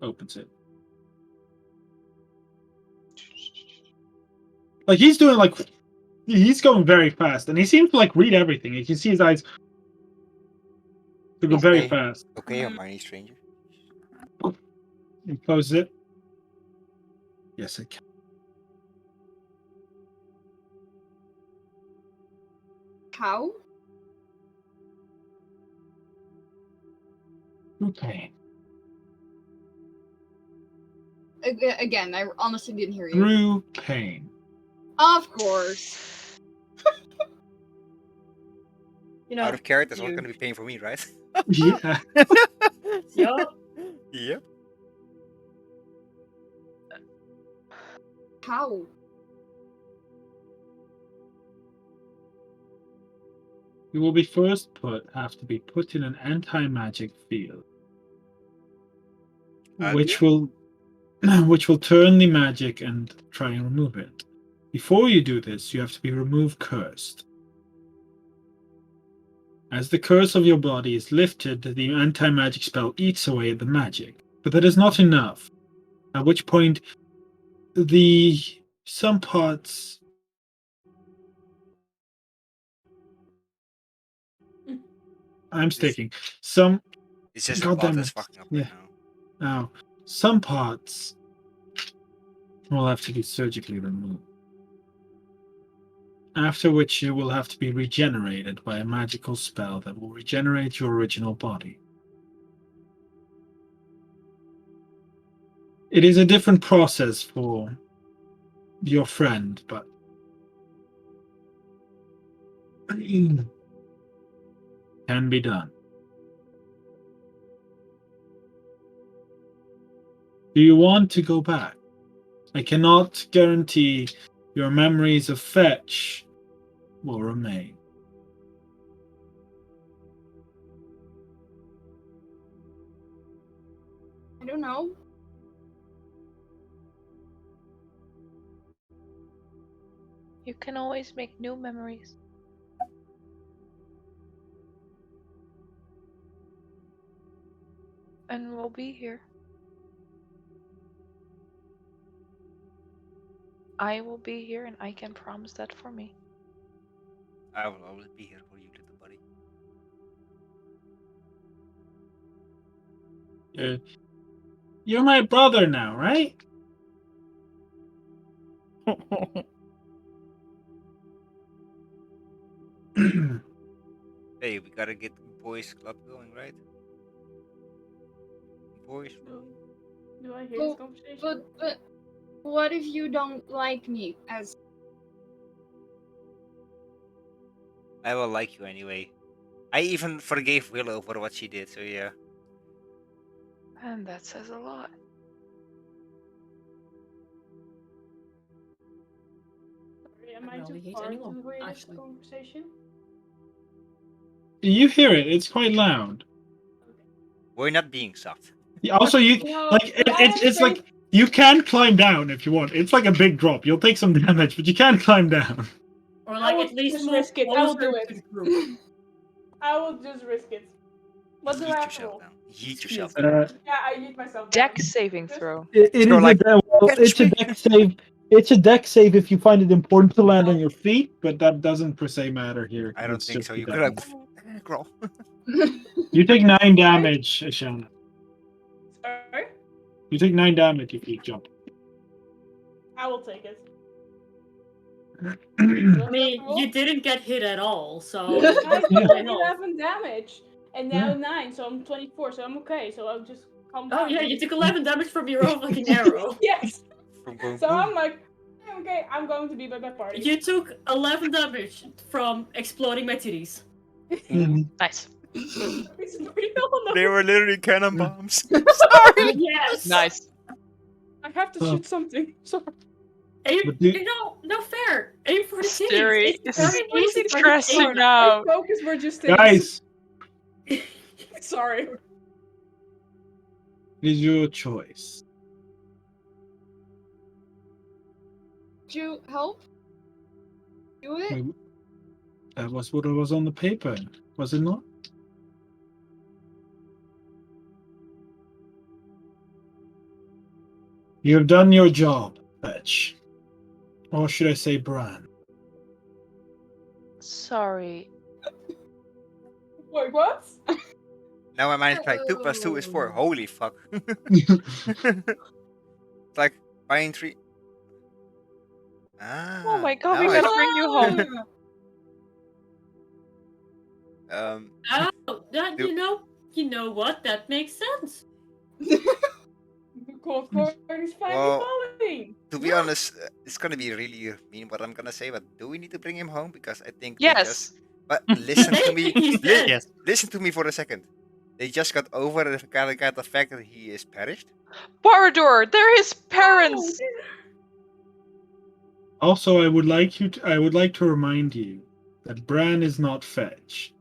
Speaker 2: opens it. Like he's going very fast, and he seems to read everything. You can see his eyes. They go very
Speaker 6: Okay.
Speaker 2: fast.
Speaker 6: Okay, Hermione Stranger.
Speaker 2: He closes it. Yes, it can.
Speaker 3: How?
Speaker 2: Okay.
Speaker 3: Again, I honestly didn't hear you.
Speaker 2: Through pain.
Speaker 3: Of course.
Speaker 6: Out of character, that's not going to be paying for me, right?
Speaker 2: Yeah.
Speaker 5: Yup.
Speaker 6: Yep.
Speaker 3: How?
Speaker 2: You will have to be put in an anti-magic field, which will turn the magic and try and remove it. Before you do this, you have to be removed cursed. As the curse of your body is lifted, the anti-magic spell eats away at the magic, but that is not enough. At which point, some parts. I'm sticking.
Speaker 6: It's just
Speaker 2: God
Speaker 6: about
Speaker 2: damn
Speaker 6: us
Speaker 2: it.
Speaker 6: fucking up
Speaker 2: Yeah.
Speaker 6: right now.
Speaker 2: Now, some parts will have to be surgically removed. After which you will have to be regenerated by a magical spell that will regenerate your original body. It is a different process for your friend, but can be done. Do you want to go back? I cannot guarantee your memories of Fetch will remain.
Speaker 3: I don't know.
Speaker 1: You can always make new memories. And we'll be here. I will be here, and I can promise that for me.
Speaker 6: I will always be here for you, little buddy.
Speaker 2: You're my brother now, right?
Speaker 6: Hey, we gotta get boys club going, right? Boys.
Speaker 7: Do I hear this conversation?
Speaker 3: But what if you don't like me as?
Speaker 6: I will like you anyway. I even forgave Willow for what she did, so yeah.
Speaker 1: And that says a lot.
Speaker 7: Sorry, am I
Speaker 5: really
Speaker 7: too
Speaker 5: hate
Speaker 7: far
Speaker 5: anyone,
Speaker 7: to hear this
Speaker 5: actually.
Speaker 7: conversation?
Speaker 2: You hear it, it's quite loud.
Speaker 6: We're not being soft.
Speaker 2: Also, you
Speaker 7: No,
Speaker 2: like
Speaker 7: but I
Speaker 2: it's like You can climb down if you want. It's like a big drop. You'll take some damage, but you can climb down.
Speaker 5: Or
Speaker 7: I
Speaker 5: like
Speaker 7: will
Speaker 5: at least
Speaker 7: just
Speaker 5: move
Speaker 7: risk it. I will
Speaker 5: closer
Speaker 7: do
Speaker 5: to
Speaker 7: it.
Speaker 5: the group.
Speaker 7: I will just risk it. What do I
Speaker 6: Yeet
Speaker 7: have to
Speaker 6: yourself
Speaker 7: roll?
Speaker 6: down. Yeet yourself
Speaker 2: Uh,
Speaker 6: down.
Speaker 7: Yeah, I eat myself down.
Speaker 1: Deck saving throw.
Speaker 2: it
Speaker 6: Go
Speaker 2: is
Speaker 6: like,
Speaker 2: it's
Speaker 6: "Catch
Speaker 2: a
Speaker 6: me."
Speaker 2: deck save. It's a deck save if you find it important to land on your feet, but that doesn't per se matter here.
Speaker 6: I don't
Speaker 2: It's
Speaker 6: think
Speaker 2: just
Speaker 6: so.
Speaker 2: the
Speaker 6: You
Speaker 2: deck
Speaker 6: could have
Speaker 2: save.
Speaker 6: crawl.
Speaker 2: You take 9 damage, Ashana.
Speaker 7: Sorry?
Speaker 2: You take 9 damage if you jump.
Speaker 7: I will take it.
Speaker 5: I mean, you didn't get hit at all, so
Speaker 7: I
Speaker 2: Yeah.
Speaker 7: took
Speaker 5: no.
Speaker 7: 11 damage, and now
Speaker 2: Yeah.
Speaker 7: 9, so I'm 24, so I'm okay. So I'll just calm
Speaker 5: Oh
Speaker 7: down.
Speaker 5: yeah, you took 11 damage from your own fucking arrow.
Speaker 7: Yes!
Speaker 6: Boom, boom,
Speaker 7: So
Speaker 6: boom.
Speaker 7: I'm like, okay, I'm going to be by my party.
Speaker 5: You took 11 damage from exploding my titties.
Speaker 1: Nice.
Speaker 7: It's real,
Speaker 6: They were literally cannon bombs.
Speaker 5: Yes.
Speaker 1: Nice.
Speaker 7: I have to shoot something. Sorry.
Speaker 5: Aim,
Speaker 2: But the-
Speaker 5: you know, no fair. Aim for the titties.
Speaker 1: Steri
Speaker 5: It's
Speaker 1: is
Speaker 5: very easy to
Speaker 1: stressing
Speaker 5: aim.
Speaker 1: out.
Speaker 7: My focus were just things.
Speaker 2: Guys,
Speaker 7: Sorry.
Speaker 2: it is your choice.
Speaker 3: Did you help? Do it?
Speaker 2: Wait, that was what was on the paper, was it not? You have done your job, Fetch. Or should I say Bran?
Speaker 1: Sorry.
Speaker 7: Wait, what?
Speaker 6: Now I managed to like 2 + 2 is 4. Holy fuck. It's like buying 3. Ah,
Speaker 1: Oh my god,
Speaker 6: now
Speaker 1: we
Speaker 6: I
Speaker 1: gotta bring you home.
Speaker 5: Oh, that,
Speaker 6: Do-
Speaker 5: you know what? That makes sense.
Speaker 7: The cold corn is finally
Speaker 6: Well-
Speaker 7: falling.
Speaker 6: To be honest, it's gonna be really mean what I'm gonna say, but do we need to bring him home? Because I think they
Speaker 1: Yes.
Speaker 6: just. But listen to me.
Speaker 5: He's dead.
Speaker 4: Yes.
Speaker 6: Listen to me for a second. They just got over the fact that he is perished.
Speaker 1: Barador, they're his parents.
Speaker 2: Also, I would like to remind you that Bran is not Fetch,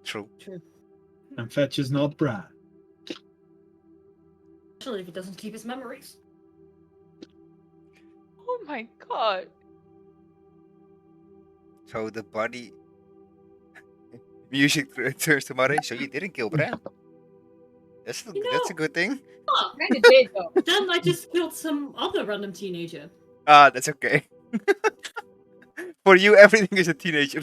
Speaker 6: True.
Speaker 2: and Fetch is not Bran.
Speaker 5: Especially if he doesn't keep his memories.
Speaker 1: Oh my god.
Speaker 6: So the body. Music turns to Murray. So you didn't kill Bran. That's a good thing.
Speaker 5: Huh.
Speaker 3: Kinda did though.
Speaker 5: Then I just killed some other random teenager.
Speaker 6: That's okay. For you, everything is a teenager.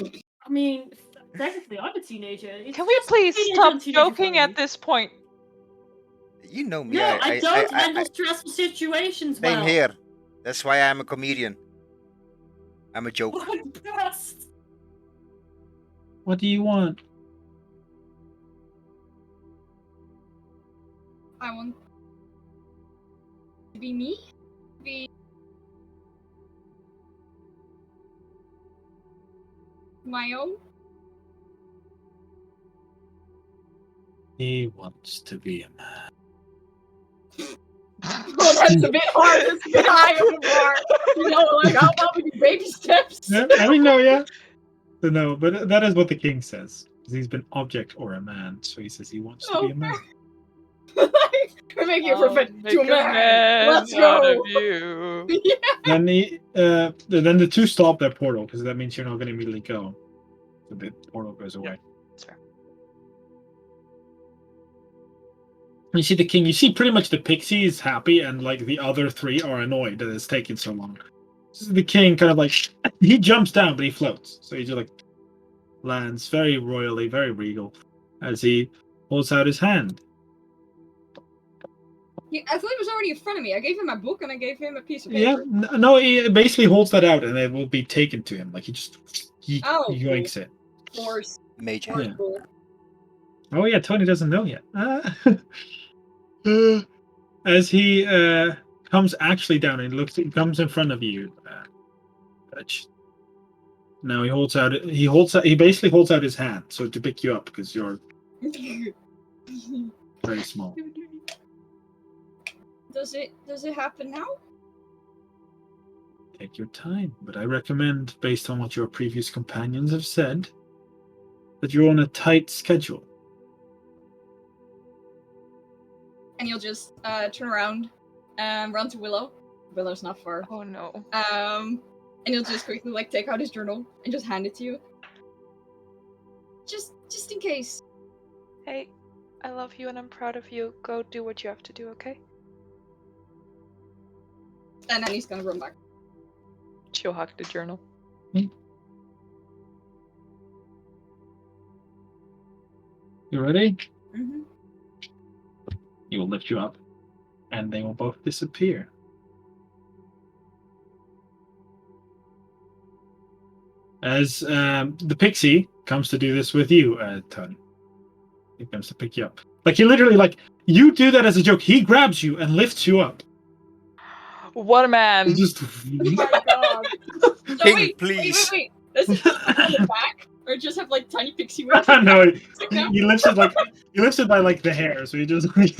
Speaker 5: I mean, technically I'm a teenager. It's
Speaker 1: Can we
Speaker 5: just
Speaker 1: please
Speaker 5: teenager
Speaker 1: stop
Speaker 5: and teenager
Speaker 1: joking
Speaker 5: for
Speaker 1: at
Speaker 5: me.
Speaker 1: this point?
Speaker 6: You know me.
Speaker 5: No, I don't handle stressful situations
Speaker 6: Same
Speaker 5: well.
Speaker 6: here. That's why I'm a comedian. I'm a joker.
Speaker 5: I'm the best.
Speaker 2: What do you want?
Speaker 3: I want to be me? Be my own?
Speaker 2: He wants to be a man.
Speaker 3: Oh, that's a bit hard. That's a bit high of a bar. You know, like how about we do baby steps?
Speaker 2: Yeah, I mean, no, yeah. So no, but that is what the king says. 'Cause he's been object or a man, so he says he wants to be a man.
Speaker 3: We're making it perfect
Speaker 1: Make
Speaker 3: to
Speaker 1: a
Speaker 3: man. Let's
Speaker 1: out
Speaker 3: go.
Speaker 1: of you.
Speaker 2: Then the two stop their portal because that means you're not going to immediately go. So the portal goes away.
Speaker 1: That's fair.
Speaker 2: You see the king. You see pretty much the pixie is happy, and like the other three are annoyed that it's taking so long. So the king kind of like he jumps down, but he floats. So he just like lands very royally, very regal, as he holds out his hand.
Speaker 3: I thought he was already in front of me. I gave him a book and I gave him a piece of
Speaker 2: Yeah,
Speaker 3: paper.
Speaker 2: no, he basically holds that out, and it will be taken to him. Like he
Speaker 3: Oh,
Speaker 2: yoinks it.
Speaker 3: Force.
Speaker 6: Major.
Speaker 2: Yeah.
Speaker 3: Cool.
Speaker 2: Oh yeah, Tony doesn't know yet. As he comes actually down and comes in front of you. Now he basically holds out his hand so to pick you up because you're very small.
Speaker 3: Does it happen now?
Speaker 2: Take your time, but I recommend, based on what your previous companions have said, that you're on a tight schedule.
Speaker 3: And you'll just turn around run to Willow. Willow's not far.
Speaker 1: Oh no.
Speaker 3: And he'll just quickly like take out his journal and just hand it to you. Just in case.
Speaker 1: Hey, I love you and I'm proud of you. Go do what you have to do, okay?
Speaker 3: And then he's gonna run back.
Speaker 1: She'll hug the journal.
Speaker 2: You ready?
Speaker 3: Mm-hmm.
Speaker 2: He will lift you up, and they will both disappear. As the pixie comes to do this with you, Tony. He comes to pick you up. Like, he literally, like, you do that as a joke. He grabs you and lifts you up.
Speaker 1: What a man!
Speaker 2: It's just...
Speaker 7: Oh my god.
Speaker 3: So
Speaker 6: King, please.
Speaker 3: wait. Does it just have on the back? Or just have like tiny pixie wings?
Speaker 2: No,
Speaker 3: now?
Speaker 2: he lifts it like he lifts it by like the hair, so he just
Speaker 3: On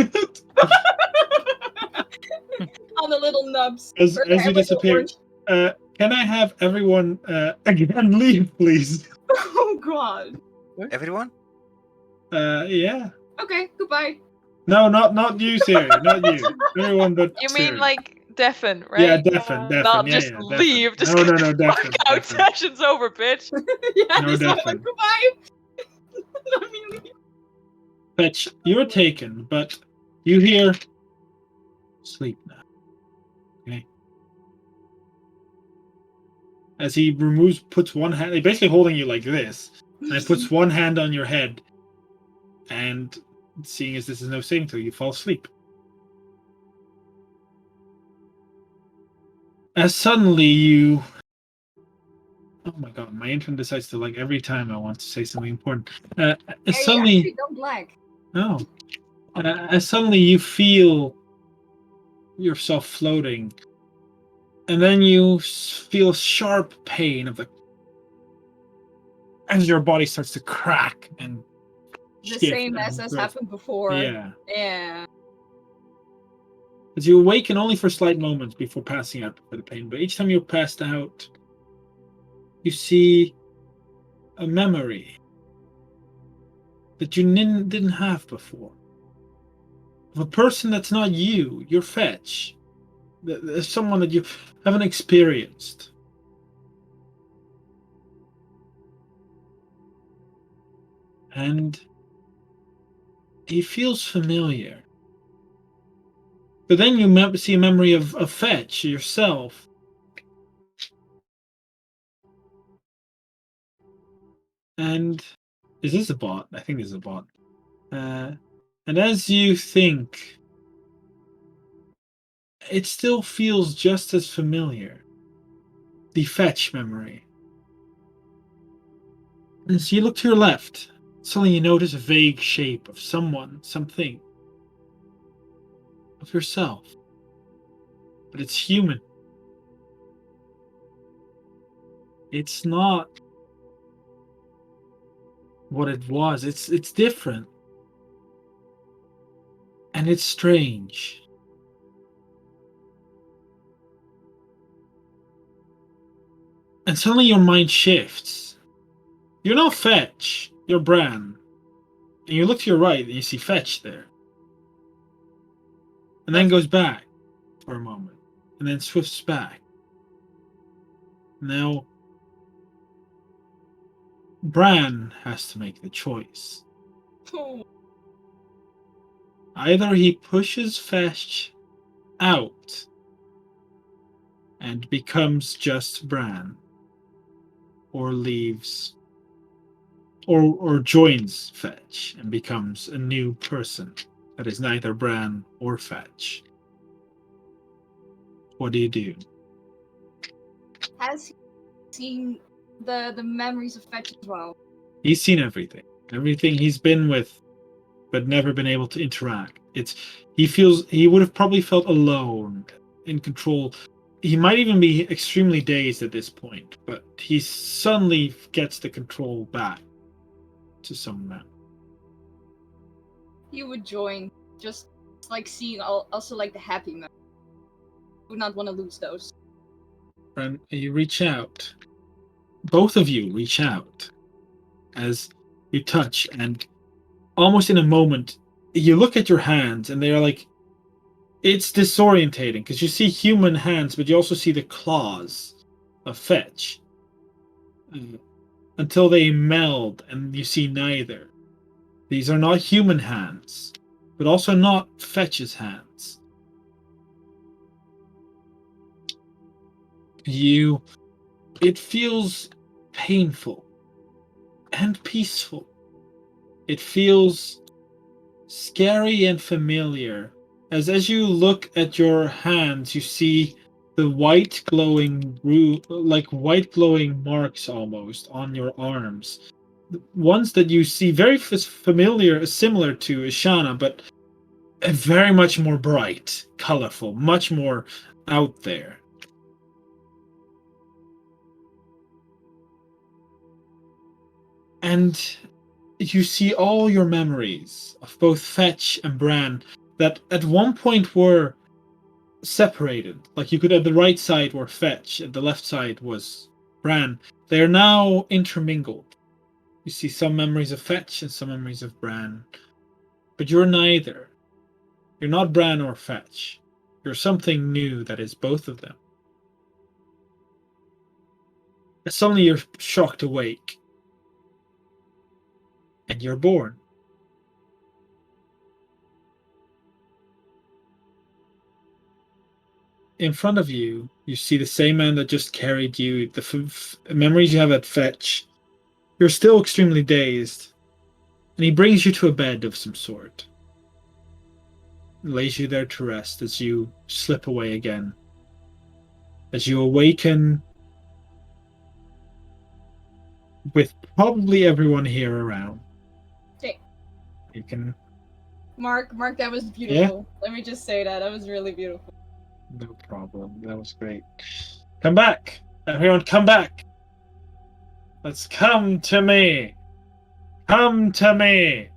Speaker 3: the little nubs.
Speaker 2: as
Speaker 3: Or
Speaker 2: you
Speaker 3: like
Speaker 2: disappear. Can I have everyone again leave, please?
Speaker 3: Oh god.
Speaker 6: Everyone?
Speaker 2: Yeah.
Speaker 3: Okay, goodbye.
Speaker 2: No, not you, Siri. Not you. Everyone but
Speaker 1: You
Speaker 2: Siri.
Speaker 1: mean like Defen, right?
Speaker 2: Yeah, Defen.
Speaker 1: Not
Speaker 2: yeah,
Speaker 1: just
Speaker 2: yeah,
Speaker 1: leave.
Speaker 2: Defen.
Speaker 1: Just
Speaker 2: No,
Speaker 1: fuck
Speaker 2: Defen.
Speaker 1: out.
Speaker 2: Defen.
Speaker 1: Session's over, bitch.
Speaker 3: Yeah,
Speaker 2: No,
Speaker 3: he's like,
Speaker 2: definitely.
Speaker 3: goodbye. Let me leave.
Speaker 2: Fetch, you're taken, but you hear sleep now. Okay. As he puts one hand, he's basically holding you like this, and he puts one hand on your head, and seeing as this is no saving throw, you fall asleep. As suddenly you... Oh my god, my intern decides to like every time I want to say something important. As
Speaker 3: Hey,
Speaker 2: suddenly...
Speaker 3: actually don't lag.
Speaker 2: Oh. As suddenly you feel yourself floating, and then you feel sharp pain of the... as your body starts to crack and
Speaker 3: The
Speaker 2: shift
Speaker 3: same as
Speaker 2: and
Speaker 3: has
Speaker 2: growth.
Speaker 3: happened before.
Speaker 2: Yeah.
Speaker 3: Yeah.
Speaker 2: As you awaken only for slight moments before passing out for the pain, but each time you're passed out, you see a memory that you didn't have before. Of a person that's not you, your fetch. There's someone that you haven't experienced. And he feels familiar. But then you see a memory of Fetch, yourself. And is this a bot? I think this is a bot. And as you think, it still feels just as familiar. The Fetch memory. And so you look to your left. Suddenly you notice a vague shape of someone, something. Of yourself. But it's human. It's not what it was. It's different. And it's strange. And suddenly your mind shifts. You're not Fetch, you're Bran. And you look to your right and you see Fetch there. And then goes back for a moment. And then swifts back. Now, Bran has to make the choice.
Speaker 3: Oh.
Speaker 2: Either he pushes Fetch out and becomes just Bran, or leaves, or joins Fetch and becomes a new person that is neither Bran or Fetch. What do you do?
Speaker 3: Has he seen the memories of Fetch as well?
Speaker 2: He's seen everything. Everything he's been with, but never been able to interact. He would have probably felt alone, in control. He might even be extremely dazed at this point, but he suddenly gets the control back to some man.
Speaker 3: He would join, just like seeing also like the happy memories. Would not want to lose those.
Speaker 2: And you reach out. Both of you reach out as you touch, and almost in a moment, you look at your hands, and they are like it's disorientating because you see human hands, but you also see the claws of Fetch until they meld and you see neither. These are not human hands, but also not Fetch's hands. It feels painful and peaceful. It feels scary and familiar. As you look at your hands, you see the white glowing marks almost on your arms. Ones that you see very familiar, similar to Ishana, but very much more bright, colorful, much more out there. And you see all your memories of both Fetch and Bran that at one point were separated. Like you could, at the right side were Fetch, at the left side was Bran. They are now intermingled. You see some memories of Fetch and some memories of Bran. But you're neither. You're not Bran or Fetch. You're something new that is both of them. And suddenly you're shocked awake. And you're born. In front of you, you see the same man that just carried you, the memories you have at Fetch. You're still extremely dazed, and he brings you to a bed of some sort. And lays you there to rest as you slip away again. As you awaken with probably everyone here around.
Speaker 3: Okay.
Speaker 2: You can...
Speaker 3: Mark, that was beautiful. Yeah? Let me just say that. That was really beautiful.
Speaker 2: No problem. That was great. Come back! Everyone, come back! Let's come to me! Come to me!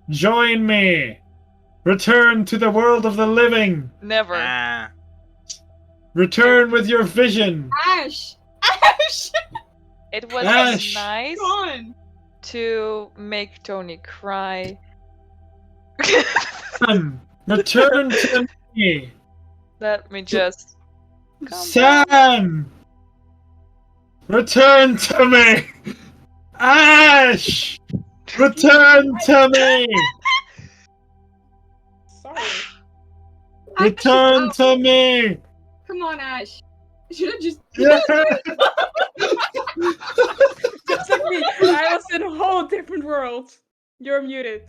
Speaker 2: Join me! Return to the world of the living!
Speaker 1: Never.
Speaker 2: Return with your vision!
Speaker 3: Ash! Ash!
Speaker 1: It was
Speaker 2: Ash!
Speaker 1: nice to make Tony cry.
Speaker 2: Return to me!
Speaker 1: Let me just...
Speaker 2: Sam! Return to me! Ash! Return to me!
Speaker 7: Sorry.
Speaker 2: Return to me!
Speaker 3: Come on, Ash. Should have just...
Speaker 2: Yeah.
Speaker 7: Just like me, I was in a whole different world. You're muted.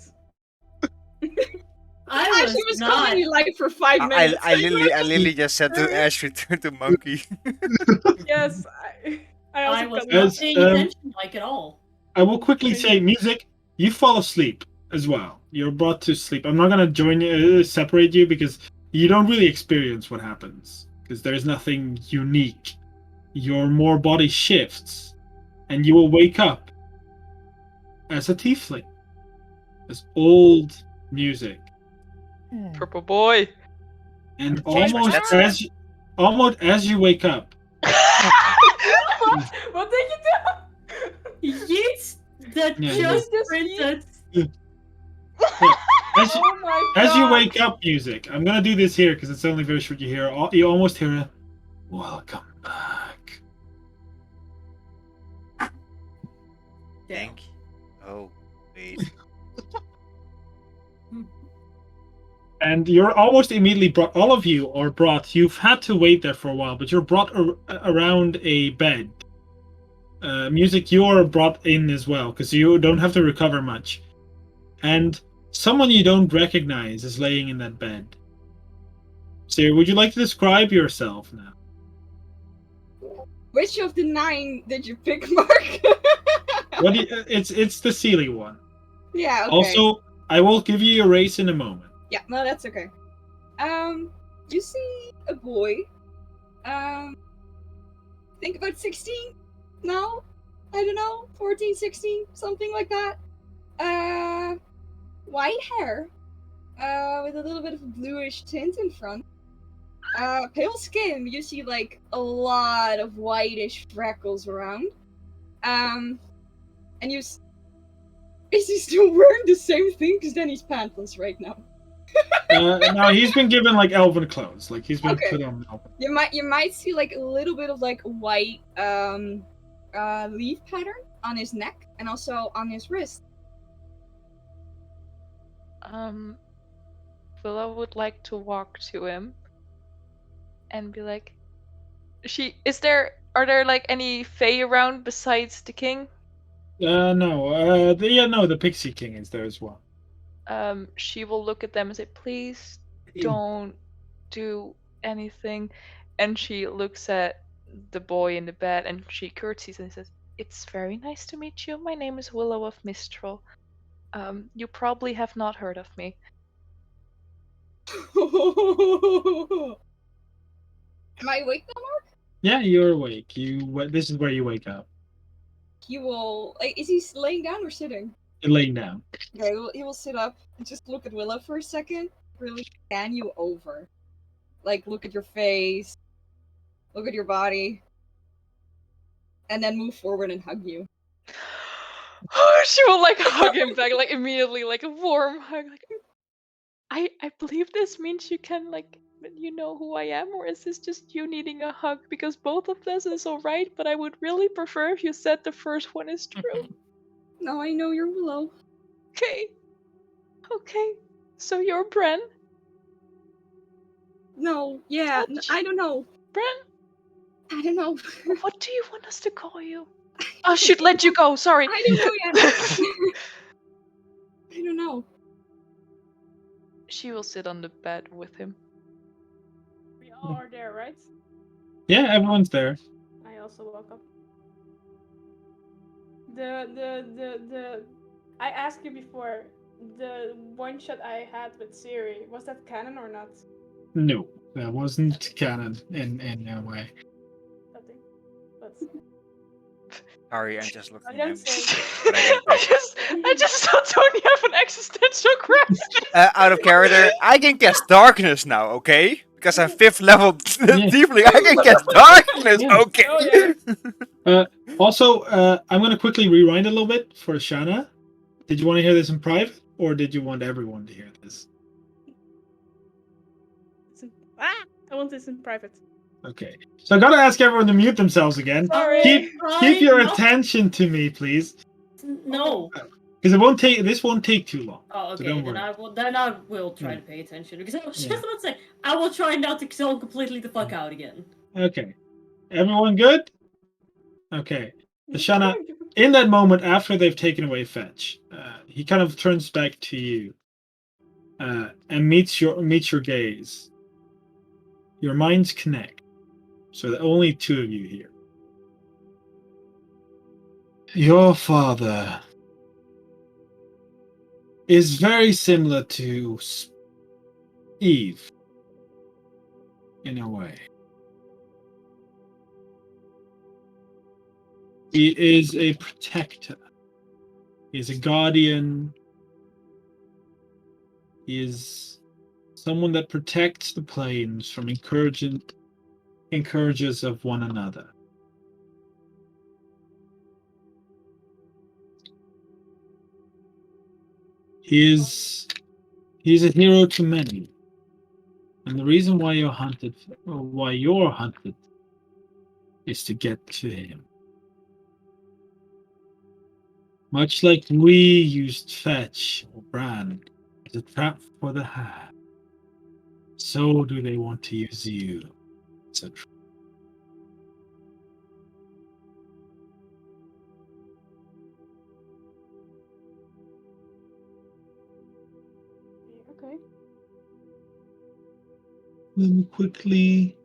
Speaker 5: I
Speaker 3: was calling you like for 5 minutes.
Speaker 6: I literally just said to Ash, return to monkey.
Speaker 7: Yes, I
Speaker 5: was
Speaker 7: got
Speaker 5: not paying attention like at all.
Speaker 2: I will quickly say, music, you fall asleep as well. You're brought to sleep. I'm not going to join you, separate you, because you don't really experience what happens. Because there's nothing unique. Your more body shifts, and you will wake up as a tiefling. As old music.
Speaker 1: Purple boy.
Speaker 2: And almost as you wake up.
Speaker 7: What did you do?
Speaker 5: Yeet! That just printed.
Speaker 2: As you wake up, music. I'm gonna do this here because it's only very short. You almost hear a welcome back.
Speaker 6: Thank you. Oh, wait.
Speaker 2: And you're almost immediately brought. All of you are brought. You've had to wait there for a while, but you're brought around a bed. Music, you're brought in as well because you don't have to recover much. And someone you don't recognize is laying in that bed. So, would you like to describe yourself now?
Speaker 3: Which of the 9 did you pick, Mark?
Speaker 2: It's the Sealy one.
Speaker 3: Yeah. Okay.
Speaker 2: Also, I will give you your race in a moment.
Speaker 3: Yeah, no, that's okay. You see a boy. Think about 16? No? I don't know, 14, 16, something like that. White hair. With a little bit of a bluish tint in front. Pale skin, you see like a lot of whitish freckles around. And is he still wearing the same thing? Because then he's pantless right now.
Speaker 2: No, he's been given like elven clothes. Like he's been
Speaker 3: Okay.
Speaker 2: put on elven.
Speaker 3: You might see like a little bit of like white leaf pattern on his neck and also on his wrist.
Speaker 1: Willow would like to walk to him and be like, are there like any Fae around besides the king?
Speaker 2: No. The Pixie King is there as well.
Speaker 1: She will look at them and say, please don't do anything. And she looks at the boy in the bed and she curtsies and says, it's very nice to meet you. My name is Willow of Mistral. You probably have not heard of me.
Speaker 3: Am I awake now, Mark?
Speaker 2: Yeah, you're awake. This is where you wake up.
Speaker 3: He will. Like, is he laying down or sitting?
Speaker 2: You're laying down.
Speaker 3: Okay, he will sit up and just look at Willow for a second. Really scan you over. Like, look at your face, look at your body, and then move forward and hug you.
Speaker 1: She will like hug him back, like immediately, like a warm hug. Like, I believe this means you can like, you know who I am, or is this just you needing a hug? Because both of this is alright, but I would really prefer if you said the first one is true.
Speaker 3: No, I know you're Willow.
Speaker 1: Okay. So you're Bren?
Speaker 3: No, yeah, I don't know.
Speaker 1: Bren?
Speaker 3: I don't know.
Speaker 1: What do you want us to call you? Oh, should let you go. Sorry.
Speaker 3: I don't know yet. I don't know.
Speaker 1: She will sit on the bed with him.
Speaker 7: We all are there, right?
Speaker 2: Yeah, everyone's there.
Speaker 7: I also woke up. The I asked you before, the one shot I had with Siri, was that canon or not?
Speaker 2: No, that wasn't canon in any way.
Speaker 7: Nothing. But
Speaker 6: Sorry, I'm just looking
Speaker 7: I
Speaker 6: at
Speaker 7: don't
Speaker 6: him.
Speaker 7: say.
Speaker 1: I just thought Tony have an existential crisis.
Speaker 6: Out of character, I can cast darkness now, okay? Because I'm 5th level deeply, I can cast darkness, okay?
Speaker 7: Oh, yeah.
Speaker 2: Also, I'm going to quickly rewind a little bit for Shanna. Did you want to hear this in private, or did you want everyone to hear this?
Speaker 7: I want this in private.
Speaker 2: Okay. So I got to ask everyone to mute themselves again.
Speaker 7: Sorry.
Speaker 2: Keep your attention to me, please.
Speaker 5: No.
Speaker 2: Because this won't take too long.
Speaker 5: Oh,
Speaker 2: So
Speaker 5: okay.
Speaker 2: don't
Speaker 5: Then
Speaker 2: worry.
Speaker 5: I will try to pay attention because I was just about to say I will try not to zone completely the fuck out again.
Speaker 2: Okay. Everyone good? Okay. Shanna, in that moment after they've taken away Fetch, he kind of turns back to you and meets your gaze. Your minds connect, so that only two of you hear. Your father is very similar to Eve in a way. He is a protector. He is a guardian. He is someone that protects the planes from encouragers of one another. He is a hero to many. And the reason why you're hunted is to get to him. Much like we used Fetch or Brand as a trap for the Hive, so do they want to use you as a trap.
Speaker 7: Okay.
Speaker 2: Let me quickly.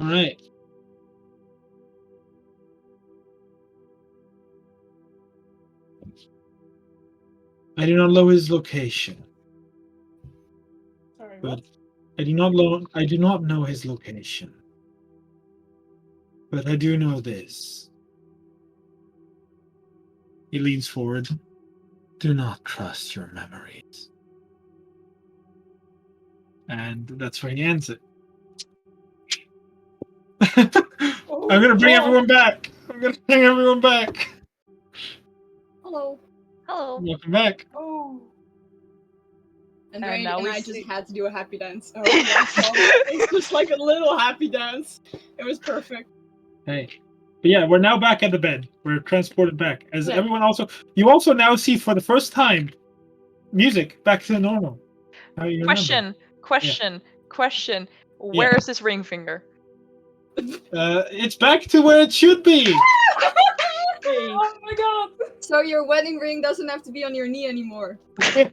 Speaker 2: All right. I do not know his location.
Speaker 7: Sorry,
Speaker 2: But
Speaker 7: what?
Speaker 2: I do not know his location. But I do know this. He leans forward. Do not trust your memories. And that's where he ends it. I'm gonna bring everyone back.
Speaker 3: Hello.
Speaker 1: Hello.
Speaker 2: Welcome back.
Speaker 7: Oh.
Speaker 3: And,
Speaker 1: And now we
Speaker 3: I
Speaker 1: see-
Speaker 3: just had to do a happy dance. Oh, it was just like a little happy dance. It was perfect.
Speaker 2: Hey. But yeah, we're now back at the bed. We're transported back. As
Speaker 3: Yeah.
Speaker 2: everyone also, you also now see for the first time, music back to normal. How you remember?
Speaker 1: Question. Where's his ring finger?
Speaker 2: It's back to where it should be.
Speaker 7: Oh my god.
Speaker 3: So your wedding ring doesn't have to be on your knee anymore.
Speaker 6: Still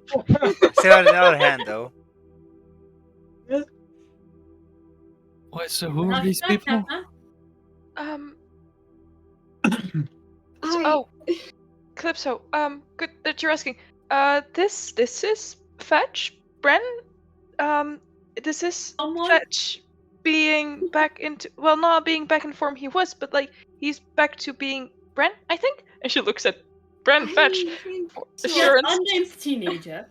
Speaker 6: on the other hand, though.
Speaker 4: Wait, so who are these people?
Speaker 1: Oh, Calypso. Good that you're asking. This is Fetch, Bren. This is
Speaker 5: Someone?
Speaker 1: Fetch being back into not being back in form he was, but like he's back to being Bren, I think. And she looks at Bren Fetch for
Speaker 5: Yes,
Speaker 1: assurance.
Speaker 5: unnamed teenager.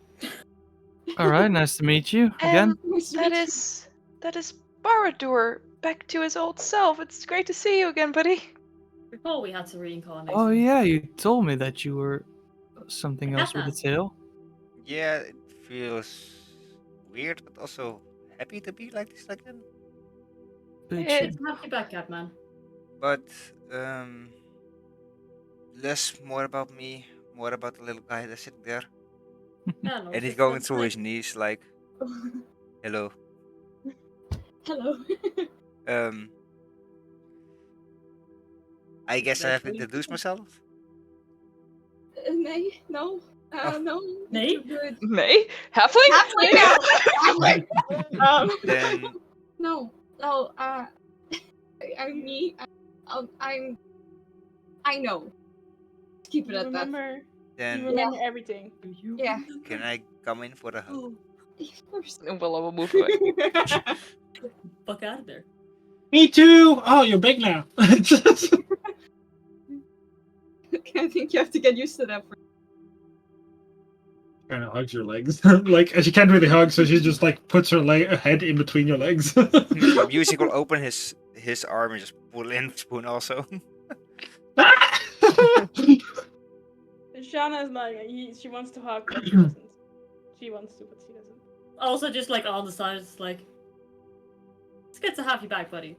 Speaker 4: All right, nice to meet you again.
Speaker 1: That is Baradur back to his old self. It's great to see you again, buddy.
Speaker 5: Before we had to reincarnate.
Speaker 4: Oh
Speaker 5: him.
Speaker 4: yeah, you told me that you were something else with a tail.
Speaker 6: Yeah, it feels weird, but also happy to be like this again.
Speaker 5: It's happy back, Catman.
Speaker 6: But less more about me, more about the little guy that's sitting there,
Speaker 5: Yeah, no,
Speaker 6: and he's
Speaker 5: it's
Speaker 6: going
Speaker 5: just
Speaker 6: through
Speaker 5: like-
Speaker 6: his knees like, "Hello."
Speaker 3: Hello.
Speaker 6: I guess I have to
Speaker 5: Naturally.
Speaker 6: introduce myself.
Speaker 3: Nay, no. No.
Speaker 5: Nay?
Speaker 3: You're good.
Speaker 1: Nay? Halfling?
Speaker 3: Halfling now.
Speaker 6: Then
Speaker 3: No. No. I know. Keep it
Speaker 7: You
Speaker 3: at that.
Speaker 7: remember, you
Speaker 6: then
Speaker 7: remember everything.
Speaker 3: Yeah.
Speaker 6: can I come in for a hug?
Speaker 3: Of course.
Speaker 1: And Willow will move away.
Speaker 5: Fuck out of there.
Speaker 2: Me too. Oh, you're big now.
Speaker 3: I think you have to get used to that.
Speaker 2: Kind of hugs your legs, like she can't really hug, so she just like puts her head in between your legs.
Speaker 6: The music will open his arm and just pull in Spoon also.
Speaker 7: Shana is like, she wants to hug, but she doesn't. She wants to, but she doesn't.
Speaker 5: Also, just like on the side, it's like, it's good to have you back, buddy.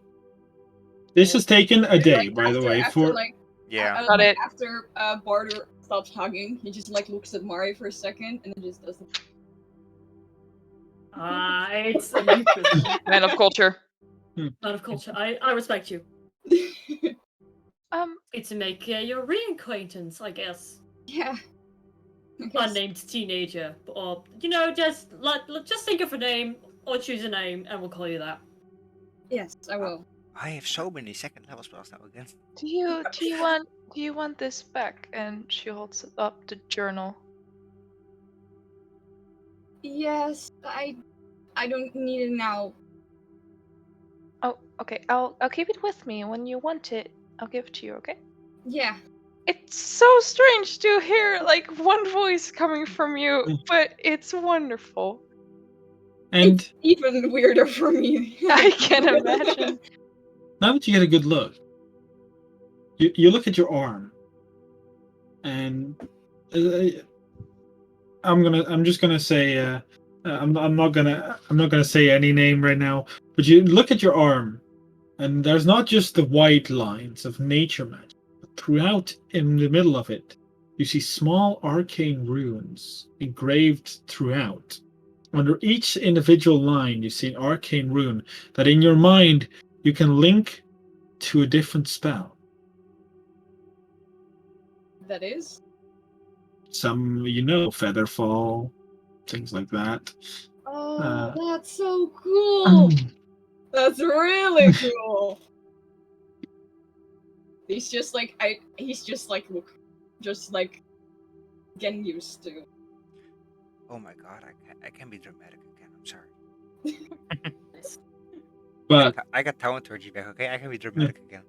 Speaker 2: This has taken a day,
Speaker 3: Like,
Speaker 2: by the way.
Speaker 3: after,
Speaker 2: For
Speaker 3: like,
Speaker 6: Yeah.
Speaker 1: Got it.
Speaker 3: After Barter stops hugging, he just like looks at Mari for a second and then just does the.
Speaker 5: It's a Eucharist.
Speaker 1: Man of culture.
Speaker 5: Man of culture. I respect you.
Speaker 1: Um,
Speaker 5: It's to make your reacquaintance, I guess.
Speaker 3: Yeah. I guess.
Speaker 5: Unnamed teenager, or just think of a name or choose a name, and we'll call you that.
Speaker 3: Yes, I will.
Speaker 6: I have so many second level spells now again.
Speaker 1: do you want this back? And she holds up the journal.
Speaker 3: Yes, I don't need it now.
Speaker 1: Oh, okay. I'll keep it with me. When you want it, I'll give it to you. Okay?
Speaker 3: Yeah.
Speaker 1: It's so strange to hear like one voice coming from you, but it's wonderful.
Speaker 2: and
Speaker 3: Even weirder for me.
Speaker 1: I can imagine.
Speaker 2: now that you get a good look, you look at your arm, and I'm just gonna say I'm not gonna say any name right now, but you look at your arm, and there's not just the white lines of nature magic. Throughout, in the middle of it, you see small arcane runes engraved throughout. Under each individual line, you see an arcane rune that in your mind you can link to a different spell.
Speaker 3: That is.
Speaker 2: Some, Featherfall, things like that.
Speaker 3: Oh, that's so cool. That's really cool. He's just like look, just like getting used to.
Speaker 6: Oh my god, I can be dramatic again. I'm sorry.
Speaker 2: But
Speaker 6: I got thaumaturgy back. Okay, I can be dramatic again.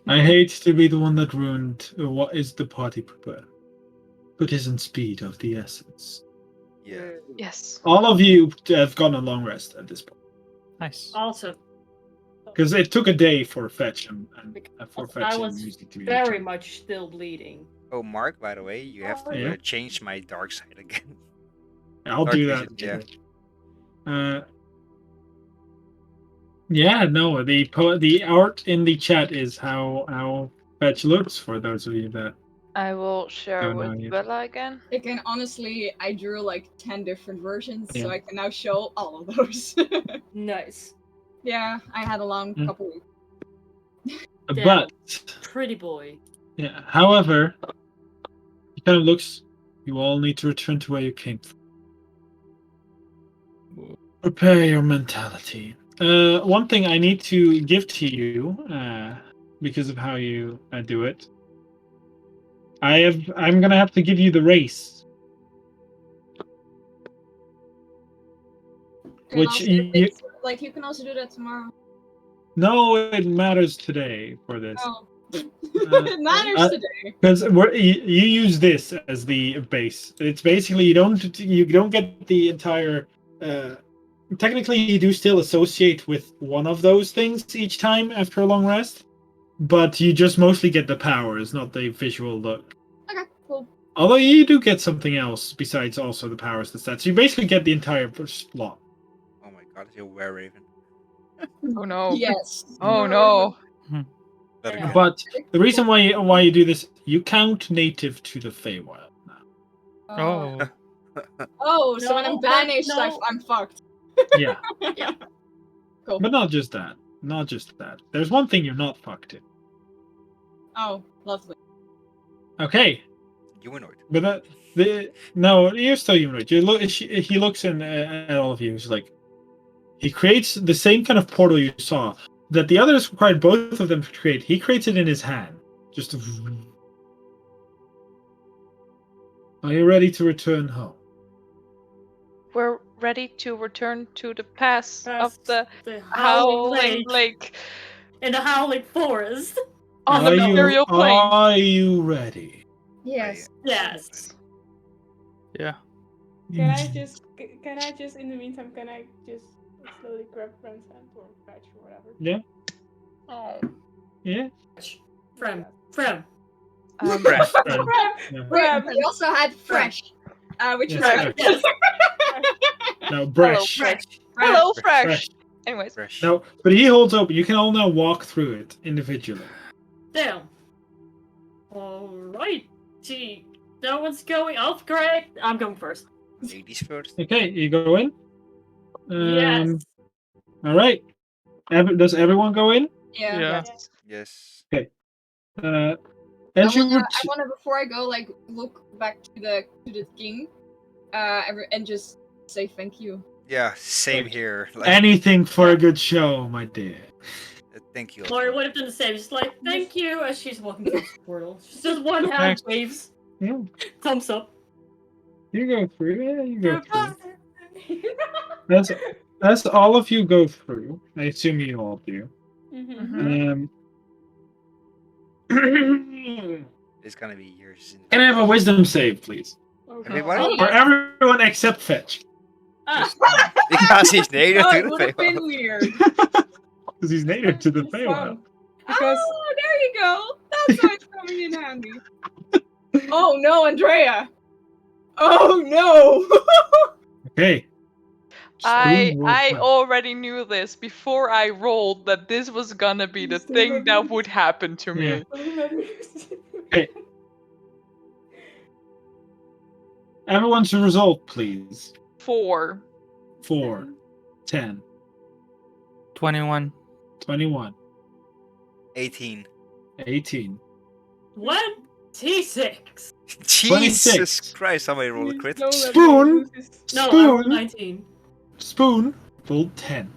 Speaker 2: I hate to be the one that ruined what is the party prepare, but isn't speed of the essence.
Speaker 6: Yeah.
Speaker 1: Yes.
Speaker 2: All of you have gotten a long rest at this point.
Speaker 4: Nice.
Speaker 5: Also,
Speaker 2: Because it took a day for Fetch and for Fetch
Speaker 5: I
Speaker 2: and
Speaker 5: was
Speaker 2: music to be
Speaker 5: very
Speaker 2: returned.
Speaker 5: much still bleeding.
Speaker 6: Oh, Mark, by the way, you have to
Speaker 2: Yeah.
Speaker 6: change my dark side again.
Speaker 2: I'll
Speaker 6: Dark
Speaker 2: do that.
Speaker 6: vision, yeah.
Speaker 2: Yeah, no, the art in the chat is how Fetch looks for those of you that
Speaker 1: I will share
Speaker 2: don't know
Speaker 1: with
Speaker 2: yet.
Speaker 1: Bella again.
Speaker 3: I can honestly, I drew like 10 different versions,
Speaker 2: Yeah.
Speaker 3: so I can now show all of those.
Speaker 5: Nice.
Speaker 3: Yeah, I had a long
Speaker 2: Mm.
Speaker 3: couple weeks.
Speaker 2: But
Speaker 5: Pretty boy.
Speaker 2: yeah, however, it kind of looks. You all need to return to where you came from. Prepare your mentality. One thing I need to give to you, because of how you do it. I'm gonna have to give you the race,
Speaker 3: Can
Speaker 2: which
Speaker 3: also,
Speaker 2: you.
Speaker 3: like you can also do that tomorrow.
Speaker 2: No, it matters today for this.
Speaker 3: Oh, it matters today.
Speaker 2: Because you use this as the base. It's basically you don't get the entire. Technically, you do still associate with one of those things each time after a long rest, but you just mostly get the powers, not the visual look.
Speaker 3: Okay, cool.
Speaker 2: Although you do get something else besides also the powers, the stats. You basically get the entire slot.
Speaker 6: Oh my god, you're Were-Raven.
Speaker 1: Oh no.
Speaker 3: Yes.
Speaker 1: Oh no.
Speaker 6: But
Speaker 5: Yeah.
Speaker 6: again,
Speaker 2: But the reason why you do this, you count native to the Feywild now.
Speaker 4: Oh.
Speaker 3: Oh, so when
Speaker 5: No,
Speaker 3: I'm
Speaker 5: but
Speaker 3: banished,
Speaker 5: no.
Speaker 3: I'm fucked.
Speaker 2: Yeah.
Speaker 5: Yeah.
Speaker 3: Cool.
Speaker 2: But not just that. Not just that. There's one thing you're not fucked in.
Speaker 3: Oh, lovely.
Speaker 2: Okay.
Speaker 6: humanoid.
Speaker 2: But no, you're still humanoid. You look. He looks in at all of you. He's like, he creates the same kind of portal you saw that the others required both of them to create. He creates it in his hand. Just. Are you ready to return home?
Speaker 1: We're ready to return to the pass of
Speaker 5: Past
Speaker 1: the
Speaker 5: Howling
Speaker 1: Howling
Speaker 5: Lake.
Speaker 1: Lake
Speaker 5: In the Howling Forest.
Speaker 1: on the Imperial Plain.
Speaker 2: Are you ready?
Speaker 3: Yes.
Speaker 5: Yes.
Speaker 4: Yeah.
Speaker 7: Can I just in the meantime, can I just slowly grab Friend's hand or patch or whatever?
Speaker 2: Yeah.
Speaker 1: Oh.
Speaker 2: Yeah.
Speaker 5: From.
Speaker 6: Fresh.
Speaker 2: Yeah.
Speaker 3: Wait, we also had fresh, which is
Speaker 2: Yes,
Speaker 5: Yes.
Speaker 2: No, Bresh.
Speaker 5: Fresh.
Speaker 1: Hello, Fresh.
Speaker 2: Fresh.
Speaker 1: Anyways.
Speaker 6: Fresh.
Speaker 2: No, but he holds open. You can all now walk through it individually.
Speaker 5: Damn. Alright. Gee. No one's going off, correct? I'm going first.
Speaker 6: Ladies first.
Speaker 2: Okay, you go in.
Speaker 5: Yes.
Speaker 2: All right. Does everyone go in?
Speaker 3: Yeah.
Speaker 4: Yeah.
Speaker 6: Yes.
Speaker 2: As
Speaker 3: I
Speaker 2: you
Speaker 3: wanna,
Speaker 2: were
Speaker 3: I wanna before I go, like look back to the king, and just say thank you.
Speaker 6: Yeah, same here. Like,
Speaker 2: anything for a good show, my dear.
Speaker 6: thank you.
Speaker 5: Lori would have done the same. She's like, thank you, as she's walking through the portal. She's just one hand
Speaker 2: Thanks.
Speaker 5: waves.
Speaker 2: Yeah,
Speaker 5: Thumbs up.
Speaker 2: you go through. Yeah, you go through.
Speaker 5: Goodbye.
Speaker 2: As all of you go through, I assume you all do.
Speaker 7: Mm-hmm.
Speaker 6: It's gonna be years.
Speaker 2: Can I have a wisdom save, please?
Speaker 6: Everybody?
Speaker 2: For everyone except Fetch.
Speaker 5: Ah,
Speaker 6: Because he's native
Speaker 3: Oh,
Speaker 6: to
Speaker 3: it
Speaker 6: the
Speaker 3: would have been
Speaker 6: Feywild.
Speaker 3: weird.
Speaker 2: Because he's native to the
Speaker 7: It's
Speaker 2: Feywild.
Speaker 7: fun, because
Speaker 3: Oh, there you go. That's why it's coming in handy. Oh no, Andrea. Oh no.
Speaker 2: Okay.
Speaker 1: I
Speaker 2: Spoon roll one.
Speaker 1: already knew this before I rolled that this was gonna be the thing that would happen to me.
Speaker 2: Yeah. Everyone's result, please.
Speaker 1: 4.
Speaker 2: 4, 10,
Speaker 4: 21.
Speaker 2: 21,
Speaker 6: 18.
Speaker 2: 18.
Speaker 5: 26.
Speaker 6: Jesus
Speaker 2: 26.
Speaker 6: Christ, somebody rolled a crit.
Speaker 2: Spoon.
Speaker 5: No, I
Speaker 2: Spoon.
Speaker 5: rolled 19.
Speaker 2: Spoon rolled 10.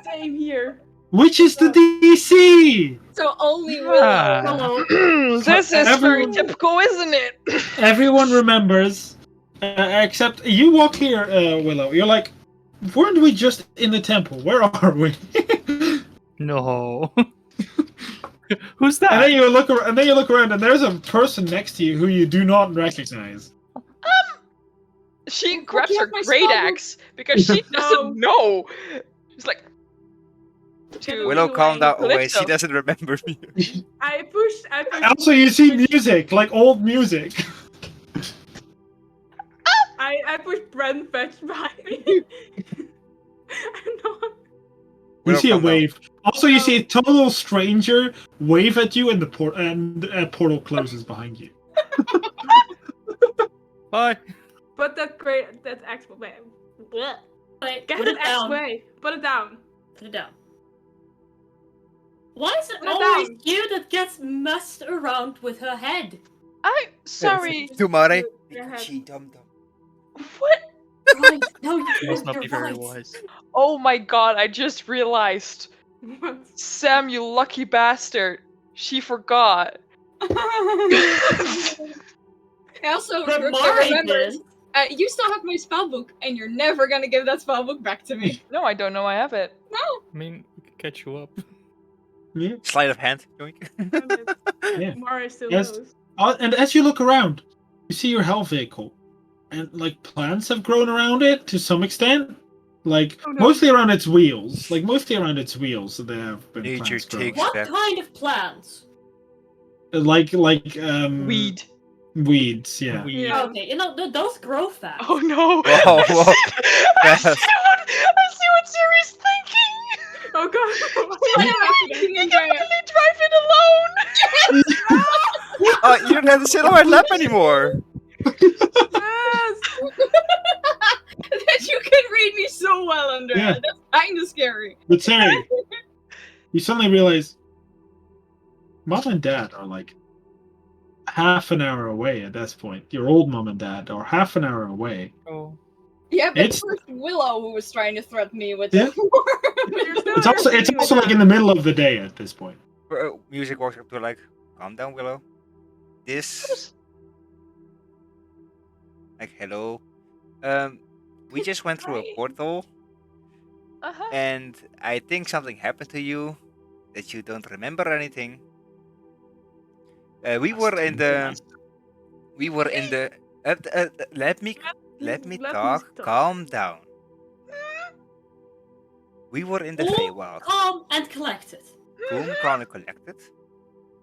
Speaker 7: Same here.
Speaker 2: Which is the DC?
Speaker 3: So only
Speaker 4: Ah.
Speaker 3: Willow.
Speaker 5: Hello.
Speaker 1: This is very
Speaker 2: Everyone-
Speaker 1: typical, isn't it?
Speaker 2: Everyone remembers, except you walk here, Willow. You're like, weren't we just in the temple? Where are we?
Speaker 4: No. Who's
Speaker 2: And then
Speaker 4: that?
Speaker 2: you look around, and there's a person next to you who you do not recognize.
Speaker 1: She grabs
Speaker 3: you
Speaker 1: her
Speaker 3: have my
Speaker 1: great
Speaker 3: spell book.
Speaker 1: axe because she doesn't know. She's like, to
Speaker 6: Willow, calm down. Oh, wait, she
Speaker 1: Calypso.
Speaker 6: doesn't remember me.
Speaker 7: I pushed.
Speaker 2: Also, you see music, like old music.
Speaker 7: I pushed Brent Fetch behind me. I'm not.
Speaker 2: You
Speaker 6: Willow,
Speaker 2: see a
Speaker 6: calm down.
Speaker 2: wave. Also, you see a total stranger wave at you, and the portal closes behind you.
Speaker 4: Bye.
Speaker 7: Put that X away.
Speaker 5: Wait,
Speaker 7: Get
Speaker 5: put
Speaker 7: an
Speaker 5: it
Speaker 7: X
Speaker 5: down.
Speaker 7: away. Put it down.
Speaker 5: Put it down. Why is it
Speaker 7: Put it
Speaker 5: always
Speaker 7: down.
Speaker 5: you that gets messed around with her head?
Speaker 1: I'm sorry.
Speaker 6: Tomorrow.
Speaker 7: Your head.
Speaker 6: She dumb.
Speaker 1: What?
Speaker 5: Right. No,
Speaker 4: It must not
Speaker 5: you're
Speaker 4: be very
Speaker 5: right.
Speaker 4: wise.
Speaker 1: Oh my god, I just realized.
Speaker 7: What?
Speaker 1: Sam, you lucky bastard. She forgot.
Speaker 3: I also remember. You still have my spellbook, and you're never gonna give that spellbook back to me.
Speaker 1: No, I don't know I have it.
Speaker 3: No.
Speaker 4: I mean, we could catch you up.
Speaker 2: Yeah.
Speaker 6: Sleight of hand. Yoink.
Speaker 2: Yeah.
Speaker 7: Mara still
Speaker 2: Yes.
Speaker 7: knows.
Speaker 2: And as you look around, you see your hell vehicle, and like plants have grown around it to some extent. Like
Speaker 7: Oh, no.
Speaker 2: mostly around its wheels. Like mostly around its wheels, there have been
Speaker 6: Nature
Speaker 2: plants growing.
Speaker 6: takes-
Speaker 5: What
Speaker 6: Step.
Speaker 5: kind of plants?
Speaker 2: Like
Speaker 1: Weed.
Speaker 2: weeds. Yeah.
Speaker 7: Yeah.
Speaker 5: Okay, those grow fast.
Speaker 1: Oh no.
Speaker 6: Whoa, whoa.
Speaker 1: I see what Siri's thinking.
Speaker 7: Oh god.
Speaker 1: You can definitely drive it alone.
Speaker 6: Oh, you don't have to sit on my lap anymore.
Speaker 7: Yes.
Speaker 3: That you can read me so well, Andrea.
Speaker 2: Yeah.
Speaker 3: That's kind of scary.
Speaker 2: But Terry, you suddenly realize mom and dad are like half an hour away at this point. Your old mom and dad are half an hour away.
Speaker 4: Oh.
Speaker 3: Yeah, but
Speaker 2: It's-
Speaker 3: first Willow who was trying to threaten me with
Speaker 2: Yeah. It's also like in the middle of the day at this point.
Speaker 6: Music walks up to her like, calm down, Willow. This. Like, hello. We just went through a
Speaker 1: Hi.
Speaker 6: portal,
Speaker 1: Uh-huh.
Speaker 6: and I think something happened to you that you don't remember anything. We were in the. Let me talk. Calm down. We were in the
Speaker 5: Cool,
Speaker 6: Feywild.
Speaker 5: calm and collected.
Speaker 6: Cool, calm, and collected.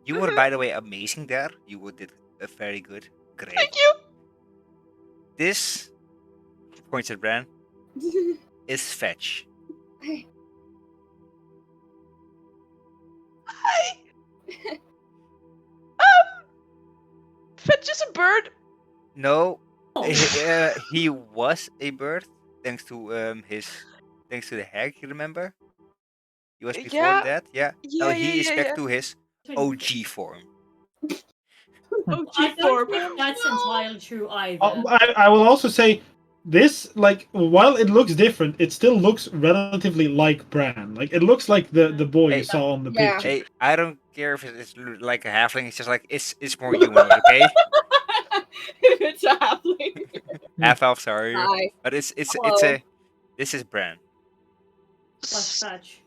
Speaker 6: You were, by the way, amazing there. You did a very good. Great.
Speaker 1: Thank you.
Speaker 6: This, points at Bran, is Fetch.
Speaker 1: Hi. Fetch is a bird.
Speaker 6: No,
Speaker 5: Oh.
Speaker 6: he was a bird thanks to the hag. You remember? He was before
Speaker 1: Yeah.
Speaker 6: that. Yeah. Now he is back to his OG form.
Speaker 7: Oh,
Speaker 5: I
Speaker 7: G4.
Speaker 5: don't think that's entirely true either.
Speaker 2: I will also say this, like, while it looks different, it still looks relatively like Bran. Like, it looks like the boy
Speaker 6: Hey.
Speaker 2: you saw on the
Speaker 3: Yeah.
Speaker 2: picture.
Speaker 6: Hey, I don't care if it's like a halfling. It's just like it's more human, okay?
Speaker 3: It's a halfling.
Speaker 6: Half elf, sorry,
Speaker 3: Hi.
Speaker 6: but it's
Speaker 3: Hello.
Speaker 6: this is Bran.
Speaker 5: Let's fetch.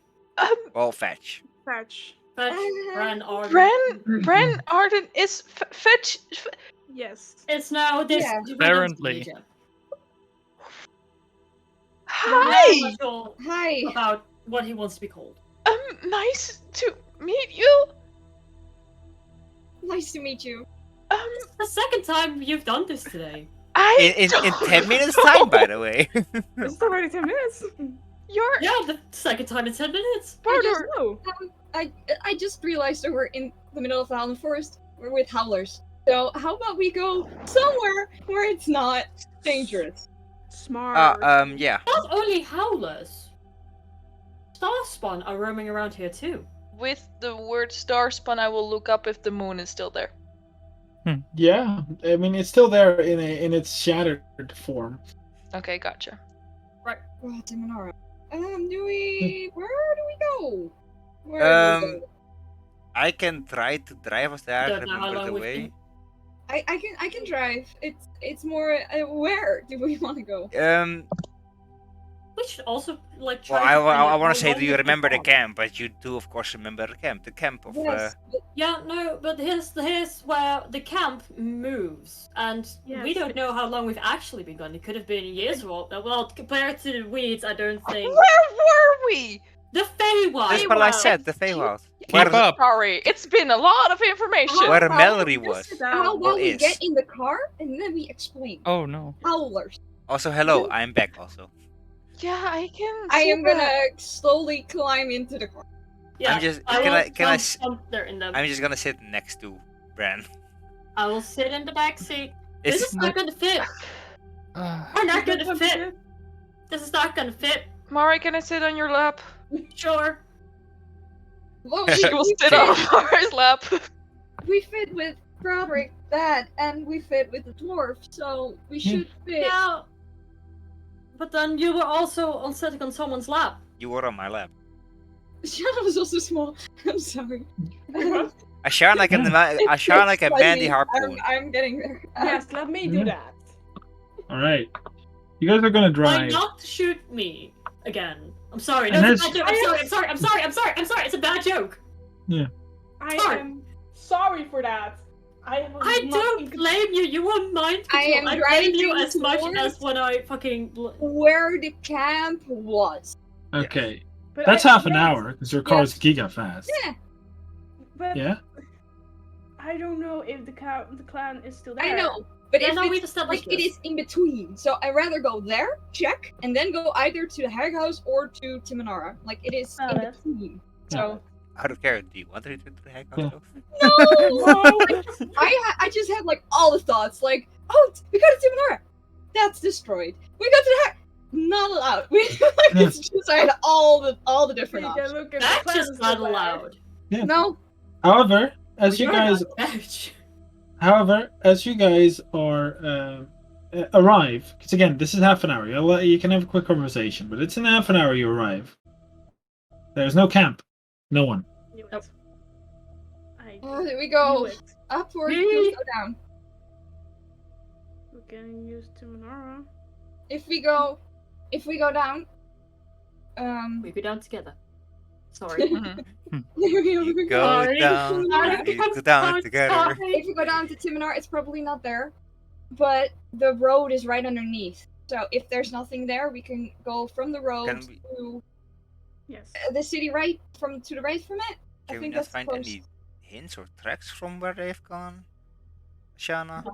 Speaker 6: Well, Fetch.
Speaker 7: Fetch.
Speaker 5: Fetch, Bran, Arden.
Speaker 1: Bran Arden is Fetch.
Speaker 7: Yes.
Speaker 5: It's now this.
Speaker 3: Yeah.
Speaker 4: Apparently.
Speaker 1: Hi.
Speaker 3: Hi.
Speaker 5: About what he wants to be called.
Speaker 1: Nice to meet you.
Speaker 3: Nice to meet you.
Speaker 5: The second time you've done this today.
Speaker 6: In 10 minutes time, by the way.
Speaker 7: It's already 10 minutes.
Speaker 1: You're
Speaker 5: Yeah, the second time in 10 minutes.
Speaker 7: Barter. No.
Speaker 3: I just realized that we're in the middle of the Howland Forest. We're with howlers. So how about we go somewhere where it's not dangerous?
Speaker 7: Smart.
Speaker 6: Yeah.
Speaker 5: Not only howlers. Starspawn are roaming around here too.
Speaker 1: with the word Starspawn. I will look up if the moon is still there.
Speaker 2: Yeah, I mean it's still there in its shattered form.
Speaker 1: Okay, gotcha.
Speaker 3: Oh, Demonara. Where do we go? Where do we go?
Speaker 6: I can try to drive us there.
Speaker 5: Don't know how
Speaker 6: Remember
Speaker 5: long
Speaker 6: the
Speaker 5: we've
Speaker 6: way.
Speaker 3: I can drive. It's more where do we want to go?
Speaker 5: We should also like
Speaker 6: Well,
Speaker 5: try.
Speaker 6: I want to say, do you remember the camp? But you do, of course, remember the camp. The camp of.
Speaker 3: Yes, but
Speaker 5: Yeah, no, but here's where the camp moves, and we
Speaker 7: Yes.
Speaker 5: don't know how long we've actually been gone. It could have been years or well, compared to the weeds, I don't think.
Speaker 1: Where were we?
Speaker 5: The Feywild.
Speaker 6: That's what I said, the Feywild.
Speaker 4: Keep
Speaker 6: Where,
Speaker 4: up.
Speaker 1: Sorry, it's been a lot of information.
Speaker 6: where
Speaker 3: How
Speaker 6: Mallory
Speaker 7: Just
Speaker 6: was.
Speaker 7: sit
Speaker 3: How
Speaker 7: down.
Speaker 3: about we
Speaker 6: is.
Speaker 3: get in the car and then we explain?
Speaker 4: Oh no.
Speaker 3: Howlers.
Speaker 6: Also, hello, I'm back also.
Speaker 1: Yeah, I can.
Speaker 3: I
Speaker 1: see
Speaker 3: am
Speaker 1: that.
Speaker 3: gonna slowly climb into the car.
Speaker 5: Yeah,
Speaker 6: I'm just-
Speaker 5: I
Speaker 6: can
Speaker 5: will
Speaker 6: I- can I
Speaker 5: jump-
Speaker 6: s-
Speaker 5: jump there in them.
Speaker 6: I'm just gonna sit next to Bran.
Speaker 5: I will sit in the back seat. This
Speaker 6: It's
Speaker 5: is not gonna fit. We're not gonna fit. This is not gonna fit.
Speaker 1: Mari, can I sit on your lap?
Speaker 5: Sure.
Speaker 3: Well,
Speaker 1: She will sit on Mari's lap.
Speaker 3: we fit with Broderick, that, and we fit with the dwarf, so we should fit.
Speaker 5: Yeah. But then you were also sitting on someone's lap.
Speaker 6: You were on my lap.
Speaker 3: Shadow was also small. I'm sorry.
Speaker 6: I shine like a Mandy harpoon.
Speaker 3: I'm getting there.
Speaker 7: Yes, let me do
Speaker 2: Mhm.
Speaker 7: that.
Speaker 2: All right. You guys are gonna
Speaker 5: Why
Speaker 2: drive.
Speaker 5: not shoot me again? I'm sorry.
Speaker 2: And
Speaker 5: No, it's a
Speaker 2: there's-
Speaker 5: bad joke. I'm sorry. I'm sorry. It's a bad joke.
Speaker 7: I
Speaker 5: Sorry.
Speaker 7: am sorry for that. I was
Speaker 5: I
Speaker 7: not
Speaker 5: don't
Speaker 7: in-
Speaker 5: blame you. You were mind
Speaker 3: I
Speaker 5: control.
Speaker 3: am
Speaker 5: I blame you
Speaker 3: driving
Speaker 5: as much
Speaker 3: towards-
Speaker 5: as when I fucking.
Speaker 3: Where the camp was.
Speaker 2: Okay.
Speaker 7: but
Speaker 2: That's
Speaker 7: I
Speaker 2: half an
Speaker 7: don't-
Speaker 2: hour because your car is giga fast.
Speaker 3: Yeah,
Speaker 7: But
Speaker 2: Yeah.
Speaker 7: I don't know if the clan is still there.
Speaker 3: I know. But
Speaker 5: Yeah,
Speaker 3: if
Speaker 5: no, we've
Speaker 3: it's,
Speaker 5: established
Speaker 3: like, it
Speaker 5: this.
Speaker 3: is in between. So I'd rather go there, check, and then go either to the Hag House or to Timonara. Like, it is in
Speaker 7: Valid.
Speaker 3: between. So,
Speaker 6: Out of care, do you want to do the heck
Speaker 2: Yeah.
Speaker 6: out?
Speaker 3: no! I just had, like, all the thoughts. Like, oh, we go to Timonara. That's destroyed. We go to the Hag. Not allowed. We, like,
Speaker 2: Yeah.
Speaker 3: it's just, I had all the different
Speaker 7: Take a
Speaker 3: options.
Speaker 7: look at
Speaker 5: That's
Speaker 7: the clan
Speaker 5: just
Speaker 7: is
Speaker 5: not
Speaker 7: still there.
Speaker 5: allowed.
Speaker 3: No,
Speaker 2: However, as you
Speaker 5: You're
Speaker 2: guys
Speaker 5: not veg.
Speaker 2: are arrive, because again, this is half an hour. You can have a quick conversation, but it's in half an hour you arrive. There's no camp. No one.
Speaker 7: Knew it.
Speaker 5: Nope.
Speaker 7: I
Speaker 3: there we
Speaker 7: knew
Speaker 3: go.
Speaker 7: it.
Speaker 3: Up or
Speaker 5: Me?
Speaker 3: you go down.
Speaker 7: We can use Timonara.
Speaker 3: If we go down,
Speaker 5: We go down together. Sorry.
Speaker 1: Mhm.
Speaker 6: You go
Speaker 5: Sorry.
Speaker 6: down,
Speaker 5: Sorry.
Speaker 6: you go down together.
Speaker 3: if we go down to Timonar, it's probably not there. But the road is right underneath. So if there's nothing there, we can go from the road
Speaker 6: Can we-
Speaker 3: to
Speaker 7: Yes.
Speaker 3: the city to the right from it. I
Speaker 6: Can we
Speaker 3: think
Speaker 6: not
Speaker 3: that's
Speaker 6: find
Speaker 3: close.
Speaker 6: any hints or tracks from where they've gone? Shana?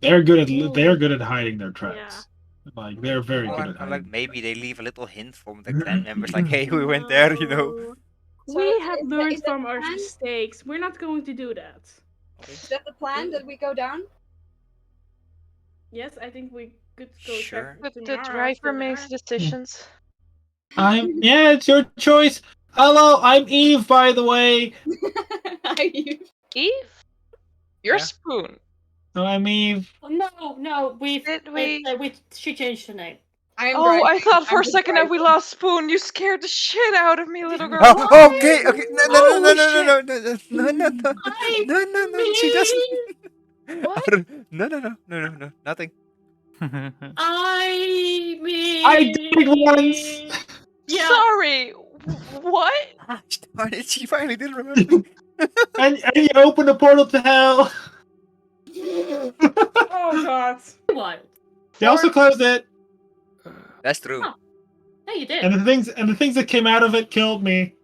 Speaker 2: They're good at hiding their tracks. Like they're very
Speaker 6: Or,
Speaker 2: good at
Speaker 6: or like
Speaker 2: hiding.
Speaker 6: maybe they leave a little hint from the clan members, like, "Hey, we went there," you know.
Speaker 7: No.
Speaker 3: So
Speaker 7: We
Speaker 3: is
Speaker 7: have
Speaker 3: that-
Speaker 7: learned
Speaker 3: is that
Speaker 7: from
Speaker 3: the
Speaker 7: our
Speaker 3: plan?
Speaker 7: mistakes. We're not going to do that.
Speaker 3: Is that the plan that we go down?
Speaker 7: Yes, I think we could go
Speaker 6: Sure.
Speaker 7: check.
Speaker 1: But the
Speaker 7: Timonara
Speaker 1: driver
Speaker 7: still
Speaker 1: makes
Speaker 7: there.
Speaker 1: decisions.
Speaker 2: Yeah, it's your choice. Hello, I'm Eve, by the way.
Speaker 1: Eve? You're
Speaker 6: Yeah.
Speaker 1: Spoon.
Speaker 2: No, I'm Eve.
Speaker 5: No,
Speaker 1: Did we-
Speaker 5: she changed her name.
Speaker 3: I am
Speaker 1: Oh,
Speaker 3: driving.
Speaker 1: I thought for
Speaker 3: I'm
Speaker 1: a
Speaker 3: just
Speaker 1: second that we
Speaker 3: driving.
Speaker 1: lost Spoon. You scared the shit out of me, little girl.
Speaker 6: Oh, okay. No, no,
Speaker 1: Holy
Speaker 6: no, no,
Speaker 1: shit.
Speaker 6: no, no, no, no, no,
Speaker 5: I
Speaker 6: no, no, no. She doesn't.
Speaker 1: What?
Speaker 6: No, no, no, no, no, no, nothing.
Speaker 5: I mean.
Speaker 2: I did once.
Speaker 5: Yeah.
Speaker 1: Sorry. What?
Speaker 6: Darn it, she finally did remember.
Speaker 2: And you open the portal to hell.
Speaker 7: Oh god.
Speaker 5: Wild.
Speaker 2: They also closed it,
Speaker 6: That's true.
Speaker 5: Oh. No, you did.
Speaker 2: and the things that came out of it killed me.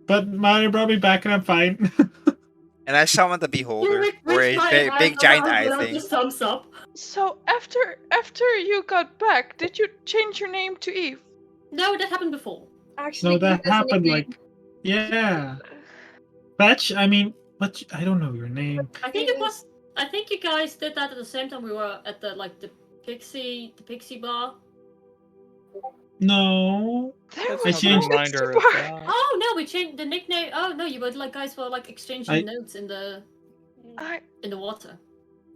Speaker 2: But Mario brought me back, and I'm fine.
Speaker 6: And I summoned the beholder,
Speaker 5: Which
Speaker 6: or a
Speaker 5: my
Speaker 6: big giant
Speaker 5: eyes
Speaker 6: eye
Speaker 5: without
Speaker 6: thing.
Speaker 5: the thumbs up.
Speaker 1: So after you got back, did you change your name to Eve?
Speaker 5: No, that happened before.
Speaker 3: Actually,
Speaker 2: No, that
Speaker 3: that's a
Speaker 2: happened
Speaker 3: nickname.
Speaker 2: like, yeah. Fetch. I mean, what? I don't know your name.
Speaker 5: I think it was. I think you guys did that at the same time we were at the pixie bar.
Speaker 2: No.
Speaker 1: There
Speaker 2: I
Speaker 1: was
Speaker 2: changed-
Speaker 1: no
Speaker 4: Reminder of
Speaker 1: bar.
Speaker 4: that.
Speaker 5: Oh no, we changed the nickname. Oh no, you were like guys were like exchanging
Speaker 2: I-
Speaker 5: notes in the water.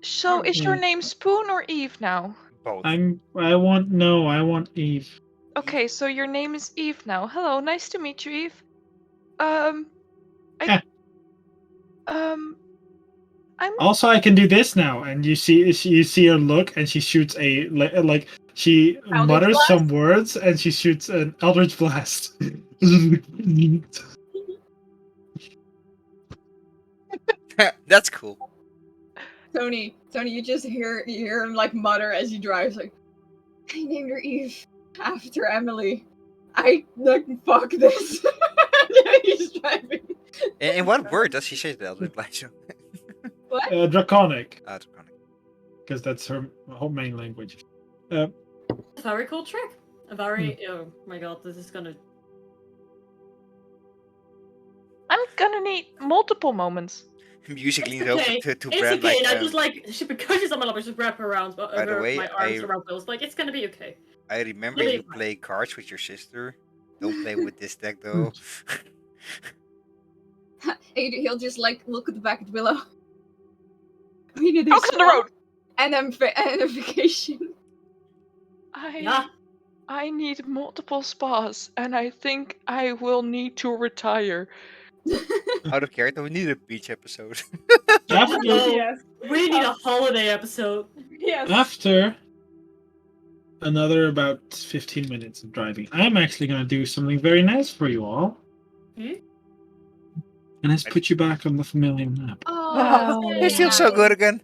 Speaker 1: So is your
Speaker 2: Mm.
Speaker 1: name Spoon or Eve now?
Speaker 6: Both.
Speaker 2: I want Eve.
Speaker 1: Okay, so your name is Eve now. Hello, nice to meet you, Eve. I'm
Speaker 2: Also, I can do this now, and you see her look, and she shoots like she
Speaker 3: Eldritch
Speaker 2: mutters
Speaker 3: blast?
Speaker 2: some words, and she shoots an Eldritch blast.
Speaker 6: That's cool.
Speaker 3: Tony, you just hear him like mutter as he drives, like, I named her Eve after Emily. like, fuck this. He's driving.
Speaker 6: In what word does she say that?
Speaker 3: What?
Speaker 2: Draconic,
Speaker 6: Ah, Draconic.
Speaker 2: because that's her main language.
Speaker 5: Very cool trick. A very oh my god, this is gonna.
Speaker 1: I'm gonna need multiple moments.
Speaker 6: Music leans
Speaker 5: It's
Speaker 6: over
Speaker 5: okay.
Speaker 6: to
Speaker 5: It's
Speaker 6: Brand
Speaker 5: okay.
Speaker 6: like.
Speaker 5: And I just like because she's on my lap, I just wrap her around
Speaker 6: By the way,
Speaker 5: my arms around Bill's. Like it's gonna be okay.
Speaker 6: I remember
Speaker 5: Really
Speaker 6: you
Speaker 5: fun.
Speaker 6: play cards with your sister. Don't play with this deck though.
Speaker 3: He'll just like look at the back of Willow. We need
Speaker 1: Focus on the road.
Speaker 3: And then identification.
Speaker 5: Yeah.
Speaker 1: I need multiple spas, and I think I will need to retire.
Speaker 6: Out of character, we need a beach episode.
Speaker 2: After,
Speaker 7: Yes.
Speaker 5: We need a holiday episode.
Speaker 7: Yes.
Speaker 2: after another about 15 minutes of driving, I'm actually going to do something very nice for you all.
Speaker 5: Hmm?
Speaker 2: And let's put you back on the familiar map.
Speaker 3: Oh,
Speaker 6: It feels so good again.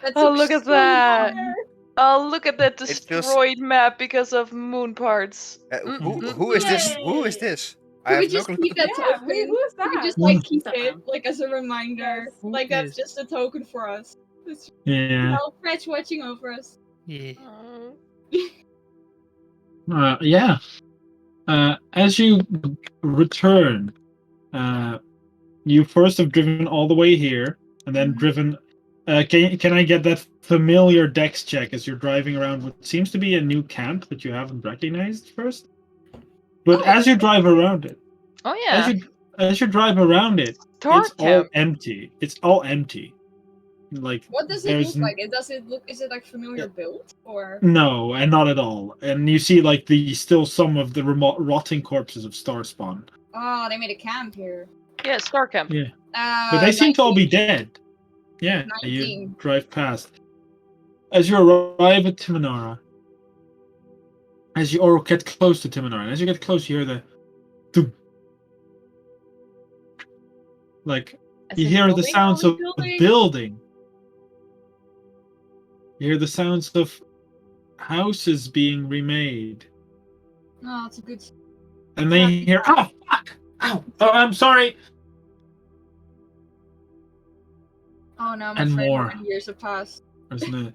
Speaker 3: That
Speaker 1: Oh,
Speaker 3: took
Speaker 1: look at
Speaker 3: so
Speaker 1: that.
Speaker 3: long.
Speaker 1: Oh, look at that
Speaker 6: feels-
Speaker 1: destroyed map because of moon parts.
Speaker 6: Who is this? Who is
Speaker 5: Yay!
Speaker 6: this?
Speaker 3: Can we
Speaker 6: no
Speaker 3: just
Speaker 6: clue.
Speaker 3: keep that
Speaker 7: Yeah,
Speaker 3: token?
Speaker 7: who is
Speaker 3: Can we
Speaker 7: that?
Speaker 3: just like
Speaker 2: Mm.
Speaker 3: keep
Speaker 5: Who's that
Speaker 3: it
Speaker 5: man?
Speaker 3: like as a reminder?
Speaker 7: Yes.
Speaker 3: Like
Speaker 6: Who
Speaker 3: that's
Speaker 6: is-
Speaker 3: just a token for us. It's
Speaker 2: Yeah.
Speaker 3: Fretch watching over us.
Speaker 6: Yeah.
Speaker 2: Yeah. As you return, you first have driven all the way here, and then driven. Can I get that familiar dex check as you're driving around what seems to be a new camp that you haven't recognized first? But
Speaker 3: Oh.
Speaker 2: as you drive around it,
Speaker 1: Oh yeah.
Speaker 2: as you drive around it,
Speaker 1: Star
Speaker 2: it's all
Speaker 1: camp.
Speaker 2: empty. It's all empty. Like
Speaker 3: What does it
Speaker 2: there's
Speaker 3: look like? Does it look? Is it like familiar build or?
Speaker 2: no, and not at all. And you see like still some of the rotting corpses of Starspawn.
Speaker 3: Oh, they made a camp here.
Speaker 1: Yeah, Star camp.
Speaker 2: Yeah. But they seem to all be dead. Yeah,
Speaker 3: 19.
Speaker 2: you drive past. As you arrive at Timonara, or get close to Timonara, and as you get close, you hear the thump. Like
Speaker 3: As
Speaker 2: you
Speaker 3: in
Speaker 2: hear the
Speaker 3: building,
Speaker 2: sounds
Speaker 3: are
Speaker 2: of
Speaker 3: we building?
Speaker 2: building. You hear the sounds of houses being remade,
Speaker 3: No, it's a good.
Speaker 2: and then you hear "Oh fuck! Ow! Oh, I'm sorry."
Speaker 3: Oh no, I'm
Speaker 2: And
Speaker 3: afraid
Speaker 2: more.
Speaker 3: how many years have passed.
Speaker 2: Isn't it?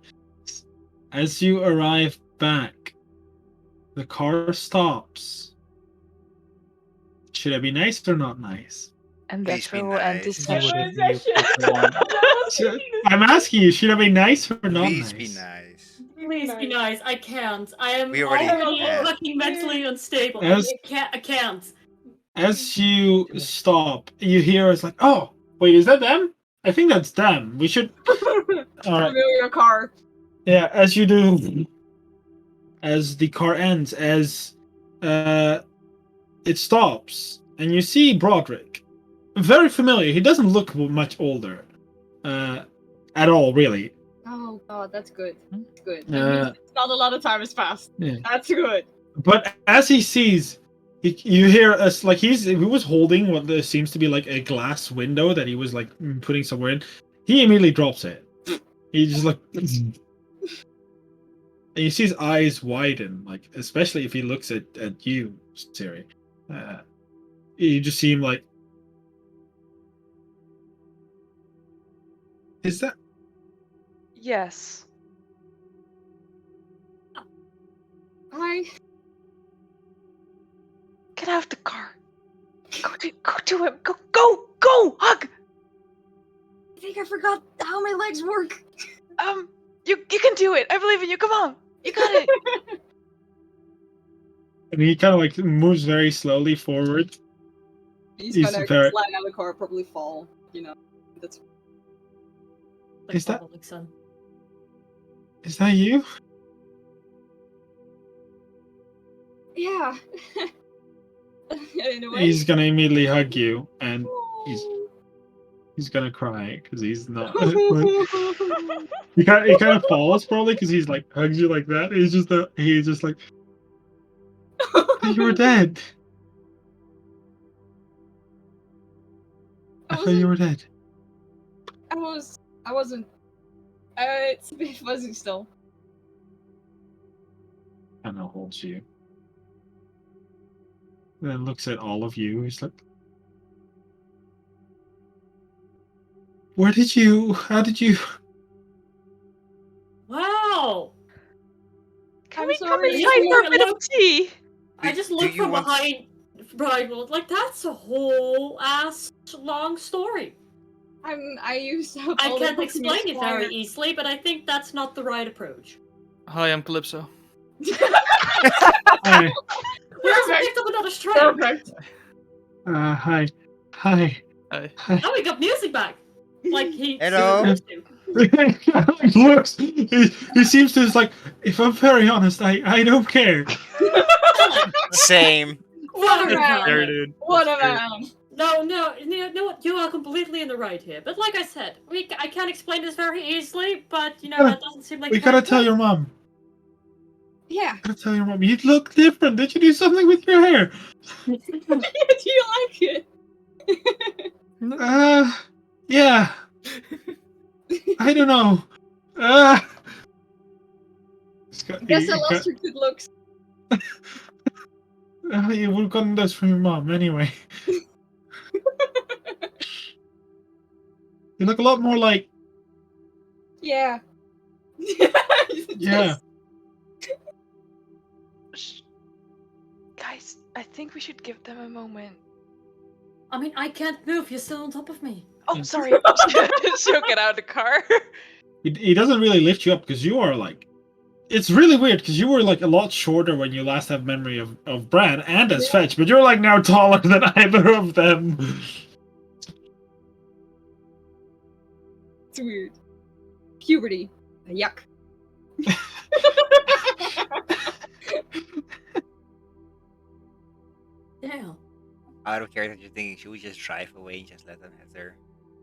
Speaker 2: As you arrive back, the car stops. Should I be nice or not nice?
Speaker 1: And
Speaker 6: Please
Speaker 1: that's
Speaker 6: be
Speaker 1: where we'll end
Speaker 6: nice.
Speaker 1: this
Speaker 7: That
Speaker 1: session.
Speaker 7: was that shit.
Speaker 2: Should- I'm asking you, should I be nice or not
Speaker 6: Please
Speaker 2: nice?
Speaker 6: be nice.
Speaker 5: Please be nice. I can't. I am
Speaker 6: We already
Speaker 5: already
Speaker 6: had.
Speaker 5: fucking mentally unstable.
Speaker 2: As-
Speaker 5: I can't.
Speaker 2: As you stop, you hear it's like, oh, wait, is that them? I think that's them. We should. All right.
Speaker 3: Familiar car.
Speaker 2: Yeah, as you do, as the car ends, as it stops, and you see Broderick. Very familiar. He doesn't look much older, at all, really.
Speaker 3: Oh god, that's good. That's good. That
Speaker 2: Uh,
Speaker 3: means it's not a lot of time has passed.
Speaker 2: Yeah.
Speaker 3: That's good.
Speaker 2: But as he sees, you hear us like he was holding what there seems to be like a glass window that he was like putting somewhere in. He immediately drops it. He just like, and you see his eyes widen, like especially if he looks at you, Siri. You just see him like, is that?
Speaker 1: Yes.
Speaker 3: Hi.
Speaker 1: Get out of the car. Go to him. Go, hug.
Speaker 3: I think I forgot how my legs work.
Speaker 1: You can do it. I believe in you. Come on. You got it.
Speaker 2: And he kind of like moves very slowly forward.
Speaker 3: He's
Speaker 2: He's
Speaker 3: gonna
Speaker 2: very-
Speaker 3: slide out of the car, probably fall. You know, that's
Speaker 5: Like
Speaker 2: Is that-
Speaker 5: bubbling sun.
Speaker 2: Is that you?
Speaker 3: yeah. In a way.
Speaker 2: He's gonna immediately hug you, and he's gonna cry because he's not. He kind of falls probably because he's like hugs you like that. He's just like you were dead. I thought you were dead.
Speaker 3: I wasn't. It's a bit fuzzy still.
Speaker 2: And I'll hold you. And then looks at all of you. He's like, how did you?
Speaker 5: Wow!
Speaker 1: Can
Speaker 3: I'm
Speaker 1: we come
Speaker 3: sorry.
Speaker 1: inside for a bit of tea?
Speaker 5: I just
Speaker 6: Do
Speaker 5: look
Speaker 6: you
Speaker 5: from
Speaker 6: want-
Speaker 5: behind Bridewell, like, that's a whole ass long story.
Speaker 3: I used up
Speaker 5: I
Speaker 3: all the
Speaker 5: can't
Speaker 3: fucking
Speaker 5: explain it very
Speaker 3: inspired-
Speaker 5: easily, but I think that's not the right approach.
Speaker 4: Hi, I'm Calypso.
Speaker 2: Hi.
Speaker 5: We also
Speaker 3: Perfect.
Speaker 5: picked up another strain.
Speaker 3: Perfect.
Speaker 2: Hi.
Speaker 4: Hi.
Speaker 5: Now we got music back. Like he
Speaker 6: Hello?
Speaker 5: supposed to.
Speaker 2: He looks. He seems to. It's like, if I'm very honest, I don't care.
Speaker 6: Same.
Speaker 3: What a
Speaker 5: Fucking
Speaker 3: man.
Speaker 4: dude.
Speaker 3: What a man.
Speaker 5: No, you are completely in the right here. But like I said, I can't explain this very easily, but that doesn't seem like
Speaker 2: We gotta tell your mom.
Speaker 3: Yeah.
Speaker 2: Gotta tell your mom. You look different. Did you do something with your hair?
Speaker 3: Do you like it?
Speaker 2: Yeah. I don't know.
Speaker 3: Guess I lost your good looks.
Speaker 2: You would have gotten this from your mom anyway. You look a lot more like.
Speaker 3: Yeah.
Speaker 2: Yeah.
Speaker 1: Shh. Guys, I think we should give them a moment.
Speaker 5: I mean, I can't move. You're still on top of me.
Speaker 1: Oh, sorry. She'll get out of the car.
Speaker 2: He doesn't really lift you up because you are like. It's really weird because you were like a lot shorter when you last have memory of Bran and as Fetch, but you're like now taller than either of them.
Speaker 3: It's weird. Puberty. Yuck.
Speaker 5: Damn.
Speaker 6: Out of character, you're thinking, should we just drive away and just let them have their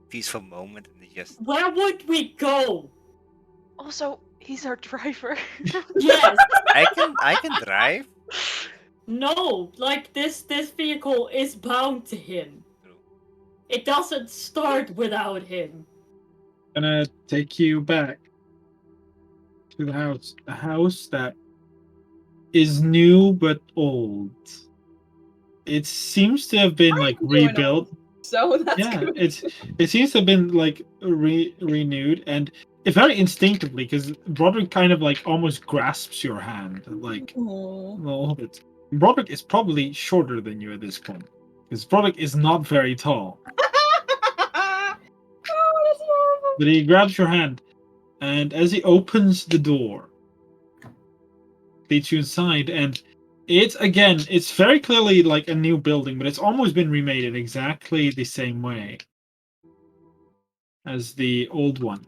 Speaker 6: peaceful moment and they just.
Speaker 5: Where would we go?
Speaker 1: Also, he's our driver.
Speaker 5: Yes.
Speaker 6: I can drive.
Speaker 5: No. Like this vehicle is bound to him.
Speaker 6: True.
Speaker 5: It doesn't start without him.
Speaker 2: Gonna take you back to the house. A house that is new but old. It seems to have been like
Speaker 3: doing
Speaker 2: rebuilt.
Speaker 3: So that's
Speaker 2: Yeah,
Speaker 3: good.
Speaker 2: it seems to have been like renewed, and it's very instinctively because Broderick kind of like almost grasps your hand, like
Speaker 3: Aw.
Speaker 2: well, it. Broderick is probably shorter than you at this point because Broderick is not very tall.
Speaker 3: Oh, that's horrible.
Speaker 2: But he grabs your hand, and as he opens the door, leads you inside, and it's very clearly like a new building, but it's almost been remade in exactly the same way as the old one.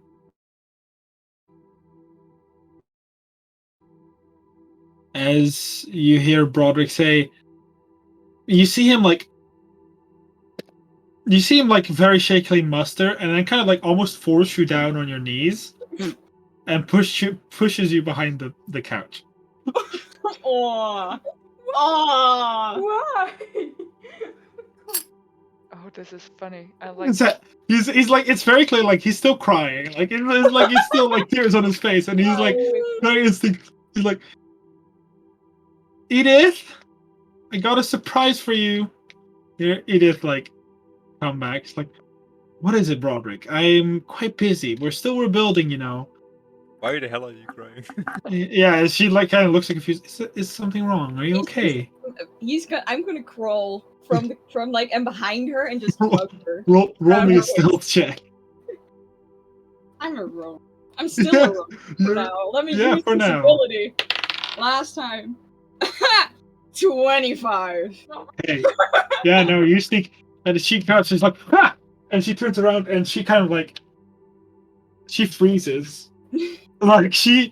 Speaker 2: As you hear Broderick say, you see him like very shakily muster, and then kind of like almost force you down on your knees, and pushes you behind the couch.
Speaker 3: Aw. Aw.
Speaker 7: Why?
Speaker 1: Oh, this is funny. I like
Speaker 2: It's that he's like it's very clear like he's still crying, like it's like he's still like tears on his face, and he's like very instinct. He's like, Edith, I got a surprise for you. Here, Edith like come back. She's like, what is it, Broderick? I'm quite busy. We're still rebuilding, you know.
Speaker 6: Why the hell are you crying?
Speaker 2: Yeah, she like kind of looks like confused. Is something wrong? Are you okay?
Speaker 3: I'm gonna crawl from like and behind her and just hug her.
Speaker 2: Roll me
Speaker 3: her
Speaker 2: a stealth check.
Speaker 3: I'm a rogue. I'm still a rogue for now. Let me use
Speaker 2: for
Speaker 3: this
Speaker 2: now.
Speaker 3: ability. Last time. 25.
Speaker 2: Hey, yeah, no, you sneak, and she comes. She's like, ha! And she turns around and she kind of like, she freezes, like she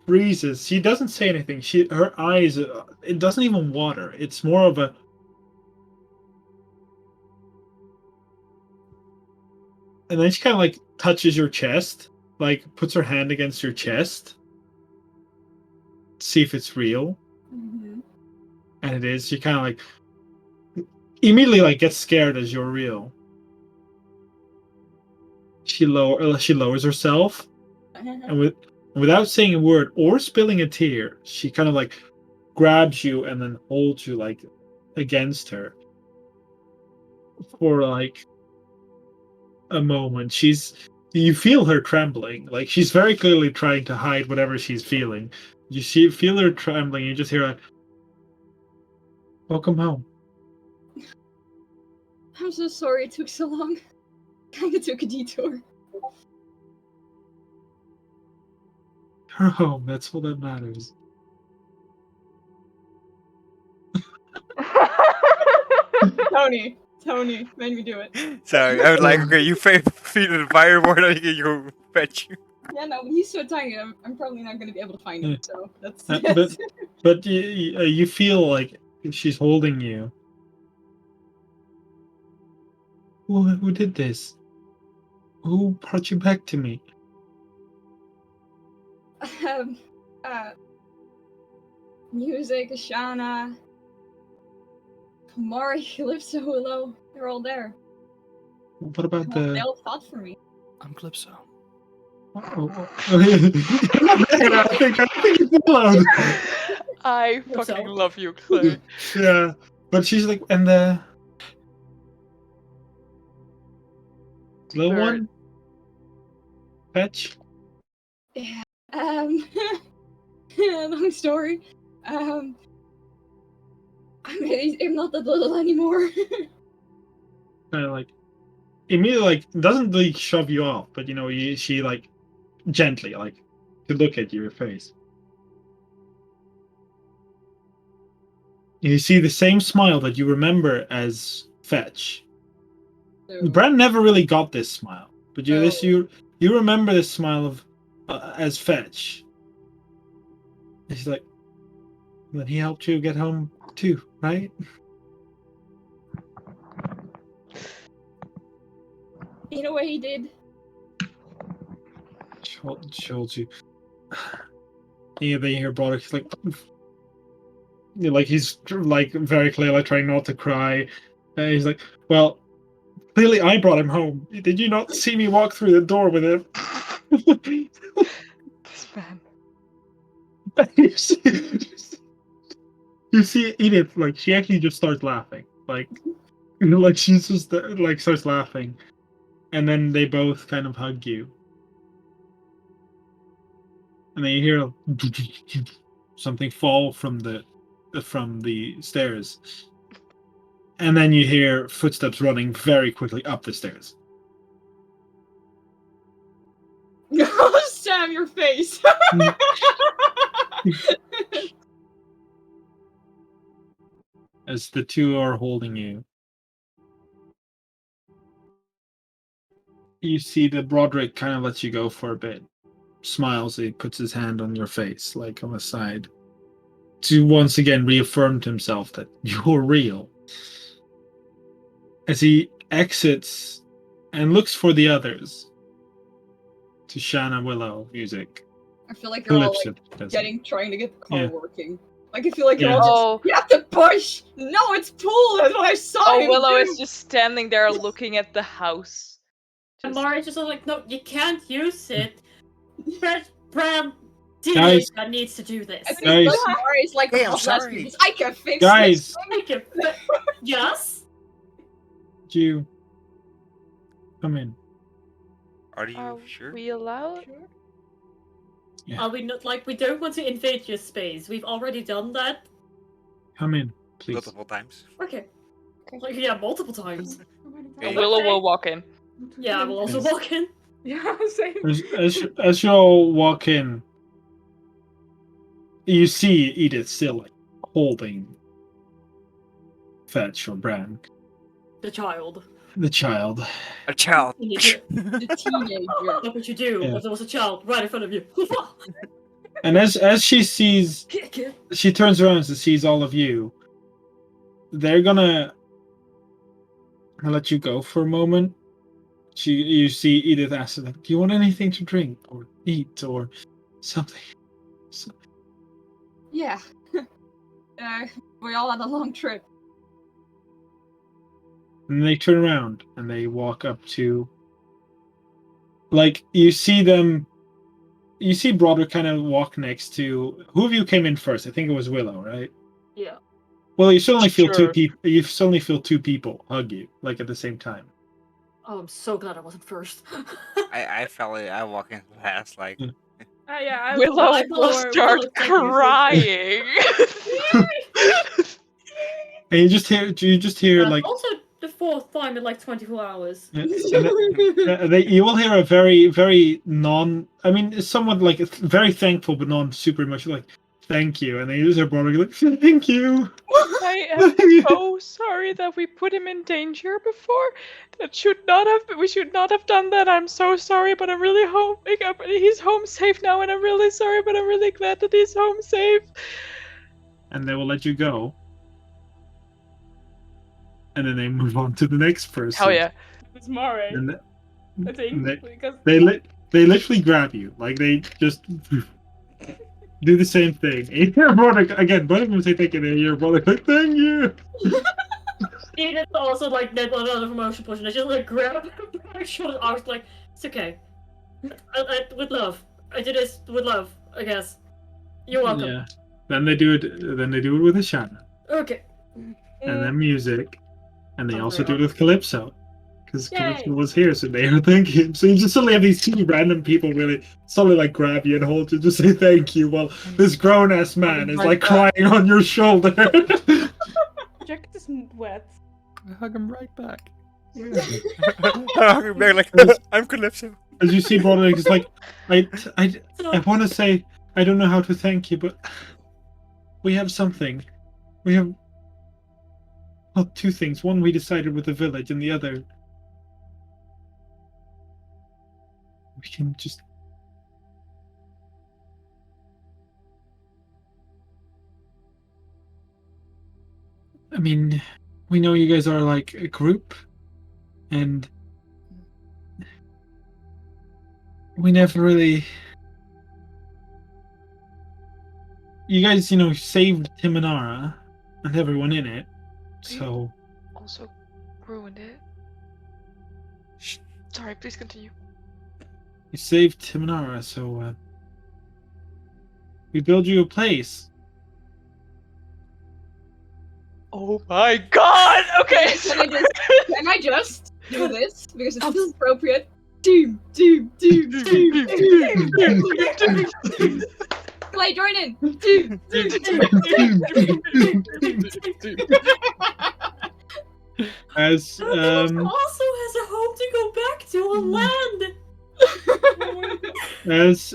Speaker 2: freezes. She doesn't say anything. Her eyes, it doesn't even water. It's more of a. And then she kind of like touches your chest, like puts her hand against your chest, see if it's real.
Speaker 3: Mm-hmm.
Speaker 2: And it is. She kind of like immediately like gets scared as you're real. She lowers herself, and without saying a word or spilling a tear, she kind of like grabs you and then holds you like against her for like a moment. You feel her trembling. Like she's very clearly trying to hide whatever she's feeling. Feel her trembling. You just hear her, "Welcome home."
Speaker 3: I'm so sorry it took so long. Kinda took a detour.
Speaker 2: Her home. That's all that matters.
Speaker 3: Tony, made me do it.
Speaker 6: Sorry, I was like, okay, you feed the fireboard, I can go fetch you.
Speaker 3: Yeah, no, but he's so tiny. I'm probably not gonna be able to find him. So that's.
Speaker 2: But you feel like she's holding you. Who did this? Who brought you back to me?
Speaker 3: Music, Ashana, Mari, Calypso, Willow. They're all there.
Speaker 2: What about
Speaker 3: They all fought for me.
Speaker 4: I'm Calypso.
Speaker 2: I think it's allowed.
Speaker 1: I
Speaker 5: What's
Speaker 1: fucking
Speaker 5: up?
Speaker 1: love you, Claire.
Speaker 2: Yeah, but she's like, and the little
Speaker 1: They're-
Speaker 2: one, Fetch.
Speaker 3: Yeah. Long story. I mean, I'm not that little anymore.
Speaker 2: Kind of like immediately like doesn't like shove you off, but she like gently like to look at your face. You see the same smile that you remember as Fetch. Bran never really got this smile, but you remember this smile of as Fetch. And she's like, "Then he helped you get home too, right?"
Speaker 3: In a way, he did.
Speaker 2: Showed you. Yeah, then you hear Broderick. He's like he's like very clearly trying not to cry. He's like, "Well, clearly I brought him home. Did you not see me walk through the door with him?"
Speaker 1: This man.
Speaker 2: you see Edith, like she actually just starts laughing, like she's just like starts laughing, and then they both kind of hug you, and then you hear something fall from the stairs, and then you hear footsteps running very quickly up the stairs.
Speaker 3: Oh, Sam, your face.
Speaker 2: As the two are holding you. You see that Broderick kind of lets you go for a bit. Smiles, he puts his hand on your face, like on the side. To once again reaffirm to himself that you're real. As he exits and looks for the others. To Shanna, Willow, music.
Speaker 3: I feel like you're all
Speaker 2: Calypso,
Speaker 3: like trying to get the car
Speaker 2: Yeah.
Speaker 3: working. Like I feel like you're
Speaker 2: Yeah.
Speaker 3: all just. You have to push. No, it's pull. That's what I saw him
Speaker 1: Willow
Speaker 3: do.
Speaker 1: is just standing there looking at the house.
Speaker 5: And
Speaker 1: Just-
Speaker 5: Mari's just like, no, you can't use it. Bram,
Speaker 2: Guys.
Speaker 5: teenager needs to do this.
Speaker 3: I think
Speaker 2: Guys.
Speaker 3: like Mari's like,
Speaker 6: Hey, I'm
Speaker 3: "Oh,
Speaker 6: sorry."
Speaker 3: this. I can fix
Speaker 2: Guys,
Speaker 5: Yes?
Speaker 2: you come in.
Speaker 6: Are you
Speaker 1: Are
Speaker 6: sure?
Speaker 1: we allowed?
Speaker 2: Yeah.
Speaker 5: Are we not like we don't want to invade your space? We've already done that.
Speaker 2: Come in, please.
Speaker 6: Multiple times.
Speaker 5: Okay. Like, yeah, multiple times.
Speaker 6: Okay.
Speaker 1: Willow will walk in.
Speaker 5: Yeah, we'll also
Speaker 2: Yes.
Speaker 5: walk in.
Speaker 7: Yeah, same.
Speaker 2: As you all walk in, you see Edith still like holding Fetch or Bran,
Speaker 5: The child.
Speaker 2: the child.
Speaker 6: A child.
Speaker 5: You need to
Speaker 3: The teenager.
Speaker 5: look what you do,
Speaker 2: Yeah.
Speaker 5: but there was a child right in front of you.
Speaker 2: And as she sees, she turns around and sees all of you. They're gonna let you go for a moment. You see Edith ask her, like, "Do you want anything to drink or eat or something?"
Speaker 3: Yeah. We all had a long trip.
Speaker 2: And they turn around and they walk up to, like, you see them. You see Broderick kind of walk next to. Who of you came in first? I think it was Willow, right?
Speaker 5: Yeah.
Speaker 2: Well, you suddenly feel two
Speaker 1: Sure.
Speaker 2: people. You suddenly feel two people hug you, like at the same time.
Speaker 5: Oh, I'm so glad I wasn't first.
Speaker 6: I fell. I walk in last. Like
Speaker 2: Mm.
Speaker 7: Yeah,
Speaker 1: Willow
Speaker 5: I
Speaker 1: will
Speaker 5: follow-
Speaker 1: start
Speaker 5: Willow, thank you.
Speaker 1: crying.
Speaker 2: And you just hear like
Speaker 5: also the fourth time in like 24 hours.
Speaker 2: yeah, and you will hear a very non. I mean, it's somewhat like it's very thankful, but not super much like thank you. And they use their brother like thank you.
Speaker 1: I am so sorry that we put him in danger before. We should not have done that. I'm so sorry, but I'm really hoping he's home safe now, and I'm really sorry, but I'm really glad that he's home safe.
Speaker 2: And they will let you go. And then they move on to the next person.
Speaker 1: Hell yeah.
Speaker 7: It's Mare,
Speaker 2: And
Speaker 7: I think, because
Speaker 2: they literally grab you, like they just do the same thing. And your brother again, both of them say thank you. And your brother like thank you.
Speaker 5: Edith also like did another promotion push, and I just like grabbed her shoulder. I was like, "It's okay, with love. I did this with love, I guess. You're welcome."
Speaker 2: Yeah. Then they do it. Then they do it with Ashana,
Speaker 5: Okay.
Speaker 2: and then music, and they
Speaker 5: Oh,
Speaker 2: also
Speaker 5: very
Speaker 2: do it with Calypso, because
Speaker 5: Yay.
Speaker 2: Calypso was here, so they are thank you. So you just suddenly have these two random people really suddenly like grab you and hold you to say thank you, while this grown ass man is like crying on your shoulder.
Speaker 7: jacket is wet.
Speaker 4: I hug him right back.
Speaker 6: I'm like, I'm Calypso.
Speaker 2: As you see, brother, it's like I want to say I don't know how to thank you, but we have something. We have two things. One we decided with the village, and the other we can just. I mean, we know you guys are like a group, and we never really. You guys, saved Timonara and everyone in it, so.
Speaker 1: Also ruined it. Sorry, please continue.
Speaker 2: You saved Timonara, so we build you a place.
Speaker 1: Oh my god! Okay.
Speaker 3: Can I just do this because it feels appropriate? Team. Clay, join in.
Speaker 2: As
Speaker 5: also has a home to go back to on land.
Speaker 2: as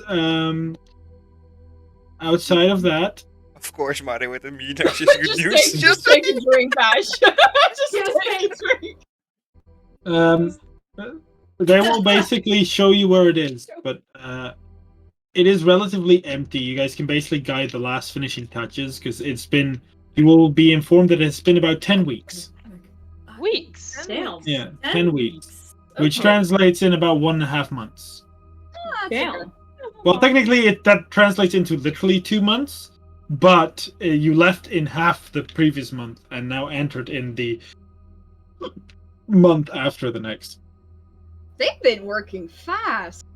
Speaker 2: outside of that,
Speaker 6: Of course, Mari with a meat. That's just good news.
Speaker 3: Just take a drink, Ash. Just take a drink.
Speaker 2: they will basically show you where it is, but it is relatively empty. You guys can basically guide the last finishing touches because you will be informed that it's been about 10 weeks.
Speaker 1: Weeks.
Speaker 5: Damn.
Speaker 2: Yeah, 10 weeks, which
Speaker 5: Okay.
Speaker 2: translates in about 1.5 months.
Speaker 5: Damn.
Speaker 2: Well, technically, that translates into literally 2 months, but you left in half the previous month and now entered in the month after the next.
Speaker 3: They've been working fast.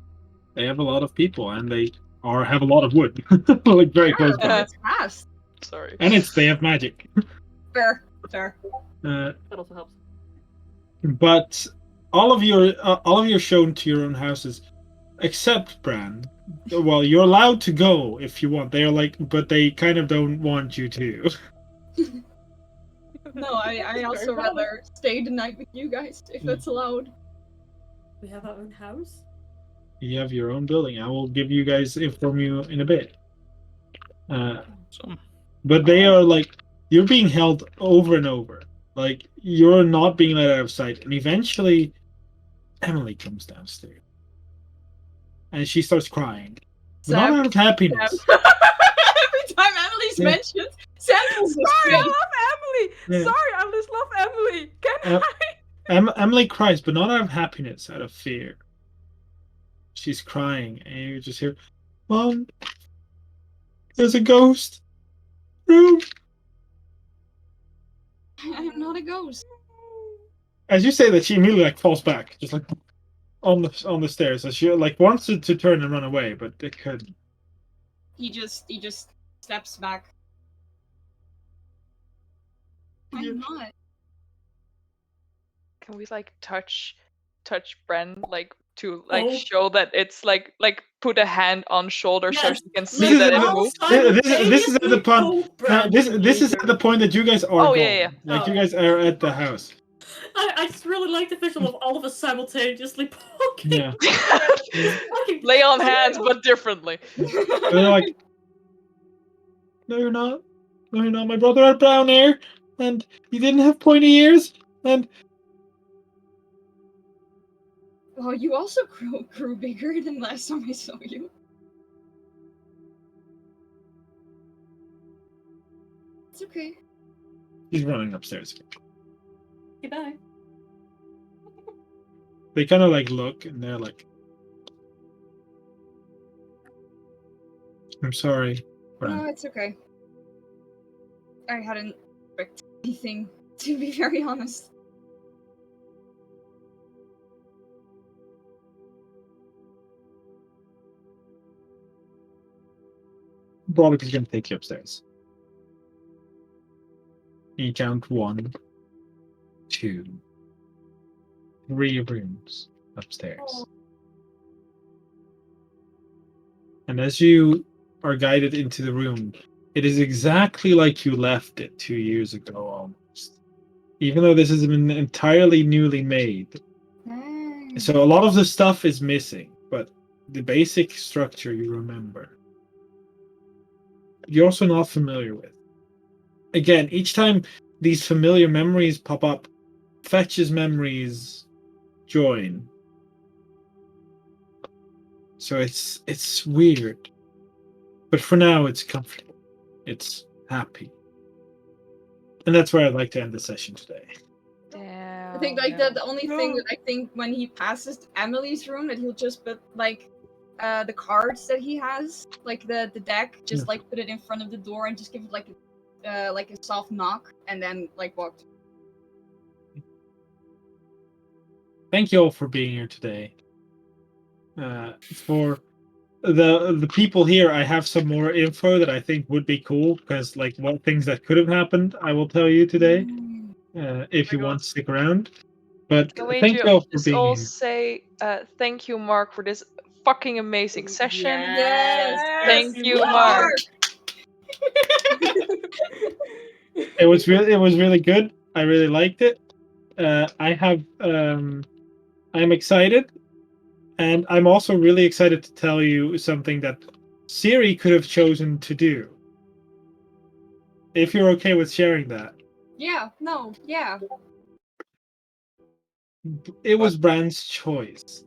Speaker 2: They have a lot of people and they have a lot of wood, like very close by.
Speaker 3: It's fast.
Speaker 1: Sorry.
Speaker 2: And they have magic.
Speaker 3: Fair.
Speaker 5: That also helps.
Speaker 2: But all of you shown to your own houses, except Bran. Well, you're allowed to go if you want. But they kind of don't want you to.
Speaker 3: No, I also rather stay the night with you guys if that's allowed.
Speaker 5: We have our own house.
Speaker 2: You have your own building. I will inform you in a bit. But they are you're being held over and over. Like you're not being let out of sight. And eventually, Emily comes downstairs, and she starts crying. But not out of happiness.
Speaker 3: Every time Emily's mentioned, Sam pulls his
Speaker 7: Sorry, I
Speaker 3: face.
Speaker 7: love Emily.
Speaker 2: Yeah.
Speaker 7: Sorry, I just love Emily. Can I?
Speaker 2: Emily cries, but not out of happiness, out of fear. She's crying, and you just hear, "Mom, there's a ghost. Room."
Speaker 3: I'm not a ghost.
Speaker 2: As you say that, she immediately falls back, just on the stairs. As she wants to turn and run away, but it couldn't.
Speaker 3: He just steps back. I'm not.
Speaker 1: Can we like touch Bren like to
Speaker 5: Oh.
Speaker 1: show that it's like put a hand on shoulder so
Speaker 5: Yes,
Speaker 1: she can see
Speaker 2: This
Speaker 1: that
Speaker 2: is-
Speaker 1: it moves?
Speaker 2: this is at the point. This is at the point that you guys are
Speaker 1: Oh,
Speaker 2: going.
Speaker 1: yeah.
Speaker 2: Like you
Speaker 5: Oh.
Speaker 2: guys are at the house.
Speaker 5: I just really like the visual of all of us simultaneously poking.
Speaker 2: Yeah.
Speaker 5: Fucking-
Speaker 1: Lay on hands, but differently.
Speaker 2: They're like, no, you're not. No, you're not. My brother had brown hair, and he didn't have pointy ears, and
Speaker 3: Oh, you also grew bigger than last time I saw you. It's okay.
Speaker 2: he's running upstairs.
Speaker 5: Goodbye.
Speaker 2: They kind of like look, and they're like, I'm sorry, Bran.
Speaker 3: No, it's okay. I hadn't expected anything, to be very honest.
Speaker 2: Broderick is going to take you upstairs. You count 1, 2, 3 rooms upstairs.
Speaker 3: Oh.
Speaker 2: And as you are guided into the room, it is exactly like you left it 2 years ago almost. Even though this has been entirely newly made. So a lot of the stuff is missing, but the basic structure you remember. You're also not familiar with. Again, each time these familiar memories pop up, Fetch's memories join. So it's weird. But for now, it's comfortable. It's happy. And that's where I'd like to end the session today.
Speaker 1: Damn.
Speaker 3: I think like the only thing that I think when he passes Emily's room that he'll just put like the cards that he has, like the deck, just like put it in front of the door and just give it like a soft knock and then like walk.
Speaker 2: Thank you all for being here today. For the people here, I have some more info that I think would be cool because like what things that could have happened, I will tell you today. If you want to stick around. But
Speaker 1: Can we
Speaker 2: thank you all for
Speaker 1: just
Speaker 2: being
Speaker 1: all
Speaker 2: here.
Speaker 1: say thank you, Mark, for this fucking amazing session?
Speaker 3: Yes.
Speaker 1: Thank you, Mark.
Speaker 2: It was really good. I really liked it. I'm excited, and I'm also really excited to tell you something that Siri could have chosen to do. If you're okay with sharing that.
Speaker 3: Yeah. No. Yeah.
Speaker 2: It was Bran's choice.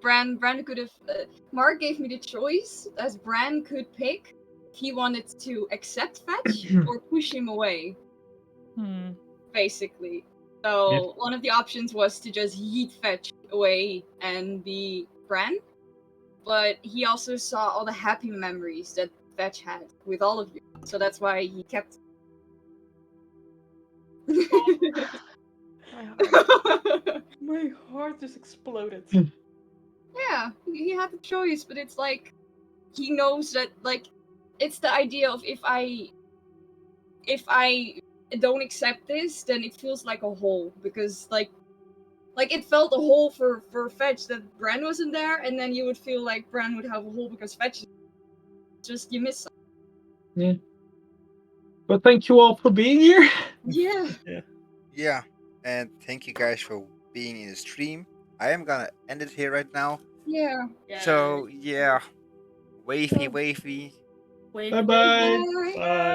Speaker 3: Bran could have. Mark gave me the choice, as Bran could pick if he wanted to accept Fetch or push him away. Basically. So one of the options was to just yeet Fetch away and be Bran. But he also saw all the happy memories that Fetch had with all of you. So that's why he kept.
Speaker 7: My heart just exploded.
Speaker 3: Yeah, he had the choice, but it's like he knows that like it's the idea of if I don't accept this, then it feels like a hole because like it felt a hole for Fetch that Bran wasn't there, and then you would feel like Bran would have a hole because Fetch just you miss something.
Speaker 2: Yeah. But thank you all for being here.
Speaker 3: Yeah.
Speaker 6: Yeah, and thank you guys for being in the stream. I am gonna end it here right now.
Speaker 3: Yeah.
Speaker 6: So yeah, wavy.
Speaker 2: Bye bye.
Speaker 3: Bye.